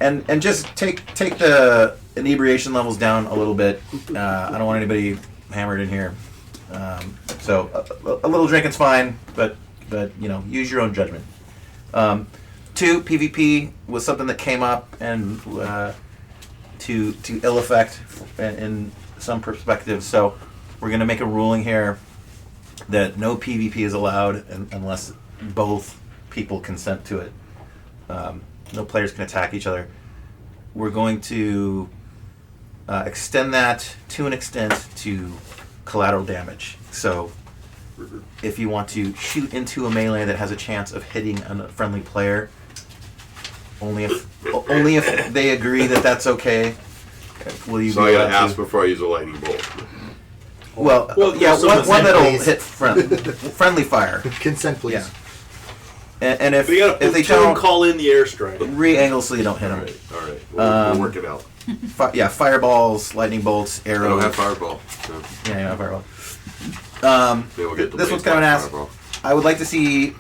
And just take the inebriation levels down a little bit. I don't want anybody hammered in here. So a little drinking's fine, but you know, use your own judgment. 2, PvP was something that came up and to ill effect in some perspectives. So we're going to make a ruling here that no PvP is allowed unless both people consent to it. No players can attack each other. We're going to extend that to an extent to collateral damage. So if you want to shoot into a melee that has a chance of hitting a friendly player, only if they agree that that's okay, will you So be I gotta allowed ask to? before I use a lightning bolt. Well, yeah, there's some one that'll please. hit friendly fire. Consent, please. Yeah. And if We got to if they platoon don't call in the airstrike. re-angle so you don't hit them. All right. We'll work it out. Yeah, fireballs, lightning bolts, I arrows. don't have fireball. So Yeah, yeah, fireball. maybe we'll get the This blades one's coming back asked. fireball. I would like to see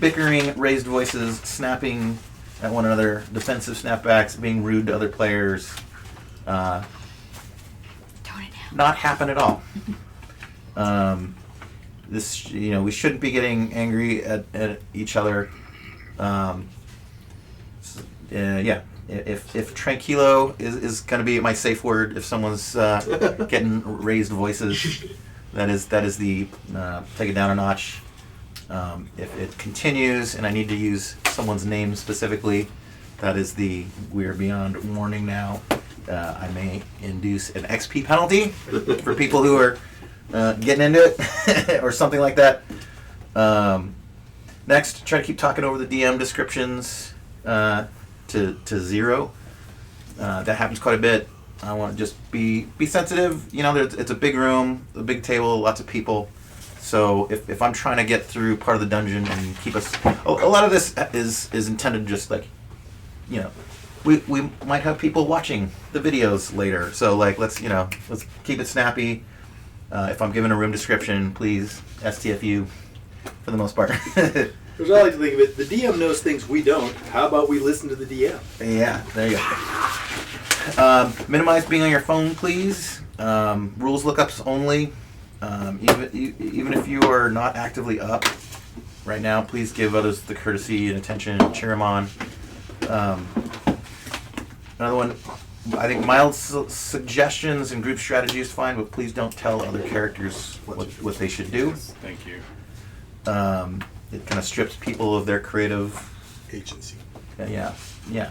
bickering, raised voices, snapping at one another, defensive snapbacks, being rude to other players. Tone it down. Not happen at all. This, you know, we shouldn't be getting angry at each other. yeah. If tranquilo is going to be my safe word, if someone's getting raised voices, that is the take it down a notch. If it continues and I need to use someone's name specifically, that is the we're beyond warning now. I may induce an XP penalty for people who are getting into it or something like that. Next, try to keep talking over the DM descriptions to 0. That happens quite a bit. I want to just be sensitive. You know, it's a big room, a big table, lots of people. So if I'm trying to get through part of the dungeon and keep us, a lot of this is intended just like, you know, we might have people watching the videos later. So like let's keep it snappy. If I'm given a room description, please STFU for the most part. Because I like to think of it, the DM knows things we don't. How about we listen to the DM? Yeah, there you go. Minimize being on your phone, please. Rules lookups only. Even if you are not actively up right now, please give others the courtesy and attention and cheer them on. Another one, I think mild suggestions and group strategy is fine, but please don't tell other characters what they should do. Thank you. It kind of strips people of their creative agency. Yeah.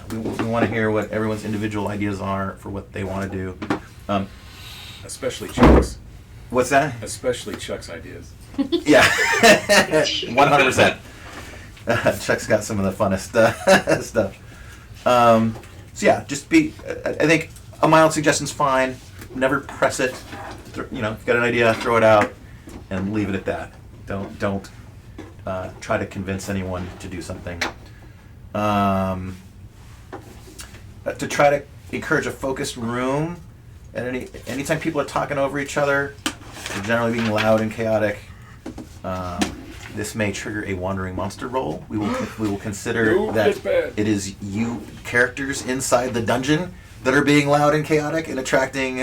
We want to hear what everyone's individual ideas are for what they want to do. Especially Chuck's. What's that? Especially Chuck's ideas. Yeah, 100%. Chuck's got some of the funnest stuff. So yeah, just be. I think a mild suggestion's fine. Never press it. If you got an idea, throw it out, and leave it at that. Don't try to convince anyone to do something. To try to encourage a focused room, and anytime people are talking over each other, they're generally being loud and chaotic. This may trigger a wandering monster roll. We will consider that it is you characters inside the dungeon that are being loud and chaotic and attracting.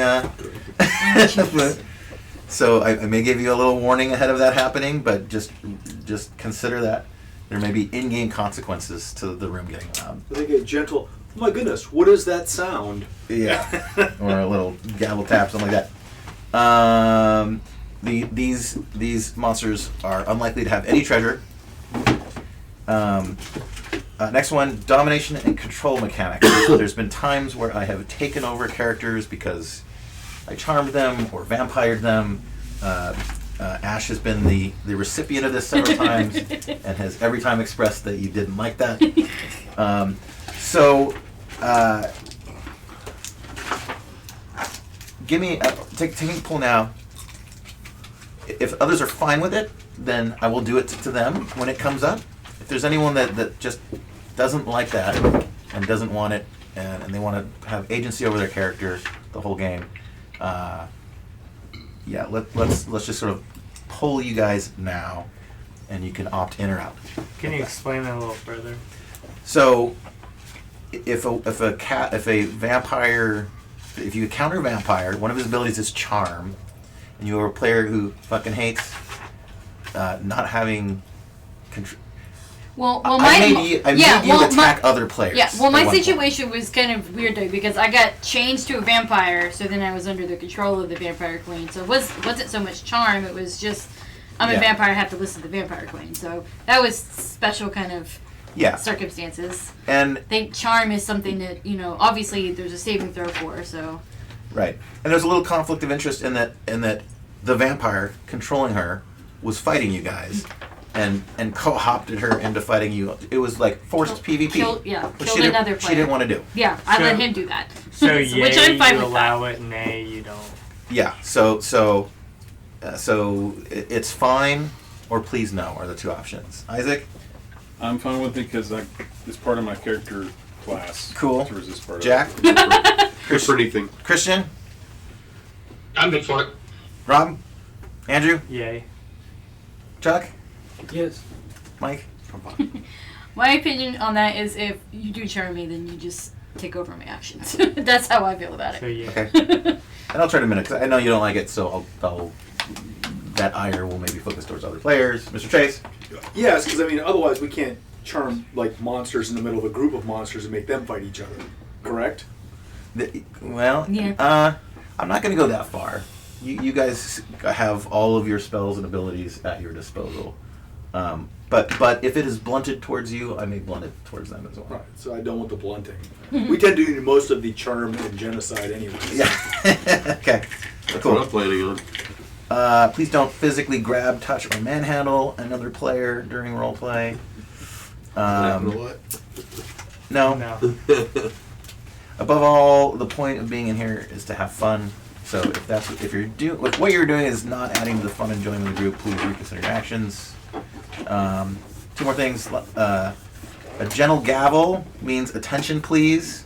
So I may give you a little warning ahead of that happening, but just consider that there may be in-game consequences to the room getting loud. I think a gentle, oh my goodness, what is that sound? Yeah, or a little gavel tap, something like that. These monsters are unlikely to have any treasure. Next one, domination and control mechanics. There's been times where I have taken over characters because I charmed them or vampired them. Ash has been the recipient of this several times and has every time expressed that you didn't like that. Give me taking a pull now. If others are fine with it, then I will do it to them when it comes up. If there's anyone that just doesn't like that and doesn't want it, and they want to have agency over their character the whole game, let's just sort of pull you guys now, and you can opt in or out. Can you explain that a little further? So, if a vampire, if you encounter a vampire, one of his abilities is charm, and you are a player who fucking hates not having control. I made you attack other players. Yeah, well, my at one point. situation was kind of weird though because I got changed to a vampire, so then I was under the control of the vampire queen. So it wasn't so much charm; it was just I'm a vampire, I have to listen to the vampire queen. So that was special kind of circumstances. And I think charm is something that obviously there's a saving throw for. So right, and there's a little conflict of interest in that the vampire controlling her was fighting you guys. And co-opted her into fighting you. It was like forced PvP. Killed another player. She didn't want to do. Yeah, I let him do that. So which I'm fine you with allow that. it, nay, you don't. Yeah. So it's fine or please no are the two options. Isaac? I'm fine with it because it's part of my character class. Cool. To resist part Jack? of it. Good for anything. Christian? I'm good for it. Rob? Andrew? Yay. Chuck? Yes. Mike? My opinion on that is if you do charm me, then you just take over my actions. That's how I feel about it. So yeah. Okay. And I'll try to minute, because I know you don't like it, so I'll that ire will maybe focus towards other players. Mr. Chase? Yes, because otherwise we can't charm like monsters in the middle of a group of monsters and make them fight each other. Correct? Yeah. I'm not going to go that far. You guys have all of your spells and abilities at your disposal. But if it is blunted towards you, I may blunt it towards them as well. Right. So I don't want the blunting. We tend to do most of the charm and genocide anyway. Yeah. Okay. That's Cool. what I'm planning on. Please don't physically grab, touch, or manhandle another player during roleplay. Happen a lot. No. No. Above all, the point of being in here is to have fun. So if what you're doing is not adding to the fun and enjoyment of the group, please reconsider your actions. 2 more things. A gentle gavel means attention, please.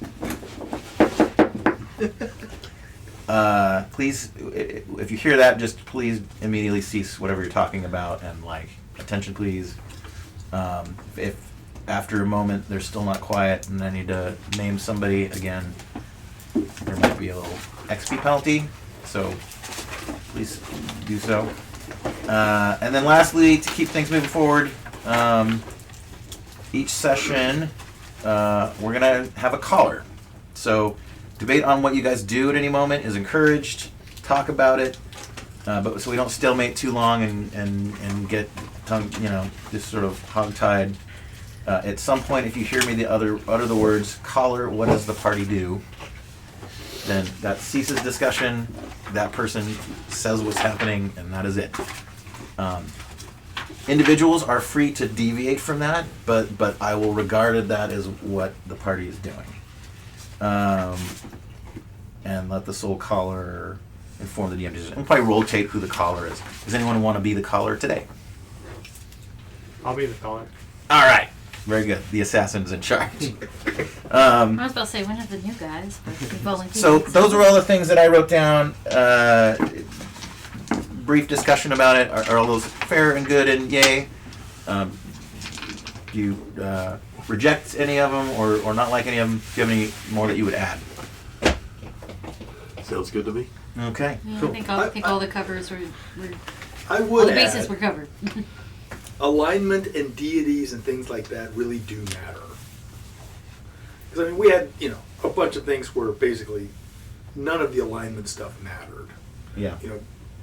Please, if you hear that, just please immediately cease whatever you're talking about and attention, please. If after a moment they're still not quiet and I need to name somebody again, there might be a little XP penalty, so please do so. And then lastly, to keep things moving forward, each session we're going to have a caller. So debate on what you guys do at any moment is encouraged. Talk about it, but so we don't stalemate too long and get just sort of hogtied. At some point, if you hear me utter the words "caller," what does the party do? Then that ceases discussion. That person says what's happening, and that is it. Individuals are free to deviate from that, but I will regard that as what the party is doing. And let the sole caller inform the DM decision. We'll probably rotate who the caller is. Does anyone want to be the caller today? I'll be the caller. All right. Very good. The assassin's in charge. I was about to say, when are the new guys? But we volunteered. So those are all the things that I wrote down. Brief discussion about it. Are all those fair and good and yay? Do you reject any of them or not like any of them? Do you have any more that you would add? Sounds good to me. Okay. Yeah, Cool. I think all the covers were I all would the bases add, were covered. alignment and deities and things like that really do matter. Because we had a bunch of things where basically none of the alignment stuff mattered. Yeah.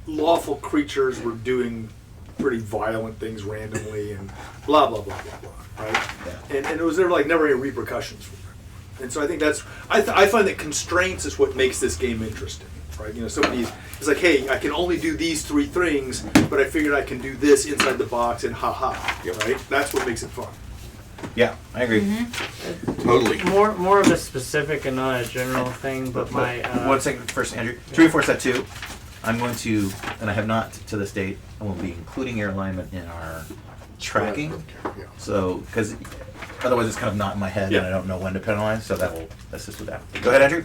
Lawful creatures were doing pretty violent things randomly and blah blah blah blah blah, right? Yeah. And it was never any repercussions for them. And so I think that's I find that constraints is what makes this game interesting, right? Somebody is like, hey, I can only do these 3 things, but I figured I can do this inside the box and right? That's what makes it fun. Yeah, I agree. Mm-hmm. Totally. More of a specific and not a general thing, but my 1 second first, Andrew. 3 4 set 2. I'm going to, and I have not to this date, I will be including your alignment in our tracking. So, because otherwise it's kind of not in my head and I don't know when to penalize, so that will assist with that. Go ahead, Andrew.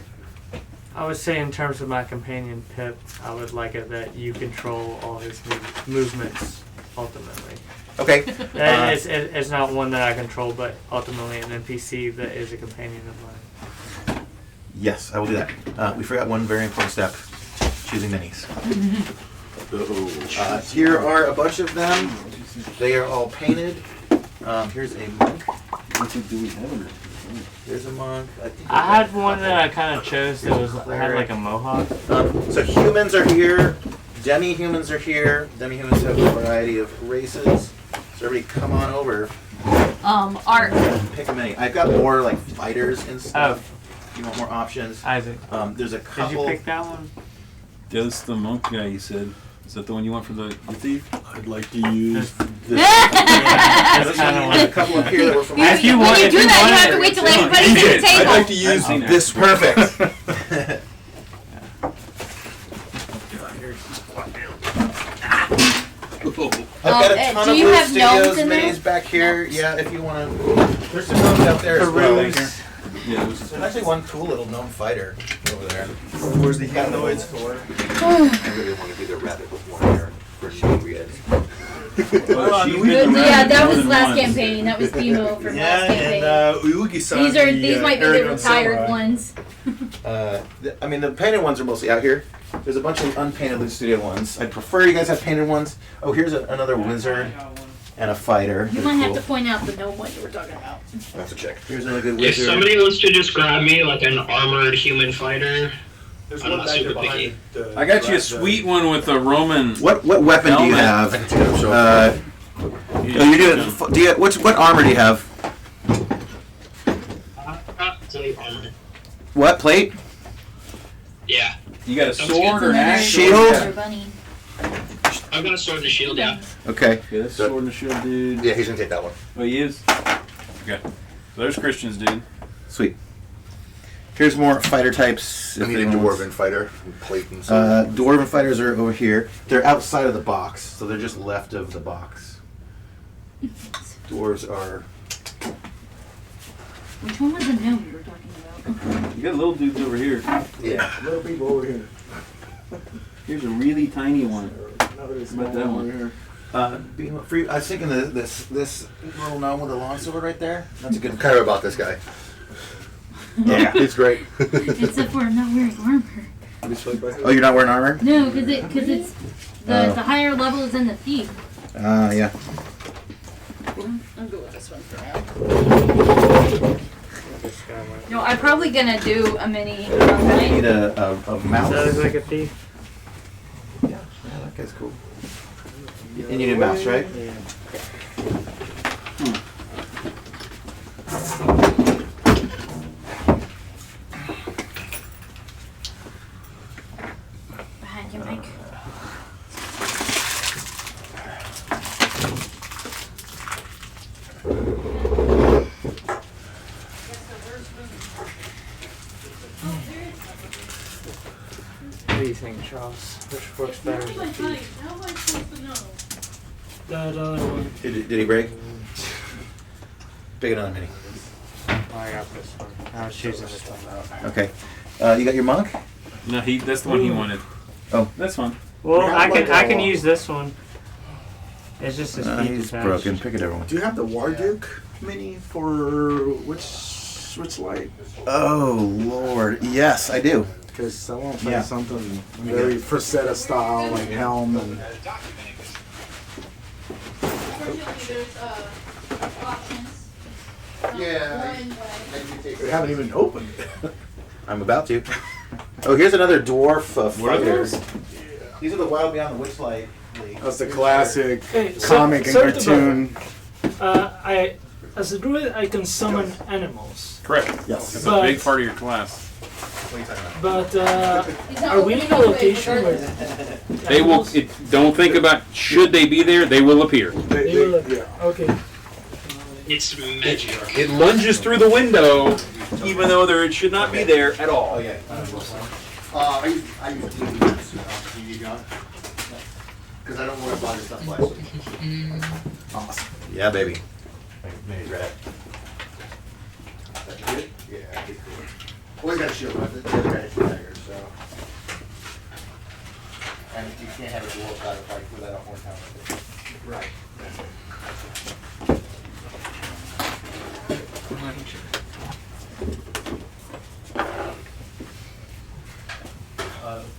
I would say in terms of my companion Pip, I would like it that you control all his movements ultimately. Okay. It's not one that I control, but ultimately an NPC that is a companion of mine. Yes, I will do that. We forgot one very important step. Choosing minis. Here are a bunch of them. They are all painted. Here's a monk. There's a monk. I had one that I kind of chose that had like a mohawk. So humans are here. Demi-humans are here. Demi-humans have a variety of races. So everybody come on over. Art. Pick a mini. I've got more fighters and stuff. You want more options? Isaac. There's a couple. Did you pick that one? That's the monk guy you said. Is that the one you want for the thief? I'd like to use There's a couple up here that were from When you do that, you have to wait till everybody's at the table. I'd like to use this perfect. I've got a ton do of you Blue have gnomes Studios in there? minis back here. Yeah, if you want to. There's some gnomes out there as well. Peruse. Yeah, There's actually one cool little gnome fighter over there. Where's the humanoids for? I really want to be the rabbit with one hair for Shingrid. Yeah, that was last campaign. That was Demo from last campaign. Uyugi-san. These might be the retired ones. The painted ones are mostly out here. There's a bunch of unpainted Blue Studio ones. I'd prefer you guys have painted ones. Oh, here's another wizard. and a fighter. You They're might have cool. to point out the gnome what you were talking about. That's a check. Here's another good If wizard. somebody wants to just grab me like an armored human fighder, There's I'm one not back there super behind picky. the I got you a the- sweet one with a Roman. What weapon do you have? Oh, you do. What armor do you have? Plate armor. What plate? Yeah. You got a Sounds sword good. or an axe? Shield? Your bunny. I've got a sword and a shield, yeah. Okay. Yeah, that's sword and a shield, dude. Yeah, he's gonna take that one. Oh, he is? Okay. So there's Christians, dude. Sweet. Here's more fighter types. I if need a anyone wants- dwarven fighter, and plate and stuff. Dwarven fighters are over here. They're outside of the box, so they're just left of the box. Dwarves are. Which one was the gnome you were talking about? You got little dudes over here. Yeah. Little people over here. Here's a really tiny one. Another How about that one? over here. For you, I was thinking this little gnome with a long sword right there. That's a good. I'm kind of about this guy. Yeah, He's great. Except for I'm not wearing armor. Oh, you're not wearing armor? No, because it's the higher level is in the thief. Yeah. I'll go with this one for now. No, I'm probably gonna do a mini. I need a mouse. That is like a thief. Yeah, that guy's cool. You need a mouse, right? Yeah. Behind you, Mike. What do you think, Charles? Which works better? The other one. Did he break? Pick another mini. I got this one. I was choosing this one. Okay. You got your monk? No, that's the one he wanted. Oh. That's fine. Well, Yeah, I like can a- use this one. It's just his feet He's attached. broken. Pick a different one. Do you have the Warduke mini for which light? Oh Lord, yes, I do. Because I want to find Yeah. something very Frazetta style, like helm and. Yeah. We haven't even opened it. I'm about to. Oh, here's another dwarf What are fighter. those? These are the Wild Beyond the Witchlight League. That's the classic Hey, comic and sorry to cartoon. As a druid, I can summon animals. Correct. Yes. That's But- a big part of your class. But are we in a location where They will. animals- Don't think about should they be there. They will appear. They will appear. Okay. It's magic. It lunges through the window, even though it should not be there at all. Oh yeah. I use TV gun. Because I don't want to buy this stuff last. Awesome. Yeah, baby. Mini's red. That you did? Yeah, I did. Always got a shield with it. The other guy is dagger, so. And you can't have a dual side of fight without more time with it. Right.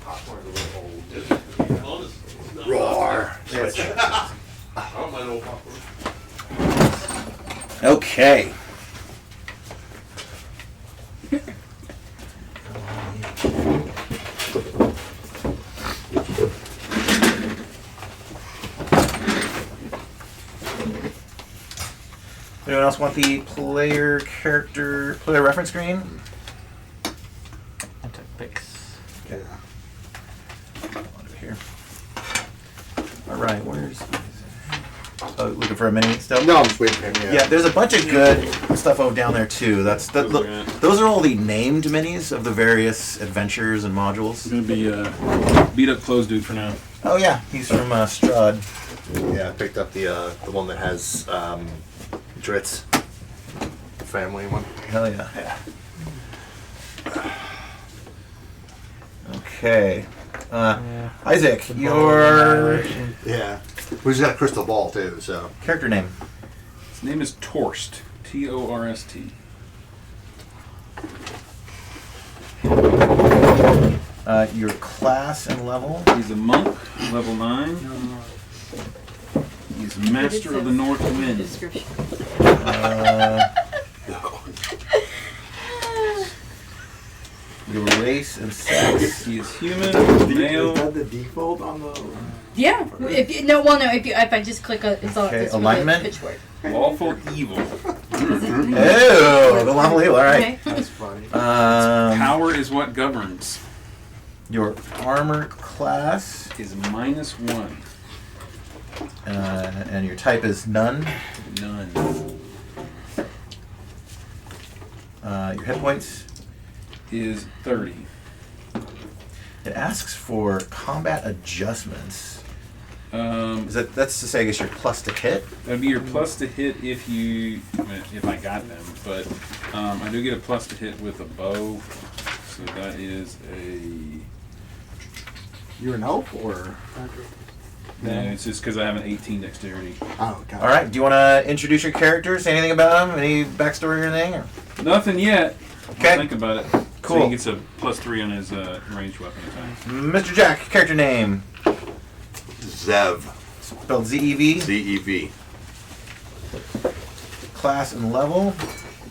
Popcorn's a little old. Roar. Switch. I don't mind old popcorn. Okay. Anyone else want the player reference screen? I took pics. Okay. Over here. All right, where's? Oh, looking for a mini still? No, I'm just waiting for him. Yeah, there's a bunch of good stuff over down there too. Look at it. Those are all the named minis of the various adventures and modules. It's gonna be beat up clothes dude for now. Oh yeah, he's from Strahd. Yeah, I picked up the one that has Dritz family one. Hell yeah. Okay. Isaac, your Yeah. We've got a crystal ball too, so. character name. His name is Torst. Torst. Your class and level. He's a monk, level 9. He's master of the north wind. Description. Your race and sex. He is human, Is male. that the default on the? Yeah. If I just click on it's all Okay, it's alignment. Pitchfork. Lawful evil. Oh, the long leave. All right. Okay. That's funny. Power is what governs. Your armor class Is -1. and your type is none. None. Your hit points. Is 30. It asks for combat adjustments. That's to say, I guess your plus to hit. That'd be your plus to hit if I got them, but I do get a plus to hit with a bow, so that is a. You're an elf or? No, it's just because I have an 18 dexterity. Oh, God. All right. Do you want to introduce your characters? Say anything about them? Any backstory or anything? Or? Nothing yet. Okay. I'll think about it. Cool. So he gets a +3 on his ranged weapon attack. Mr. Jack, character name. Zev. Spelled Z-E-V. Z-E-V. Class and level.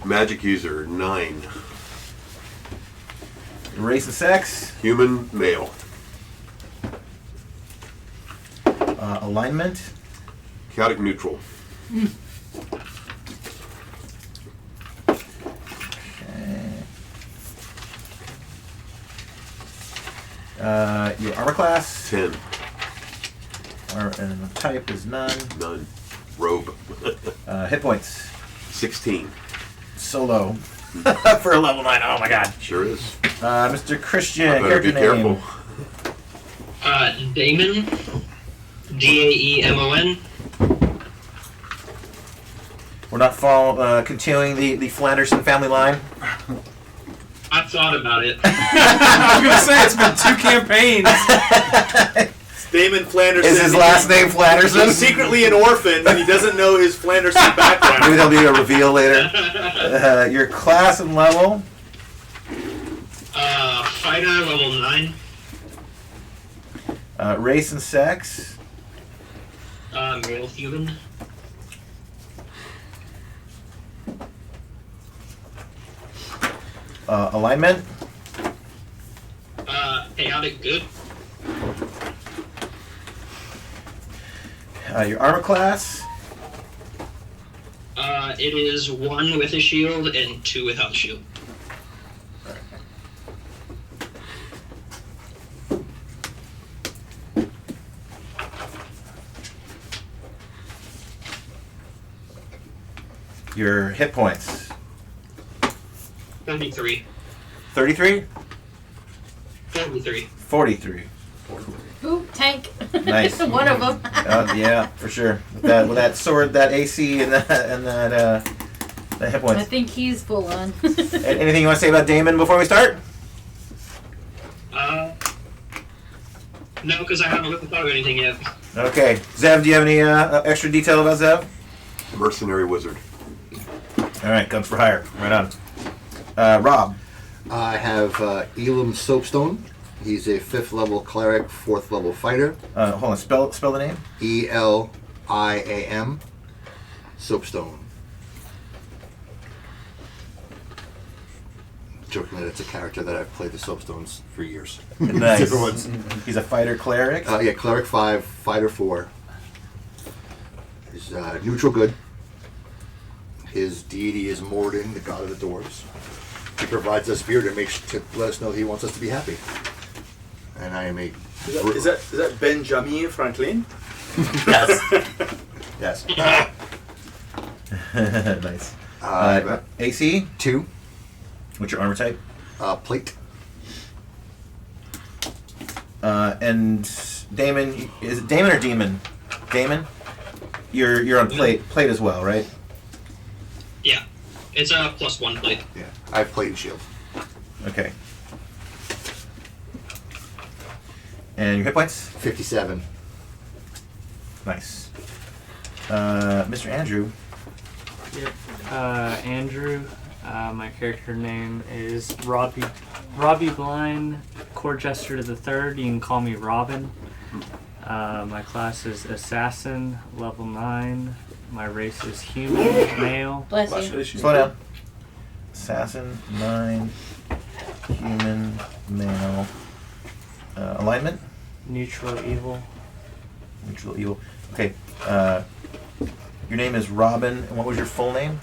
Magic user 9. Race and sex. Human male. Alignment. Chaotic neutral. Your armor class. 10. And the type is none. None. Robe. Hit points. 16. Solo. For a level 9. Oh my god. Sure is. Mr. Christian, I better character be name. careful. Damon. Daemon. We're not continuing the Flanderson family line. I thought about it. I was gonna say it's been 2 campaigns. Damon Flanderson. Is his last name Flanderson? He's secretly an orphan, and he doesn't know his Flanderson background. Maybe there'll be a reveal later. Your class and level. Fighter level 9. Race and sex. Male human. Alignment. Chaotic good. Your armor class. It is 1 with a shield and 2 without a shield. Your hit points. 33. 33? 43. 43. Ooh, tank. Nice. One of them. Yeah, for sure. With that sword, that AC, and that hit I points. think he's full on. Anything you want to say about Damon before we start? No, because I haven't really thought of anything yet. Okay. Zev, do you have any extra detail about Zev? Mercenary wizard. All right, guns for hire. Right on. Rob. I have Elam Soapstone. He's a 5th level cleric, 4th level fighter. Hold on. Spell the name. Eliam Soapstone. Joking that it's a character that I've played the Soapstones for years. Nice. Different ones. He's a fighter cleric. Yeah, cleric 5, fighter 4. He's neutral good. His deity is Morden, the god of the dwarves. He provides us beer to let us know he wants us to be happy. And I am a. Is that Benjamin Franklin? Yes. Yes. Nice. I've AC? 2. What's your armor type? Plate. And Damon, is it Damon or Demon? Damon? You're on plate as well, right? Yeah. It's a +1 plate. Yeah. I have plate and shield. Okay. And your hit points? 57. Nice. Mr. Andrew. Yep. Andrew. My character name is Robbie Blind, Court Jester to the Third. You can call me Robin. My class is assassin, level 9. My race is human, male. Bless you. Slow down. Assassin, 9, human, male. Alignment? Neutral evil. Neutral evil. Okay. Your name is Robin, and what was your full name?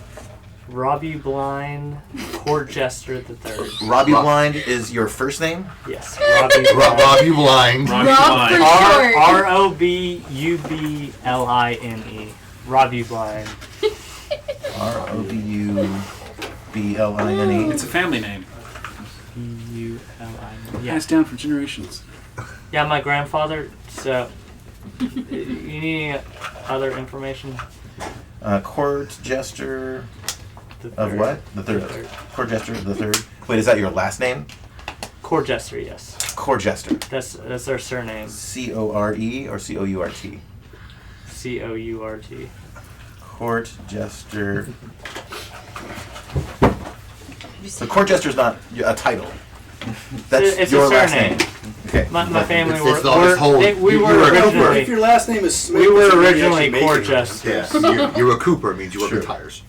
Robbie Blind, Court Jester the Third. Robbie Blind is your first name? Yes, Robbie Blind. Rob you blind. Rob for short. Robubline. Robbie Blind. Robubline. It's a family name. Bulin. Yeah. Passed down for generations. Yeah, my grandfather. So, you need other information? Court Jester The of third. what? The third. Court Jester the third. Wait, is that your last name? Court Jester, yes. Court Jester. That's their surname. C-O-R-E or C-O-U-R-T? C-O-U-R-T. Court Jester. The Court Jester is not a title. That's It's your a last surname. name. Okay. My family It's were, this whole- we you- were you're a Cooper. originally If your last name is Smith, we were doesn't mean you're originally actually Court making it. Jesters. Yeah, you're a Cooper, means you work with Sure. tires.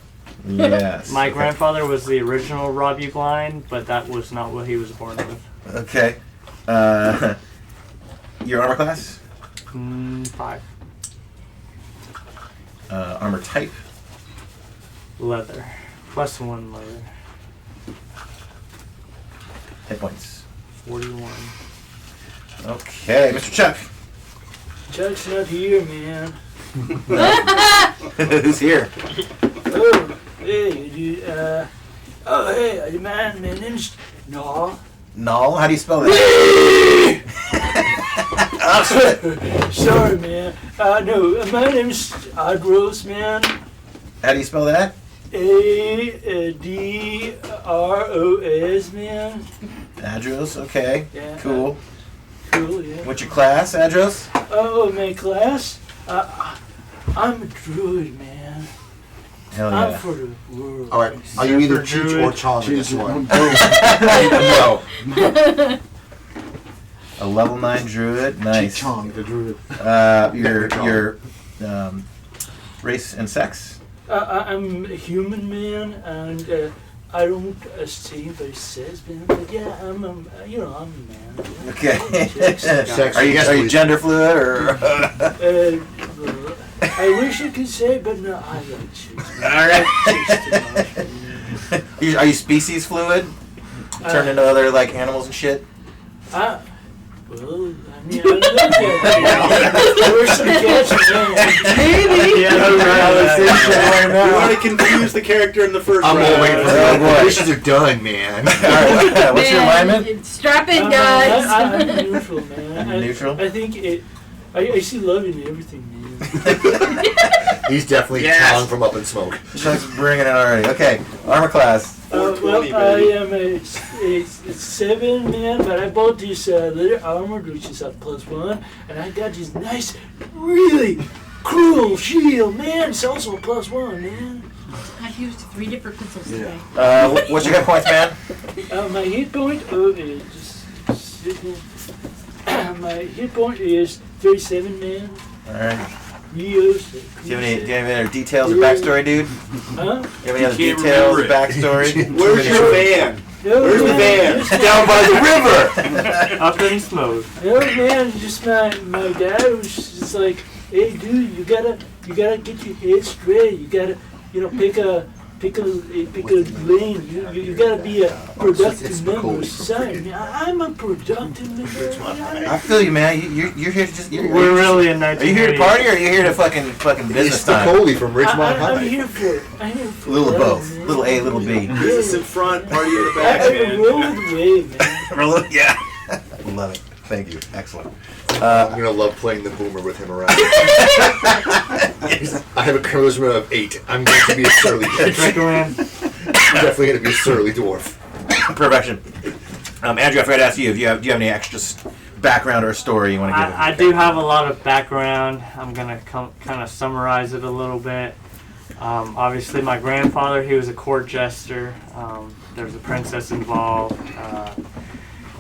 Yes. My okay. grandfather was the original Robbie Blind, but that was not what he was born with. Okay. Your armor class? 5. Armor type? Leather. +1 leather. Hit points. 41. Okay, Mr. Chuck. Chuck's not here, man. Who's here? Oh, hey, dude. Hey, man. My name's Null. Null? How do you spell that? Oh, shit. Sorry, man. No, my name's Adros, man. How do you spell that? A-D-R-O-S, man. Adros, okay. Yeah. Cool. Cool, yeah. What's your class, Adros? Oh, my class? I'm a druid, man. Hell I'm yeah. for the world. All right, are you either Cheech or Chong in this one? No. A level 9 druid. Nice. Chong, the druid. Your race and sex? I'm a human, man, and I don't say what it says, man. But yeah, I'm a man. Okay. Sex, Are yes, you please. gender fluid or? I wish I could say, but no, I like chicks. All right. Are you species fluid? Turn into other like animals and shit? Well, I mean, I don't know yet. There were some cats around. Maybe. You want to confuse the character in the first I'm round. all waiting for Oh, the boy. wishes are done, man. All right. What's your alignment? Strap in, guys. I'm neutral, man. You're neutral? I think I see love in everything, man. He's definitely Yes. Chong from Up in Smoke. Chuck's bringing it already. Okay. Armor class. Well, 420, I baby. am a 7, man, but I bought this leather armor, which is a +1, and I got this nice, really cool shield, man. It's also a +1, man. I've used 3 different pencils today. What's your hit points, man? My hit point, my hit point is 37, man. All right. Rios. Do you have any other details or backstory, dude? Huh? Do you have any other can't details, remember it. backstory? Where's your van? No, Where's the man, van? just Down by the river. Up in smoke. No, man, just my dad was just like, hey, dude, you gotta get your head straight. You gotta, pick a lane. You gotta be a productive member of society. I'm a productive member. I feel you, man. You're here to just. We're really in Are you here to 1980. party or are you here to fucking business It's time? Spicoli from Ridgemont I'm High. here for it. I'm here for Little of love, both. man. Little A, little B. Business in front, party in the I back, can man. roll the wave, man. Yeah. Love it. Thank you. Excellent. I'm gonna love playing the boomer with him around. I have a charisma of 8. I'm going to be a surly Recommend. I'm definitely going to be a surly dwarf. Perfection. Andrew, I forgot to ask you if do you have any extra background or story you want to give? I do have a lot of background. I'm gonna kind of summarize it a little bit. Obviously, my grandfather, he was a court jester. There's a princess involved.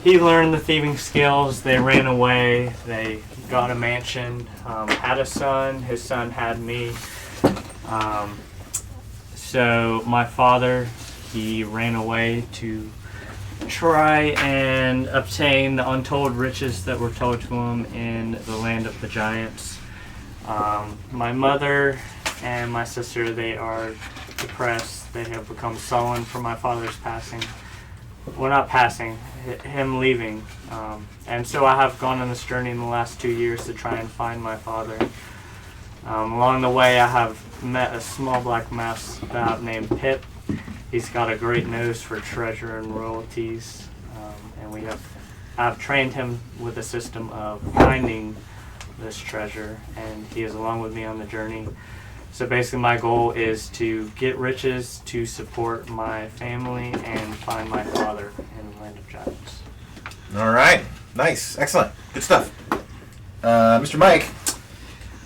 He learned the thieving skills. They ran away. They got a mansion, had a son. His son had me. So my father, he ran away to try and obtain the untold riches that were told to him in the land of the giants. My mother and my sister, they are depressed. They have become sullen for my father's passing. Well, not passing, him leaving. And so I have gone on this journey in the last 2 years to try and find my father. Along the way, I have met a small black mouse named Pip. He's got a great nose for treasure and royalties, and I've trained him with a system of finding this treasure, and he is along with me on the journey. So basically my goal is to get riches to support my family and find my father in the land of giants. All right. Nice. Excellent. Good stuff. Mr. Mike.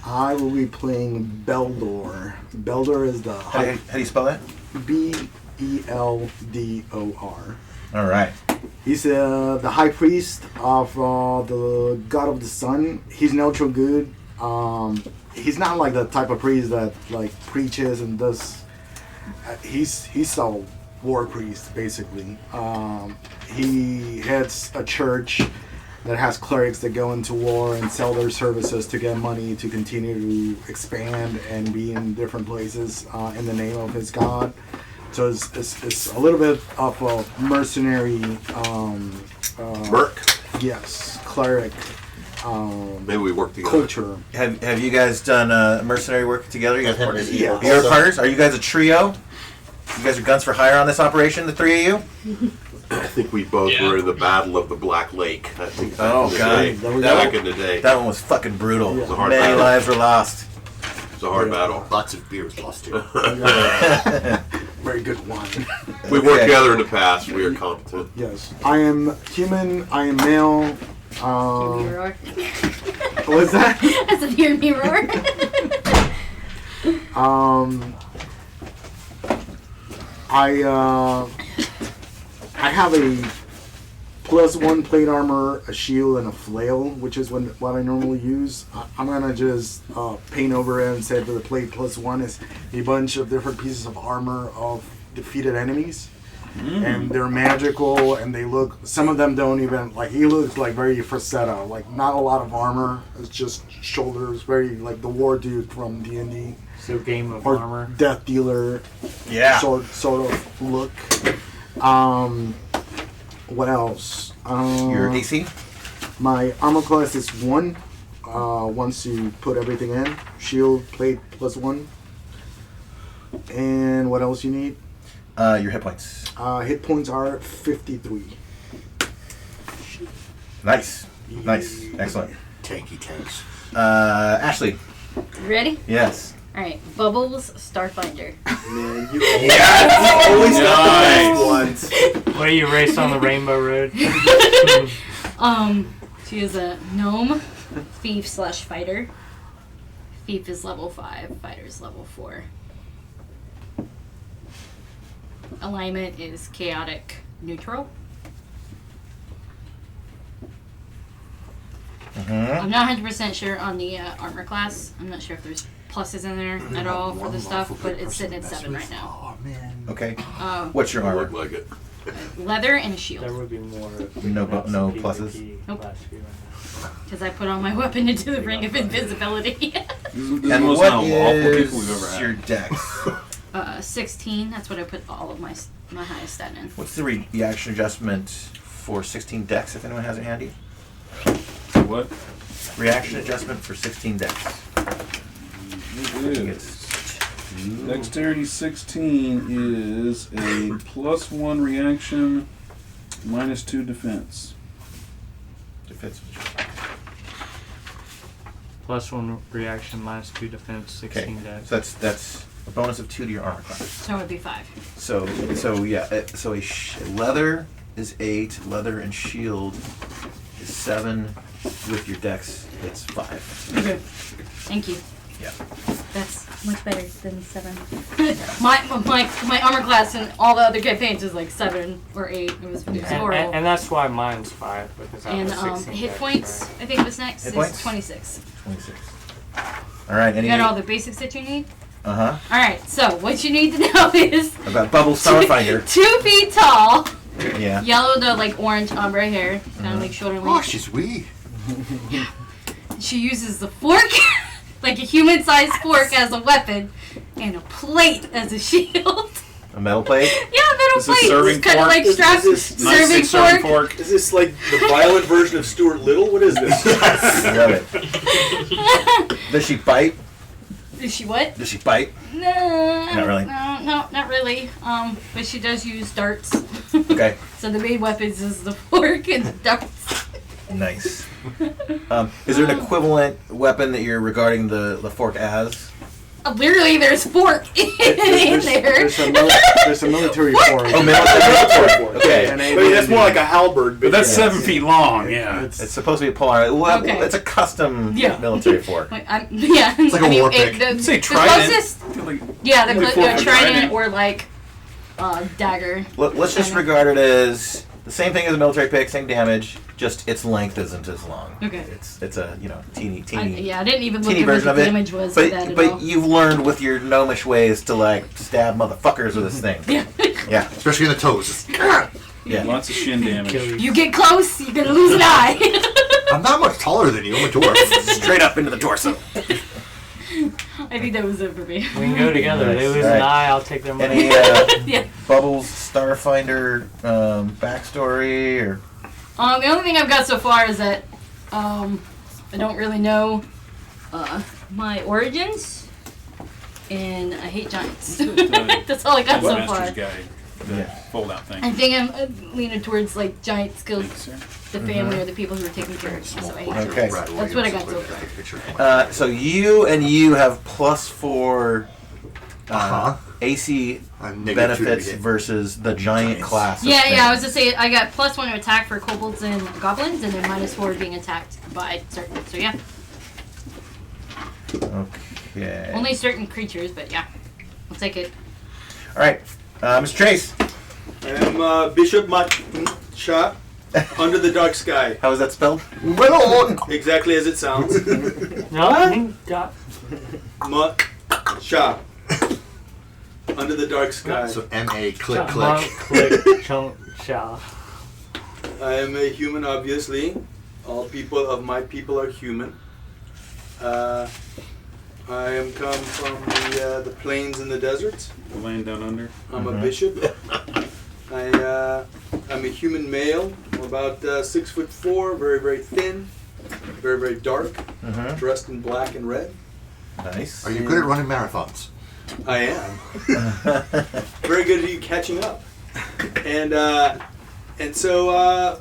I will be playing Beldor. Beldor is the How do you spell that? Beldor. All right. He's the high priest of the god of the sun. He's neutral good. He's not like the type of priest that like preaches and does. He's a war priest basically. He heads a church that has clerics that go into war and sell their services to get money to continue to expand and be in different places in the name of his god. So it's a little bit of a mercenary. Merc. Yes, cleric. Maybe we work together. Culture. Have you guys done mercenary work together? You guys partners? Yeah. You're partners? Are you guys a trio? You guys are guns for hire on this operation, the three of you? I think we both were in the Battle of the Black Lake. I think back in the day. That one was fucking brutal. It was a hard Many battle. lives were lost. It was a hard battle. Lots of beers lost too. Very good wine. We worked together in the past. We are competent. Yes. I am human. I am male. Hear me roar. What's that? I said, hear me roar. I have a +1 plate armor, a shield, and a flail, which is what I normally use. I'm gonna just paint over it and say that the plate +1 is a bunch of different pieces of armor of defeated enemies. And they're magical, and they look. Some of them don't even like. He looks like very Facetta, like not a lot of armor. It's just shoulders, very like the war dude from D&D. So Game of Or Armor. Death Dealer. Yeah. Sort of look. What else? Your AC? My armor class is 1. Once you put everything in, shield, plate +1. And what else you need? Your hit points. Hit points are 53. Nice. Excellent. Tanky tanks. Ashley. Ready? Yes. Alright, Bubbles Starfinder. Man, you Always Nice. What do you race on the Rainbow Road? She is a gnome, thief/fighter. Thief is level 5, fighter is level 4. Alignment is chaotic neutral. I'm not 100% sure on the armor class. I'm not sure if there's pluses in there at all for the stuff, but it's sitting at 7 right now. Oh man. Okay. What's your armor? Look like it. Leather and a There shield. would be more. No PvP pluses? Nope. last few right now. Because I put all my weapon into the ring of invisibility. This is the And most what unlawful people we've ever is had. your dex? 16, that's what I put all of my highest stat in. What's the reaction adjustment for 16 dex, if anyone has it handy? What? Reaction adjustment for 16 dex. I think It it's is. 2. Dexterity 16 is a +1 reaction, -2 defense. Defense. +1 reaction, -2 defense, 16 Okay. dex. So that's a bonus of 2 to your armor class. So it would be 5. So yeah. So leather is 8. Leather and shield is 7. With your dex, it's 5. Okay. Thank you. That's much better than 7. my armor class in all the other campaigns was like 7 or 8. It was horrible. And that's why mine's 5 because I And have 16 hit dex, points, so. I think was next, Hit is points? 26. 26. All right. You Any? got all the basics that you need? Uh-huh. Alright, so what you need to know is About Bubble Starfinder. 2 feet tall, Yeah. yellow to like orange ombre hair, kind of like shoulder Oh, length. she's wee. She uses the fork, like a human-sized fork as a weapon, and a plate as a shield. A metal plate. Yeah, metal This is plate. serving Kind of fork? like Is strapped this Nice serving big serving fork. fork. Is this like the violent version of Stuart Little? What is this? I love it. Does she bite? Is she what? Does she bite? No, Not really. No, not really. But she does use darts. Okay. So the main weapons is the fork and the darts. Nice. Is there an equivalent weapon that you're regarding the fork as? Literally, there's fork in there. There's a military fork. Oh, military fork. Okay. And I mean, that's more like a halberd. But that's Yeah. 7 feet long, yeah. It's supposed to be a polar. Well, Okay. it's a custom Yeah. military fork. Yeah. It's like a war pick. Say The trident. closest, Like, yeah, the Only fork with trident trident. or like dagger. Let's just regard it as the same thing as a military pick, same damage. Just its length isn't as long. Okay. It's a teeny. I didn't even look Teeny at what version the of it, damage was with that at all. but you've learned with your gnomish ways to like stab motherfuckers with this thing. Yeah. Yeah, Especially in the toes. yeah. lots of shin damage. You get close, you're gonna lose an eye. I'm not much taller than you. I'm a dwarf. Straight up into the torso. I think that was it for me. We can go together. They lose Alright. an eye, I'll take their money. Any Yeah. Bubbles Starfinder backstory or? The only thing I've got so far is that I don't really know my origins, and I hate giants. That's all I got so far. Master's Guide. The Yeah. fold-out thing. I think I'm leaning towards like giants because Thanks, sir. the family or the people who are taking care of me. So I hate Okay. giants. That's what I got so far. So you have +4 AC I'm -2 benefits to hit. versus the giant class. of Yeah, I was things. to say I got +1 to attack for kobolds and goblins, and then -4 being attacked by certain. So yeah, Okay. only certain creatures, but yeah, I'll take it. All right, Mr. Chase. I am Bishop Shot under the dark sky. How is that spelled? Exactly as it sounds. No, got Shot under the dark sky. So M-A, click, chunk, click. click, chunk, sha. I am a human, obviously. All people of my people are human. I am come from the plains and the deserts. The land down under. I'm a bishop. I'm a human male. I'm about 6'4", very, very thin, very, very dark, dressed in black and red. Nice. Are you good at running marathons? I am. Very good at you catching up. And so,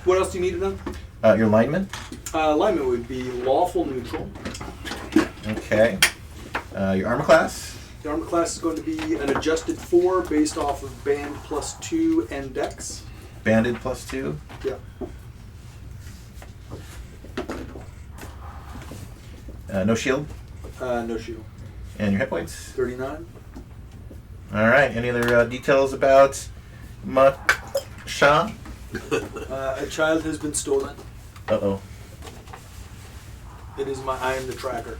what else do you need to know? Your lineman. Alignment would be lawful neutral. Okay. Your armor class. The armor class is going to be an adjusted 4 based off of band +2 and dex. Banded +2. Yeah. No shield. No shield. And your hit points. 39. All right. Any other details about Shah? A child has been stolen. Uh-oh. I am the tracker.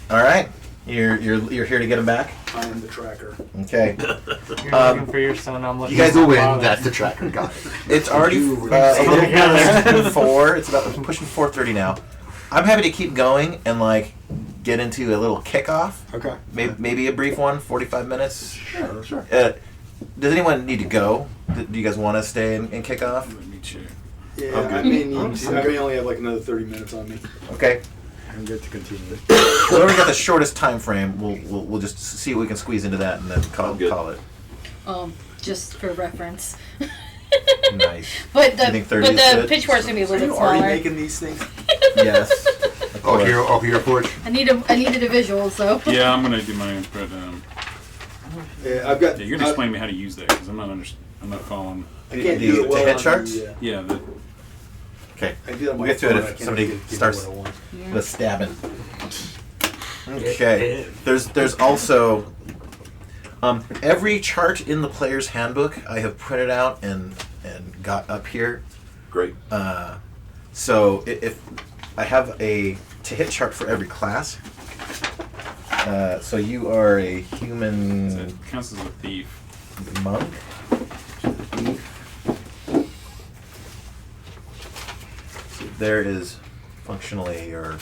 All right. You're here to get him back. I am the tracker. Okay. You're looking for your son, I'm looking You guys for will my win. father. That's the tracker. Got it. It's already a little past 4. It's about pushing 4:30 now. I'm happy to keep going and like get into a little kickoff. Okay. Maybe a brief one, 45 minutes. Sure. Does anyone need to go? Do you guys want to stay and kick off? Let me check. Yeah, I'm good. I may need to. I may only have like another 30 minutes on me. Okay. I'm good to continue. Whoever got the shortest time frame, we'll just see what we can squeeze into that and then call it. Just for reference. Nice. But You the think 30 is good? pitchfork's gonna be a Are little you bit already smaller. making these things? Yes. Of course. Here, Forge. I needed a visual, so. Yeah, I'm gonna do mine, but Yeah, I've got. yeah, you're gonna explain to me how to use that because I'm not following. I can't The- do it the well head on charts? The, Yeah, Okay. I do that on We'll my get to it phone, if I can't somebody give you starts what I want. the stabbing. Okay. There's also every chart in the player's handbook I have printed out and got up here. Great. So if I have a to hit chart for every class. So you are a human. So it counts as a thief. Monk. Thief. So there is functionally your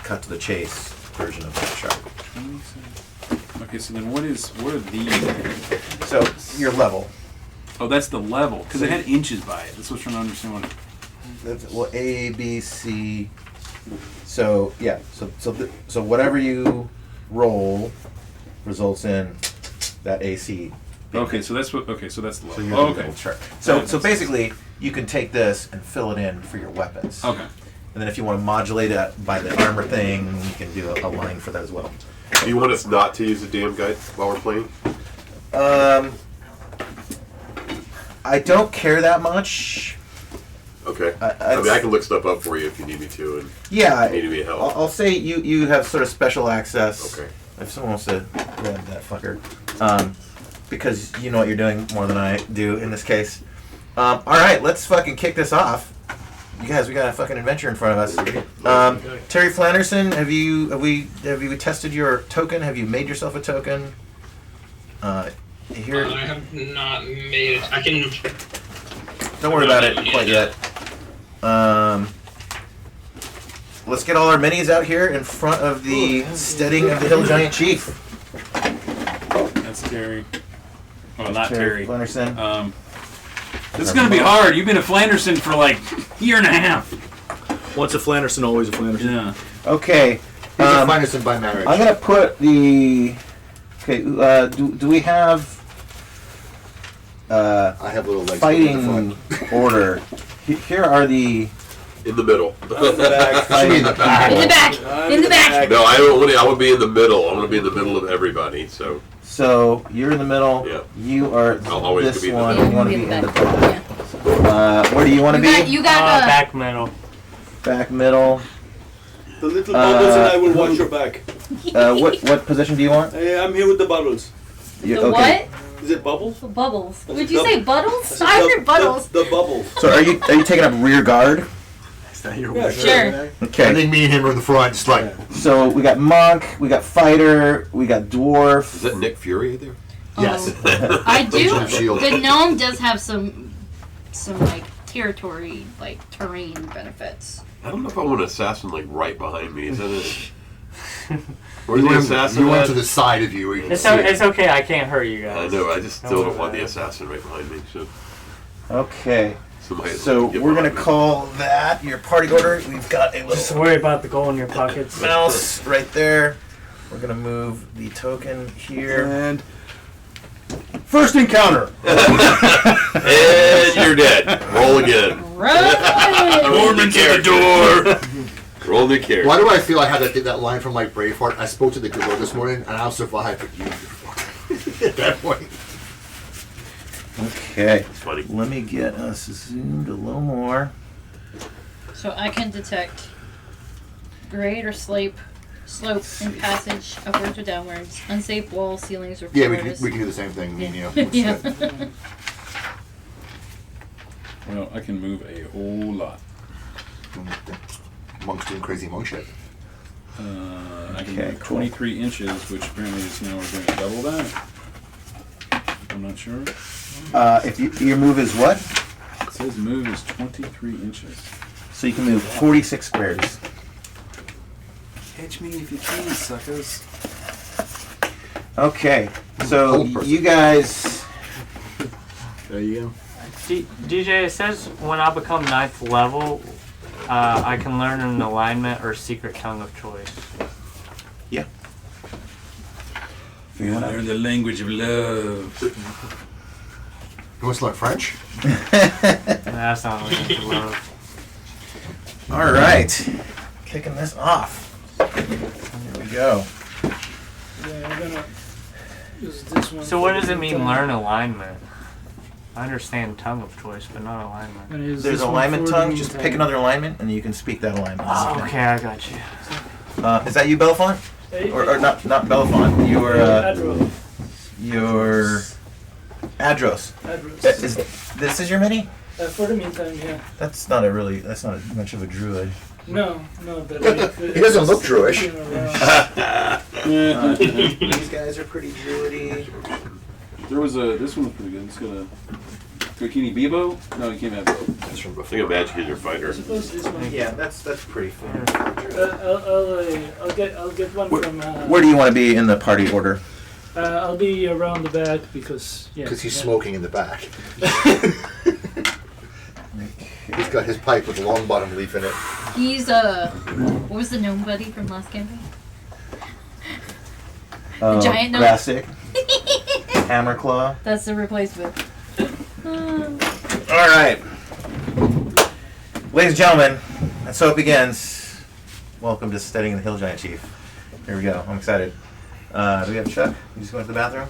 cut to the chase version of that chart. Okay, so then what are these? So your level. Oh, that's the level because it had inches by it. That's what I'm trying to understand. What That's, well, A, B, C. So yeah. So whatever you roll results in that AC. Okay, so that's what. Okay, so that's the So level. you're the level chart. So basically, you can take this and fill it in for your weapons. Okay. And then if you want to modulate it by the armor thing, you can do a line for that as well. Do you want us not to use the DM guide while we're playing? I don't care that much. Okay. I mean, I can look stuff up for you if you need me to, and Yeah, need me help. I'll say you have sort of special access. Okay. If someone wants to grab that fucker, because you know what you're doing more than I do in this case. All right, let's fucking kick this off. You guys, we got a fucking adventure in front of us. Terry Flanderson, have you tested your token? Have you made yourself a token? Here. I have not made it. I can. Don't worry about it quite yet. Let's get all our minis out here in front of the Steading of the Hill Giant Chief. That's Terry. Well, not Terry. Flanderson. This is gonna be hard. You've been a Flanderson for like a year and a half. Once a Flanderson, always a Flanderson. Yeah. Okay. He's a Flanderson by marriage. I'm gonna put the. Okay. Do we have? I have little legs. Fighting order. Here are the. In the middle. In the back. In the back. In the back. No, I don't want to. I want to be in the middle. I want to be in the middle of everybody. So You're in the middle. Yeah. You are I'll always this be in the one. middle. You want to be in the back. Yeah. Where do you want to be? You got back middle. Back middle. The little bubbles and I will watch your back. What position do you want? I'm here with the bubbles. the what? Is it bubbles? Bubbles. Would you say buttles? I heard buttles. The bubbles. So are you taking up rear guard? Is that your Yeah, Sure. I Okay. think me and him are in the front, just like. So we got monk, we got fighter, we got dwarf. Is that Nick Fury there? Yes. I do. Agent of Shield. The gnome does have some like territory, like terrain benefits. I don't know if I want an assassin like right behind me. Is that it? Where's You the want assassin? him at? to the side of you. Where you can It's, see it. it's okay. I can't hurt you I guys. know. I just still don't want the worry. assassin right behind me. So Okay. somebody has So to get we're gonna behind me. call that your party order. We've got a Just little worry about the goal in your pockets. mouse right there. We're gonna move the token here. And First encounter. And you're dead. Roll again. Right. Norman to the door. Roll the character. Why do I feel I had to get that line from like Braveheart? I spoke to the girl this morning, and I'll survive, but you at that point. Okay. It's funny. Let me get us zoomed a little more. So I can detect grade or slope in passage, upwards or downwards, unsafe walls, ceilings, or Yeah, floors. we can do the same thing, me and you. Yeah. Well, I can move a whole lot. Monk's doing crazy monk shit. I can Okay, move cool. 23 inches, which apparently is now we're doing double that. I'm not sure. If your move is what? It says move is 23 inches. So you can move 46 squares. Catch me if you can, suckers. Okay. So you guys. there you go. DJ, it says when I become 9th level, I can learn an alignment or secret tongue of choice. Yeah. Learn the language of love. You want to learn French? That's not language of love. All right. Kicking this off. Here we go. Yeah, I'm gonna use this one. So what does it mean, learn alignment? I understand tongue of choice, but not alignment. And is There's this one alignment for tongue. the Just meantime? pick another alignment, and you can speak that alignment. Oh, okay, I got you. Is that you, Belfont? Or not Belfont? Your Adro. your Adros. Adros. This is your mini? For the meantime, yeah. That's not much of a druid. No, but like, He doesn't look Druish. These guys are pretty druidy. There was this one was pretty good. It's got a Bikini Bebo? No, you can't have Bebo. That's from I before. think a magic is your fighter. I suppose this one. Yeah, that's pretty fair. I'll get one from. Where do you want to be in the party order? I'll be around the back because Because he's smoking in the back. He's got his pipe with a long bottom leaf in it. He's what was the gnome buddy from last campaign? The giant gnome. Grassic. Hammerclaw. That's the replacement. All right. Ladies and gentlemen, and so it begins. Welcome to Steading the Hill Giant Chief. Here we go. I'm excited. Do we have Chuck? You just going to the bathroom?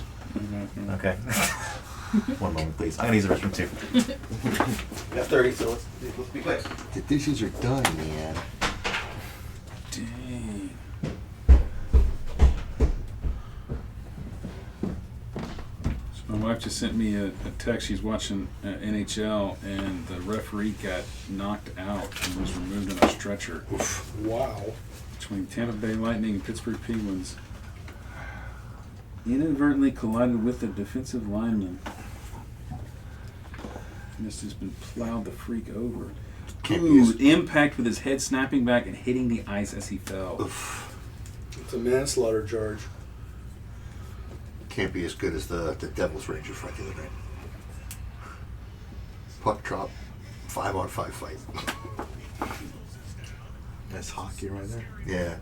Okay. One moment, please. I'm going to use the restroom too. We have 30, so let's be quick. The dishes are done, man. Dang. So my wife just sent me a text. She's watching NHL, and the referee got knocked out and was removed on a stretcher. Wow. Between Tampa Bay Lightning and Pittsburgh Penguins. Inadvertently collided with the defensive lineman. And this has been plowed the freak over. Ooh, impact with his head snapping back and hitting the ice as he fell. It's a manslaughter charge. Can't be as good as the Devil's Ranger fight the other night. Puck drop, 5-on-5 fight. That's hockey right there. Yeah.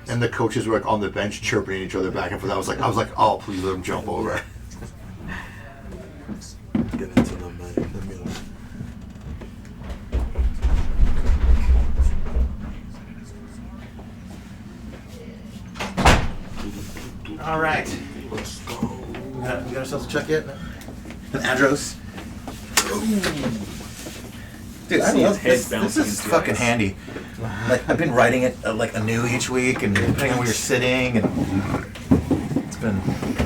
And the coaches were like on the bench chirping each other back and forth. I was like, oh, please let him jump over. Get into the middle. All right. Let's go. We got ourselves a Chuck yet? No? An Adros. Dude, I See love his head this. This bouncing is into fucking ice. handy. Like I've been writing it like anew each week, and depending on where you're sitting, and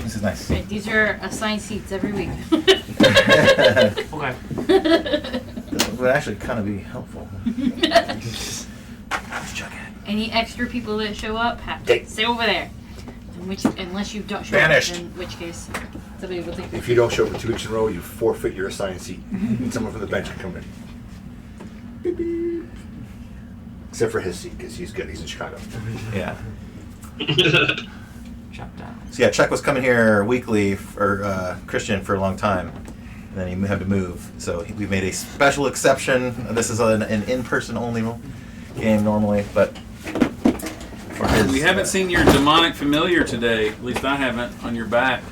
this is nice. Right, these are assigned seats every week. Okay. It would actually kind of be helpful. Let's Chuck it. Any extra people that show up have to stay over there. Unless you don't show Vanished. up, in which case somebody will take If you don't show up for 2 weeks in a row, you forfeit your assigned seat. And someone from the bench can come in. Beep, beep. Except for his seat, because he's good. He's in Chicago. Yeah. Chuck down. So yeah, Chuck was coming here weekly for Christian for a long time, and then he had to move. So we made a special exception. This is an in-person only game normally, but for his. We haven't seen your demonic familiar today. At least I haven't on your back.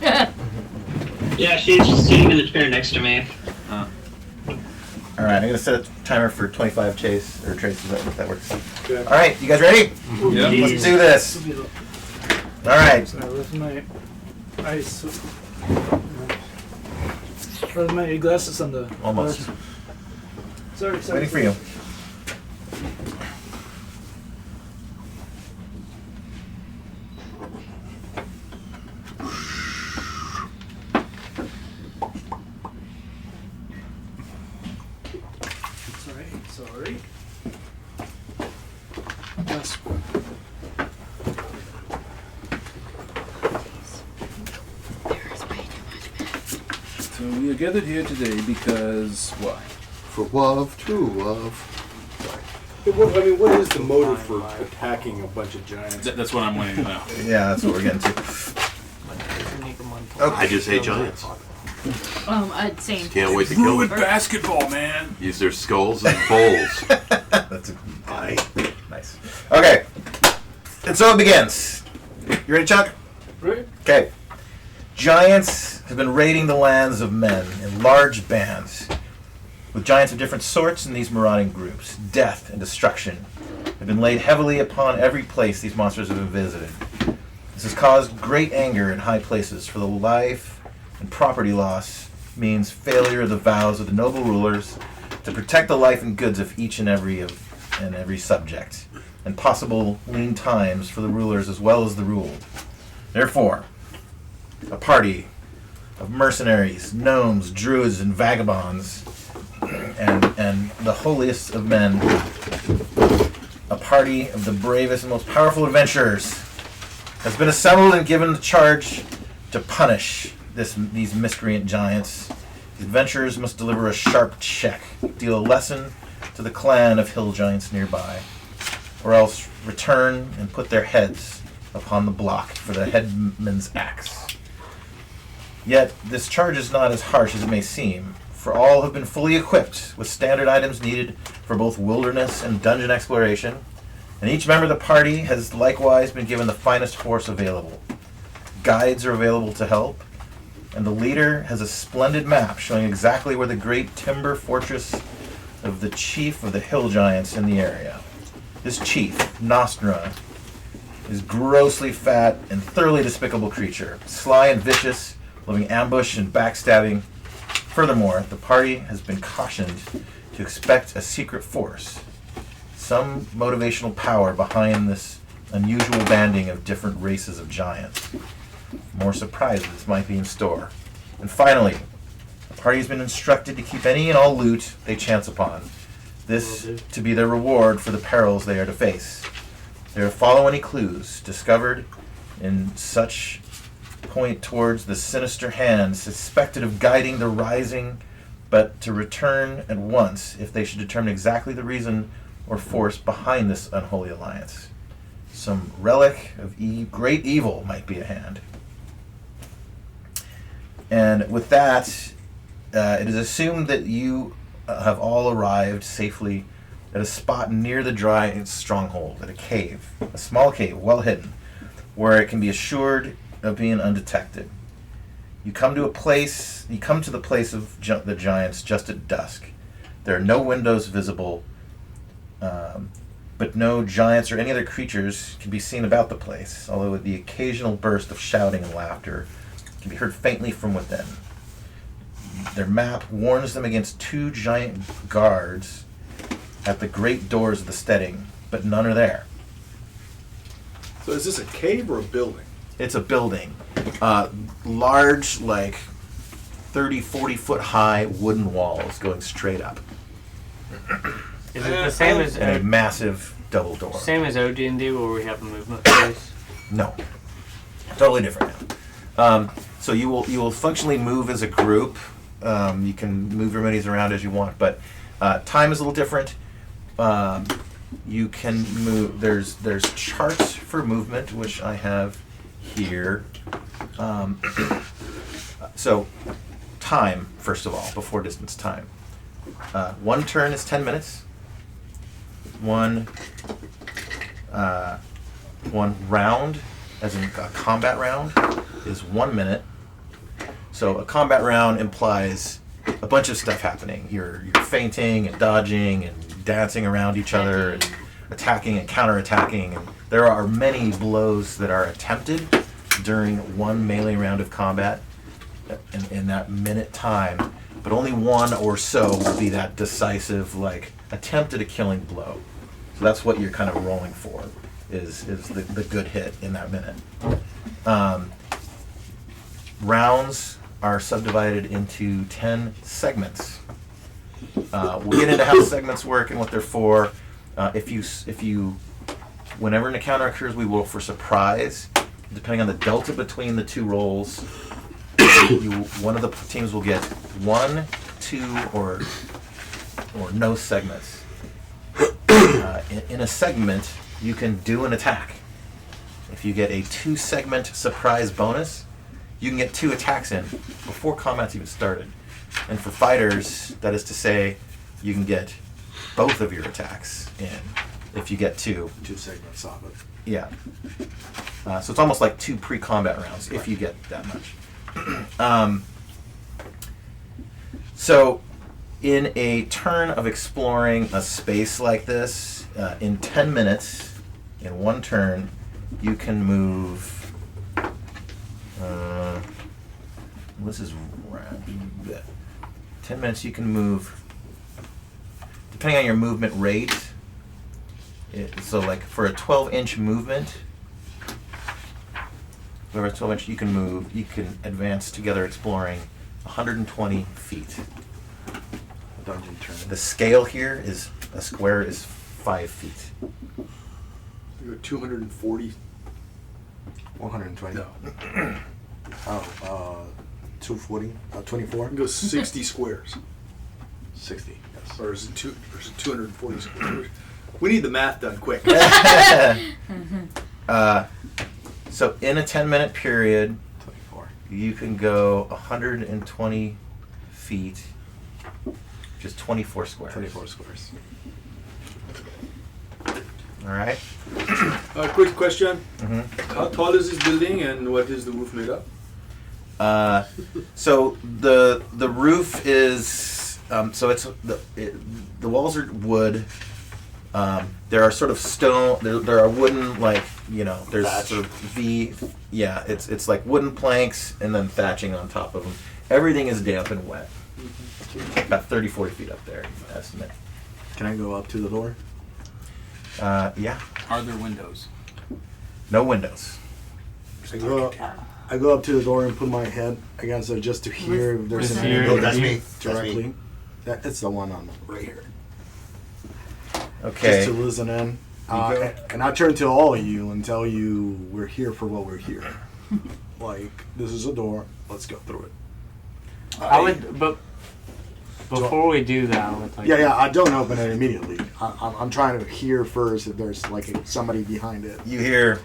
Yeah, she's just sitting in the chair next to me. All right, I'm gonna set a timer for 25 chase or traces. That works. Okay. All right, you guys ready? Yep. Let's do this. All right. So I left my ice. Left my glasses on the. Almost. Sorry. Waiting for you. Sorry. Last one. So we are gathered here today because why? For love, true love. What is the motive for attacking a bunch of giants? That's what I'm wanting to know. Yeah, that's what we're getting to. I just hate giants. Same. Can't wait to kill Fluid them. basketball, man. Use their skulls and bowls. That's nice. Okay. And so it begins. You ready, Chuck? Right? Okay. Giants have been raiding the lands of men in large bands. With giants of different sorts in these marauding groups, death and destruction have been laid heavily upon every place these monsters have been visited. This has caused great anger in high places for the life and property loss means failure of the vows of the noble rulers to protect the life and goods of each and every subject, and possible lean times for the rulers as well as the ruled. Therefore, a party of mercenaries, gnomes, druids, and vagabonds, and the holiest of men, a party of the bravest and most powerful adventurers, has been assembled and given the charge to punish these miscreant giants. The adventurers must deliver a sharp check, deal a lesson to the clan of hill giants nearby, or else return and put their heads upon the block for the headman's axe. Yet this charge is not as harsh as it may seem, for all have been fully equipped with standard items needed for both wilderness and dungeon exploration, and each member of the party has likewise been given the finest horse available. Guides are available to help, and the leader has a splendid map showing exactly where the great timber fortress of the chief of the hill giants in the area. This chief, Nostra, is grossly fat and thoroughly despicable creature, sly and vicious, living ambush and backstabbing. Furthermore, the party has been cautioned to expect a secret force, some motivational power behind this unusual banding of different races of giants. More surprises might be in store. And finally, the party has been instructed to keep any and all loot they chance upon, this to be their reward for the perils they are to face. They are to follow any clues discovered in such point towards the sinister hand suspected of guiding the rising, but to return at once if they should determine exactly the reason or force behind this unholy alliance. Some relic of great evil might be at hand. And with that, it is assumed that you have all arrived safely at a spot near the giant's stronghold, at a cave, a small cave, well hidden, where it can be assured of being undetected. You come to the place of the giants just at dusk. There are no windows visible, but no giants or any other creatures can be seen about the place, although the occasional burst of shouting and laughter can be heard faintly from within. Their map warns them against 2 giant guards at the great doors of the Steading, but none are there. So is this a cave or a building? It's a building. Large, like 30, 40 foot high wooden walls going straight up. Is it the same as And a massive double door. same as OD&D where we have a movement phase? No. Totally different now. So you will functionally move as a group. You can move your minis around as you want, but time is a little different. You can move. There's charts for movement, which I have here. So time, first of all, before distance time. One turn is 10 minutes. One round, as in a combat round, is 1 minute. So a combat round implies a bunch of stuff happening. You're feinting and dodging and dancing around each other and attacking and counterattacking. And there are many blows that are attempted during one melee round of combat in that minute time, but only one or so will be that decisive, like, attempt at a killing blow. So that's what you're kind of rolling for, is the good hit in that minute. Rounds are subdivided into 10 segments. We'll get into how segments work and what they're for. If you, whenever an encounter occurs, we will for surprise. Depending on the delta between the 2 rolls, one of the teams will get 1, 2, or no segments. In a segment, you can do an attack. If you get a 2-segment surprise bonus, you can get 2 attacks in before combat's even started. And for fighters, that is to say, you can get both of your attacks in if you get 2. 2 segments of it. Yeah. So it's almost like 2 pre-combat rounds if you get that much. So in a turn of exploring a space like this, in 10 minutes, in 1 turn, you can move this is 10 minutes. You can move, depending on your movement rate. So, like for a 12-inch movement, over a 12-inch, you can move. You can advance together, exploring 120 feet. Dungeon turn. The scale here is a square is 5 feet. You go 240. 120. No. Oh, 240. 24. You can go 60 squares. 60. Yes. Or is it 240 squares? We need the math done quick. So in a 10-minute period, 24. you can go 120 feet, just 24 squares. 24 squares. All right. Quick question. Mm-hmm. How tall is this building and what is the roof made of? So the roof is so it's the walls are wood. There are sort of stone. There are wooden, like, there's Thatch. sort of yeah. It's like wooden planks and then thatching on top of them. Everything is damp and wet. About 30, 40 feet up there, estimate. Can I go up to the door? Yeah. Are there windows? No windows. I go up to the door and put my head against it just to hear if there's With an your- enemy No, that's me. That's me. directly. It's the one on right here. Okay. Just to listen in. go. And I turn to all of you and tell you we're here for what we're here. Like, this is a door. Let's go through it. I would, but before we do that, I would like. Yeah, I don't open it immediately. I'm trying to hear first if there's like somebody behind it. You hear.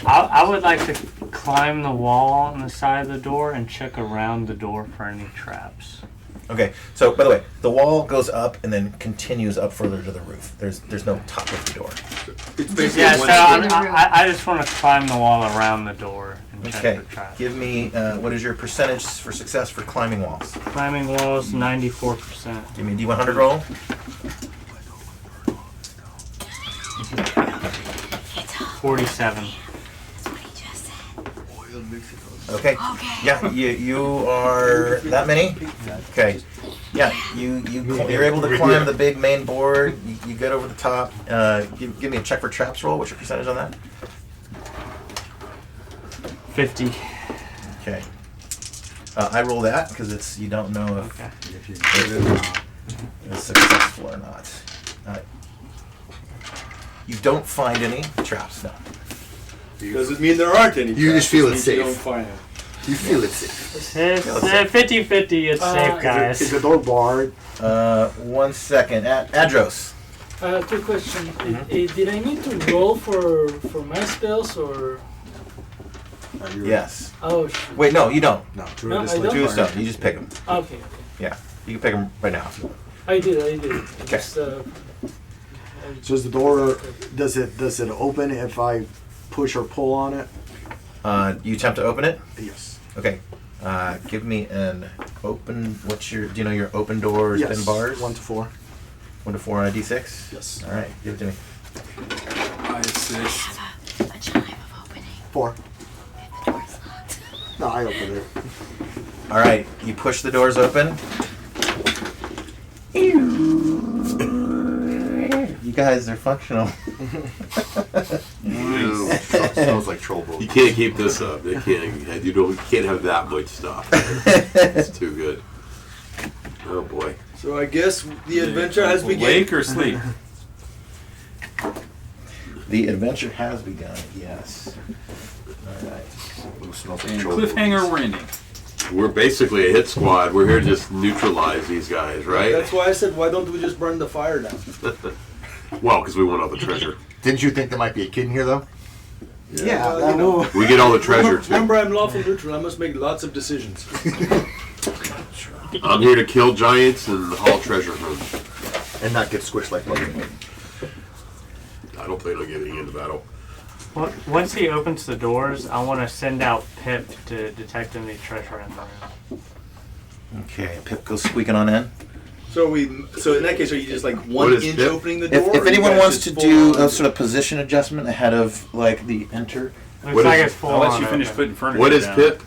I would like to climb the wall on the side of the door and check around the door for any traps. Okay. So by the way, the wall goes up and then continues up further to the roof. There's no top of the door. It's basically Yeah, so one. I just want to climb the wall around the door and check Okay. for traps. Give me what is your percentage for success for climbing walls? Climbing walls, 94%. Give me a D100 roll. 47. Okay. Yeah, you are that many. Okay. Yeah, you're able to climb the big main board. You get over the top. Give me a check for traps roll. What's your percentage on that? 50. Okay. I roll that because it's you don't know if Okay. it's successful or not. You don't find any traps. No. Does it mean there aren't any? You just feel it's You don't safe. find it. You feel it's safe. It's 50-50. It's safe, guys. Is the door barred? 1 second. Adros. Quick question. Did I need to roll for my spells or? Yes. Oh, Wait, no, you don't. No, No, I don't. Two of stone. You just pick them. okay. Yeah, you can pick them right now. if you want. I did. Okay. Just, So is the door? Does it open if I push or pull on it? You attempt to open it. Yes. Okay. Give me an open. What's your? Do you know your open doors Yes. and bars? 1 to 4. 1 to 4 on a D6. Yes. All right. Give it to me. I assist. A chime of opening. 4. If the door's locked. No, I opened it. All right. You push the doors open. You guys are functional. Smells like troll boat. You can't keep this up. They can't. You can't have that much stuff. It's too good. Oh boy. So I guess the adventure has begun. Wake or sleep? The adventure has begun. Yes. All right. Ooh, smells like And troll cliffhanger, boat. we're ending. We're basically a hit squad. We're here to just neutralize these guys, right? That's why I said, why don't we just burn the fire down? Well, because we want all the treasure. Didn't you think there might be a kid in here though? Yeah, Well, that you know. will. We get all the treasure too. Remember, I'm lawful neutral. I must make lots of decisions. I'm here to kill giants and haul treasure home. And not get squished like butter. I don't plan on getting into battle. Once he opens the doors, I want to send out Pip to detect any treasure in the room. Okay, Pip goes squeaking on in. So in that case, are you just like What 1 is inch Pip? opening the door? If or you anyone guys wants just to full do on- a sort of position adjustment ahead of like the enter. Looks What like is- it's full I'll let on you finish open. putting furniture What is down. Pip?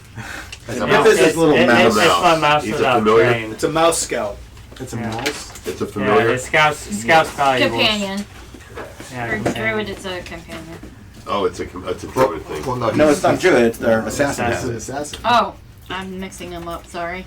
Pip is this little mouse. It's my mouse He's a without familiar? brain. It's a mouse scout. It's a Yeah. mouse. It's a Yeah, familiar. it's Scout's valuables. Companion. Yeah, For companion. druid, it's a companion. Oh, it's a druid thing. Well, No, it's not druid. It's their assassin. It's an assassin. Oh, I'm mixing them up. Sorry.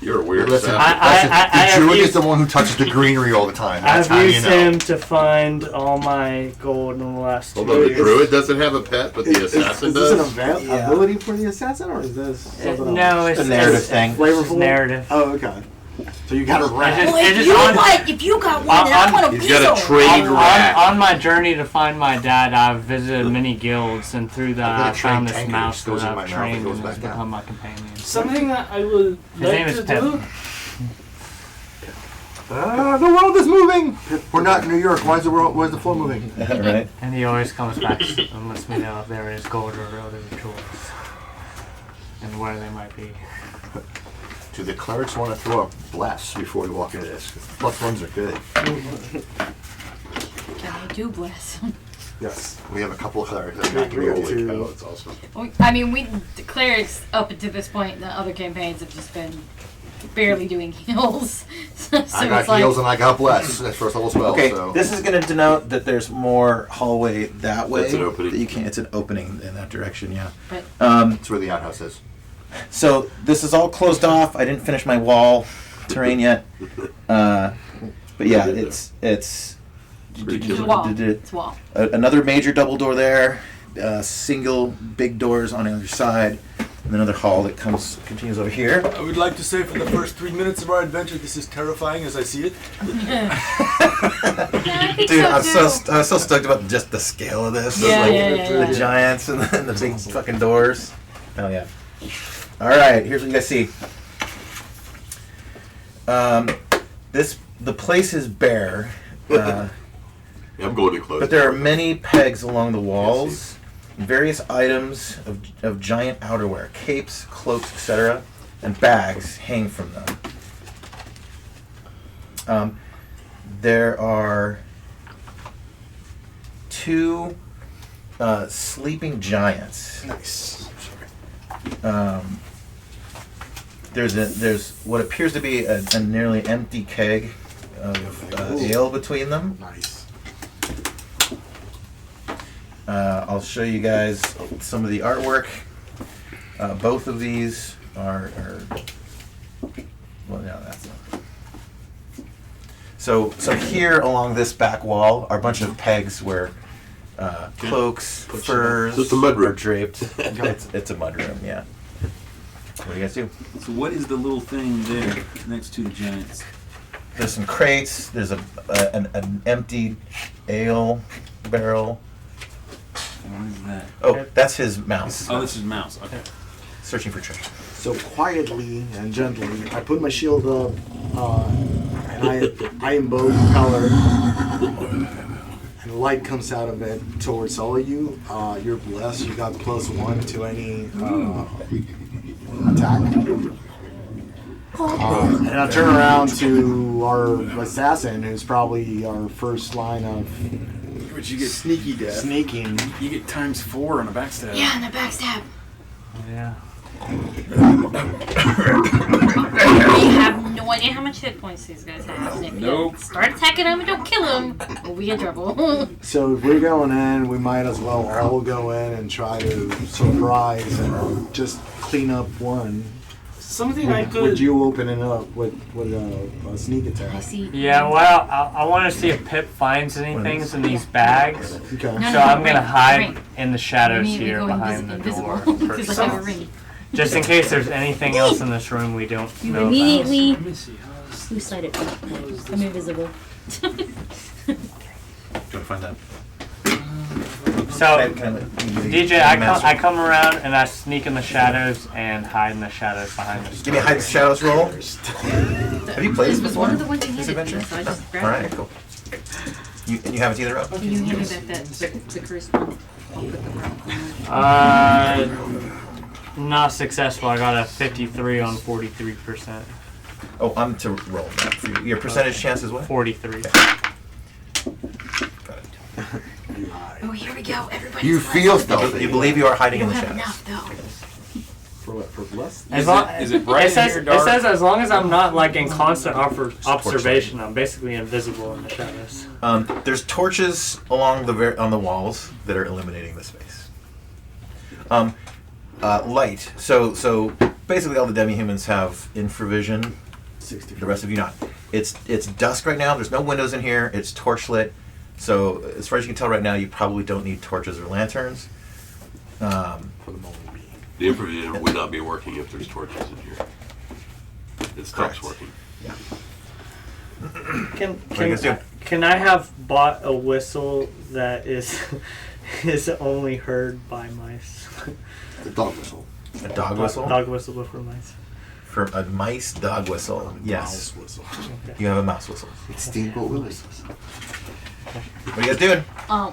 You're a weird Listen, assassin. I the have druid used- is the one who touches the greenery all the time. That's I've how you used know. him to find all my gold in the last 2 Hold on, the years. druid doesn't have a pet, but the assassin is this an does? event ability for the assassin, or is this something No, else? it's a narrative it's- thing. It's Flavorful? narrative. Oh, okay. So you got a rat. It's Well, just- if it's you on- want, if you got one, then I want a He's weasel. got a trained rat. On my journey to find my dad, I've visited many guilds, and through that, I've got a I found trained this tanker, mouse goes that in my I've mouth and trained goes and back has down. become my companion. Something that I would His like name to is Pep. do. The world is moving. We're not in New York. Why is the world? Where's the floor moving? Right. And he always comes back and lets me know if there is gold or other jewels, and where they might be. Do the clerics want to throw a bless before we walk into this? +1s are good. Can I do bless? Yes. We have a couple of clerics that are not We going have to two. be Oh, it's awesome. I mean, the clerics up to this point, the other campaigns have just been barely doing heals. so I got it's like, heals and I got bless. That's first level spell. Okay, So. this is going to denote that there's more hallway that way. That's an opening. That you can. It's an opening in that direction. Yeah. But That's where the outhouse is. So this is all closed off. I didn't finish my wall terrain yet. But yeah, it's it's a wall. It's a wall. another major double door there. Single big doors on either side, and another hall that continues over here. I would like to say for the first 3 minutes of our adventure, this is terrifying as I see it. Dude, I'm so stoked about just the scale of this. Yeah, Like, yeah. the giants and the big fucking doors. Oh yeah. All right, here's what you guys see. The place is bare, Yeah, I'm going to close. but there are many pegs along the walls, various items of giant outerwear, capes, cloaks, etc., and bags hang from them. There are 2 sleeping giants. Nice. There's what appears to be a nearly empty keg of ale between them. Nice. I'll show you guys some of the artwork. Both of these are well, no, that's not. So here along this back wall are a bunch of pegs where cloaks, furs So it's a mud room. are draped. It's a mudroom, yeah. What do you guys do? So what is the little thing there next to the giants? There's some crates. There's an empty ale barrel. What is that? Oh, that's his mouse. Oh, this is mouse. Okay. Searching for treasure. So quietly and gently, I put my shield up, and I imbue color, and light comes out of it towards all of you. You're blessed. You got +1 to any attack. And I'll turn around to our assassin, who's probably our first line of But you get Sneaky death. sneaking. you get ×4 on a backstab. Yeah, and a backstab. Yeah. We have no idea how much hit points these guys have. And if Nope. you start attacking them and don't kill them, we'll be in trouble. So if we're going in, we might as well all go in and try to surprise and just clean up one. Something I Would could. you open it up with a sneak I attack? see. Yeah, well, I want to see if Pip finds anything in these bags. Okay. No, So I'm gonna ring, hide ring. in the shadows You need to here go behind the invisible. door, Because I have a ring. just in case there's anything else in this room we don't You know about. immediately Let me see. lose sight of me. I'm invisible. Do you want to find that? So, DJ, I come around and I sneak in the shadows and hide in the shadows behind the Give me a hide the shadows roll. Have you played this This was before? one of the ones you This handed me, adventure? so I just All grabbed right, it. cool. And you haven't either up? Can you hand me back the cursed one? I'll put the rock on it. Not successful. I got a 53 on 43%. Oh, I'm to roll that for you. Your percentage chance is what? 43. Oh, here we go. Everybody. You feel stealthy. You believe you are hiding You in don't the have shadows. enough though. For what? For less? Is it bright It says, in here, dark? it says as long as I'm not like in constant observation, I'm basically invisible in the shadows. There's torches along on the walls that are illuminating the space. Light. So basically, all the demi-humans have infravision. 60. The rest of you not. It's dusk right now. There's no windows in here. It's torch lit. So as far as you can tell right now, you probably don't need torches or lanterns. For the moment. The infravision would not be working if there's torches in here. It stops Correct. working. Yeah. Can I have bought a whistle that is is only heard by mice? The dog whistle. A dog whistle? Dog whistle before mice. For a mice dog whistle. Yes. Mouse whistle. Okay. You have a mouse whistle. It's Steamboat Willis. What are you guys doing?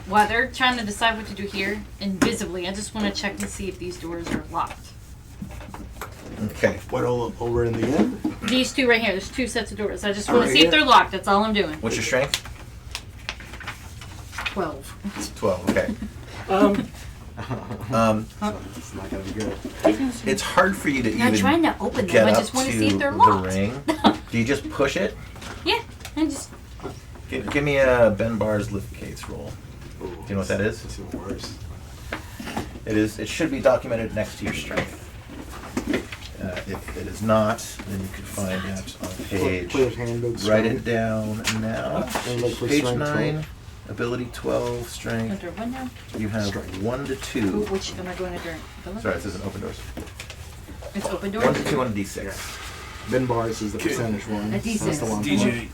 While they're trying to decide what to do here, invisibly, I just want to check and see if these doors are locked. Okay. What, over in the end? These two right here. There's two sets of doors. I just want to Right see if here? they're locked. That's all I'm doing. What's your strength? 12. 12. Okay. It's not gonna be good. It's hard for you to I'm not even trying to open get them. I up just want to see to if they're the locked. ring. Do you just push it? Yeah. I just. Give me a Ben Bar's lift case roll. Ooh, Do you know what that is? It's even worse. It should be documented next to your strength. If it is not, then you can find that on page. Player's handbook. Write it down now. And look for Page strength 9, ability 12, Under strength. one now. You have Strength. 1 to Ooh, 2. which am I going under? The left? Sorry, this isn't open doors. It's open door. 1 to 2 on a d6. Ben Bars is the percentage one. A D6. That's the one. DJ,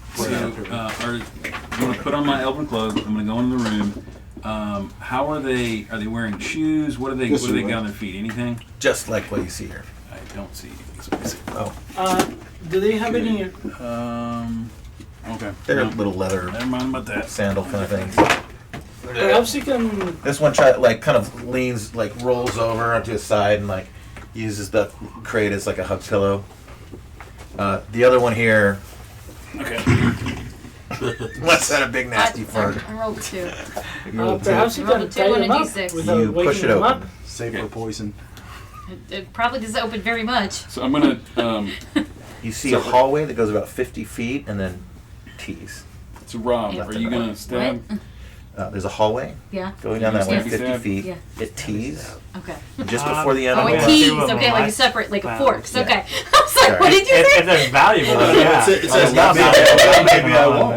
I'm going to put on my elven clothes. I'm going to go into the room. How are they? Are they wearing shoes? What are they? Yes, What do they sir. got on their feet? Anything? Just like what you see here. I don't see. So let me see. Oh, Do they have any? Okay. they're No, little leather never mind about that. sandal kind of things. Perhaps you can. This one kind of leans, rolls over onto his side and uses the crate as like a hug pillow. The other one here Okay. lets out a big nasty fart. I rolled 2. Perhaps you Roll can a 2 tie and them a up D6. without You waking push it them open. up. Save for poison. It probably doesn't open very much. So I'm going to. You see a hallway that goes about 50 feet and then T's. So Rob, Yeah. are you going to stab? What? There's a hallway Yeah. going down that way, Yeah. 50 feet. Yeah. It T's Okay. just before the end Oh, of it the tees. Two of them Okay, like I a separate, like a found. forks. Yeah. Okay. I was like, Sorry. what did you If say? they're valuable, yeah. It says not maybe I won't.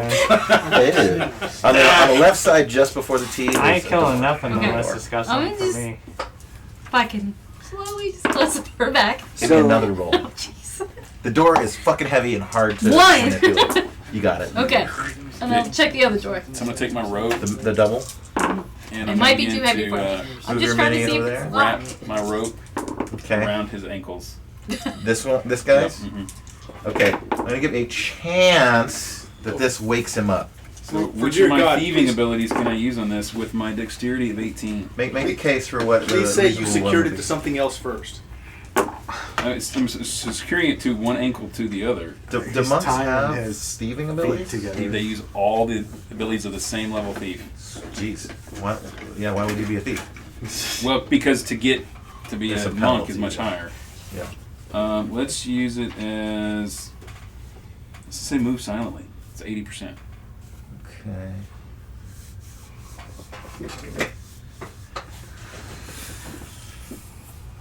It is. On the left side, just before the T. I ain't is a killing door. nothing Okay. unless I'm disgusting gonna for just- me. If I can slowly just close her back. Give me another roll. Oh, jeez. The door is fucking heavy and hard to One. manipulate. You got it. Okay. And I'll check the other door. So I'm going to take my rope The double. and It I'm might gonna be too begin heavy to, for me. I'm Who's just trying to remaining see if over it's there? wrap locked. my rope Okay. around his ankles. This one. This guy's. Mhm. Okay. I'm gonna give a chance that this wakes him up. So For which dear of my God, thieving please- abilities can I use on this with my dexterity of 18? Make a case for what. Please the say you reasonable secured one it would to be. something else first. I'm securing it to one ankle to the other. Do He's monks tying have his thieving feet abilities? together. They use all the abilities of the same level thief. Jeez. Why? Yeah. Why would he be a thief? Well, because to get to be There's a a monk is penalty. much higher. Yeah. Let's use it as, let's say move silently. It's 80%. Okay.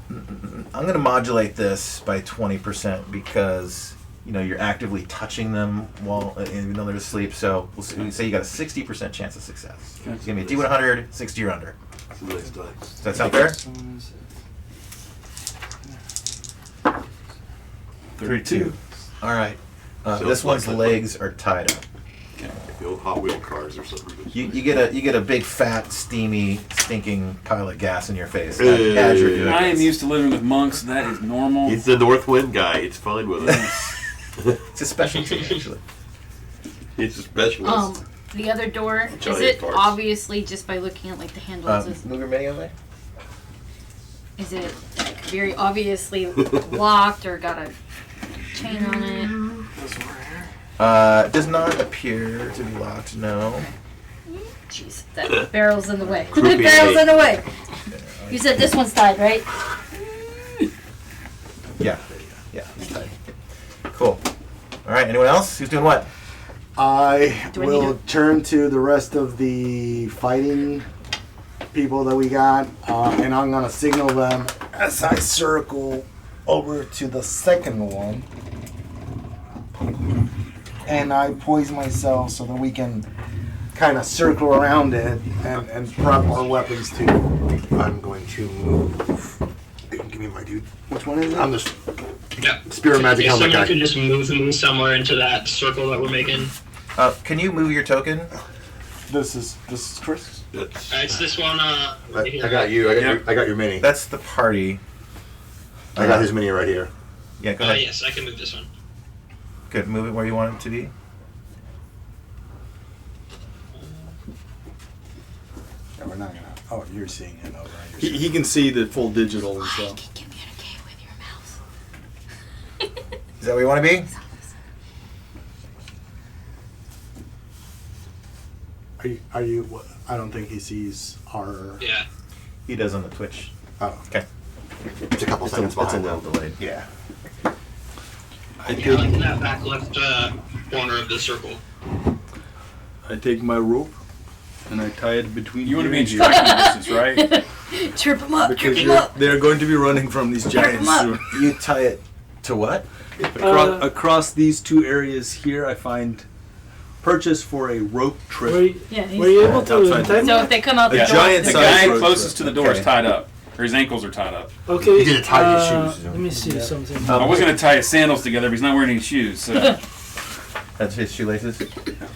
I'm going to modulate this by 20% because you're actively touching them while even though they're asleep. So we'll say you got a 60% chance of success. Okay. It's going to be a D100, 60 or under. It's a nice dice. Does that sound fair? 32. All right. Sounds This one's like- legs are tied up. The old Hot Wheel cars or something. You get a big fat steamy stinking pile of gas in your face Hey. as you're doing I am this. used to living with monks. That is normal. He's the North Wind guy. It's fine with it. It's a specialty actually. He's a specialist. The other door, is Giant it parts. obviously just by looking at like the handles? Move your mini over there. Is it very obviously locked or got a chain on it? Does not appear to be locked. No. Jeez, that barrel's in the way. The Groupie barrel's eight. in the way. You said this one's tied, right? Yeah. Yeah. It's tight. Cool. All right. Anyone else? Who's doing what? I Do I will need turn to the rest of the fighting people that we got, and I'm gonna signal them as I circle over to the second one, and I poise myself so that we can kind of circle around it and prep our weapons too. I'm going to move. Give me my dude. Which one is it? I'm just Yeah. Spirit Magic If Helmet someone guy. could just move me somewhere into that circle that we're making. Can you move your token? This is Chris. It's this one. I Right here. got you. I got your mini. That's the party. I got his mini right here. Yeah. Go ahead. Yes, I can move this one. Good. Move it where you want it to be. Yeah, we're not gonna. Oh, you're seeing it over. He can see the full digital and stuff. Communicate with your mouse. Is that where you want to be? Are you? I don't think he sees our. Yeah. He does on the Twitch. Oh, Okay. It's a couple seconds It's a behind little though. delayed. yeah. I Yeah, like in take, that back left corner of the circle. I take my rope and I tie it between. You want to be here in and here. striking distance, right? Trip him up. Because Trip him up. they're going to be running from these giants up. soon. You tie it to what? Across these two areas here, I find purchase for a rope trip. Yeah. Were you able to Outside. time So it? if they come out A the door, giant The they're size guy rope closest to trip. the door is Okay. tied up. Or his ankles are tied up. Okay. He didn't tie his shoes. Let me see something. I was going to tie his sandals together, but he's not wearing any shoes. So. That's his shoelaces.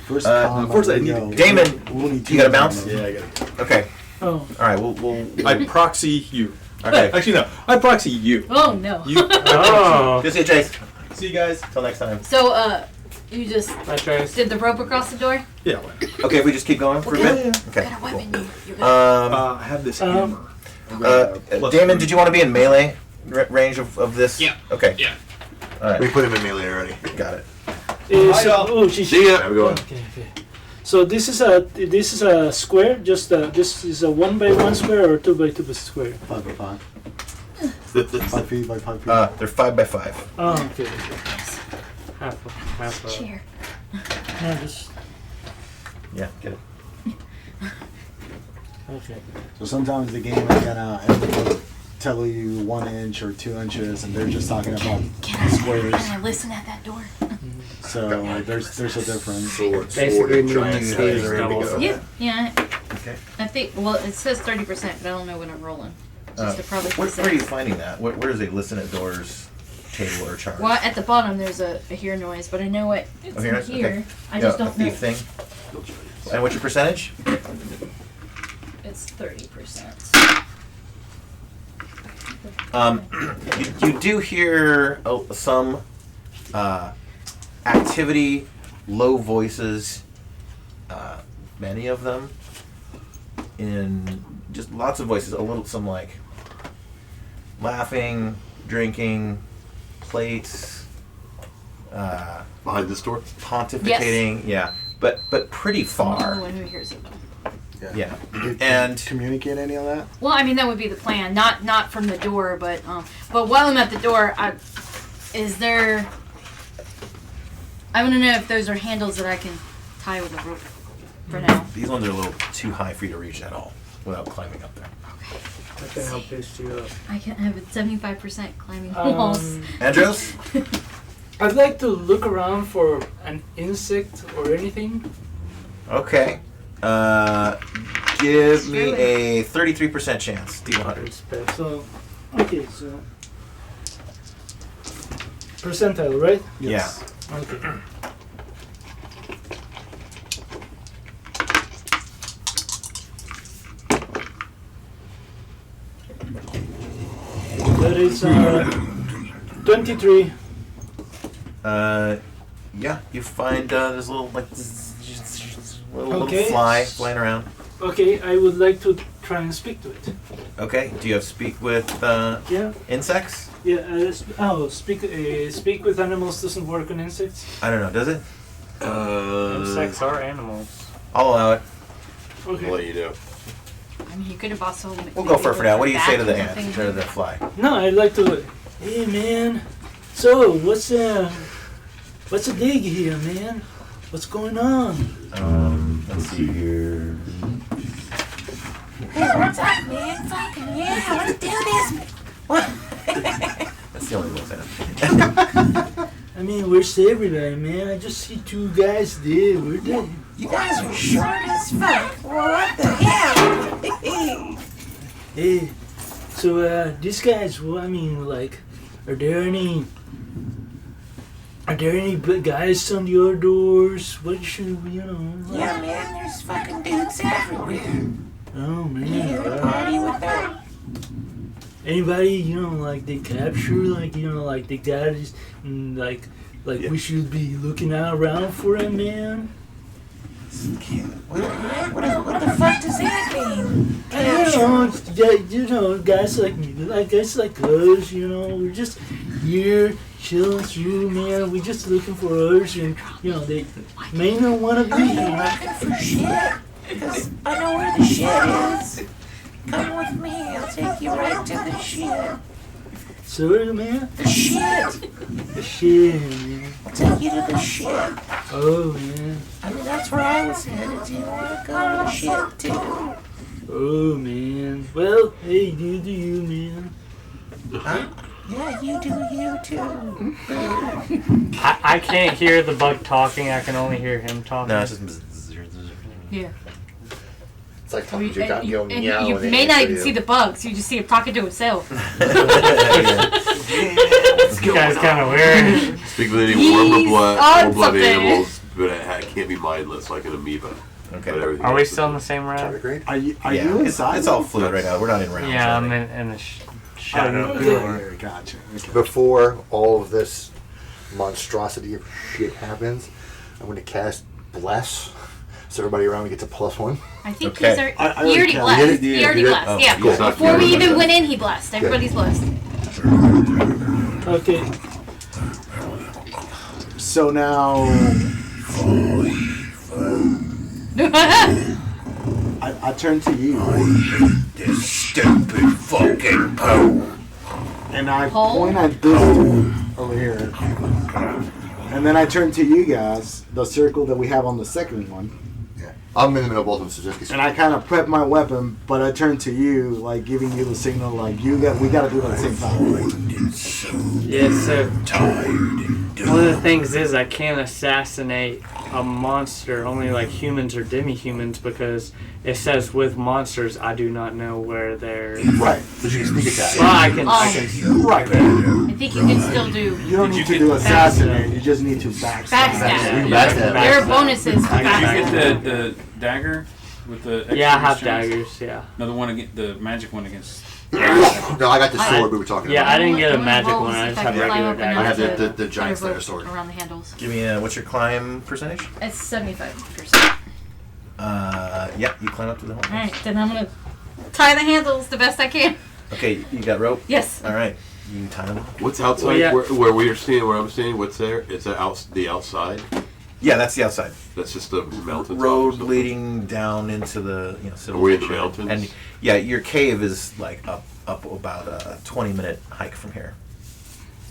First unfortunately, I need Damon, you got a bounce? Yeah, I got it. Okay. Oh. All right. We'll. I proxy you. Okay. Actually, no. I proxy you. Oh no. You. Oh. Good to see you, Chase. See you guys. Till next time. So you just I tried. did the rope across the door? Yeah. Okay. If we just keep going for a bit. What Okay. kind of weapon you got? I have this Um, hammer. Damon, did you want to be in melee range of this? Yeah. Okay. Yeah. All right. We put him in melee already. Got it. Oh, geez. See ya. Have a good one. Okay. So this is a square. Just this is a 1x1 square or 2x2 square. 5 by 5. 5 feet by 5 feet. They're 5 by 5. Oh, okay. Half a. Chair. No, just Yeah. Get it. okay. So sometimes the game is gonna end up tell you 1 inch or 2 inches, and they're just talking about squares. Can I listen at that door? So there's a difference. Basically moving giant the size, keys ready to doubles. go. Yeah. Okay. I think. Well, it says 30%, but I don't know when I'm rolling. Just to probably Where are you finding that? Where is a listen at doors table or chart? Well, at the bottom there's a hear noise, but I know it's Oh, here, in here. okay. I just don't a know. thief thing. And what's your percentage? It's 30%. You do hear some activity, low voices, many of them, in just lots of voices, some like laughing, drinking, plates, Behind this door? pontificating, yeah, but pretty I'm the far, only one who hears it though. yeah, Did and communicate any of that? Well, I mean that would be the plan, not from the door, but while I'm at the door, is there? I want to know if those are handles that I can tie with a rope. For now. these ones are a little too high for you to reach at all without climbing up there. I can help paste you up. I can have a 75% climbing walls. Andros? I'd like to look around for an insect or anything. Okay. Give me a 33% chance. D100. So, okay, so percentile, right? Yes. Okay. That is 23. Yeah, you find this little like little Okay. fly flying around. Okay, I would like to try and speak to it. Okay. Do you have speak with Yeah. insects? Yeah. Speak with animals doesn't work on insects. I don't know. Does it? Insects are animals. I'll allow it. Okay. I'll let you know. I mean, you could have also. We'll go for it for now. What do you say to the bat or ant? something. Or the fly? No, I'd like to. Hey, man. So, what's a dig here, man? What's going on? Let's see here. Hey, what's up, man? Fucking yeah, let's do this. What? That's the only one I know. I mean, where's everybody, man? I just see two guys there. Where they? You guys are short as fuck. Well, what the hell? Hey, so these guys. Well, I mean, like, are there any guys on the other doors? What should we, Yeah, man, there's fucking dudes everywhere. Oh man. You to party with them? Anybody, like they capture, like they got this, like we should be looking out around for it, man. What the fuck does that mean? Guys like us, we're just here chilling through, man. We're just looking for others, and they may not want to be Are you here. looking for shit? Because I know where the shit is. Come with me, I'll take you right to the shit. Sorry, man. The shit. The shit, man. I'll take you to the shit. Oh, man. I mean, that's where I was headed. Do you want to go to the shit, too? Oh, man. Well, hey, you do you, man. Huh? Yeah, you do you, too. I can't hear the bug talking. I can only hear him talking. No, it's just. Yeah. It's like I mean, talking to a and go you meow. and they may not answer even you. see the bugs. You just see him talking to himself. This guy's kind of weird. Speak with any He's warm-blood on warm-blooded something. animals, but it can't be mindless like an amoeba. Okay. But everything Are we else still in the is- same round? Are you Yeah, inside? it's all fluid right now. We're not in rounds. Yeah, I'm really. in the shadow Oh, door. yeah, gotcha. Okay. Before all of this monstrosity of shit happens, I'm going to cast Bless, so everybody around me gets a +1. I think Okay. he's I he already already blessed. did it? He already You did? blessed. Oh, Yeah. cool. Before we even went in, he blessed. Everybody's blessed. Okay. So now I turn to you This stupid fucking pole. and I Paul? point at this dude over here. And then I turn to you guys, the circle that we have on the second one. Yeah. I'm in the middle of both of them, so just get And I kind of prep my weapon, but I turn to you, like giving you the signal, like we got to do it at the same time. Yeah, so one of the things is I can't assassinate a monster, only like humans or demi-humans, because it says with monsters I do not know where they're. Right. But you can sneak attack. Well, I can Right. I think you can still do You don't need to do assassinate. You just need to backstab. backstab. Backstab. There are bonuses for Did you backstab. get the dagger with the extra Yeah, I have strength? daggers. Yeah. No, the one against the magic one against. No, I got the sword we were talking Yeah, about. I didn't get a Roll magic and one. see I if just can have climb regular up daggers. I have enough the to giant put a rope slayer sword. around the handles. Give me what's your climb percentage? It's 75%. Yeah, you climb up to the hole. All right, then I'm gonna tie the handles the best I can. Okay, you got rope. Yes. All right, you tie them. What's outside? Well, yeah. Where we are standing? Where I'm standing? What's there? It's the outside. Yeah, that's the outside That's just the mountain. road leading down into the Are we in the civilization. mountains? And yeah, your cave is like up about a 20-minute hike from here.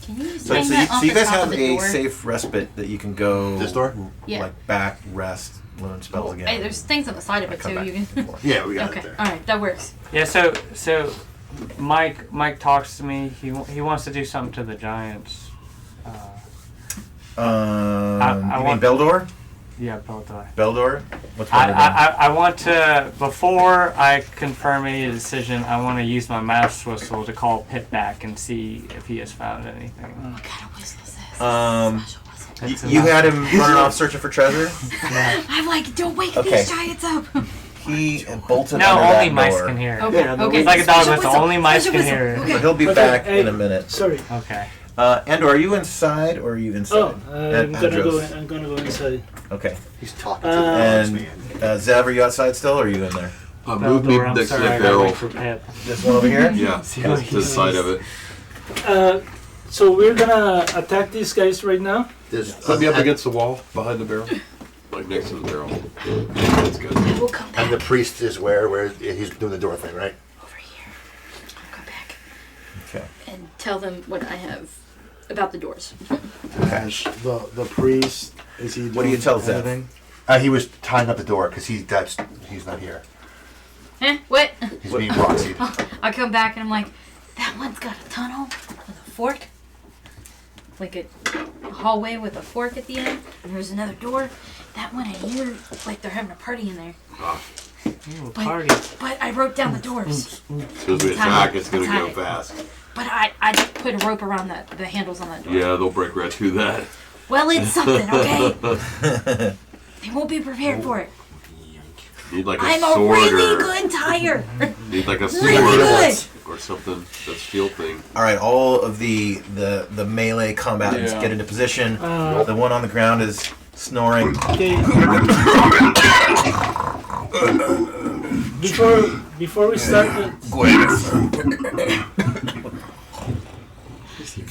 Can you So, hang so, that you, off so you the guys top have of the a door? safe respite that you can go. This door? Yeah. Like back, rest, learn spells again. Hey, there's things on the side of it Come too. back You and can. forth. Yeah, we got Okay. it there. All right, that works. Yeah. So Mike talks to me. He wants to do something to the giants. I I you want- mean Beldor? Yeah, Beldor. Beldor? What's wrong with him? I want to, before I confirm any decision, I want to use my mouse whistle to call Pit back and see if he has found anything. What kind of whistle is this? It's You enough. had him running off searching for treasure? I'm like, don't wake Okay. these giants up. He bolted No, under only that mice door. can hear it. Okay, Yeah, okay. It's like a dog Special whistle. whistle, Only mice special can hear whistle. it. But he'll be Okay, back hey, in a minute. Sorry. Okay. Andrew, are you inside or are you inside? Oh, I'm gonna go. Andros. I'm gonna go inside. Okay. He's talking to And the man. Zev, are you outside still or are you in there? Move me next to that barrel. This one over here? Yeah, See how to he the side does. of it. So we're gonna attack these guys right now. Put me up against the wall behind the barrel. Like next to the barrel. That's good. We'll come back. And the priest is where he's doing the door thing, right? Over here. I'll come back. Okay. And tell them what I have about the doors. Okay. The priest, is he doing What do you tell Zev? anything? He was tying up the door because he's not here. What? He's being proxied. I come back and I'm like, that one's got a tunnel with a fork. Like a hallway with a fork at the end. And there's another door. That one I hear like they're having a party in there. Ooh, But- party. But I wrote down the doors. As soon as we attack, it's gonna go fast. But I just put a rope around the handles on that door. Yeah, they'll break right through that. Well, it's something, okay? They won't be prepared for it. Need like a I'm sword a really or good tire. need like a sword Really good. or something. That steel thing. All right, all of the melee combatants Yeah. get into position. The one on the ground is snoring. Okay. Before we start,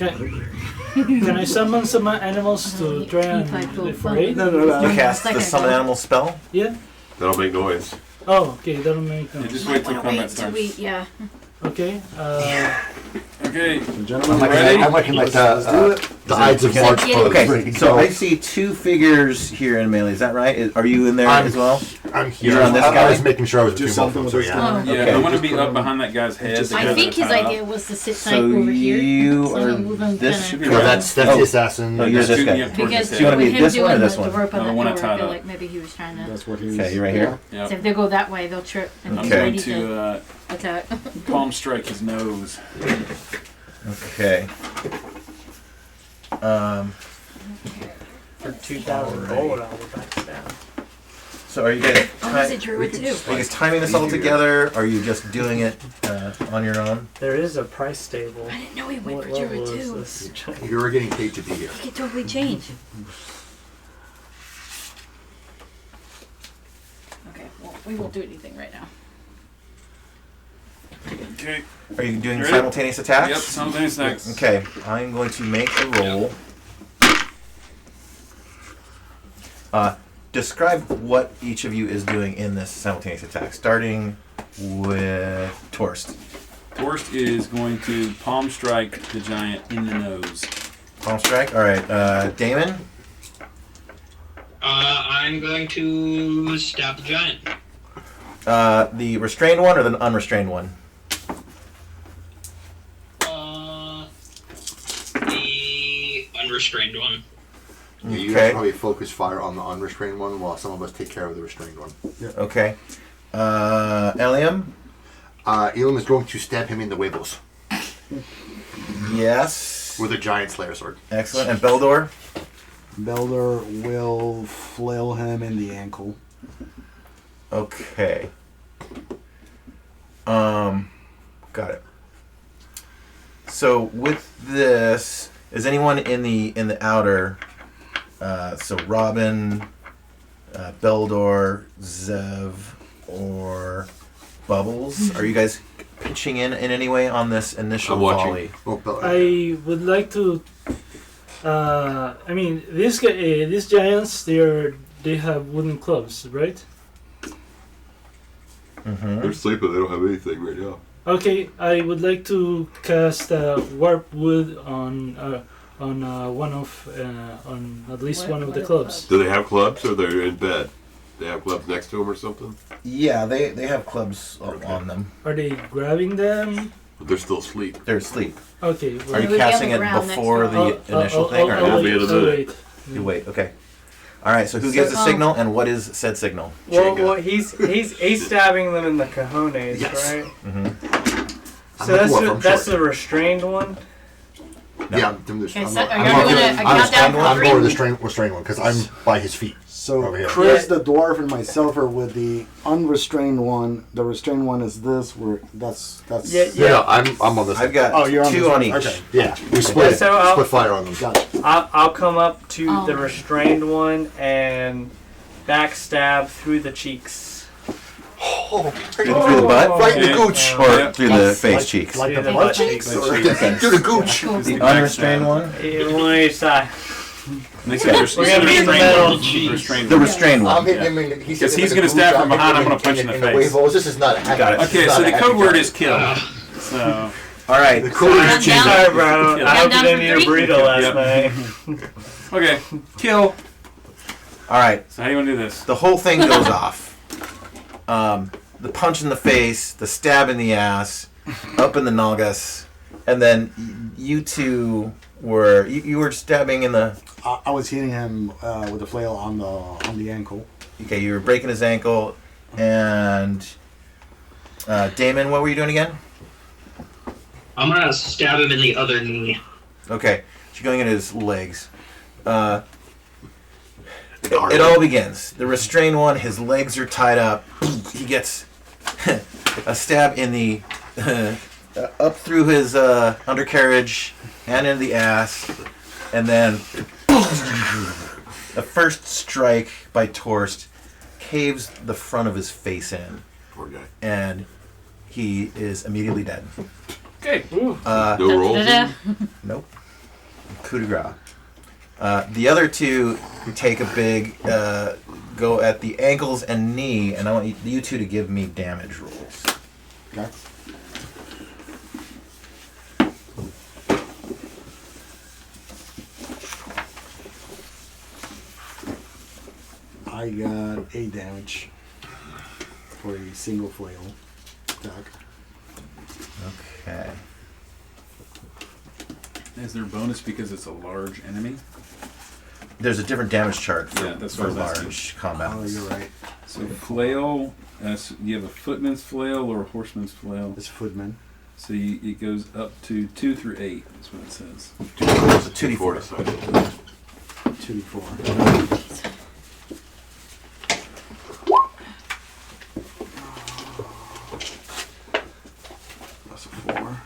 can I summon some animals to try and foray? You cast the summon animal spell. Yeah. That'll make noise. Oh, okay. That'll make Yeah, sense. just wait till Wait combat till we, starts. yeah. Okay. Okay. Gentlemen, Ready? I'm looking like the Ides of March pose. Okay, so I see two figures here in melee. Is that right? Are you in there as well? I'm here. You're on this I guy? was making sure I was Do between both something of them, with so this yeah. guy. Yeah, Okay. I'm gonna be up behind that guy's head. Just- The I guy think that his tied up. idea was to sit tight So over here. you So are I'm moving this. kinda- Be No, right. that's the assassin. Oh, you're this Shooting guy. me up towards Because his you wanna with be him this one or doing this the one? rope on No, that the one I door, I tied feel up. like maybe he was trying to. That's what he's. Okay, you're right here. Yep. So if they go that way, they'll trip and I'm be Okay. ready going to to attack. palm strike his nose. Okay. For 2,000 gold, I will back down. So are you guys? Oh, is it druid too? Are you guys timing this all together? Or are you just doing it on your own? There is a price table. I didn't know he went What for level druid is too. this? You were getting paid to be here. He could totally change. Okay, well, we won't do anything right now. Okay. Are you doing You ready? simultaneous attacks? Yep, simultaneous attacks. Okay, I'm going to make a roll. Describe what each of you is doing in this simultaneous attack, starting with Torst. Torst is going to palm strike the giant in the nose. Palm strike. All right, Damon. I'm going to stab the giant. The restrained one or the unrestrained one? The unrestrained one. Yeah, you Okay. guys probably focus fire on the unrestrained one while some of us take care of the restrained one. Okay. Eliam. Elam is going to stab him in the webbles Yes. with a giant slayer sword. Excellent. And Beldor. Belder will flail him in the ankle. Okay. Got it. So with this, is anyone in the outer? So Robin, Beldor, Zev, or Bubbles? Are you guys pitching in any way on this initial I'm watching. volley? Oh, I would like to. I mean, these giants, they have wooden clubs, right? Mm-hmm. They're sleeping. They don't have anything right now. Okay, I would like to cast warp wood on one of on at least one of the clubs. Do they have clubs or they're in bed? They have clubs next to them or something? Yeah, they have clubs on them. Are they grabbing them? But they're still asleep. They're asleep. Okay. Are you casting it before the initial thing, or I'll after? wait, I'll wait. You wait. Okay. All right. So who gives the signal, and what is said signal? Well, he's stabbing them in the cojones, Yes. right? Mm-hmm. So that's the restrained one. No. Yeah, I'm just. Okay, I'm, so are I'm, you I'm, doing a countdown for I'm three? going with the restrained one because I'm by his feet. So Over here. Chris, the dwarf, and myself are with the unrestrained one. The restrained one is this. Where that's. Yeah. Yeah, I'm on this. I've got Oh, you're on two this on one. each. Okay. Yeah, we split. So I'll- split fire on them. Gotcha. I'll come up to the Oh. restrained one and backstab through the cheeks. Oh, Through the butt? right in the gooch. Or through the face cheeks? Like the the butt butt cheeks? cheeks. Or through the gooch. The unrestrained one? One on each side. They said We're gonna be in the middle. The restrained I'm one. hitting him in. He said Because he's in gonna the stab gooch, from behind, I'm hitting gonna punch him in the face. waivals. This is not a happy. Got it. this Okay, is so not the a code happy word time. is kill. So, All right. The code word is Down. Sorry, bro. Yeah. I hope you Down didn't for eat a three? burrito last Yep. night. okay, kill. All right. So how do you want to do this? The whole thing goes off. The punch in the face, the stab in the ass, up in the nalgas, and then you two were you were stabbing in the. I was hitting him with a flail on the ankle. Okay, you were breaking his ankle, and Damon, what were you doing again? I'm gonna stab him in the other knee. Okay, so you're going into his legs. It all begins. The restrained one, his legs are tied up. He gets a stab in the up through his undercarriage and in the ass, and then the first strike by Torst caves the front of his face in, Poor guy. and he is immediately dead. Okay. No rolls. Da-da-da. Nope. Coup de grace. The other two take a big go at the ankles and knee, and I want you two to give me damage rolls. Okay. I got 8 damage for a single flail attack. Okay. Is there a bonus because it's a large enemy? There's a different damage chart for, Yeah, that's for what I was asking. large combat. Oh, you're right. So flail, so you have a footman's flail or a horseman's flail. It's footman. So it goes up to 2 through 8. That's what it says. It's a 2d4. 2d4. That's a 4.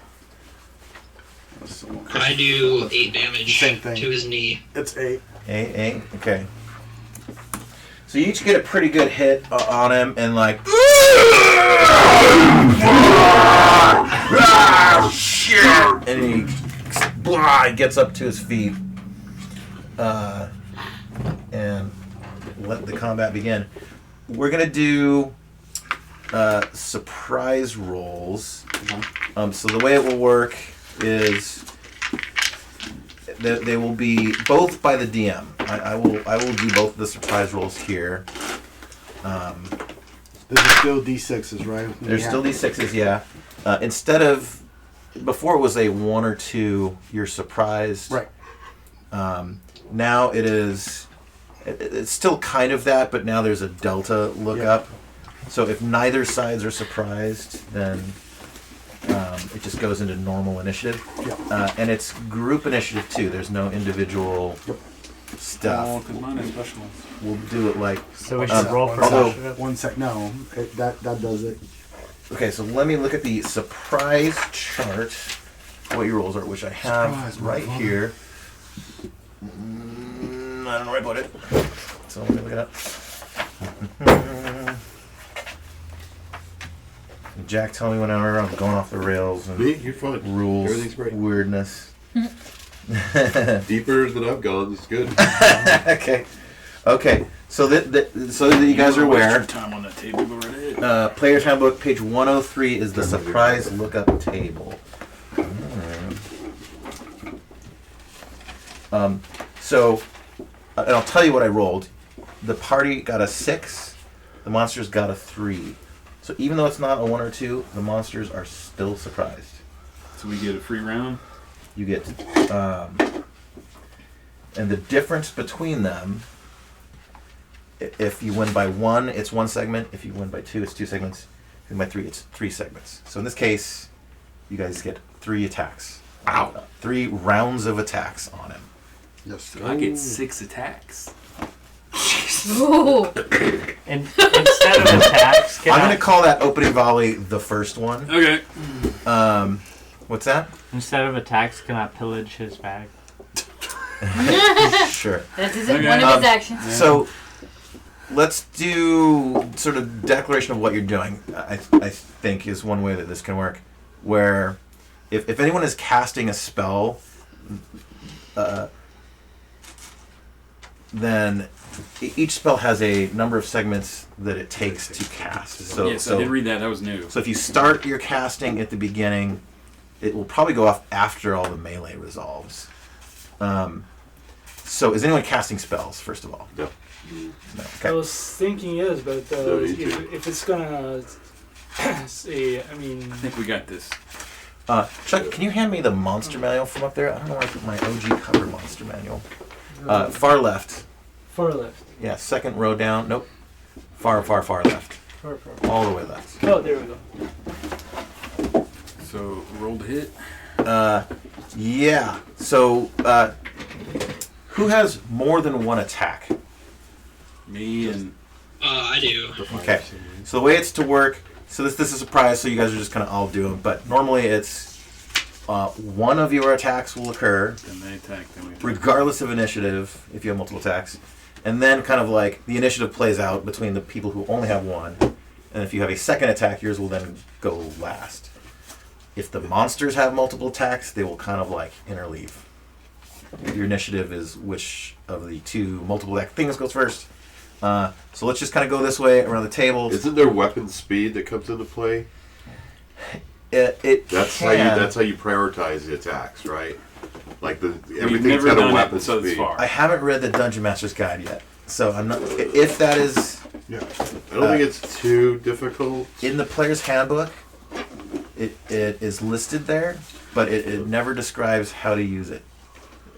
That's a 1. I do 8 damage Same thing. to his knee. It's 8. 8. Okay. So you each get a pretty good hit on him, and like, shit! And he gets up to his feet, and let the combat begin. We're gonna do surprise rolls. So the way it will work is they will be both by the DM. I will do both of the surprise rolls here. This is still D6s, right? There's still D6s, yeah. Instead of before it was a 1 or 2, you're surprised. Right. Now it is. It's still kind of that, but now there's a delta lookup. So if neither sides are surprised, then it just goes into normal initiative. And it's group initiative too. There's no individual stuff. Oh, because mine is special. We'll do it like. So we should roll for although- initiative? 1 sec. No, that does it. Okay, so let me look at the surprise chart. What your rolls are, which I have Surprise, right motherfucker. here. I don't know where I put it. So let me look it up. Jack, tell me whenever I'm going off the rails and Me? You're fine. rules, Everything's great. weirdness. Deeper than I've gone. It's good. Okay. So that you guys are aware. Time on that table already. Player's Handbook, page 103 is the surprise lookup table. So, and I'll tell you what I rolled. The party got a 6. The monsters got a 3. So even though it's not a 1 or 2, the monsters are still surprised. So we get a free round. You get, and the difference between them. If you win by 1, it's 1 segment. If you win by 2, it's 2 segments. If you win by 3, it's 3 segments. So in this case, you guys get 3 attacks. Ow. 3 rounds of attacks on him. Yes. I get 6 attacks. Ooh. And instead of attacks, I'm going to call that opening volley the first one. Okay. What's that? Instead of attacks, can I pillage his bag? Sure. That is Okay. one of his actions. So let's do sort of declaration of what you're doing. I think is one way that this can work, where if anyone is casting a spell, then each spell has a number of segments that it takes to cast. So, yes, I did read that. That was new. So if you start your casting at the beginning, it will probably go off after all the melee resolves. So is anyone casting spells, first of all? No. No. I Okay. was thinking yes, but if it's gonna say, I mean, I think we got this. Chuck, can you hand me the monster manual from up there? I don't know where I put my OG cover monster manual. Far left. far left. Yeah, second row down. Nope. Far left. Far. All the way left. Oh, there we go. So roll to hit. Yeah. So, who has more than one attack? Me and I do. Okay. So the way it's to work. So this is a surprise. So you guys are just gonna all do them. But normally it's one of your attacks will occur, then they attack. Then we attack. regardless of initiative, if you have multiple attacks, and then kind of like the initiative plays out between the people who only have one. And if you have a second attack, yours will then go last. If the monsters have multiple attacks, they will kind of like interleave. Your initiative is which of the two multiple attack things goes first. So let's just kind of go this way around the table. Isn't there weapon speed that comes into play? That's How you prioritize the attacks, right? Like everything's never got a done weapon it so speed. far. I haven't read the Dungeon Master's Guide yet, so I'm not. If that is Yeah, I don't think it's too difficult. in the player's handbook, it is listed there, but it never describes how to use it.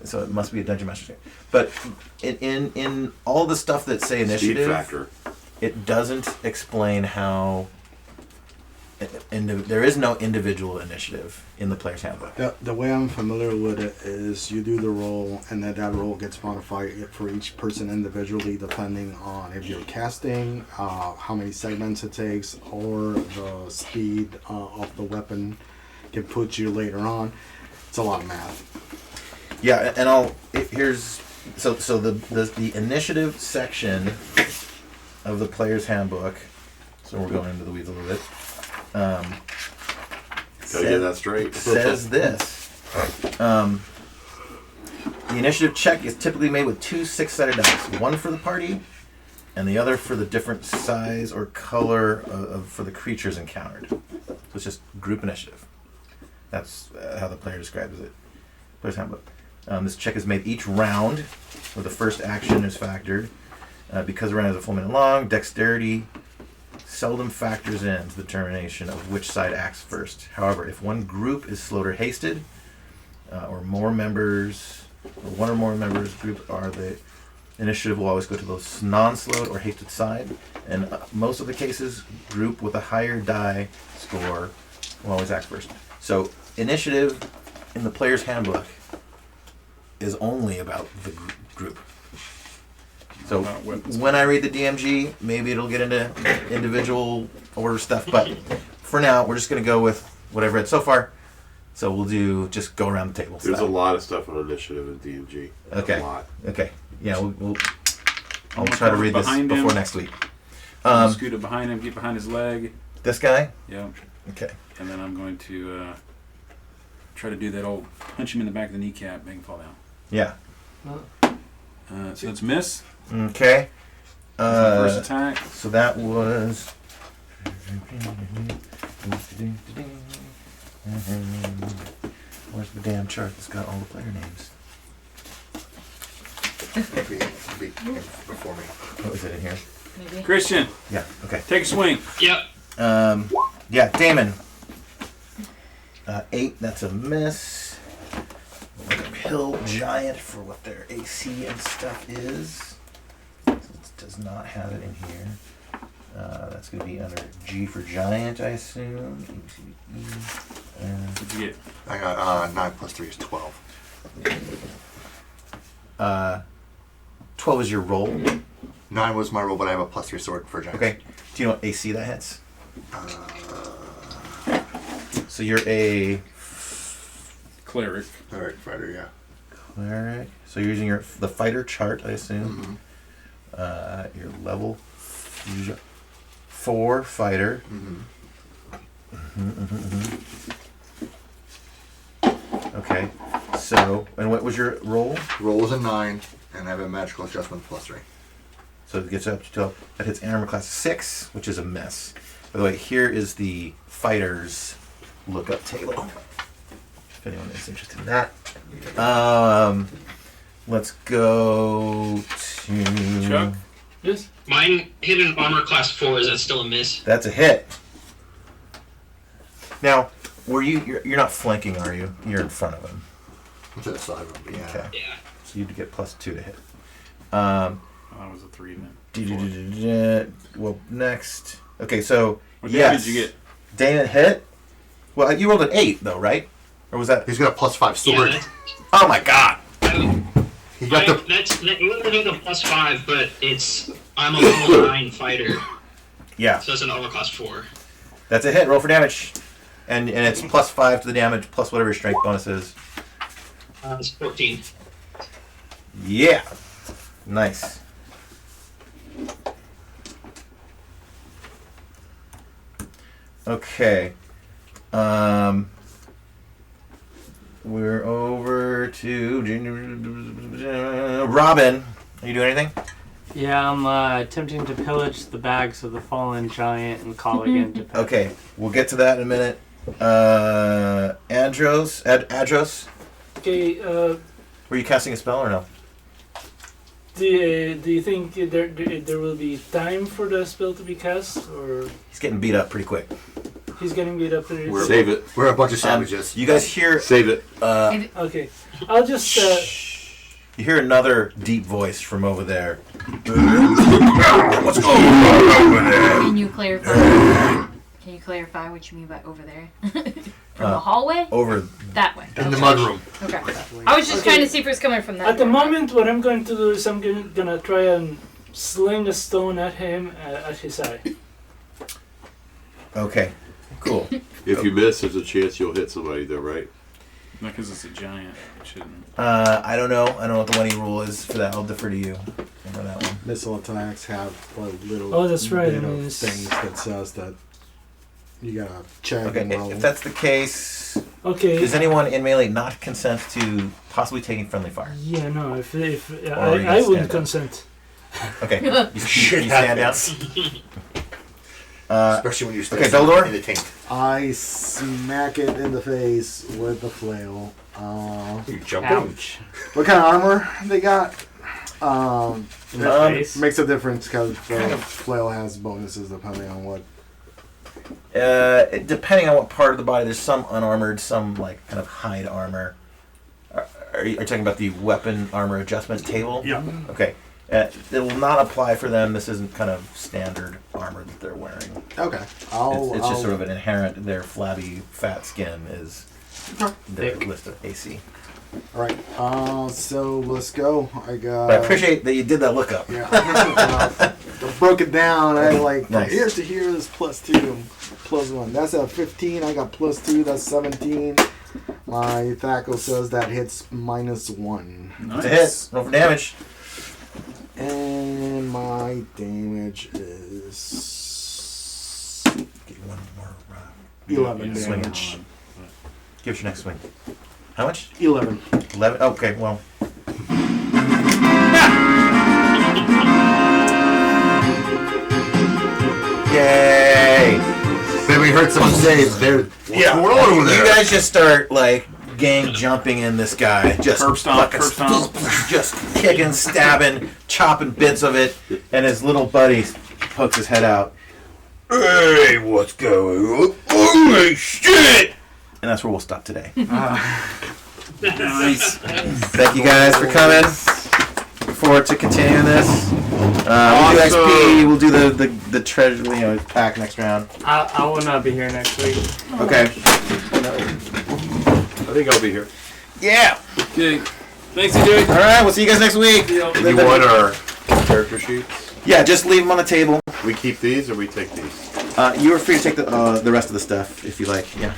So it must be a Dungeon Master's Guide. But in all the stuff that say Speed initiative, factor. it doesn't explain how. There is no individual initiative in the player's handbook. The way I'm familiar with it is you do the roll, and then that roll gets modified for each person individually, depending on if you're casting, how many segments it takes, or the speed of the weapon can put you later on. It's a lot of math. Yeah, and here's the initiative section of the player's handbook. So we're going into the weeds a little bit. Gotta get that straight. Says this. The initiative check is typically made with 2 6-sided dice, one for the party, and the other for the different size or color for the creatures encountered. So it's just group initiative. That's how the player describes it. Player's handbook. This check is made each round, where the first action is factored. Because the round is a full minute long, dexterity seldom factors into the determination of which side acts first. However, if one group is slowed or hasted, or one or more members group are the initiative will always go to the non-slowed or hasted side. And most of the cases, group with a higher die score will always act first. So initiative in the player's handbook is only about the group. So when I read the DMG, maybe it'll get into individual order stuff. But for now, we're just going to go with what I've read so far. So we'll just go around the table. There's a lot of stuff on initiative in DMG. Okay. A lot. Okay. Yeah, I'll try to read this before next week. Scoot up behind him, get behind his leg. This guy? Yeah. Okay. And then I'm going to try to do that old punch him in the back of the kneecap, make him fall down. Yeah. So it's miss. Okay. First attack. So that was. Where's the damn chart that's got all the player names? Before me. Oh, is it in here? Maybe. Christian. Yeah. Okay. Take a swing. Yep. Yeah, Damon. 8. That's a miss. Hill Giant for what their AC and stuff is. It does not have it in here. That's going to be under G for Giant, I assume. What'd you get? I got 9 plus 3 is 12. 12 is your roll. 9 was my roll, but I have a plus 3 sword for giants. Okay. Do you know what AC that hits? So you're a Cleric. Alright, fighter, yeah. cleric. So you're using the fighter chart, I assume. Your level 4 fighter. Okay. So, and what was your roll? Roll was a 9, and I have a magical adjustment +3. So it gets up to 12. That hits armor class 6, which is a mess. By the way, here is the fighter's lookup table. If anyone is interested in that. Let's go to Chuck? Yes. Mine hit an armor class 4. Is that still a miss? That's a hit. Now, you're not flanking, are you? You're in front of him. I'm to the side of him, yeah. Okay. Yeah. So you'd get +2 to hit. That was a 3 then. Well, next. Okay, so What yes. damage did you get? Damon hit. Well, you rolled an 8 though, right? Or was that? He's got a +5 sword. Yeah, Oh my god! He got the. it would have been a +5, but I'm a level 9 fighter, Yeah, so it's an armor class 4. that's a hit. Roll for damage, and it's +5 to the damage plus whatever your strength bonus is. It's 14. Yeah, nice. Okay. We're over to Robin. Are you doing anything? Yeah, I'm attempting to pillage the bags of the fallen giant and call again to pillage. Okay, we'll get to that in a minute. Adros, Okay. were you casting a spell or no? Do you think there will be time for the spell to be cast, or He's getting beat up pretty quick. he's getting beat up? There? Save it. We're a bunch of savages. You guys hear? Save it. Okay. I'll just. You hear another deep voice from over there. What's going on over there? Can you clarify? Can you clarify what you mean by over there? From the hallway? Over That way. In the mudroom. Okay. I was just trying to see if it was coming from that. At the way. moment, what I'm going to do is I'm gonna try and sling a stone at him at his eye. Okay, cool. If you miss, there's a chance you'll hit somebody, though, right? Not because it's a giant. It shouldn't. I don't know. I don't know what the money rule is for that. I'll defer to you on that one. Missile attacks have a little Oh, that's right, bit I mean, of it's- things that says that you gotta check Okay, and roll. if that's the case, Okay. does anyone in melee not consent to possibly taking friendly fire? Yeah, no. If Or you I stand wouldn't up. consent. Okay, you stand down. Especially when you stay okay, Beldor? in the taint. I smack it in the face with the flail. You jump Ouch. What kind of armor they got? Face. Makes a difference because flail has bonuses depending on what. Depending on what part of the body, there's some unarmored, some like kind of hide armor. Are you talking about the weapon armor adjustment table? Yeah. Okay. It will not apply for them. This isn't kind of standard armor that they're wearing. Okay. It's just sort of an inherent, their flabby, fat skin is their list of AC. Alright, so let's go. I got. But I appreciate that you did that lookup. Yeah. I broke it down. I like Nice. from here to here is +2 and +1. That's a 15. I got +2. That's 17. My tackle says that hits -1. It's a hit. Roll for damage. And my damage is Give you one more 11 swing damage. it. Give us your next swing. How much? 11. 11? Okay, well. Yay! Then we heard someone say, "What's going on over there?" You guys just start like gang jumping in this guy, just Curb stomp, curb stomp. just kicking, stabbing, chopping bits of it, and his little buddy pokes his head out. Hey, what's going on? Holy shit! And that's where we'll stop today. Nice. Thank you guys for coming. Look forward to continuing this. We'll do XP. We'll do the treasure, pack next round. I will not be here next week. Okay. I think I'll be here. Yeah. Okay. Thanks, DJ. All right. We'll see you guys next week. You want our character sheets? Yeah, just leave them on the table. We keep these or we take these? You are free to take the rest of the stuff if you like. Yeah.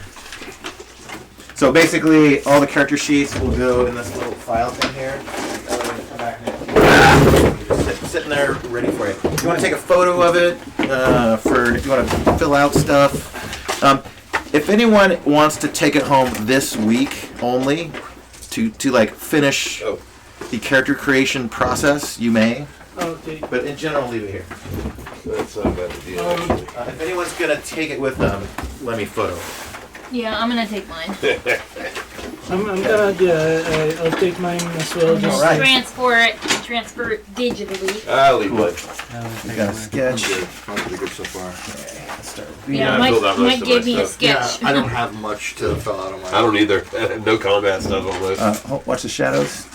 So basically, all the character sheets will go in this little file thing here. Come back and just sitting there ready for you. If you want to take a photo of it, for if you want to fill out stuff. If anyone wants to take it home this week only, to like finish the character creation process, you may. Okay. But in general, leave it here. That's not a bad idea. Actually. If anyone's gonna take it with them, let me photo. Yeah, I'm gonna take mine. I'm gonna, I'll take mine as well. I'm Just gonna transfer it digitally. I'll leave one. We got a sketch. Probably good so far. Yeah, I filled out most Mike of gave my me a stuff. sketch. I don't have much to fill out on my. I don't either. No combat stuff on this. Watch the shadows.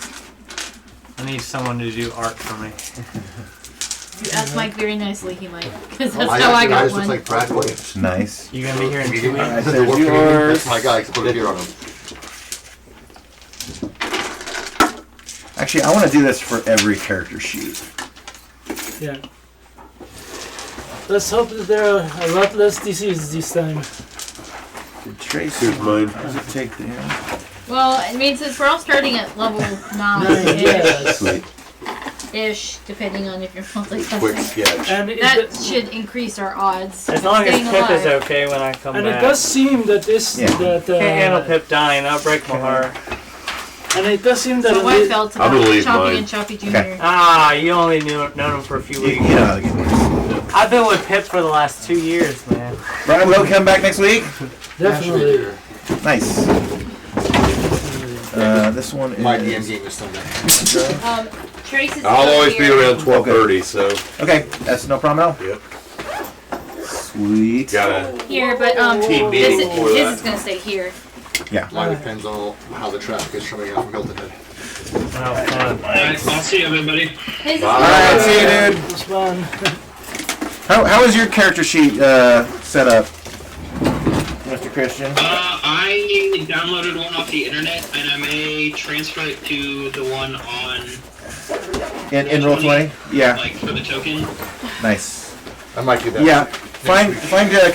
I need someone to do art for me. If you ask Mike very nicely, he might. Because that's I how I got just one. look like Brad Williams. Nice. You gonna be here in 2 weeks? Alright, That's there's yours. my guy. I can put a beer on him. Actually, I want to do this for every character sheet. yeah. Let's hope that there are a lot less disease this time. Did Tracy? Here's mine. How does it take there? Well, I mean, since we're all starting at level 9 Yes. Sweet. ish, depending on if you're Quick multiclassing, sketch. And it, that should increase our odds. As of long as staying Pip is alive. okay when I come and back. it does seem that this Yeah. that Can't handle Pip dying. That'll break my heart. and it does seem that So it White is- felt I'm about gonna leave Choppy mine. and Choppy Jr. Okay. Ah, you only known him for a few weeks. I've been with Pip for the last 2 years, man. Brian will come back next week. definitely. Nice. This one is. My DM game is Sunday. Trace is I'll still always be here. around 12:30, so Okay, that's no problem at all. yep. Sweet. Gotta. Here, but Team this meeting before his that. is gonna stay here. Mine depends on how the traffic is coming out from Hilton Head. Oh, fun. Alright, I'll see everybody. His is All right, see you, dude. It's fun. How is your character sheet set up, Mr. Christian? I downloaded one off the internet, and I may transfer it to the one on In Roll20? Yeah. like for the token. Nice. I might do that. Yeah. Find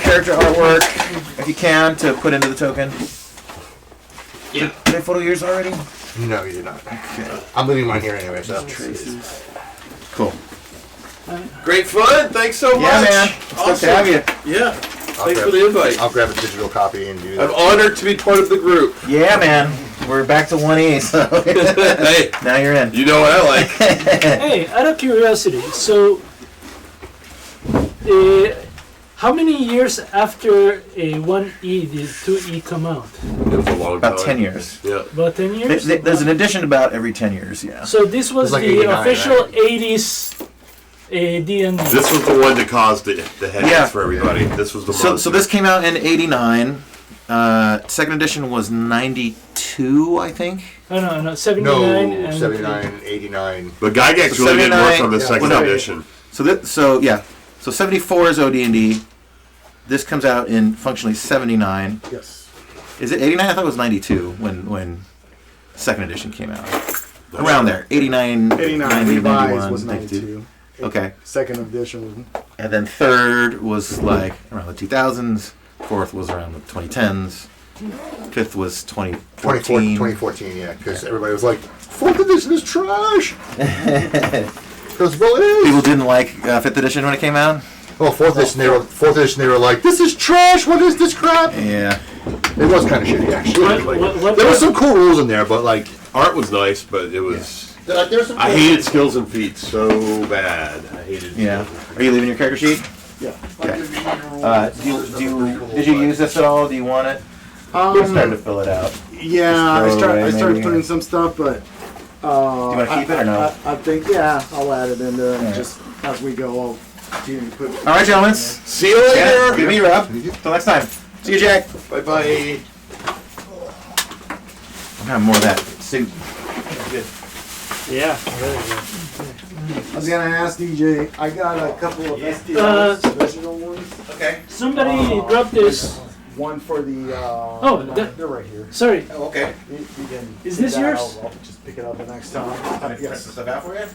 character artwork if you can to put into the token. Yeah. Did I photo yours already? No, you did not. I'm leaving mine here anyway, so. Cool. Great fun. Thanks so much. Yeah, man. It's good to have you. Yeah. I'll Thanks grab- for the invite. I'll grab a digital copy and do I'm that. honored to be part of the group. Yeah, man. We're back to 1E, so Hey, now you're in. you know what I like. Hey, out of curiosity, so how many years after a 1E did 2E come out? It was a long About time. 10 years. Yeah. About 10 years? There's an edition about every 10 years, yeah. So this was It's like the 89, official right? 80s D&D. This was the one that caused the headaches Yeah. for everybody. This was the So this came out in 89. Second edition was 92, I think. Oh, no, 79 No, and 79, 89. But Gygax really didn't work on the 79, second well, no. edition. So 74 is OD&D. This comes out in functionally 79. Yes. Is it 89? I thought it was 92 when second edition came out. Around there, 89, 89 90, revised 91, was 92. 92. Okay. Second edition was And then third was like around the 2000s. Fourth was around the 2010s. Fifth was 2014. 2014, yeah, because everybody was like, "Fourth edition is trash." Because well, it is. People didn't like fifth edition when it came out. Well, fourth edition, they were like, "This is trash. What is this crap?" Yeah. It was kind of shitty, actually. what There were some cool rules in there, but like, Art was nice, but it was. there were some. I hated skills and feats so bad. I hated. Yeah. Are you leaving your character sheet? Yeah. Okay. Did you use this at all? Do you want it? We're starting to fill it out. Yeah, Just throw it I away, started maybe. putting some stuff, but Do you want to keep it or no? I think I'll add it in there Alright. just as we go. I'll put. All right, gentlemen. See you later. Yeah, good to meet you, Rob. Till next time. See you, Jack. Bye bye. I'm having more of that soup. Good. Yeah, really good. I was gonna ask DJ. I got a couple of STLs, original ones. Okay. Somebody dropped this. One for the. They're right here. Sorry. Oh, okay. You can Is do this that. yours? I'll just pick it up the next time. Yes. Stuff out for you?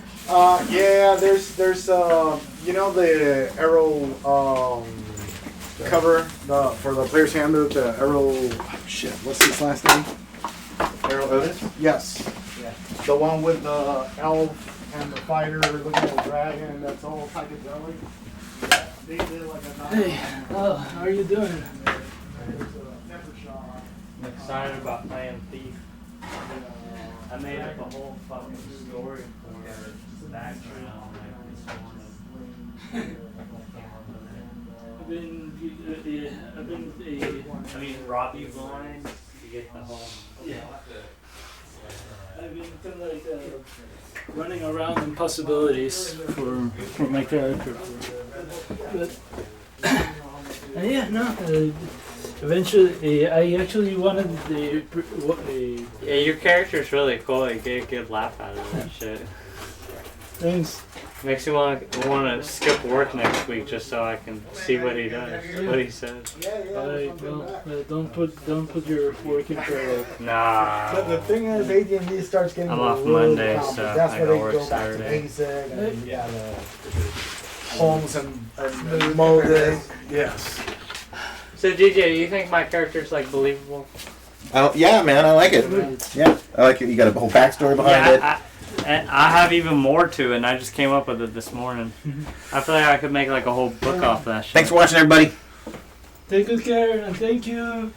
Yeah. There's you know the arrow cover for the player's handbook. The arrow. Shit. What's his last name? Arrow Otis? Yes. Yeah. The one with the elf and the fighter looking at a dragon that's all psychedelic. Yeah, they did like a Hey, how are you doing? I'm excited about playing Thief. I made up a whole fucking story for the background. I mean, Robbie blind to get the whole. Yeah. I've been kind of like running around in possibilities for my character. But yeah, no. Eventually, I actually wanted the. Yeah, your character's really cool. You get a good laugh out of that shit. Things. Makes me want to skip work next week just so I can see what he does, what he says. Don't put your work in for like. Nah. But the thing is, AD&D starts getting I'm a off little Monday, complicated. so That's I where gotta they work go back to Saturday. basic and you gotta homes and molding. Yes. So DJ, you think my character's like believable? Yeah, man, I like it. Yeah, I like it. You got a whole backstory behind it. I have even more to it, and I just came up with it this morning. I feel like I could make like a whole book off that shit. Thanks for watching, everybody. Take good care and thank you.